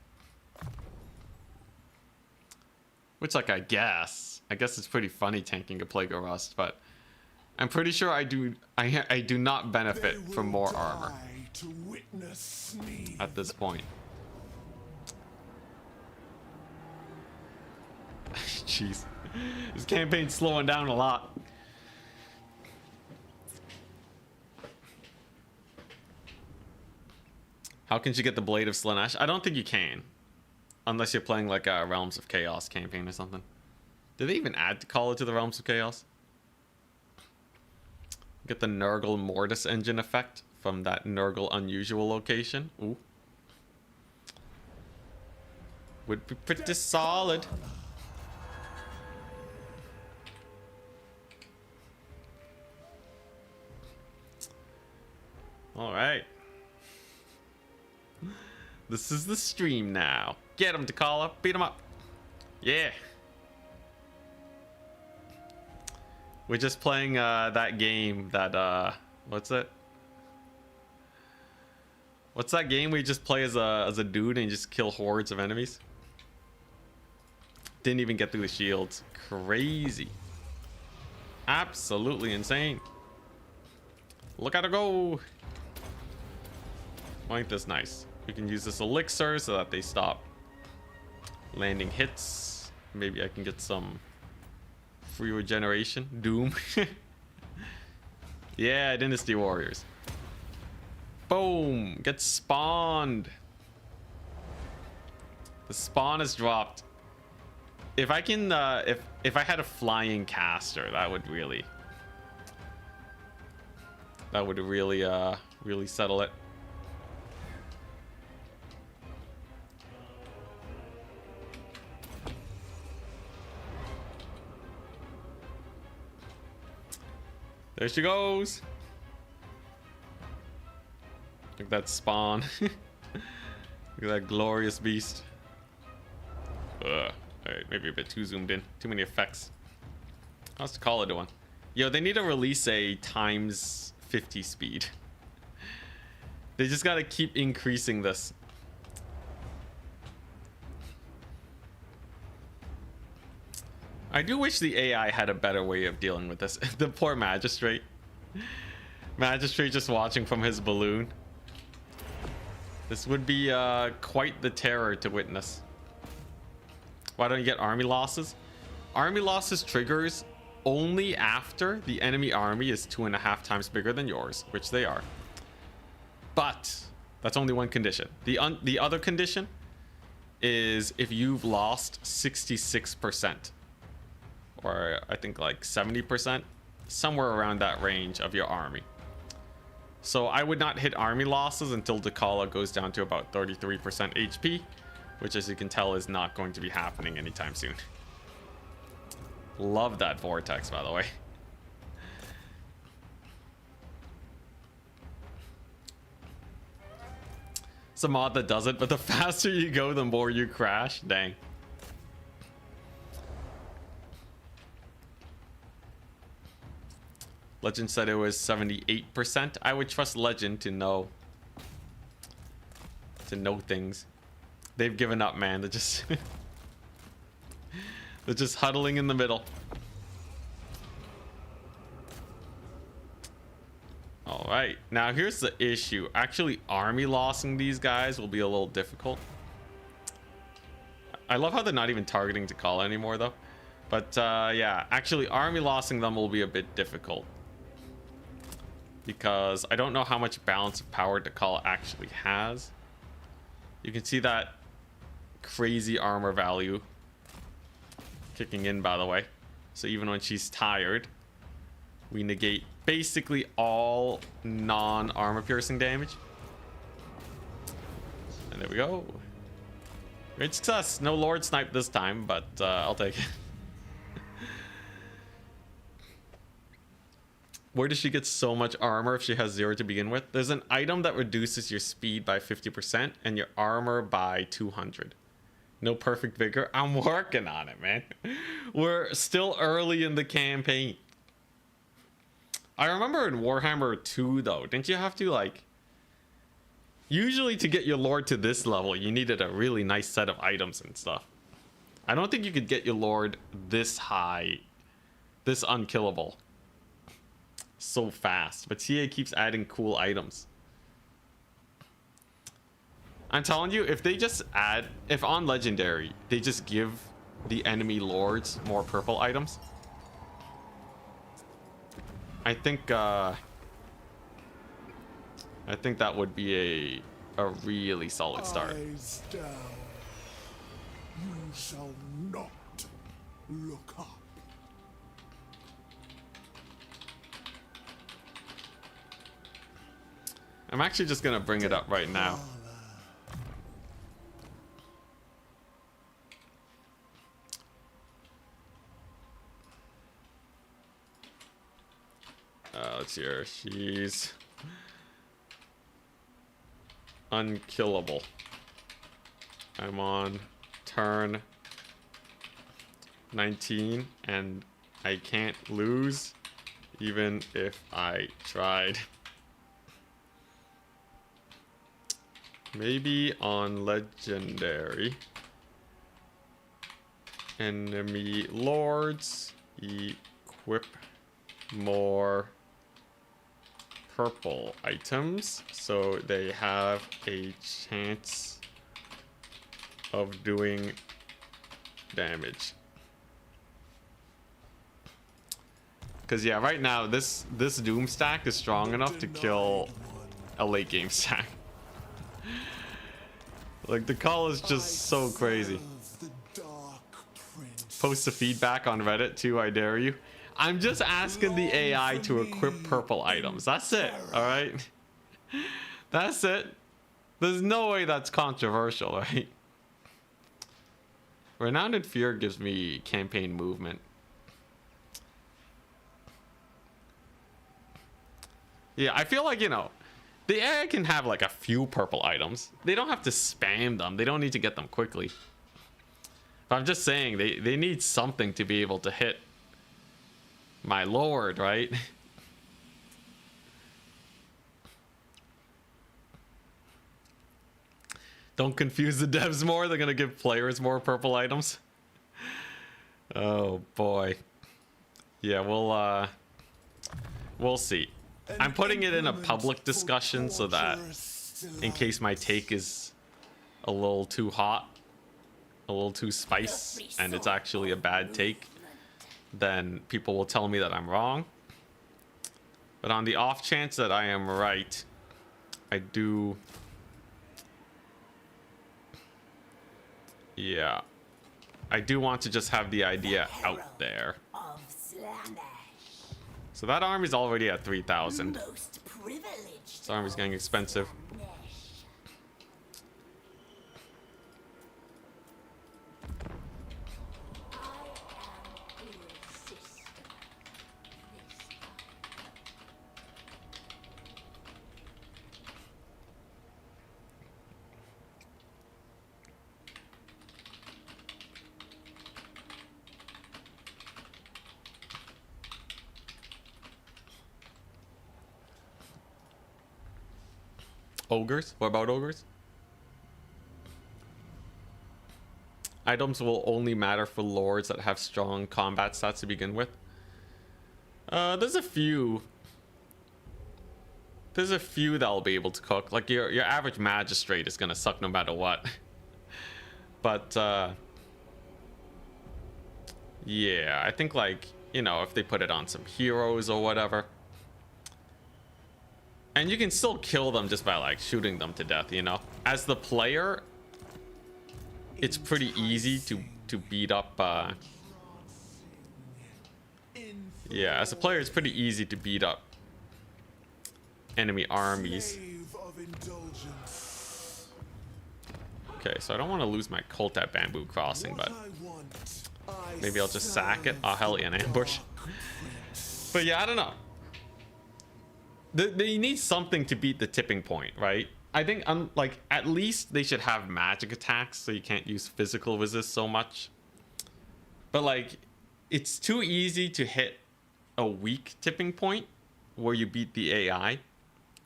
Which, like, I guess it's pretty funny tanking a Plague of Rust, but I'm pretty sure I do not benefit from more armor at this point. Jeez, this campaign's slowing down a lot. How can you get the Blade of Slanesh? I don't think you can. Unless you're playing like a Realms of Chaos campaign or something. Did they even add Kala to the Realms of Chaos? Get the Nurgle Mortis engine effect from that Nurgle Unusual location. Ooh. Would be pretty solid. Alright. This is the stream now. Get him, T'Challa. Beat him up. Yeah. We're just playing that game that what's it? What's that game where you just play as a dude and you just kill hordes of enemies? Didn't even get through the shields. Crazy. Absolutely insane. Look at her go. Ain't this nice? We can use this elixir so that they stop landing hits. Maybe I can get some free regeneration. Doom. Yeah, Dynasty Warriors. Boom. Get spawned. The spawn is dropped. If I can if I had a flying caster, that would really really settle it. There she goes. Look at that spawn. Look at that glorious beast. Alright, maybe a bit too zoomed in. Too many effects. How's the Call doing? Yo, they need to release a times 50 speed. They just gotta keep increasing this. I do wish the AI had a better way of dealing with this. The poor magistrate. Magistrate just watching from his balloon. This would be quite the terror to witness. Why don't you get army losses? Army losses triggers only after the enemy army is 2.5 times bigger than yours, which they are. But that's only one condition. The other condition is if you've lost 66%. Or I think like 70%, somewhere around that range of your army. So I would not hit army losses until Dakala goes down to about 33% HP, which as you can tell is not going to be happening anytime soon. Love that vortex, by the way. It's a mod that does it, but the faster you go, the more you crash. Dang. Legend said it was 78%. I would trust Legend to know things. They've given up, man. They're just they're just huddling in the middle. All right, now here's the issue. Actually, army lossing these guys will be a little difficult. I love how they're not even targeting Takala anymore, though. But yeah, actually, army lossing them will be a bit difficult because I don't know how much balance of power Takala actually has. You can see that crazy armor value kicking in, by the way. So even when she's tired, we negate basically all non-armor piercing damage. And there we go. Great success. No Lord Snipe this time, but I'll take it. Where does she get so much armor if she has 0 to begin with? There's an item that reduces your speed by 50% and your armor by 200. No perfect vigor. I'm working on it, man. We're still early in the campaign. I remember in Warhammer 2, though, didn't you have to, like... Usually to get your Lord to this level, you needed a really nice set of items and stuff. I don't think you could get your Lord this high, this unkillable, so fast. But CA keeps adding cool items. I'm telling you, if they just add... If on Legendary, they just give the enemy Lords more purple items... I think that would be a really solid start. Eyes down. You shall not look up. I'm actually just gonna bring it up right now. Let's see her. She's unkillable. I'm on turn 19 and I can't lose even if I tried. Maybe on Legendary. Enemy Lords equip more purple items so they have a chance of doing damage. Because yeah, right now this doom stack is strong enough to kill a late game stack. Like the call is just so crazy. Post the feedback on Reddit too, I dare you. I'm just asking the AI to equip purple items. That's it, all right? That's it. There's no way that's controversial, right? Renowned Fear gives me campaign movement. Yeah, I feel like, you know, the AI can have like a few purple items. They don't have to spam them. They don't need to get them quickly. But I'm just saying, they need something to be able to hit my Lord, right? Don't confuse the devs more. They're gonna give players more purple items. Oh boy. Yeah, we'll see. I'm putting it in a public discussion so that in case my take is a little too hot, a little too spice, and it's actually a bad take, then people will tell me that I'm wrong. But on the off chance that I am right, I do... Yeah. I do want to just have the idea out there. So that army's already at 3,000. Most privileged This army's getting expensive. Ogres? What about ogres? Items will only matter for lords that have strong combat stats to begin with. There's a few. There's a few that'll be able to cook. Like your average magistrate is gonna suck no matter what. But yeah, I think like, you know, if they put it on some heroes or whatever. And you can still kill them just by like shooting them to death, you know. As the player, it's pretty easy to beat up yeah, as a player it's pretty easy to beat up enemy armies. Okay, so I don't want to lose my cult at Bamboo Crossing, but maybe I'll just sack it. Oh, hell yeah, an ambush. But yeah, I don't know. They need something to beat the tipping point, right? I think like at least they should have magic attacks so you can't use physical resist so much. But like it's too easy to hit a weak tipping point where you beat the AI.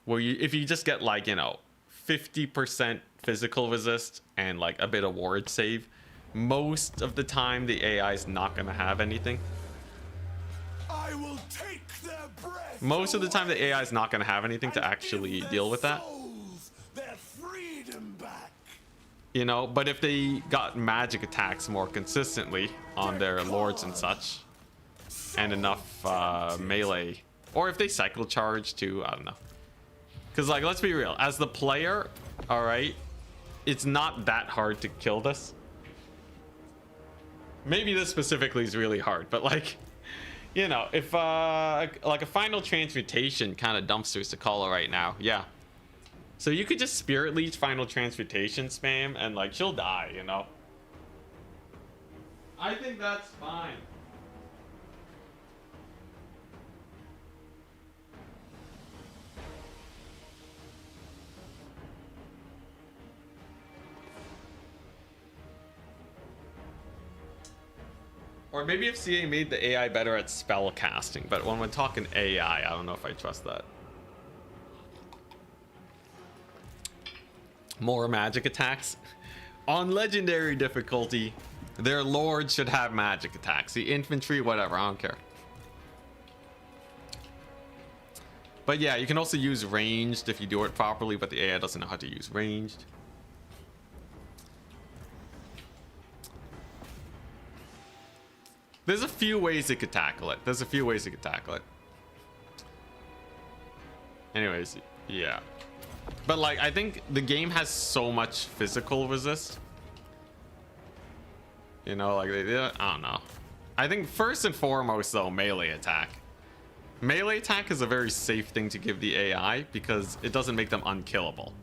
Where you if you just get like, you know, 50% physical resist and like a bit of ward save, most of the time the AI is not going to have anything. I will take their breath. Most of the time the AI is not going to have anything to actually deal with that. Their freedom back. You know, but if they got magic attacks more consistently on their lords and such, and enough melee, or if they cycle charge too, I don't know. Because like, let's be real, as the player, all right, it's not that hard to kill this. Maybe this specifically is really hard, but like, you know, if like a final transmutation kind of dumpsters to call it right now, yeah. So you could just Spirit Leech final transmutation spam and like she'll die, you know. I think that's fine. Or maybe if CA made the AI better at spell casting, but when we're talking AI, I don't know if I trust that. More magic attacks. On legendary difficulty, their lords should have magic attacks. The infantry, whatever, I don't care. But yeah, you can also use ranged if you do it properly, but the AI doesn't know how to use ranged. There's a few ways it could tackle it. Anyways, yeah. But like, I think the game has so much physical resist. You know, like, I don't know. I think first and foremost, though, melee attack. Melee attack is a very safe thing to give the AI because it doesn't make them unkillable.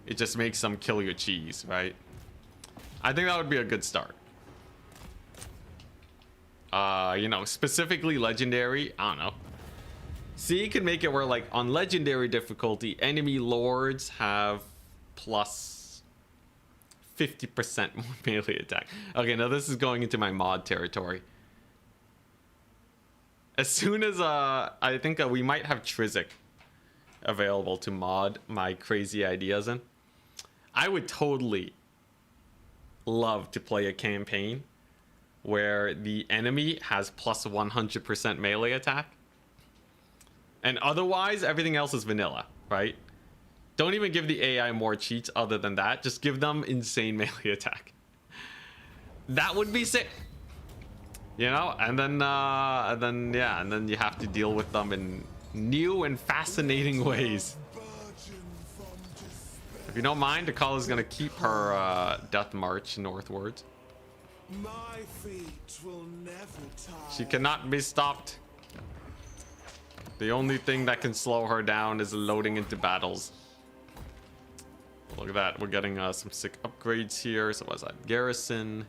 It just makes them kill your cheese, right? I think that would be a good start. You know, specifically legendary, I don't know. See, you can make it where like on legendary difficulty, enemy lords have plus 50% more melee attack. Okay, now this is going into my mod territory. As soon as I think we might have Trizic available to mod my crazy ideas in. I would totally love to play a campaign where the enemy has plus 100% melee attack. And otherwise, everything else is vanilla, right? Don't even give the AI more cheats other than that. Just give them insane melee attack. That would be sick. You know? And then you have to deal with them in new and fascinating ways. If you don't mind, Akala's gonna keep her death march northwards. My feet will never tire. She cannot be stopped. The only thing that can slow her down is loading into battles. Look at that. We're getting some sick upgrades here. So what's that? Garrison.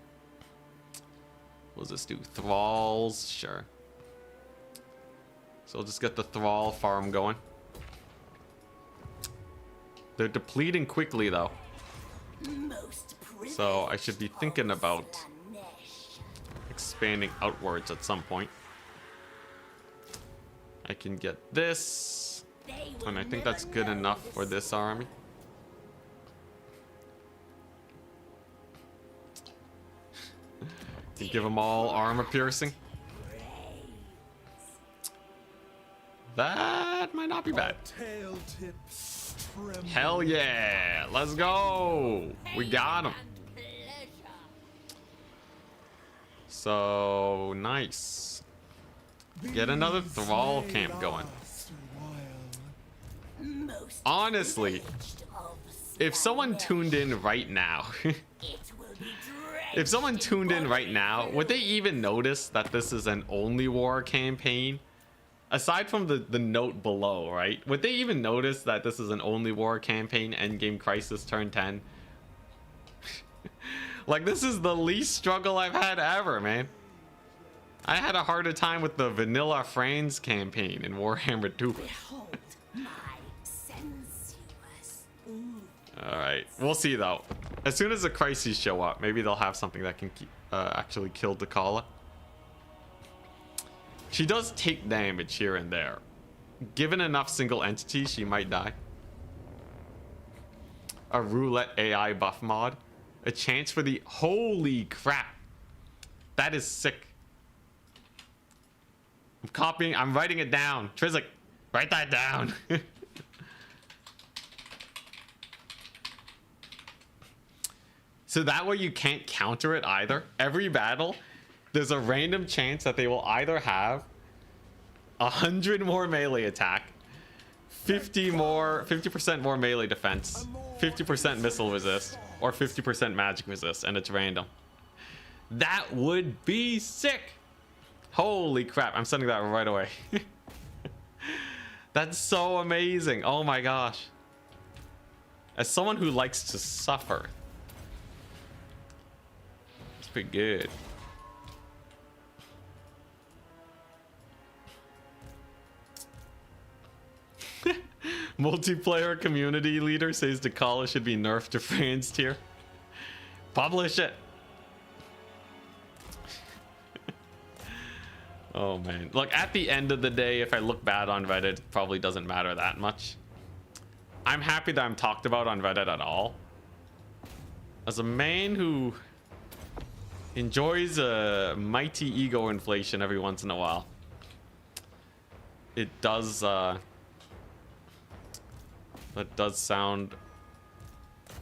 What does this do? Thralls? Sure. So we'll just get the Thrall farm going. They're depleting quickly though. So I should be thinking about expanding outwards at some point. I can get this. And I think that's good enough for this army. You give them all armor piercing. That might not be bad. Hell yeah! Let's go! We got him. So nice. Get another Thrall camp going. Honestly, if someone tuned in right now, if someone tuned in right now, would they even notice that this is an only war campaign? Aside from the note below, right? Would they even notice that this is an only war campaign, endgame crisis turn 10? Like, this is the least struggle I've had ever, man. I had a harder time with the vanilla Franz campaign in Warhammer 2. Alright, we'll see though. As soon as the crises show up, maybe they'll have something that can actually kill Dakala. She does take damage here and there. Given enough single entities, she might die. A roulette AI buff mod. A chance for the... Holy crap. That is sick. I'm copying... I'm writing it down. Trizek, write that down. So that way you can't counter it either. Every battle... There's a random chance that they will either have 100 more melee attack, 50% more melee defense, 50% missile resist, or 50% magic resist, and it's random. That would be sick. Holy crap, I'm sending that right away. That's so amazing. Oh my gosh. As someone who likes to suffer, it's pretty good. Multiplayer community leader says Dakala should be nerfed to Franz tier. Publish it. Oh man. Look, at the end of the day, if I look bad on Reddit, it probably doesn't matter that much. I'm happy that I'm talked about on Reddit at all. As a man who enjoys a mighty ego inflation every once in a while, it does that does sound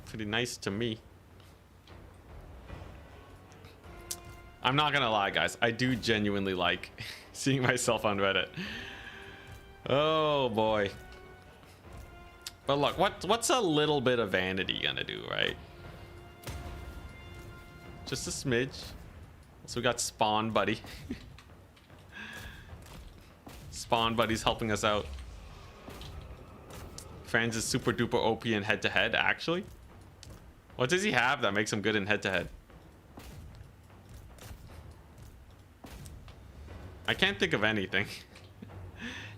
pretty nice to me. I'm not gonna lie, guys. I do genuinely like seeing myself on Reddit. Oh boy. But look, what's a little bit of vanity gonna do, right? Just a smidge. So we got Spawn Buddy. Spawn Buddy's helping us out. Franz is super duper OP in head-to-head, actually. What does he have that makes him good in head-to-head? I can't think of anything.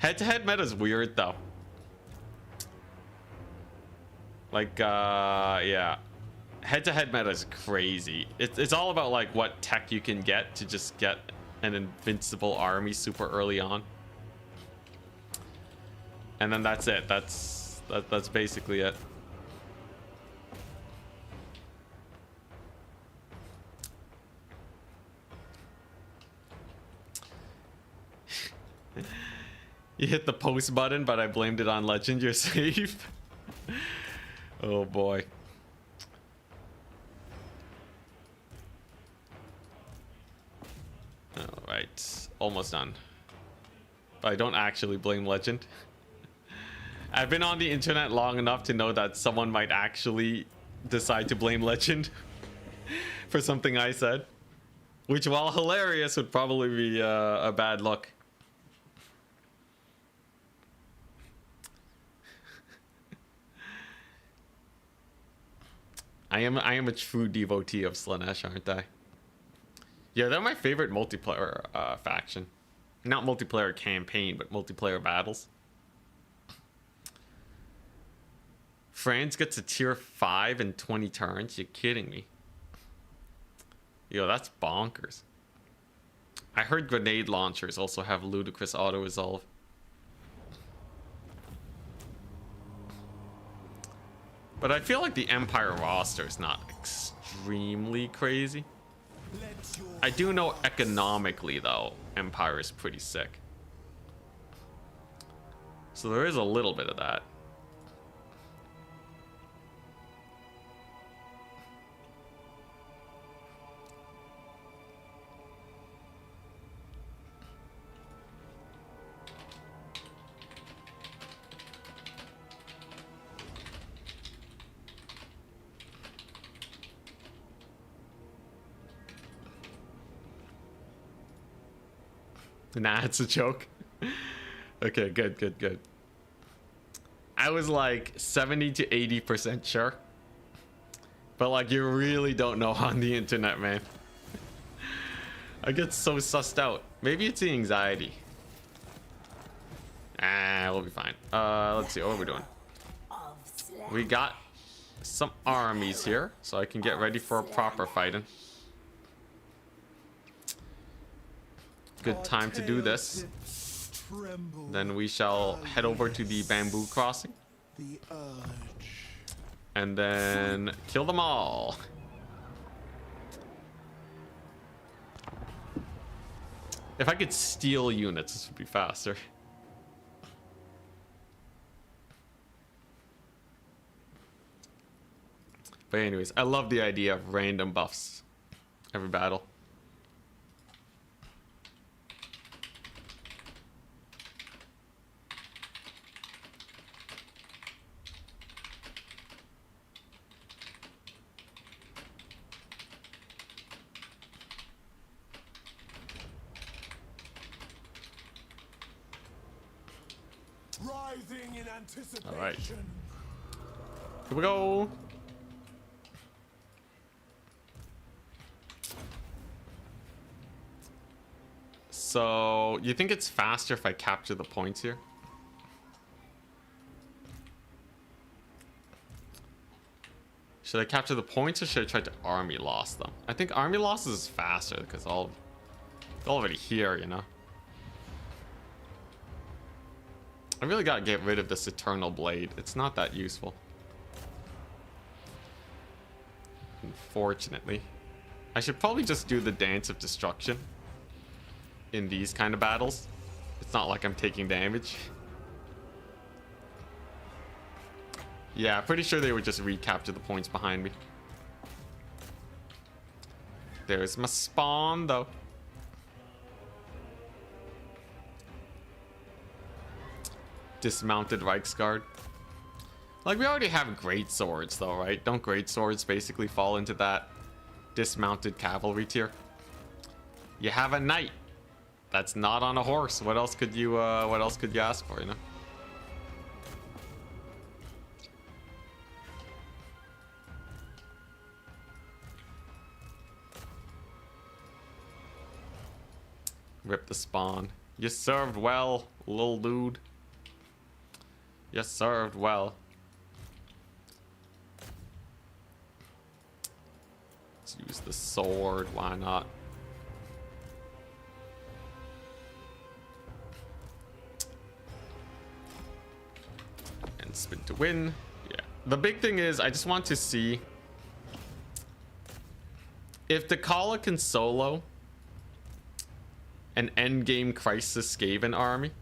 Head-to-head meta's weird, though. Like, yeah. Head-to-head meta is crazy. It's all about, like, what tech you can get to just get an invincible army super early on. And then that's it. That's basically it. You hit the post button, but I blamed it on Legend. You're safe. Oh boy. All right, almost done. But I don't actually blame Legend. I've been on the internet long enough to know that someone might actually decide to blame Legend for something I said, which, while hilarious, would probably be a bad look. I am a true devotee of Slanesh, aren't I? Yeah, they're my favorite multiplayer faction. Not multiplayer campaign, but multiplayer battles. France gets a tier 5 in 20 turns. You're kidding me. Yo, that's bonkers. I heard grenade launchers also have ludicrous auto-resolve. But I feel like the Empire roster is not extremely crazy. I do know economically, though, Empire is pretty sick. So there is a little bit of that. Nah, it's a joke. Okay, good. I was like 70 to 80% sure. But like, you really don't know on the internet, man. I get so sussed out. Maybe it's the anxiety. Ah, we'll be fine. Let's see, what are we doing? We got some armies here, so I can get ready for a proper fighting. Good time to do this. Then we shall head over to the bamboo crossing. And then kill them all. If I could steal units, this would be faster. But anyways, I love the idea of random buffs every battle. Writhing in anticipation. All right. Here we go. So, you think it's faster if I capture the points here? Should I capture the points or should I try to army loss them? I think army losses is faster because they're already here, you know? I really gotta get rid of this Eternal Blade. It's not that useful. Unfortunately. I should probably just do the Dance of Destruction in these kind of battles. It's not like I'm taking damage. Yeah, pretty sure they would just recapture the points behind me. There's my spawn, though. Dismounted Reichsguard. Like, we already have great swords, though, right? Don't great swords basically fall into that dismounted cavalry tier? You have a knight that's not on a horse. What else could you ask for, you know? Rip the spawn. You served well, little dude. You served well. Let's use the sword. Why not? And spin to win. Yeah. The big thing is, I just want to see if Dakala can solo an endgame Crisis Skaven army,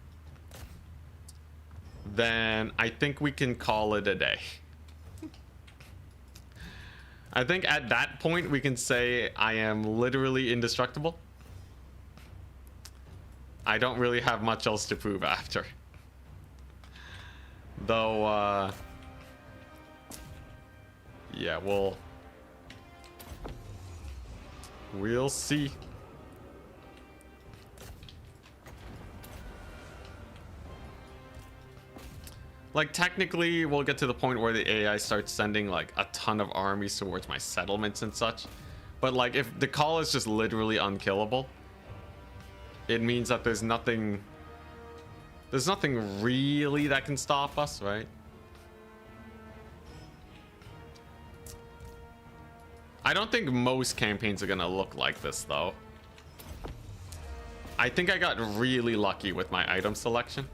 then I think we can call it a day. I think at that point we can say I am literally indestructible. I don't really have much else to prove after. Though, yeah, we'll see. Like, technically, we'll get to the point where the AI starts sending, like, a ton of armies towards my settlements and such. But, like, if the call is just literally unkillable, it means that there's nothing really that can stop us, right? I don't think most campaigns are gonna look like this, though. I think I got really lucky with my item selection.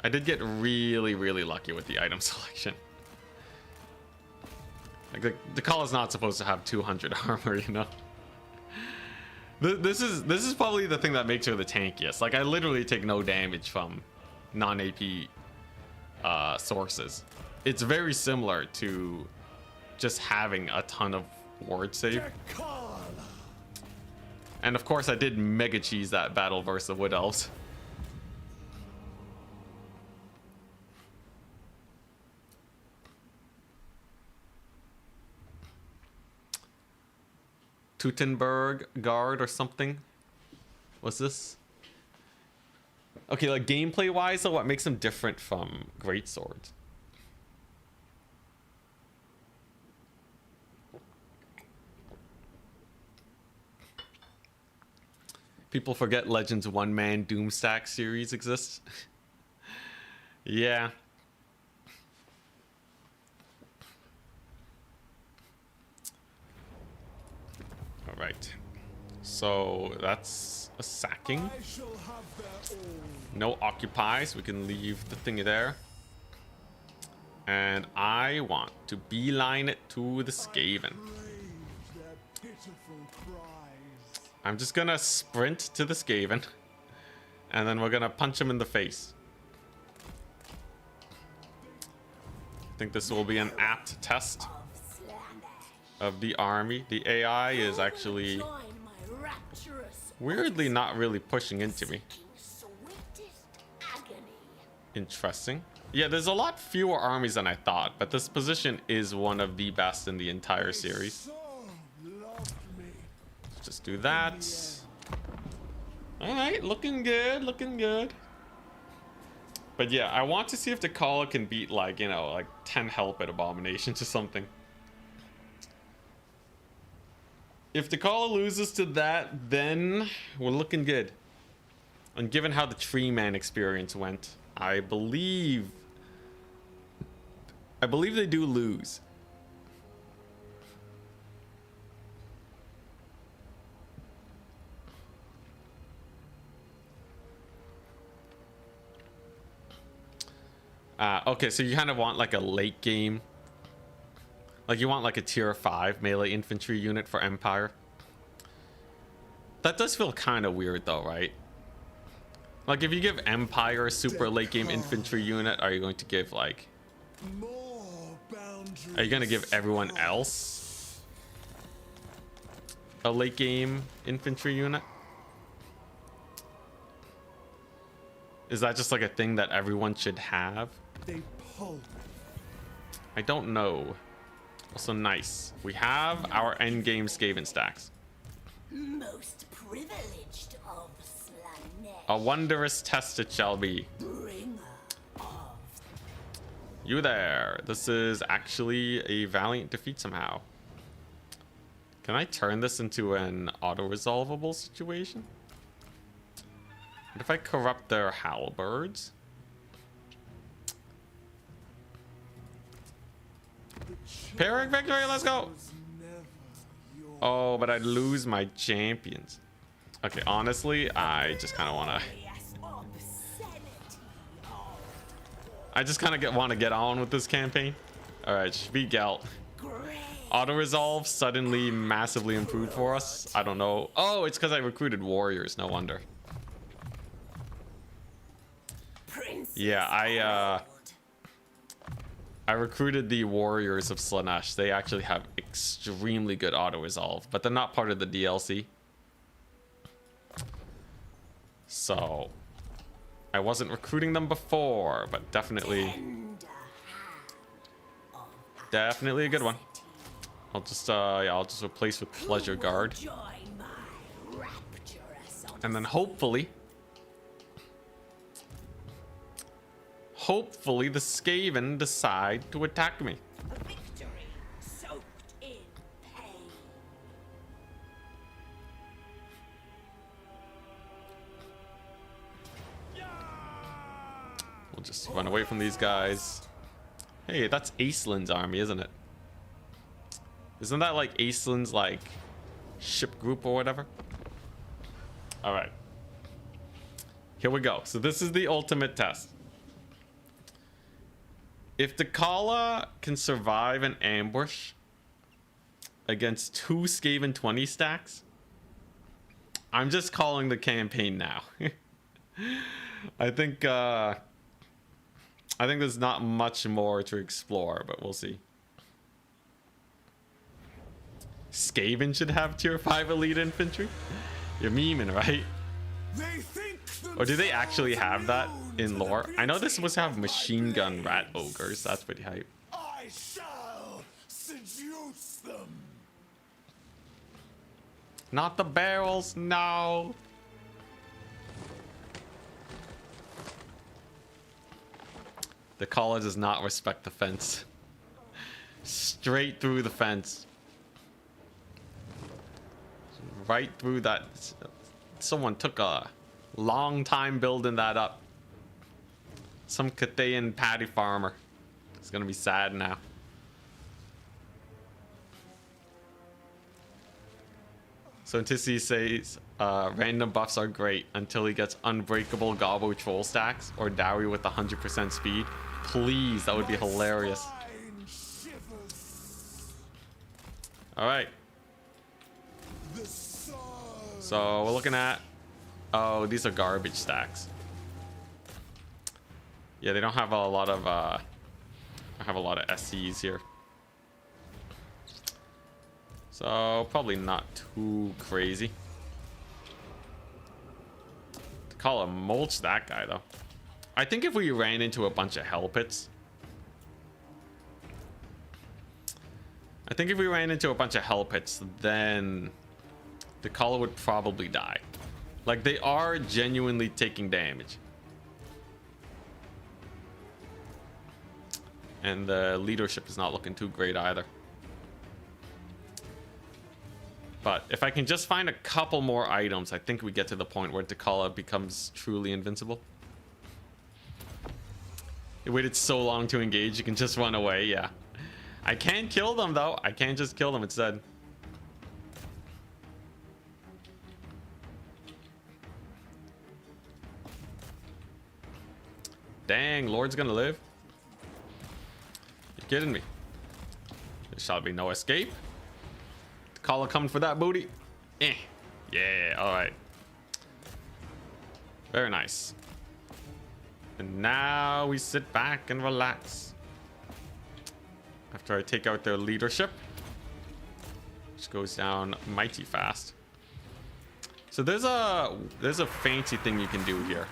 I did get really, really lucky with the item selection. Like, the call is not supposed to have 200 armor, you know? This is probably the thing that makes her the tankiest. Like, I literally take no damage from non-AP sources. It's very similar to just having a ton of ward save. And of course, I did mega cheese that battle versus the Wood Elves. Teutonberg guard or something. What's this? Okay, like gameplay wise, though, what makes them different from great swords? People forget Legends one-man Doomstack series exists. Yeah. All right. So that's a sacking. No occupies. We can leave the thingy there. And I want to beeline it to the Skaven. I'm just gonna sprint to the Skaven. And then we're gonna punch him in the face. I think this will be an apt test of the army. The AI is actually weirdly not really pushing into me. Interesting. Yeah, there's a lot fewer armies than I thought, but this position is one of the best in the entire series. Let's just do that. All right, looking good, looking good. But yeah, I want to see if the Kala can beat, like, you know, like 10 help at Abominations or something. If the Kala loses to that, then we're looking good. And given how the Tree Man experience went, I believe they do lose. Okay, so you kind of want like a late game. Like you want like a tier 5 melee infantry unit for Empire. That does feel kind of weird though, right? Like if you give Empire a super late game infantry unit, are you going to give like... Are you going to give everyone else a late game infantry unit? Is that just like a thing that everyone should have? I don't know. Also nice. We have our endgame Skaven stacks. Most privileged of Slanesh. A wondrous test it shall be. Bringer of... You there. This is actually a valiant defeat somehow. Can I turn this into an auto-resolvable situation? What if I corrupt their halberds? Pyrrhic victory, let's go! Oh, but I'd lose my champions. Okay, honestly, I just kind of want to... I just kind of want to get on with this campaign. Alright, Shvi Gelt. Auto-resolve suddenly massively improved for us. I don't know. Oh, it's because I recruited warriors, no wonder. Yeah, I recruited the warriors of Slanesh. They actually have extremely good auto-resolve, but they're not part of the DLC. So, I wasn't recruiting them before, but definitely a good one. I'll just I'll just replace with Pleasure Guard. And then hopefully hopefully the Skaven decide to attack me. A victory soaked in pain. We'll just run away from these guys. Hey, that's Aislin's army, isn't it? Isn't that like Aislin's like ship group or whatever? All right. Here we go. So this is the ultimate test. If the Kala can survive an ambush against 2 Skaven 20 stacks, I'm just calling the campaign now. I think there's not much more to explore, but we'll see. Skaven should have tier 5 elite infantry? You're memeing, right? Or do they actually have that in lore? I know they're supposed to have machine gun rat ogres. That's pretty hype. I shall seduce them. Not the barrels, no. The Kala does not respect the fence. Straight through the fence. Right through that. Someone took a long time building that up. Some Cathayan patty farmer. It's gonna be sad now. So Antici says random buffs are great until he gets unbreakable gobbo troll stacks or Dowie with 100% speed. Please, that would be hilarious. Alright. So we're looking at, oh, these are garbage stacks. Yeah, they don't have a lot of I have a lot of SCs here. So probably not too crazy. To call a mulch that guy though. I think if we ran into a bunch of hell pits, then the Kala would probably die. Like, they are genuinely taking damage. And the leadership is not looking too great either. But if I can just find a couple more items, I think we get to the point where T'Kala becomes truly invincible. It waited so long to engage, you can just run away, yeah. I can't kill them though. I can't just kill them instead. Dang, Lord's gonna live? You're kidding me. There shall be no escape. T'Kala coming for that booty. Eh. Yeah, alright. Very nice. And now we sit back and relax. After I take out their leadership. Which goes down mighty fast. So there's a fancy thing you can do here.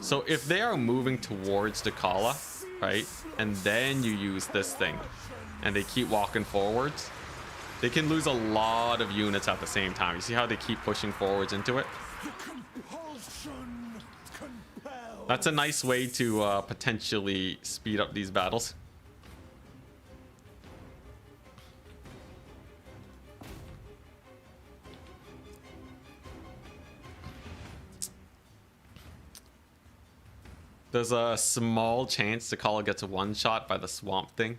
So if they are moving towards T'Kala, right? And then you use this thing. And they keep walking forwards. They can lose a lot of units at the same time. You see how they keep pushing forwards into it? That's a nice way to potentially speed up these battles. There's a small chance T'Kala gets one shot by the swamp thing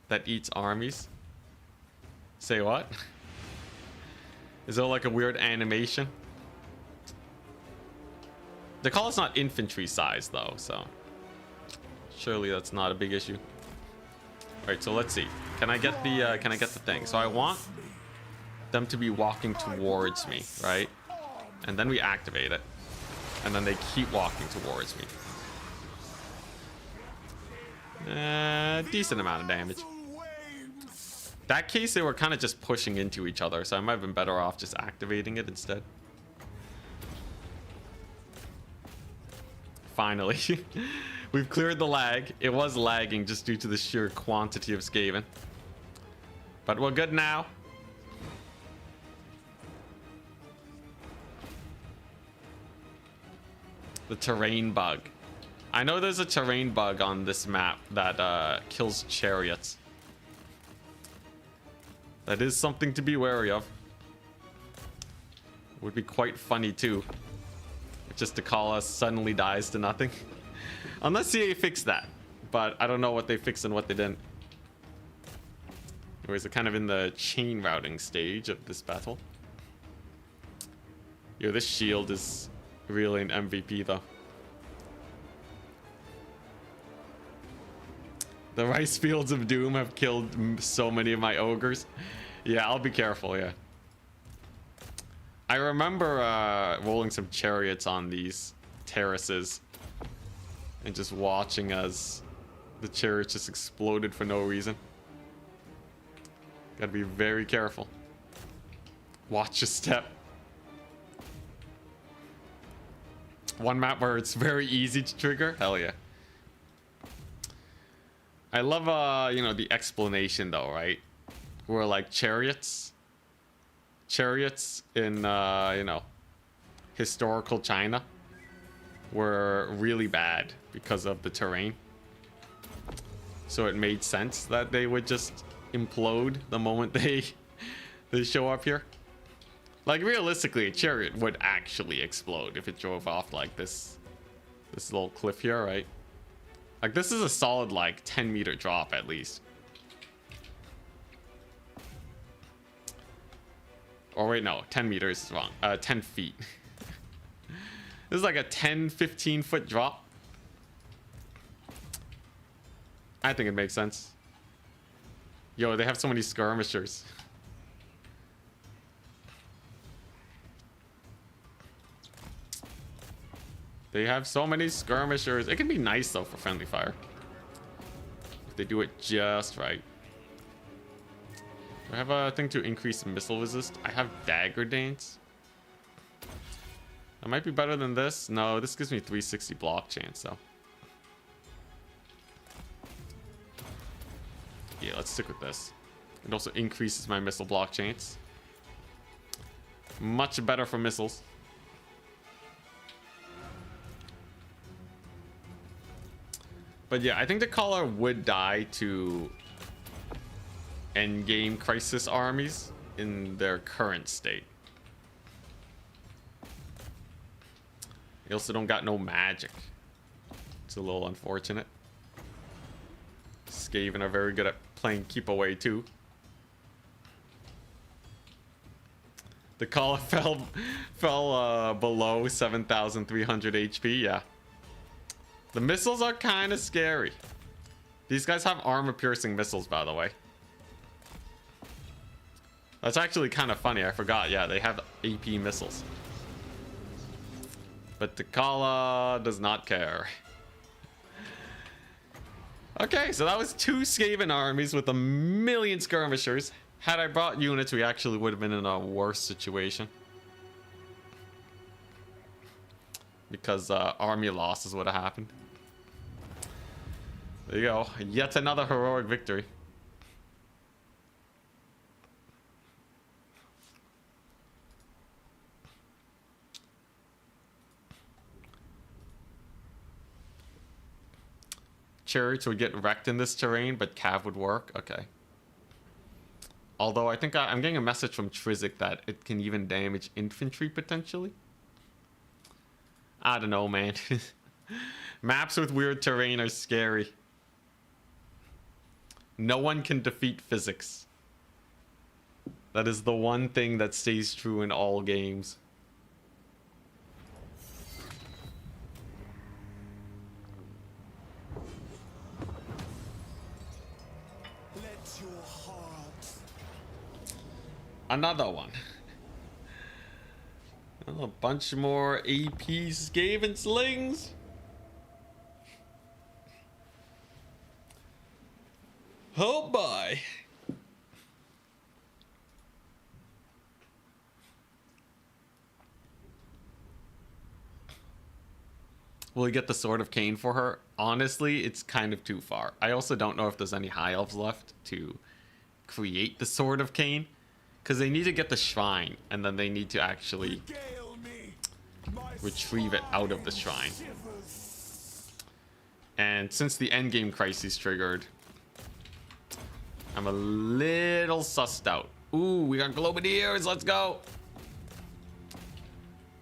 that eats armies. Say what? Is there like a weird animation? T'Kala's not infantry size though, so surely that's not a big issue. All right, so let's see. Can I get the thing? So I want them to be walking towards me, right? And then we activate it, and then they keep walking towards me. Decent amount of damage. That case, they were kind of just pushing into each other, so I might have been better off just activating it instead. Finally. We've cleared the lag. It was lagging just due to the sheer quantity of Skaven. But we're good now. The terrain bug. I know there's a terrain bug on this map that kills chariots. That is something to be wary of. Would be quite funny too. Just to call us suddenly dies to nothing. Unless CA fixed that. But I don't know what they fixed and what they didn't. Anyways, we're kind of in the chain routing stage of this battle. Yo, this shield is really an MVP though. The rice fields of doom have killed so many of my ogres. Yeah, I'll be careful, yeah. I remember rolling some chariots on these terraces and just watching as the chariots just exploded for no reason. Gotta be very careful. Watch your step. One map where it's very easy to trigger. Hell yeah. I love, you know, the explanation though, right? Where like chariots in, you know, historical China were really bad because of the terrain. So it made sense that they would just implode the moment they show up here. Like realistically, a chariot would actually explode if it drove off like this little cliff here, right? Like this is a solid like 10-meter drop at least. Or wait, no, 10 meters is wrong. 10 feet. This is like a 10-15 foot drop. I think it makes sense. Yo, they have so many skirmishers. They have so many skirmishers. It can be nice though for friendly fire. If they do it just right. Do I have a thing to increase missile resist? I have dagger dance. That might be better than this. No, this gives me 360 block chance though. Yeah, let's stick with this. It also increases my missile block chance. Much better for missiles. But yeah, I think the caller would die to endgame crisis armies in their current state. They also don't got no magic. It's a little unfortunate. Skaven are very good at playing keep away too. The caller fell below 7,300 HP. Yeah. The missiles are kind of scary. These guys have armor-piercing missiles, by the way. That's actually kind of funny. I forgot. Yeah, they have AP missiles. But T'Challa does not care. Okay, so that was 2 Skaven armies with 1,000,000 skirmishers. Had I brought units, we actually would have been in a worse situation. Because army losses would have happened. There you go. Yet another heroic victory. Chariots would get wrecked in this terrain, but Cav would work. Okay. Although I think I'm getting a message from Trizik that it can even damage infantry potentially. I don't know, man. Maps with weird terrain are scary. No one can defeat physics. That is the one thing that stays true in all games. Let your heart. Another one. Oh, a bunch more AP Skaven slings. Oh boy. Will we get the Sword of Cain for her? Honestly, it's kind of too far. I also don't know if there's any High Elves left to create the Sword of Cain. Because they need to get the shrine, and then they need to actually retrieve it out of the shrine. And since the endgame crisis triggered, I'm a little sussed out. Ooh, we got Globadiers. Let's go.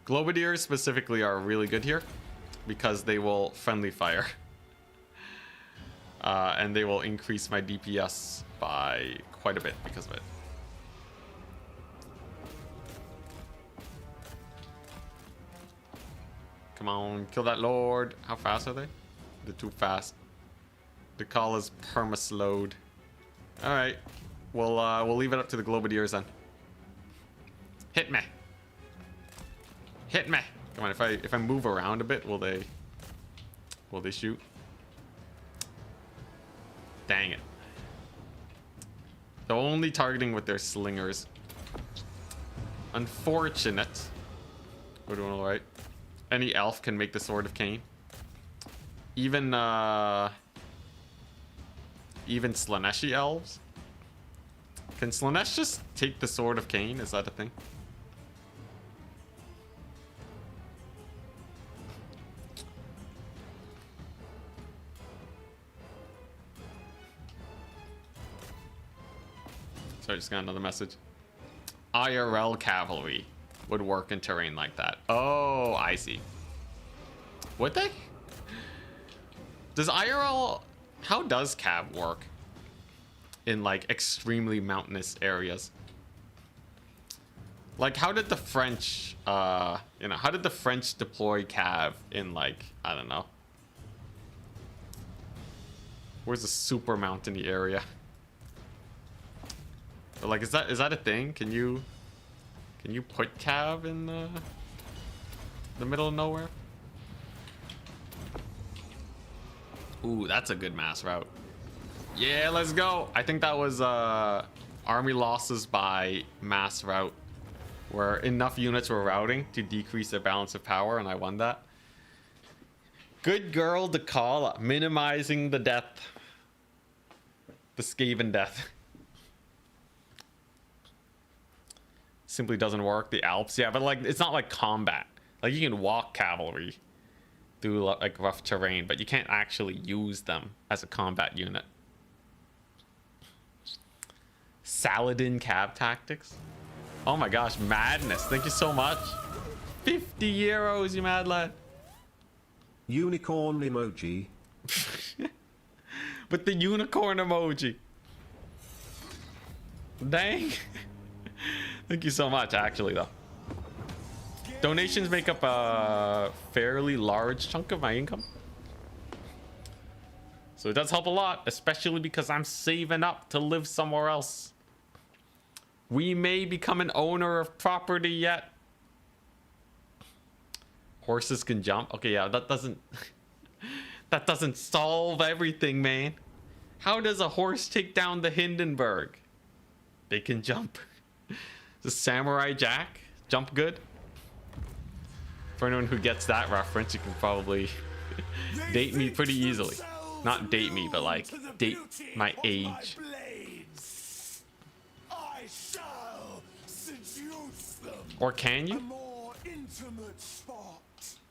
Globadiers specifically are really good here because they will friendly fire. And they will increase my DPS by quite a bit because of it. Come on, kill that lord. How fast are they? They're too fast. The call is perma-slowed. Alright. We'll leave it up to the Globadiers then. Hit me. Hit me. Come on, if I move around a bit, will they shoot? Dang it. They're only targeting with their slingers. Unfortunate. We're doing alright. Any elf can make the Sword of Cain. Even Slaneshi elves. Can Slanesh just take the Sword of Cain? Is that a thing? Sorry, just got another message. IRL cavalry would work in terrain like that. Oh, I see. Would they? Does IRL... How does cav work in like extremely mountainous areas? Like, how did the French, how did the French deploy cav in like, I don't know. Where's the super mountainy area? But like, is that a thing? Can you put cav in the middle of nowhere? Ooh, that's a good mass route. Yeah, let's go. I think that was army losses by mass route, where enough units were routing to decrease their balance of power, and I won that. Good girl to call, minimizing the death. The Skaven death. Simply doesn't work. The Alps, yeah, but like it's not like combat. Like you can walk cavalry through like rough terrain, but you can't actually use them as a combat unit. Saladin cab tactics. Oh my gosh, madness! Thank you so much. 50 euros, you mad lad. Unicorn emoji. With the unicorn emoji. Dang. Thank you so much, actually, though. Donations make up a fairly large chunk of my income. So it does help a lot, especially because I'm saving up to live somewhere else. We may become an owner of property yet. Horses can jump. Okay, yeah, that doesn't... that doesn't solve everything, man. How does a horse take down the Hindenburg? They can jump. The Samurai Jack jump good? For anyone who gets that reference, you can probably date me pretty easily. Not date me, but like date my age. I shall seduce them. Or can A you? more intimate spot.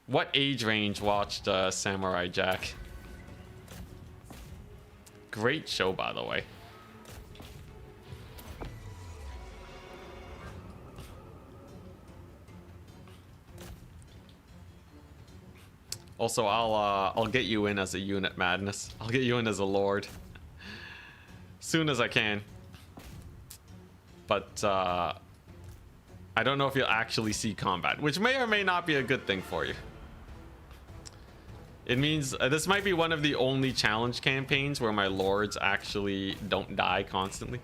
What age range watched Samurai Jack? Great show, by the way. Also, I'll get you in as a unit, Madness. I'll get you in as a lord. Soon as I can. But I don't know if you'll actually see combat, which may or may not be a good thing for you. It means this might be one of the only challenge campaigns where my lords actually don't die constantly.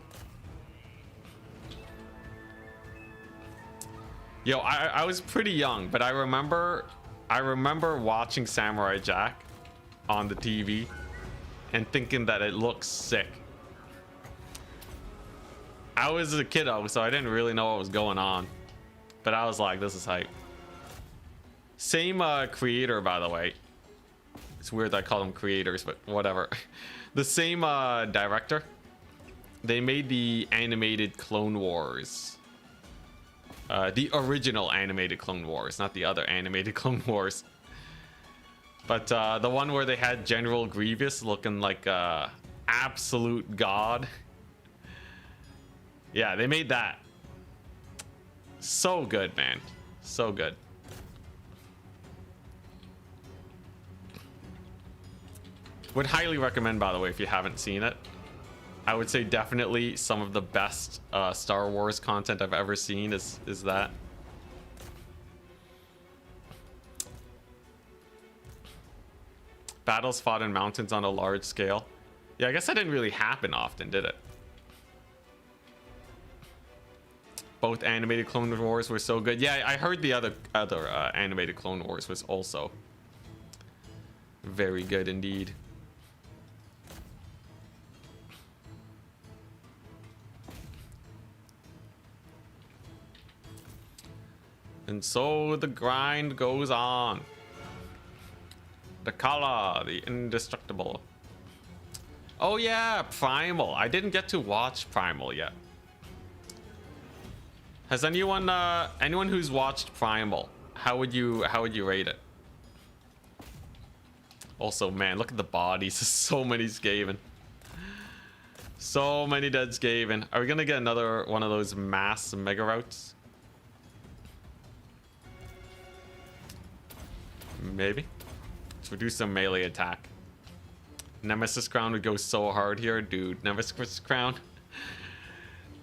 Yo, I was pretty young, but I remember watching Samurai Jack on the TV and thinking that it looks sick. I was a kiddo, so I didn't really know what was going on, but I was like, this is hype. Same creator, by the way. It's weird that I call them creators, but whatever. The same director. They made the animated Clone Wars. The original animated Clone Wars, not the other animated Clone Wars. But the one where they had General Grievous looking like absolute god. Yeah, they made that. So good, man. So good. Would highly recommend, by the way, if you haven't seen it. I would say definitely some of the best Star Wars content I've ever seen is that. Battles fought in mountains on a large scale. Yeah, I guess that didn't really happen often, did it? Both animated Clone Wars were so good. Yeah, I heard the other animated Clone Wars was also very good indeed. And so the grind goes on. The Kala, the indestructible. Oh yeah, Primal. I didn't get to watch Primal yet. Has anyone who's watched Primal, how would you rate it? Also, man, look at the bodies. So many Skaven. So many dead Skaven. Are we gonna get another one of those mass mega routes? Maybe. Let's reduce some melee attack. Nemesis Crown would go so hard here, dude. Nemesis Crown.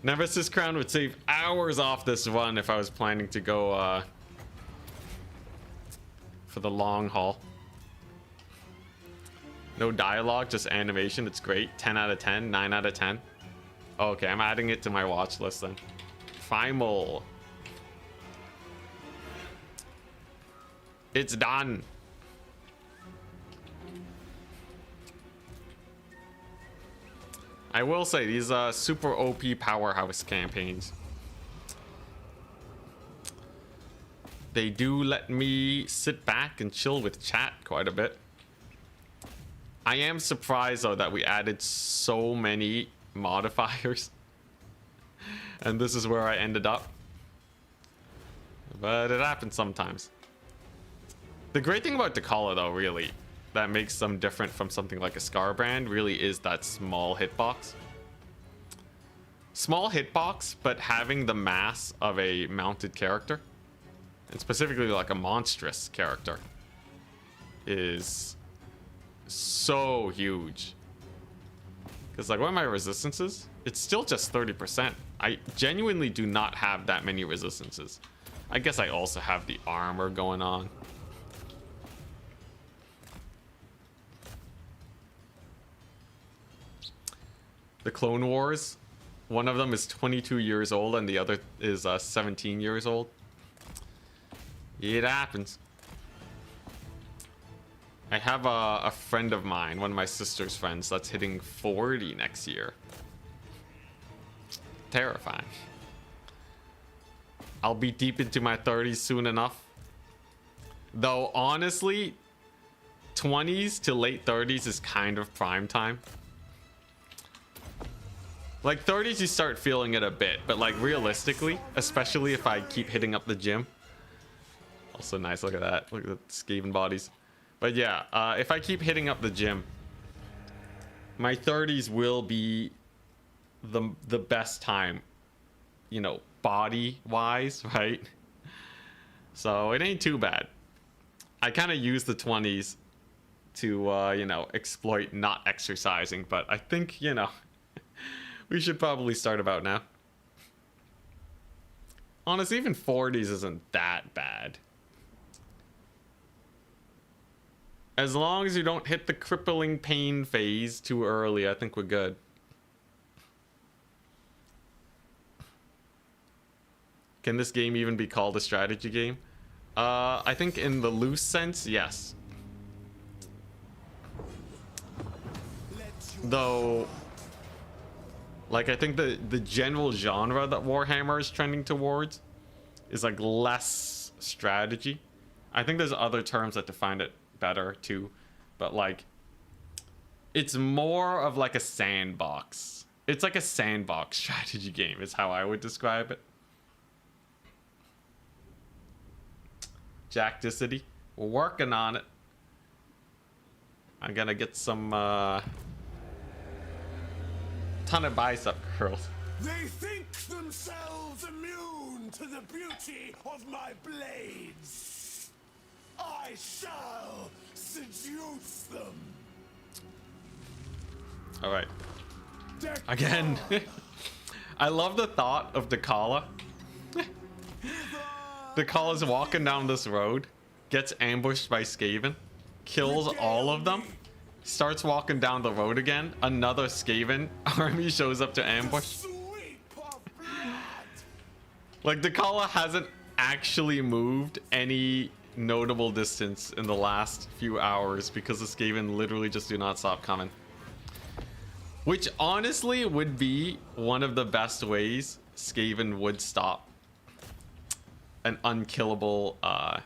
Nemesis Crown would save hours off this run if I was planning to go for the long haul. No dialogue, just animation. It's great. 10 out of 10, 9 out of 10. Okay, I'm adding it to my watch list then. Primal. It's done. I will say these super OP powerhouse campaigns, they do let me sit back and chill with chat quite a bit. I am surprised though that we added so many modifiers and this is where I ended up, but it happens sometimes. The great thing about Dakala though, really, that makes them different from something like a Scarbrand really is that small hitbox. Small hitbox, but having the mass of a mounted character, and specifically like a monstrous character, is so huge. Because like, what are my resistances? It's still just 30%. I genuinely do not have that many resistances. I guess I also have the armor going on. The Clone Wars, one of them is 22 years old and the other is 17 years old. It happens. I have a friend of mine, one of my sister's friends, that's hitting 40 next year. Terrifying. I'll be deep into my 30s soon enough. Though honestly, 20s to late 30s is kind of prime time. Like 30s you start feeling it a bit, but like realistically, especially if I keep hitting up the gym. Also nice, look at that. Look at the Skaven bodies. But yeah, if I keep hitting up the gym, my 30s will be the best time, you know, body wise, right? So it ain't too bad. I kind of use the 20s to you know, exploit not exercising, but I think, you know, we should probably start about now. Honestly, even 40s isn't that bad. As long as you don't hit the crippling pain phase too early, I think we're good. Can this game even be called a strategy game? I think in the loose sense, yes. Though, like, I think the general genre that Warhammer is trending towards is like less strategy. I think there's other terms that define it better too, but like, it's more of like a sandbox. It's like a sandbox strategy game is how I would describe it. Jackticity, we're working on it. I'm gonna get some ton of bicep curls. They think themselves immune to the beauty of my blades. I shall seduce them. All right. Again. I love the thought of Dakala. Dakala's walking down this road, gets ambushed by Skaven, kills all of them, starts walking down the road again. Another Skaven army shows up to ambush. Like, Dakala hasn't actually moved any notable distance in the last few hours because the Skaven literally just do not stop coming. Which honestly would be one of the best ways Skaven would stop an unkillable,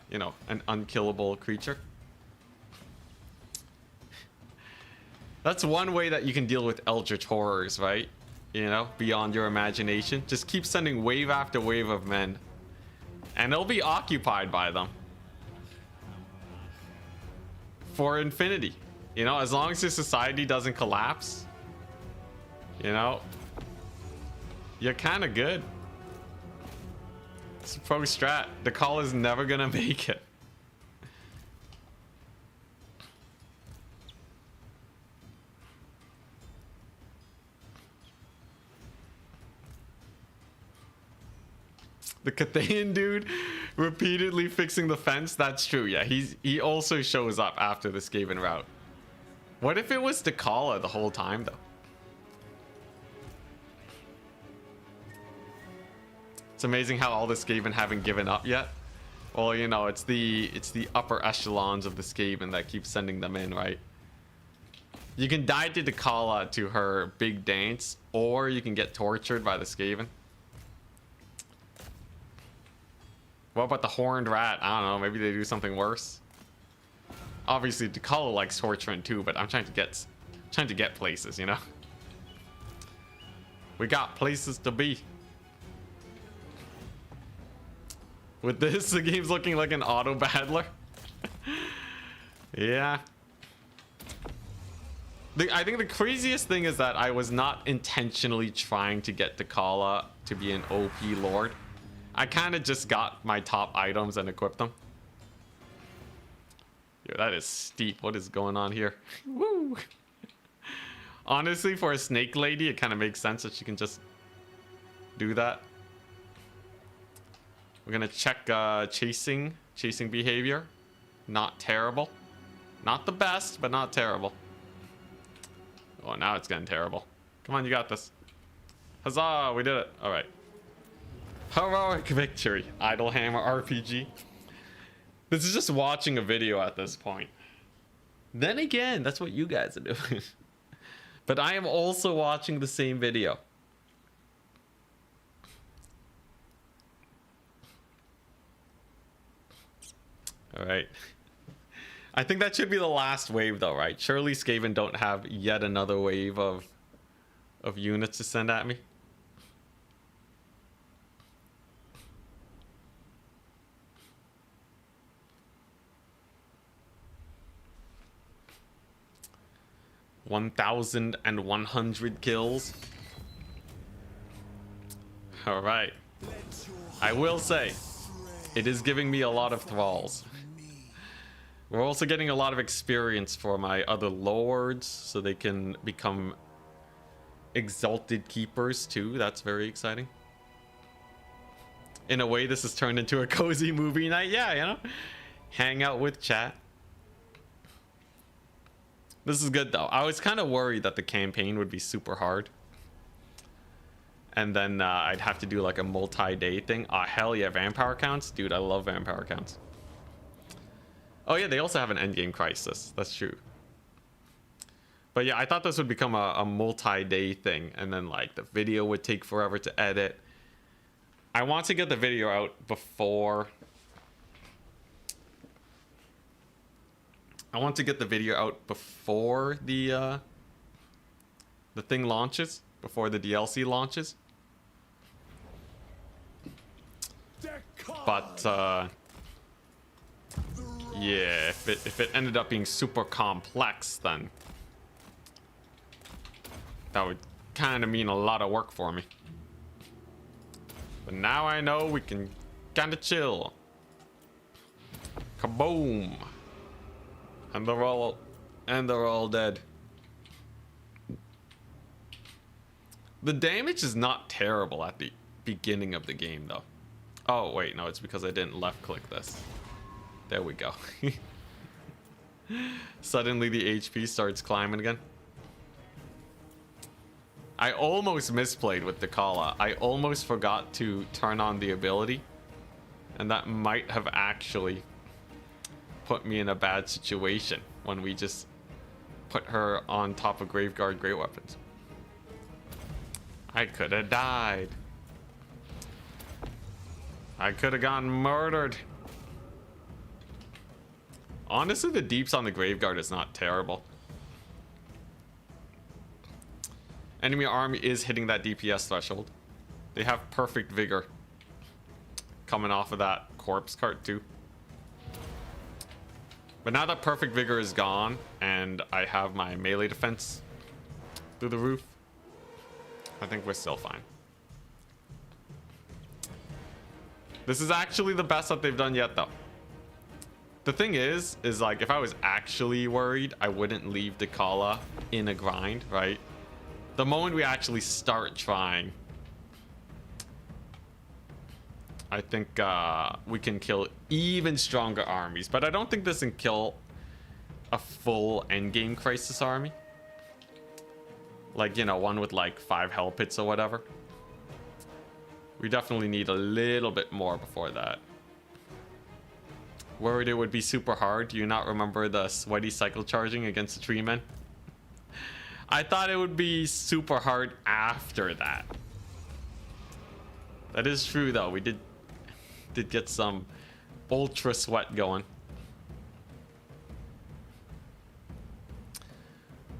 you know, an unkillable creature. That's one way that you can deal with Eldritch horrors, right? You know, beyond your imagination. Just keep sending wave after wave of men, and they'll be occupied by them for infinity. You know, as long as your society doesn't collapse, you know, you're kind of good. It's a pro strat. The call is never gonna make it. The Cathayan dude repeatedly fixing the fence. That's true. Yeah, he also shows up after the Skaven route. What if it was Dakala the whole time though? It's amazing how all the Skaven haven't given up yet. Well, you know, it's the upper echelons of the Skaven that keep sending them in, right? You can die to Dakala to her big dance, or you can get tortured by the Skaven. What about the horned rat? I don't know, maybe they do something worse. Obviously Dakala likes torturing too, but I'm trying to get places, you know? We got places to be. With this, the game's looking like an auto battler. Yeah. I think the craziest thing is that I was not intentionally trying to get Dakala to be an OP lord. I kind of just got my top items and equipped them. Yo, that is steep. What is going on here? Woo! Honestly, for a snake lady, it kind of makes sense that she can just do that. We're gonna check chasing behavior. Not terrible. Not the best, but not terrible. Oh, now it's getting terrible. Come on, you got this. Huzzah, we did it. All right. Heroic victory. Idle Hammer RPG. This is just watching a video at this point. Then again, that's what you guys are doing. But I am also watching the same video. All right. I think that should be the last wave though, right? Surely Skaven don't have yet another wave of units to send at me. $1,100 kills. All right. I will say, it is giving me a lot of thralls. We're also getting a lot of experience for my other lords, so they can become exalted keepers too. That's very exciting. In a way, this has turned into a cozy movie night. Yeah, you know, hang out with chat. This is good though. I was kind of worried that the campaign would be super hard, and then I'd have to do like a multi-day thing. Oh hell yeah, vampire counts, dude! I love vampire counts. Oh yeah, they also have an endgame crisis. That's true. But yeah, I thought this would become a multi-day thing, and then like the video would take forever to edit. I want to get the video out before. I want to get the video out before the thing launches, before the DLC launches. But Yeah, if it ended up being super complex, then that would kind of mean a lot of work for me. But now I know we can kind of chill. Kaboom! And they're all dead. The damage is not terrible at the beginning of the game, though. Oh wait, no, it's because I didn't left click this. There we go. Suddenly the HP starts climbing again. I almost misplayed with the Kala. I almost forgot to turn on the ability. And that might have actually put me in a bad situation when we just put her on top of Graveguard Great Weapons. I could have died. I could have gotten murdered. Honestly, the deeps on the Graveguard is not terrible. Enemy army is hitting that DPS threshold. They have perfect vigor coming off of that corpse cart too. But now that perfect vigor is gone and I have my melee defense through the roof, I think we're still fine. This is actually the best that they've done yet, though. The thing is like, if I was actually worried, I wouldn't leave the Kala in a grind, right? The moment we actually start trying, I think we can kill even stronger armies. But I don't think this can kill a full endgame crisis army. Like, you know, one with like 5 hell pits or whatever. We definitely need a little bit more before that. Worried it would be super hard. Do you not remember the sweaty cycle charging against the tree men? I thought it would be super hard after that. That is true though. We did get some ultra sweat going.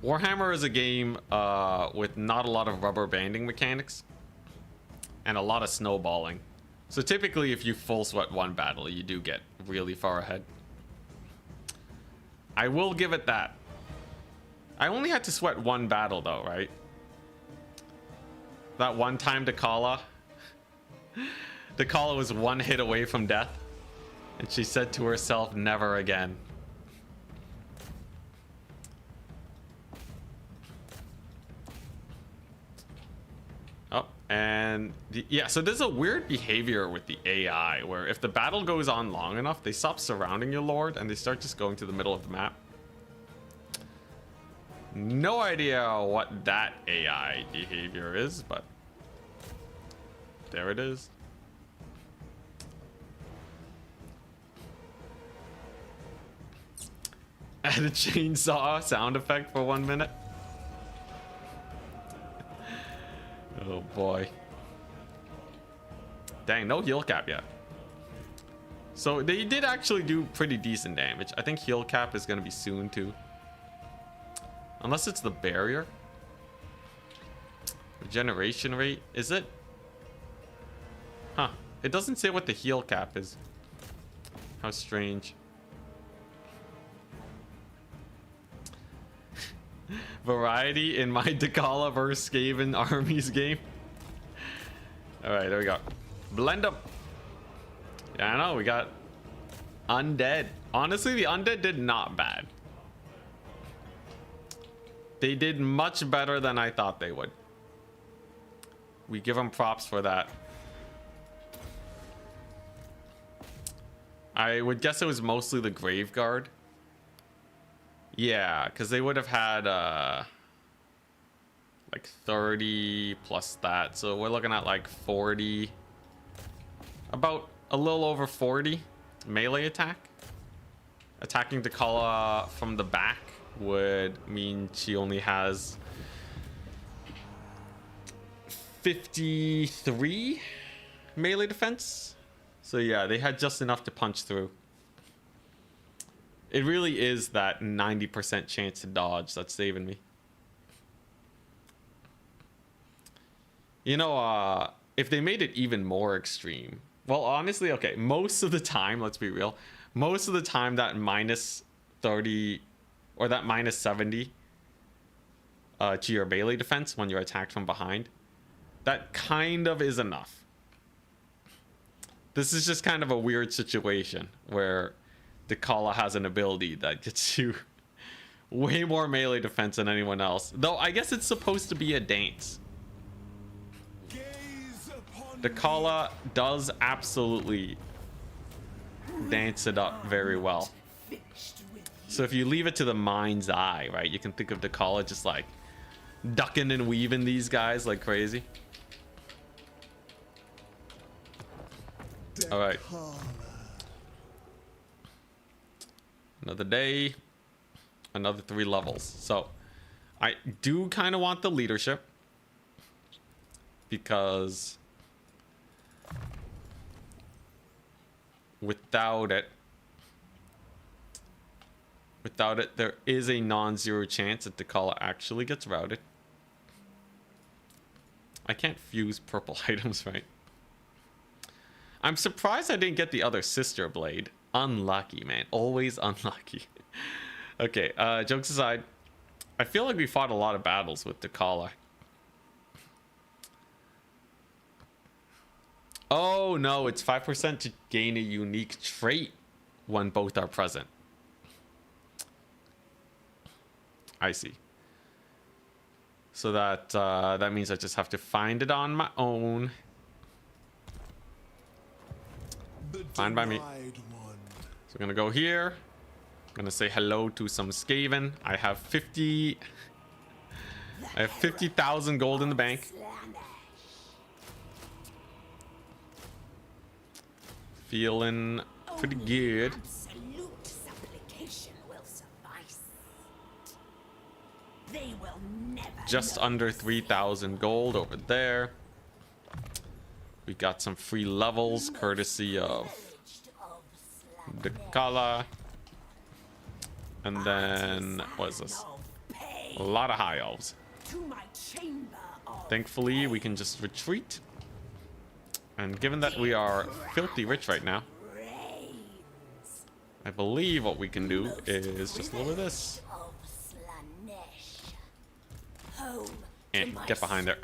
Warhammer is a game with not a lot of rubber banding mechanics and a lot of snowballing. So typically if you full sweat one battle, you do get really far ahead. I will give it that. I only had to sweat one battle though, right? That one time Dakala was one hit away from death. And she said to herself, never again. Oh, and yeah, so there's a weird behavior with the AI where if the battle goes on long enough, they stop surrounding your lord and they start just going to the middle of the map. No idea what that AI behavior is, but there it is. Add a chainsaw sound effect for 1 minute. Oh boy. Dang, no heal cap yet. So they did actually do pretty decent damage. I think heal cap is going to be soon too. Unless it's the barrier. Regeneration rate, is it? Huh. It doesn't say what the heal cap is. How strange. Variety in my Dakala versus Skaven armies game. Alright, there we go. Blend up. Yeah, I know, we got undead. Honestly, the undead did not bad. They did much better than I thought they would. We give them props for that. I would guess it was mostly the Graveguard. Yeah, because they would have had like 30 plus that. So we're looking at like 40. About a little over 40 melee attack. Attacking Dakala from the back would mean she only has 53 melee defense. So yeah, they had just enough to punch through. It really is that 90% chance to dodge that's saving me. You know, if they made it even more extreme. Well, honestly, okay, most of the time, let's be real, most of the time that minus 30 or that minus 70 to your melee defense when you're attacked from behind, that kind of is enough. This is just kind of a weird situation where the Kala has an ability that gets you way more melee defense than anyone else. Though I guess it's supposed to be a dance. The Kala does absolutely dance it up very well. So if you leave it to the mind's eye, right, you can think of the Kala just like ducking and weaving these guys like crazy. All right. Another day, another 3 levels. So I do kind of want the leadership because without it, there is a non-zero chance that the Kala actually gets routed. I can't fuse purple items, right? I'm surprised I didn't get the other sister blade. Unlucky, man. Always unlucky. Okay, jokes aside, I feel like we fought a lot of battles with the Kala. Oh no, it's 5% to gain a unique trait when both are present. I see. So that means I just have to find it on my own. Fine by me. So we're gonna go here. I'm gonna say hello to some Skaven. I have 50,000 gold in the bank. Feeling pretty good. Absolute supplication will suffice. They will never Just know under 3,000 gold over there. We got some free levels courtesy of the Kala. And then, what is this? A lot of high elves. to my chamber of Thankfully, we can just retreat. And given that we are filthy rich right now, brains I believe what we can do is just lower this. of Slanesh. Home to And my get behind there.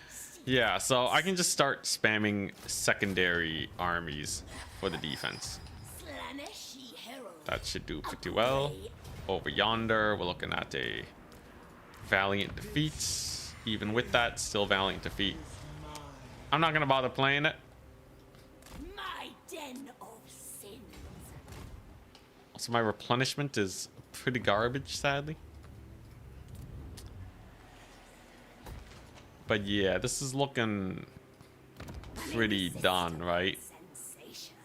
sweet Yeah, so I can just start spamming secondary armies for the defense. Slaneshi herald. That should do pretty well. Over yonder, we're looking at a valiant defeat. Even with that, still valiant defeat. I'm not gonna bother playing it. My den of sins. Also, my replenishment is pretty garbage, sadly. But yeah, this is looking pretty done, right? Sensation.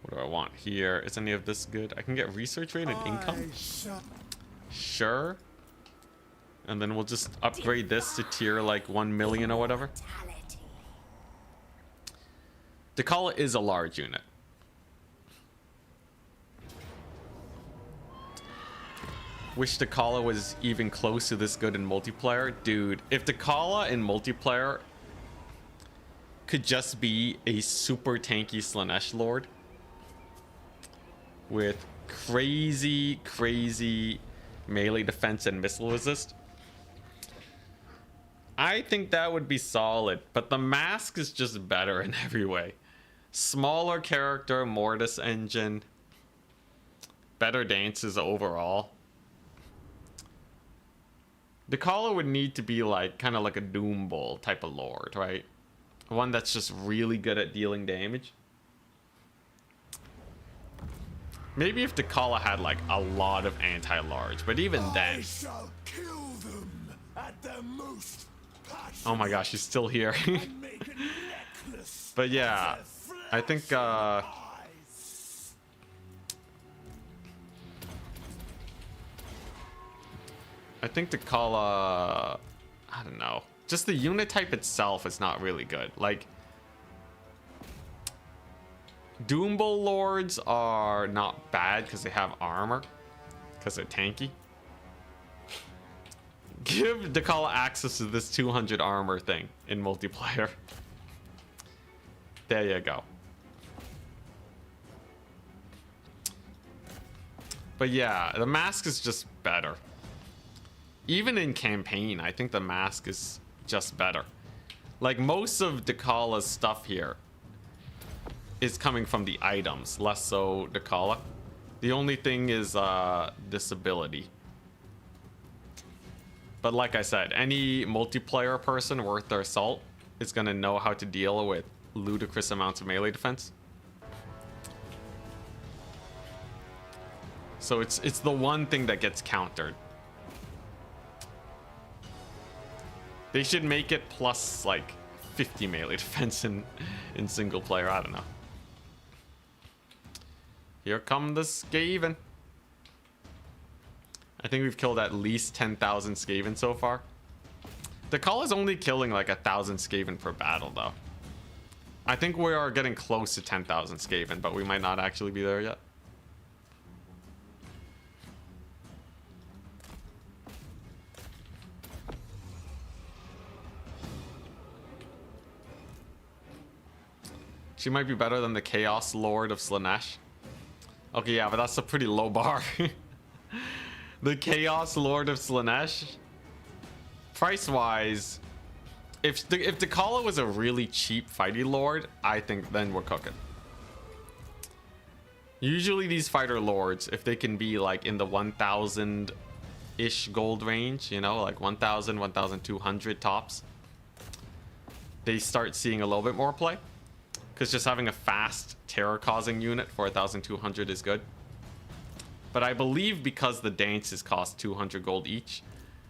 What do I want here? Is any of this good? I can get research rate and income? Sure. And then we'll just upgrade this to tier like 1 million or whatever. Mortality. Dakala is a large unit. Wish Dakala was even close to this good in multiplayer. Dude, if Dakala in multiplayer could just be a super tanky Slanesh Lord with crazy melee defense and missile resist, I think that would be solid. But the mask is just better in every way. Smaller character, Mortis engine, better dances overall. Dakala would need to be like kind of like a Doom Bull type of lord, right? One that's just really good at dealing damage. Maybe if Dakala had like a lot of anti-large, but even then. I shall kill them at their most Oh my gosh, he's still here. and make a necklace. But yeah, I think Eyes. Dakala, I don't know. Just the unit type itself is not really good. Like, Doombull Lords are not bad because they have armor, because they're tanky. Give Dakala access to this 200 armor thing in multiplayer. There you go. But yeah, the mask is just better. Even in campaign, I think the mask is just better. Like, most of Dakala's stuff here is coming from the items, less so Dakala. The only thing is this ability. But like I said, any multiplayer person worth their salt is going to know how to deal with ludicrous amounts of melee defense. So it's the one thing that gets countered. They should make it plus like 50 melee defense in single player. I don't know. Here come the Skaven. I think we've killed at least 10,000 Skaven so far. The call is only killing like 1,000 Skaven per battle though. I think we are getting close to 10,000 Skaven, but we might not actually be there yet. She might be better than the Chaos Lord of Slanesh. Okay, yeah, but that's a pretty low bar. The Chaos Lord of Slanesh, price-wise, if Dakala was a really cheap fighty lord, I think then we're cooking. Usually these fighter lords, if they can be like in the 1,000-ish gold range, you know, like 1,000, 1,200 tops, they start seeing a little bit more play. Because just having a fast terror-causing unit for 1,200 is good. But I believe because the dances cost 200 gold each,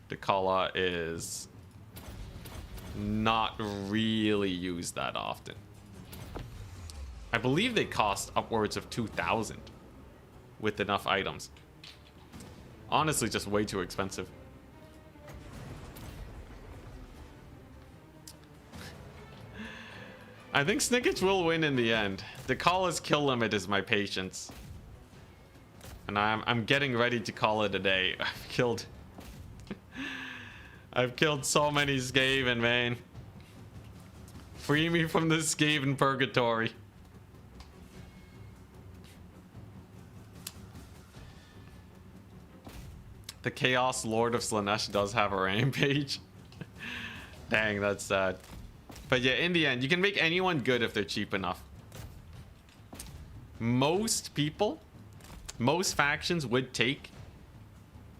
Dakala is not really used that often. I believe they cost upwards of 2,000 with enough items. Honestly, just way too expensive. I think Snicketch will win in the end. Dakala's kill limit is my patience. And I'm getting ready to call it a day. I've killed so many Skaven, man. Free me from this Skaven purgatory. The Chaos Lord of Slanesh does have a rampage. Dang, that's sad. But yeah, in the end, you can make anyone good if they're cheap enough. Most people, most factions would take,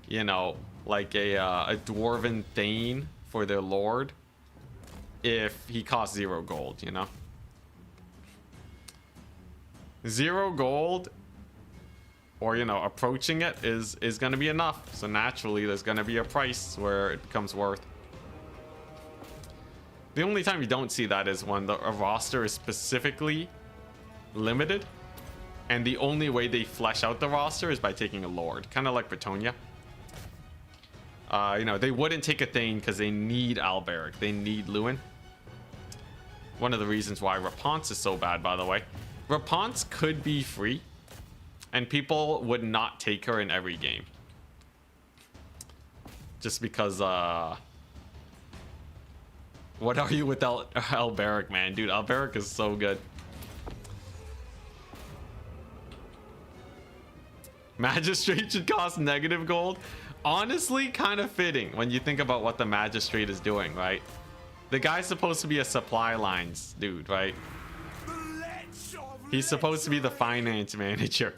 you know, like a Dwarven Thane for their lord if he costs 0 gold, you know? 0 gold, or, you know, approaching it is going to be enough. So naturally, there's going to be a price where it becomes worth. The only time you don't see that is when a roster is specifically limited, and the only way they flesh out the roster is by taking a lord, kind of like Bretonia. You know, they wouldn't take a Thane because they need Alberic, they need Lewin. One of the reasons why Rapunzel is so bad, by the way. Rapunzel could be free, and people would not take her in every game. Just because, what are you without Alberic, man? Dude, Alberic is so good. Magistrate should cost negative gold. Honestly, kind of fitting when you think about what the Magistrate is doing, right? The guy's supposed to be a supply lines dude, right? He's supposed to be the finance manager.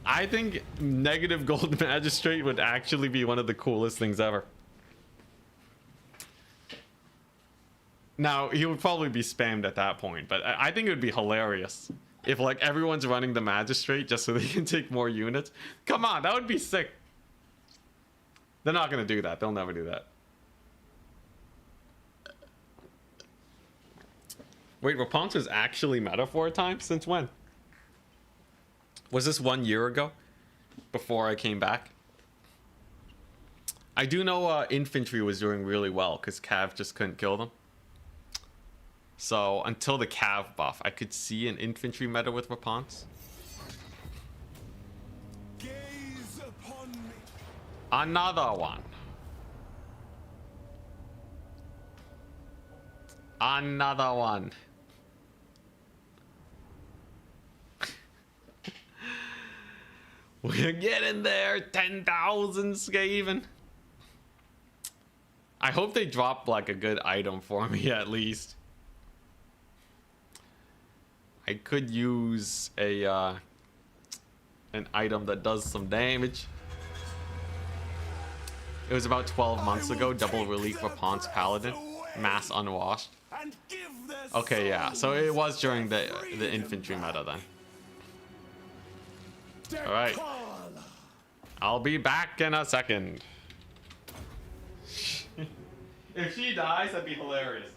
I think negative gold Magistrate would actually be one of the coolest things ever. Now, he would probably be spammed at that point, but I think it would be hilarious if, like, everyone's running the Magistrate just so they can take more units. Come on, that would be sick. They're not going to do that. They'll never do that. Wait, Rapunzel is actually meta 4 times? Since when? Was this 1 year ago? Before I came back? I do know infantry was doing really well because Cav just couldn't kill them. So until the Cav buff, I could see an infantry meta with Rapunzel. Gaze upon me. Another one. Another one. We're getting there. 10,000 Skaven. I hope they drop like a good item for me at least. I could use a an item that does some damage. It was about 12 months ago. Double relief for Ponce Paladin, mass unwashed. Okay, yeah. So it was during the infantry meta then. All right. I'll be back in a second. If she dies, that'd be hilarious.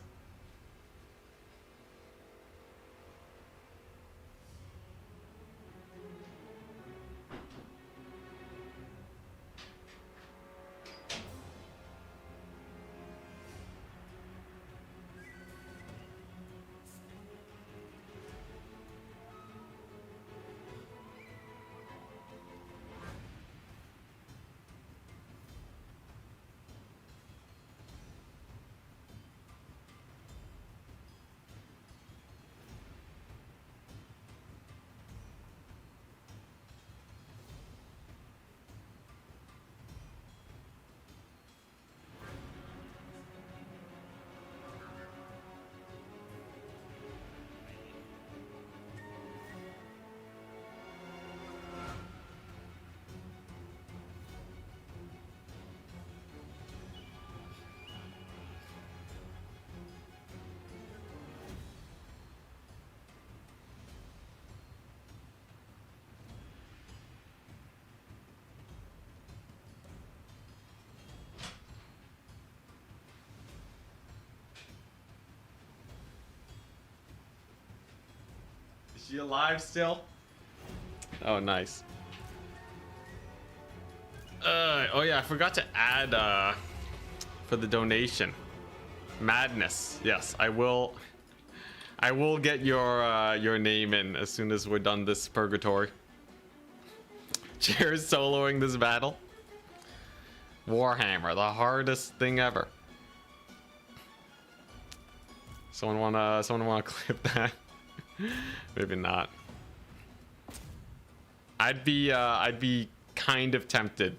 Is she alive still? Oh, nice. Oh yeah, I forgot to add for the donation. Madness. Yes, I will get your name in as soon as we're done this purgatory. Cheers soloing this battle. Warhammer, the hardest thing ever. Someone wanna clip that? Maybe not. I'd be kind of tempted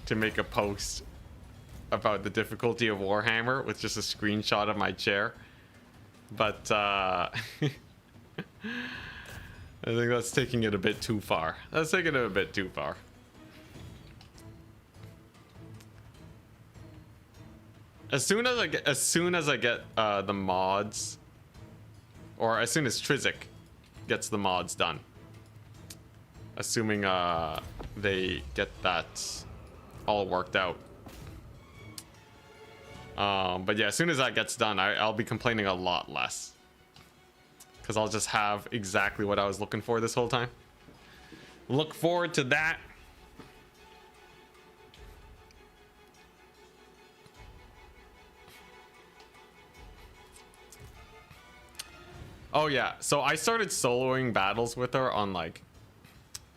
to make a post about the difficulty of Warhammer with just a screenshot of my chair, but I think that's taking it a bit too far. That's taking it a bit too far. As soon as I get the mods, or as soon as Trizic gets the mods done, assuming they get that all worked out. But yeah, as soon as that gets done, I'll be complaining a lot less, because I'll just have exactly what I was looking for this whole time. Look forward to that. Oh yeah, so I started soloing battles with her on like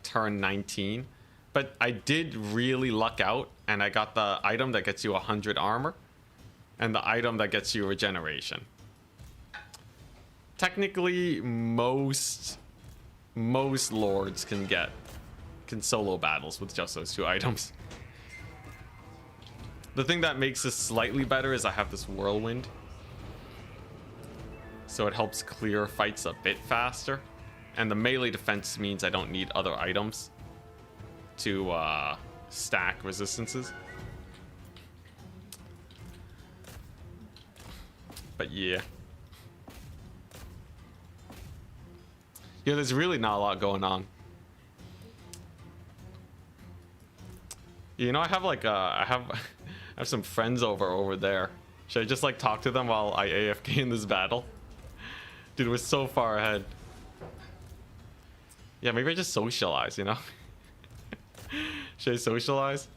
turn 19, but I did really luck out, and I got the item that gets you 100 armor and the item that gets you regeneration. Technically, most lords can solo battles with just those two items. The thing that makes this slightly better is I have this whirlwind, so it helps clear fights a bit faster, and the melee defense means I don't need other items to stack resistances. But yeah, there's really not a lot going on. You know, I have like I have some friends over there. Should I just like talk to them while I AFK in this battle? Dude, we're so far ahead. Yeah, maybe I just socialize, you know? Should I socialize?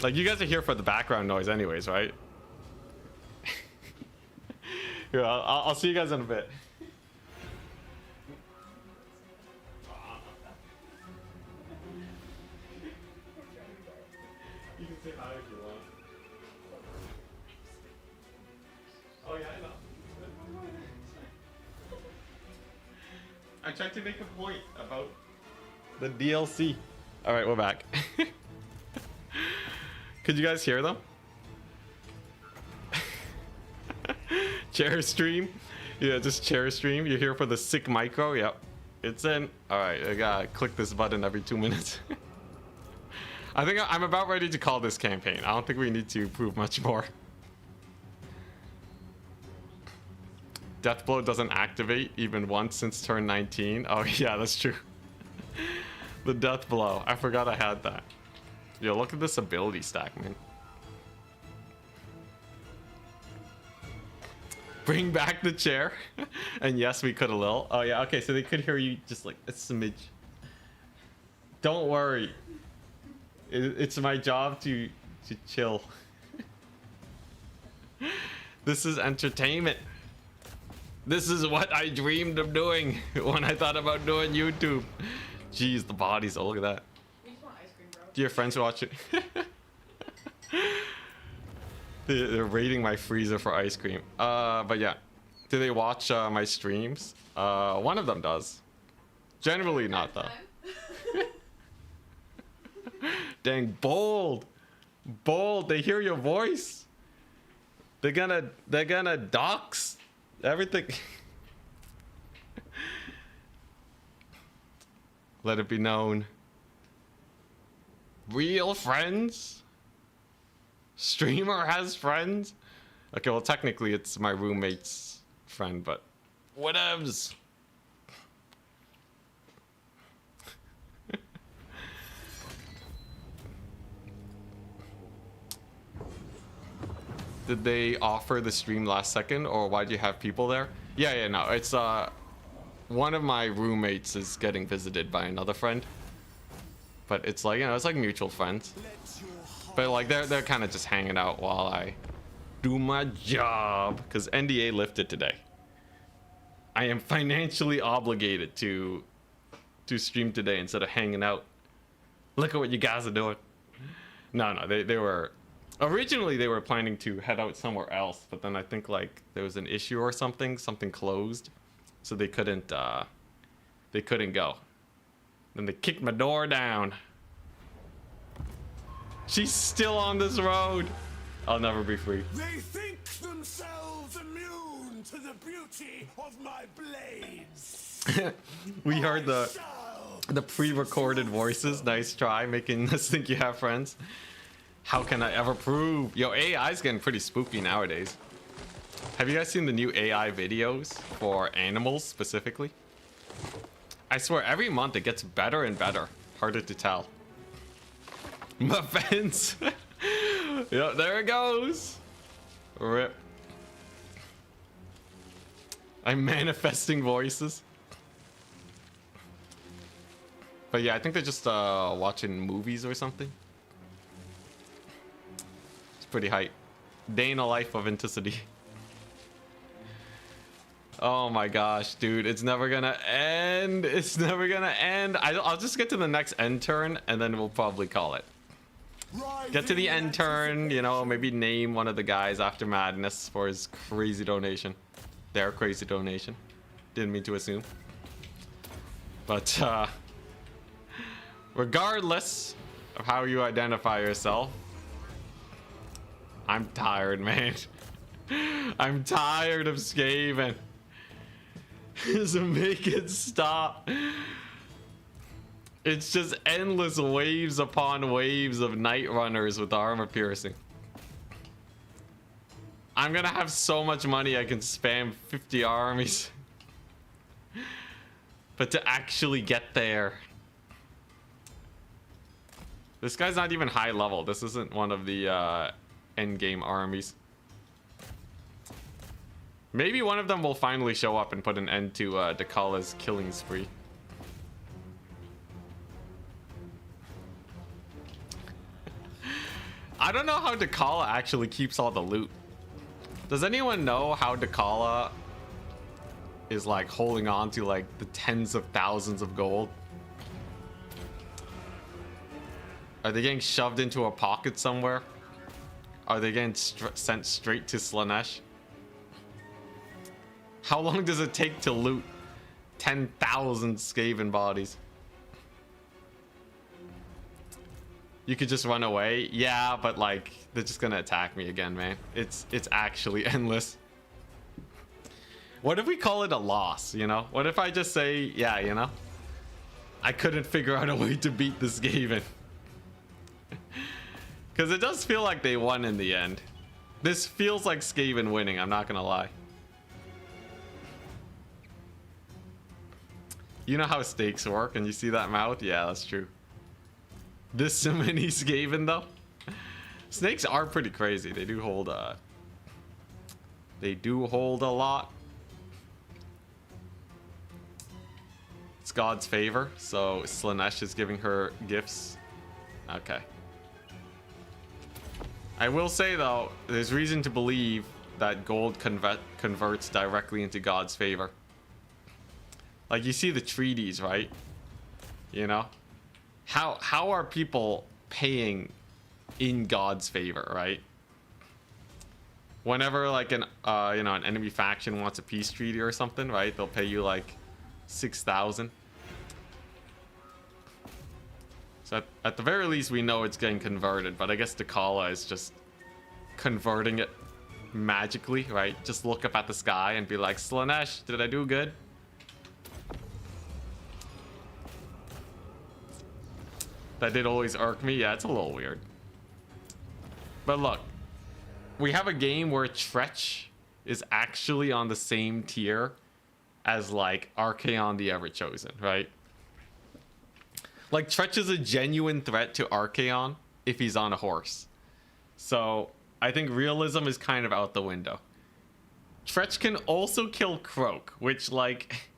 Like, you guys are here for the background noise anyways, right? Here, I'll see you guys in a bit. You can say hi if you want. Oh yeah, I know. I tried to make a point about The DLC. All right, we're back. Could you guys hear them? Chair stream. Yeah, just chair stream. You're here for the sick micro. Yep, it's in. All right, I gotta click this button every 2 minutes. I think I'm about ready to call this campaign. I don't think we need to prove much more. Deathblow doesn't activate even once since turn 19. Oh yeah, that's true. The Deathblow. I forgot I had that. Yo, look at this ability stack, man. Bring back the chair. And yes, we could a little. Oh yeah, okay, so they could hear you just like a smidge. Don't worry. It's my job to chill. This is entertainment. This is what I dreamed of doing when I thought about doing YouTube. Jeez, the bodies. Oh, look at that. We just want ice cream, bro. Do your friends watch it? They're raiding my freezer for ice cream. But yeah. Do they watch my streams? One of them does. Generally not, though. Dang, bold. Bold. They hear your voice. They're gonna dox everything. Let it be known. Real friends? Streamer has friends? Okay, well, technically it's my roommate's friend, but whatevs. Did they offer the stream last second, or why do you have people there? Yeah, no, it's one of my roommates is getting visited by another friend, but it's like, you know, it's like mutual friends, but like they're kind of just hanging out while I do my job, because NDA lifted today. I am financially obligated to stream today instead of hanging out. Look at what you guys are doing. No, they were originally they were planning to head out somewhere else, but then I think like there was an issue or something closed, so they couldn't go. Then they kicked my door down. She's still on this road. I'll never be free. They think themselves immune to the beauty of my blades. We heard the pre-recorded voices. Nice try making us think you have friends. How can I ever prove? Yo, AI's getting pretty spooky nowadays. Have you guys seen the new AI videos for animals specifically? I swear every month it gets better and better. Harder to tell. My fence. Yep, there it goes. Rip. I'm manifesting voices. But yeah, I think they're just watching movies or something. It's pretty hype. Day in a life of Inticity. Oh my gosh, dude, it's never gonna end. It's never gonna end. I'll just get to the next end turn and then we'll probably call it. Get to the end turn, you know, maybe name one of the guys after Madness for his crazy donation. Their crazy donation. Didn't mean to assume. But regardless of how you identify yourself, I'm tired, man. I'm tired of Skaven. Just make it stop. It's just endless waves upon waves of night runners with armor piercing. I'm gonna have so much money I can spam 50 armies. But to actually get there. This guy's not even high level. This isn't one of the endgame armies. Maybe one of them will finally show up and put an end to Dakala's killing spree. I don't know how Dakala actually keeps all the loot. Does anyone know how Dakala is like holding on to like the tens of thousands of gold? Are they getting shoved into a pocket somewhere? Are they getting sent straight to Slanesh? How long does it take to loot 10,000 Skaven bodies? you could just run away. Yeah, but like they're just gonna attack me again, man. It's actually endless. What if we call it a loss, you know? What if I just say, yeah, you know, I couldn't figure out a way to beat this Skaven. Because it does feel like they won in the end. This feels like Skaven winning, I'm not gonna lie. You know how stakes work and you see that mouth? Yeah, that's true. This so many Skaven though? Snakes are pretty crazy. They do hold a lot. It's God's favor, so Slaanesh is giving her gifts. Okay. I will say though, there's reason to believe that gold converts directly into God's favor. Like you see the treaties, right? You know? How are people paying in God's favor, right? Whenever like an you know, an enemy faction wants a peace treaty or something, right? They'll pay you like 6,000. So at the very least, we know it's getting converted, but I guess Dakala is just converting it magically, right? Just look up at the sky and be like, Slaanesh, did I do good? That did always irk me. Yeah, it's a little weird. But look, we have a game where Tretch is actually on the same tier as like Archaon the Everchosen, right? Like Tretch is a genuine threat to Archaon if he's on a horse. So I think realism is kind of out the window. Tretch can also kill Croak, which like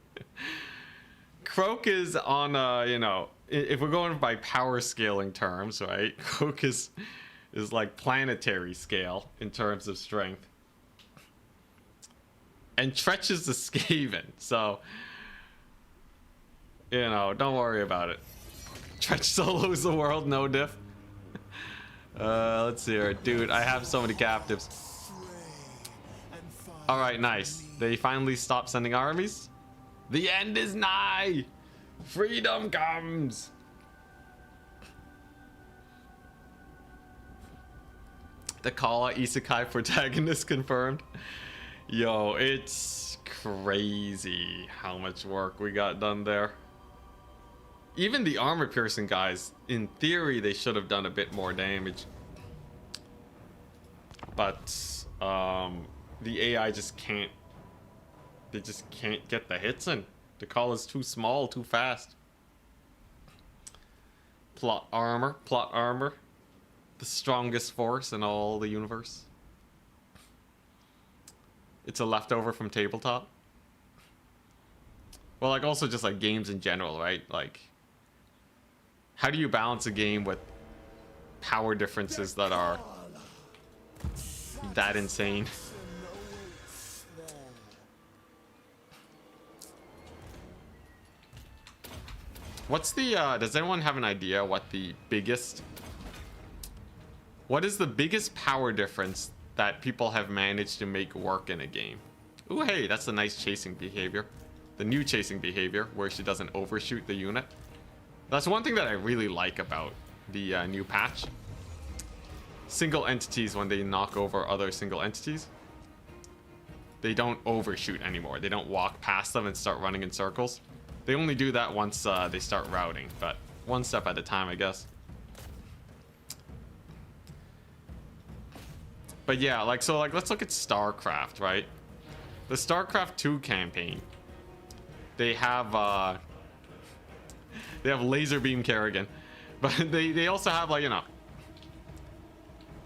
Croak is on you know, if we're going by power scaling terms, right? Croak is like planetary scale in terms of strength. And Tretch is the Skaven, so you know, don't worry about it. Tretch solos the world, no diff. Let's see here. Dude, I have so many captives. Alright, nice. They finally stopped sending armies. The end is nigh! Freedom comes! The Kala Isekai protagonist confirmed. Yo, it's crazy how much work we got done there. Even the armor piercing guys, in theory, they should have done a bit more damage. But the AI just can't. They just can't get the hits in. The call is too small, too fast. Plot armor. The strongest force in all the universe. It's a leftover from tabletop. Well, like also just like games in general, right? Like, how do you balance a game with power differences that are that insane? What's the, does anyone have an idea what the biggest, what is the biggest power difference that people have managed to make work in a game? Ooh, hey, that's a nice chasing behavior. The new chasing behavior where she doesn't overshoot the unit. That's one thing that I really like about the new patch. Single entities, when they knock over other single entities, they don't overshoot anymore. They don't walk past them and start running in circles. They only do that once they start routing, but one step at a time, I guess. But yeah, like, so like, let's look at StarCraft, right? The StarCraft 2 campaign, they have laser beam Kerrigan, but they also have, like, you know,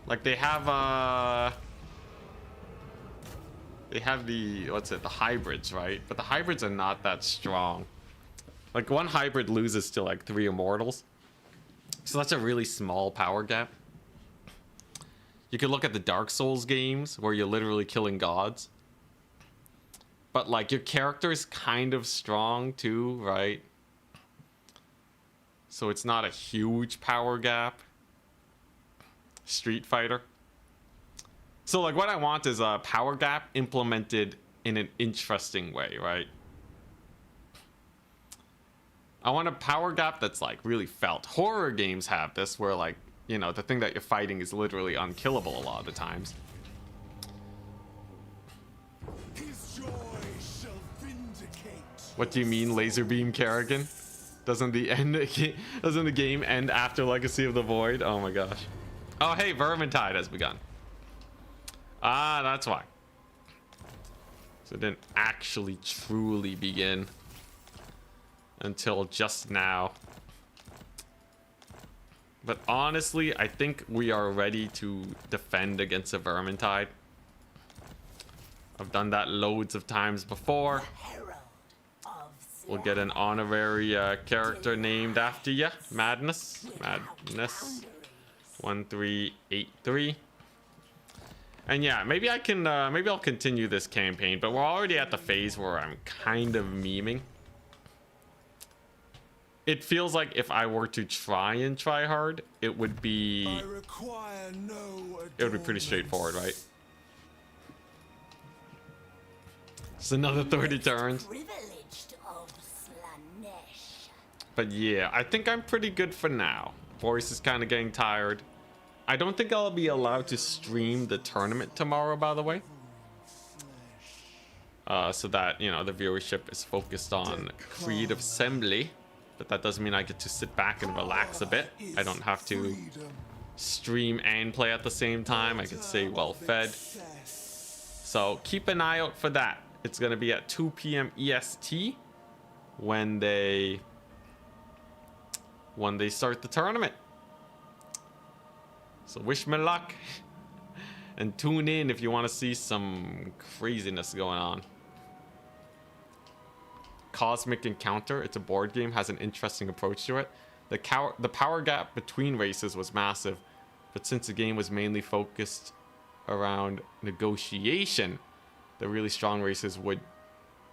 like they have the, what's it, the hybrids, right? But the hybrids are not that strong. Like one hybrid loses to like 3 immortals, so that's a really small power gap. You could look at the Dark Souls games where you're literally killing gods, but like your character is kind of strong too, right? So it's not a huge power gap. Street Fighter. So like what I want is a power gap implemented in an interesting way, right? I want a power gap that's like really felt. Horror games have this where like you know, the thing that you're fighting is literally unkillable a lot of the times. His joy shall vindicate. What do you mean, laser beam Kerrigan? Doesn't the game end after Legacy of the Void? Oh my gosh. Oh hey, Vermintide has begun. Ah, that's why. So it didn't actually truly begin until just now. But honestly, I think we are ready to defend against a Vermintide. I've done that loads of times before. Herald of We'll get an honorary character named after you. Madness. Madness. 1383. And yeah, maybe I can, maybe I'll continue this campaign, but we're already at the phase where I'm kind of memeing. It feels like if I were to try hard, it would be... I require no It would be pretty straightforward, right? It's another 30 turns. privileged of Slanesh. But yeah, I think I'm pretty good for now. Voice is kind of getting tired. I don't think I'll be allowed to stream the tournament tomorrow, by the way. So that, you know, the viewership is focused on Creative Assembly. But that doesn't mean I get to sit back and relax a bit. I don't have to stream and play at the same time. I can stay well fed. So keep an eye out for that. It's going to be at 2 p.m. EST when they start the tournament. So wish me luck. And tune in if you want to see some craziness going on. Cosmic Encounter, it's a board game, has an interesting approach to it. The power gap between races was massive, but since the game was mainly focused around negotiation, the really strong races would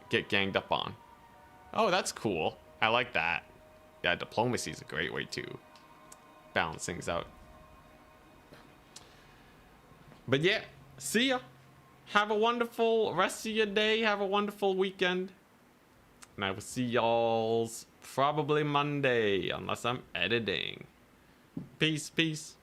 get ganged up on. Oh, that's cool. I like that. Yeah, diplomacy is a great way to balance things out. But yeah, see ya. Have a wonderful rest of your day. Have a wonderful weekend. And I will see y'all's probably Monday, unless I'm editing. Peace, peace.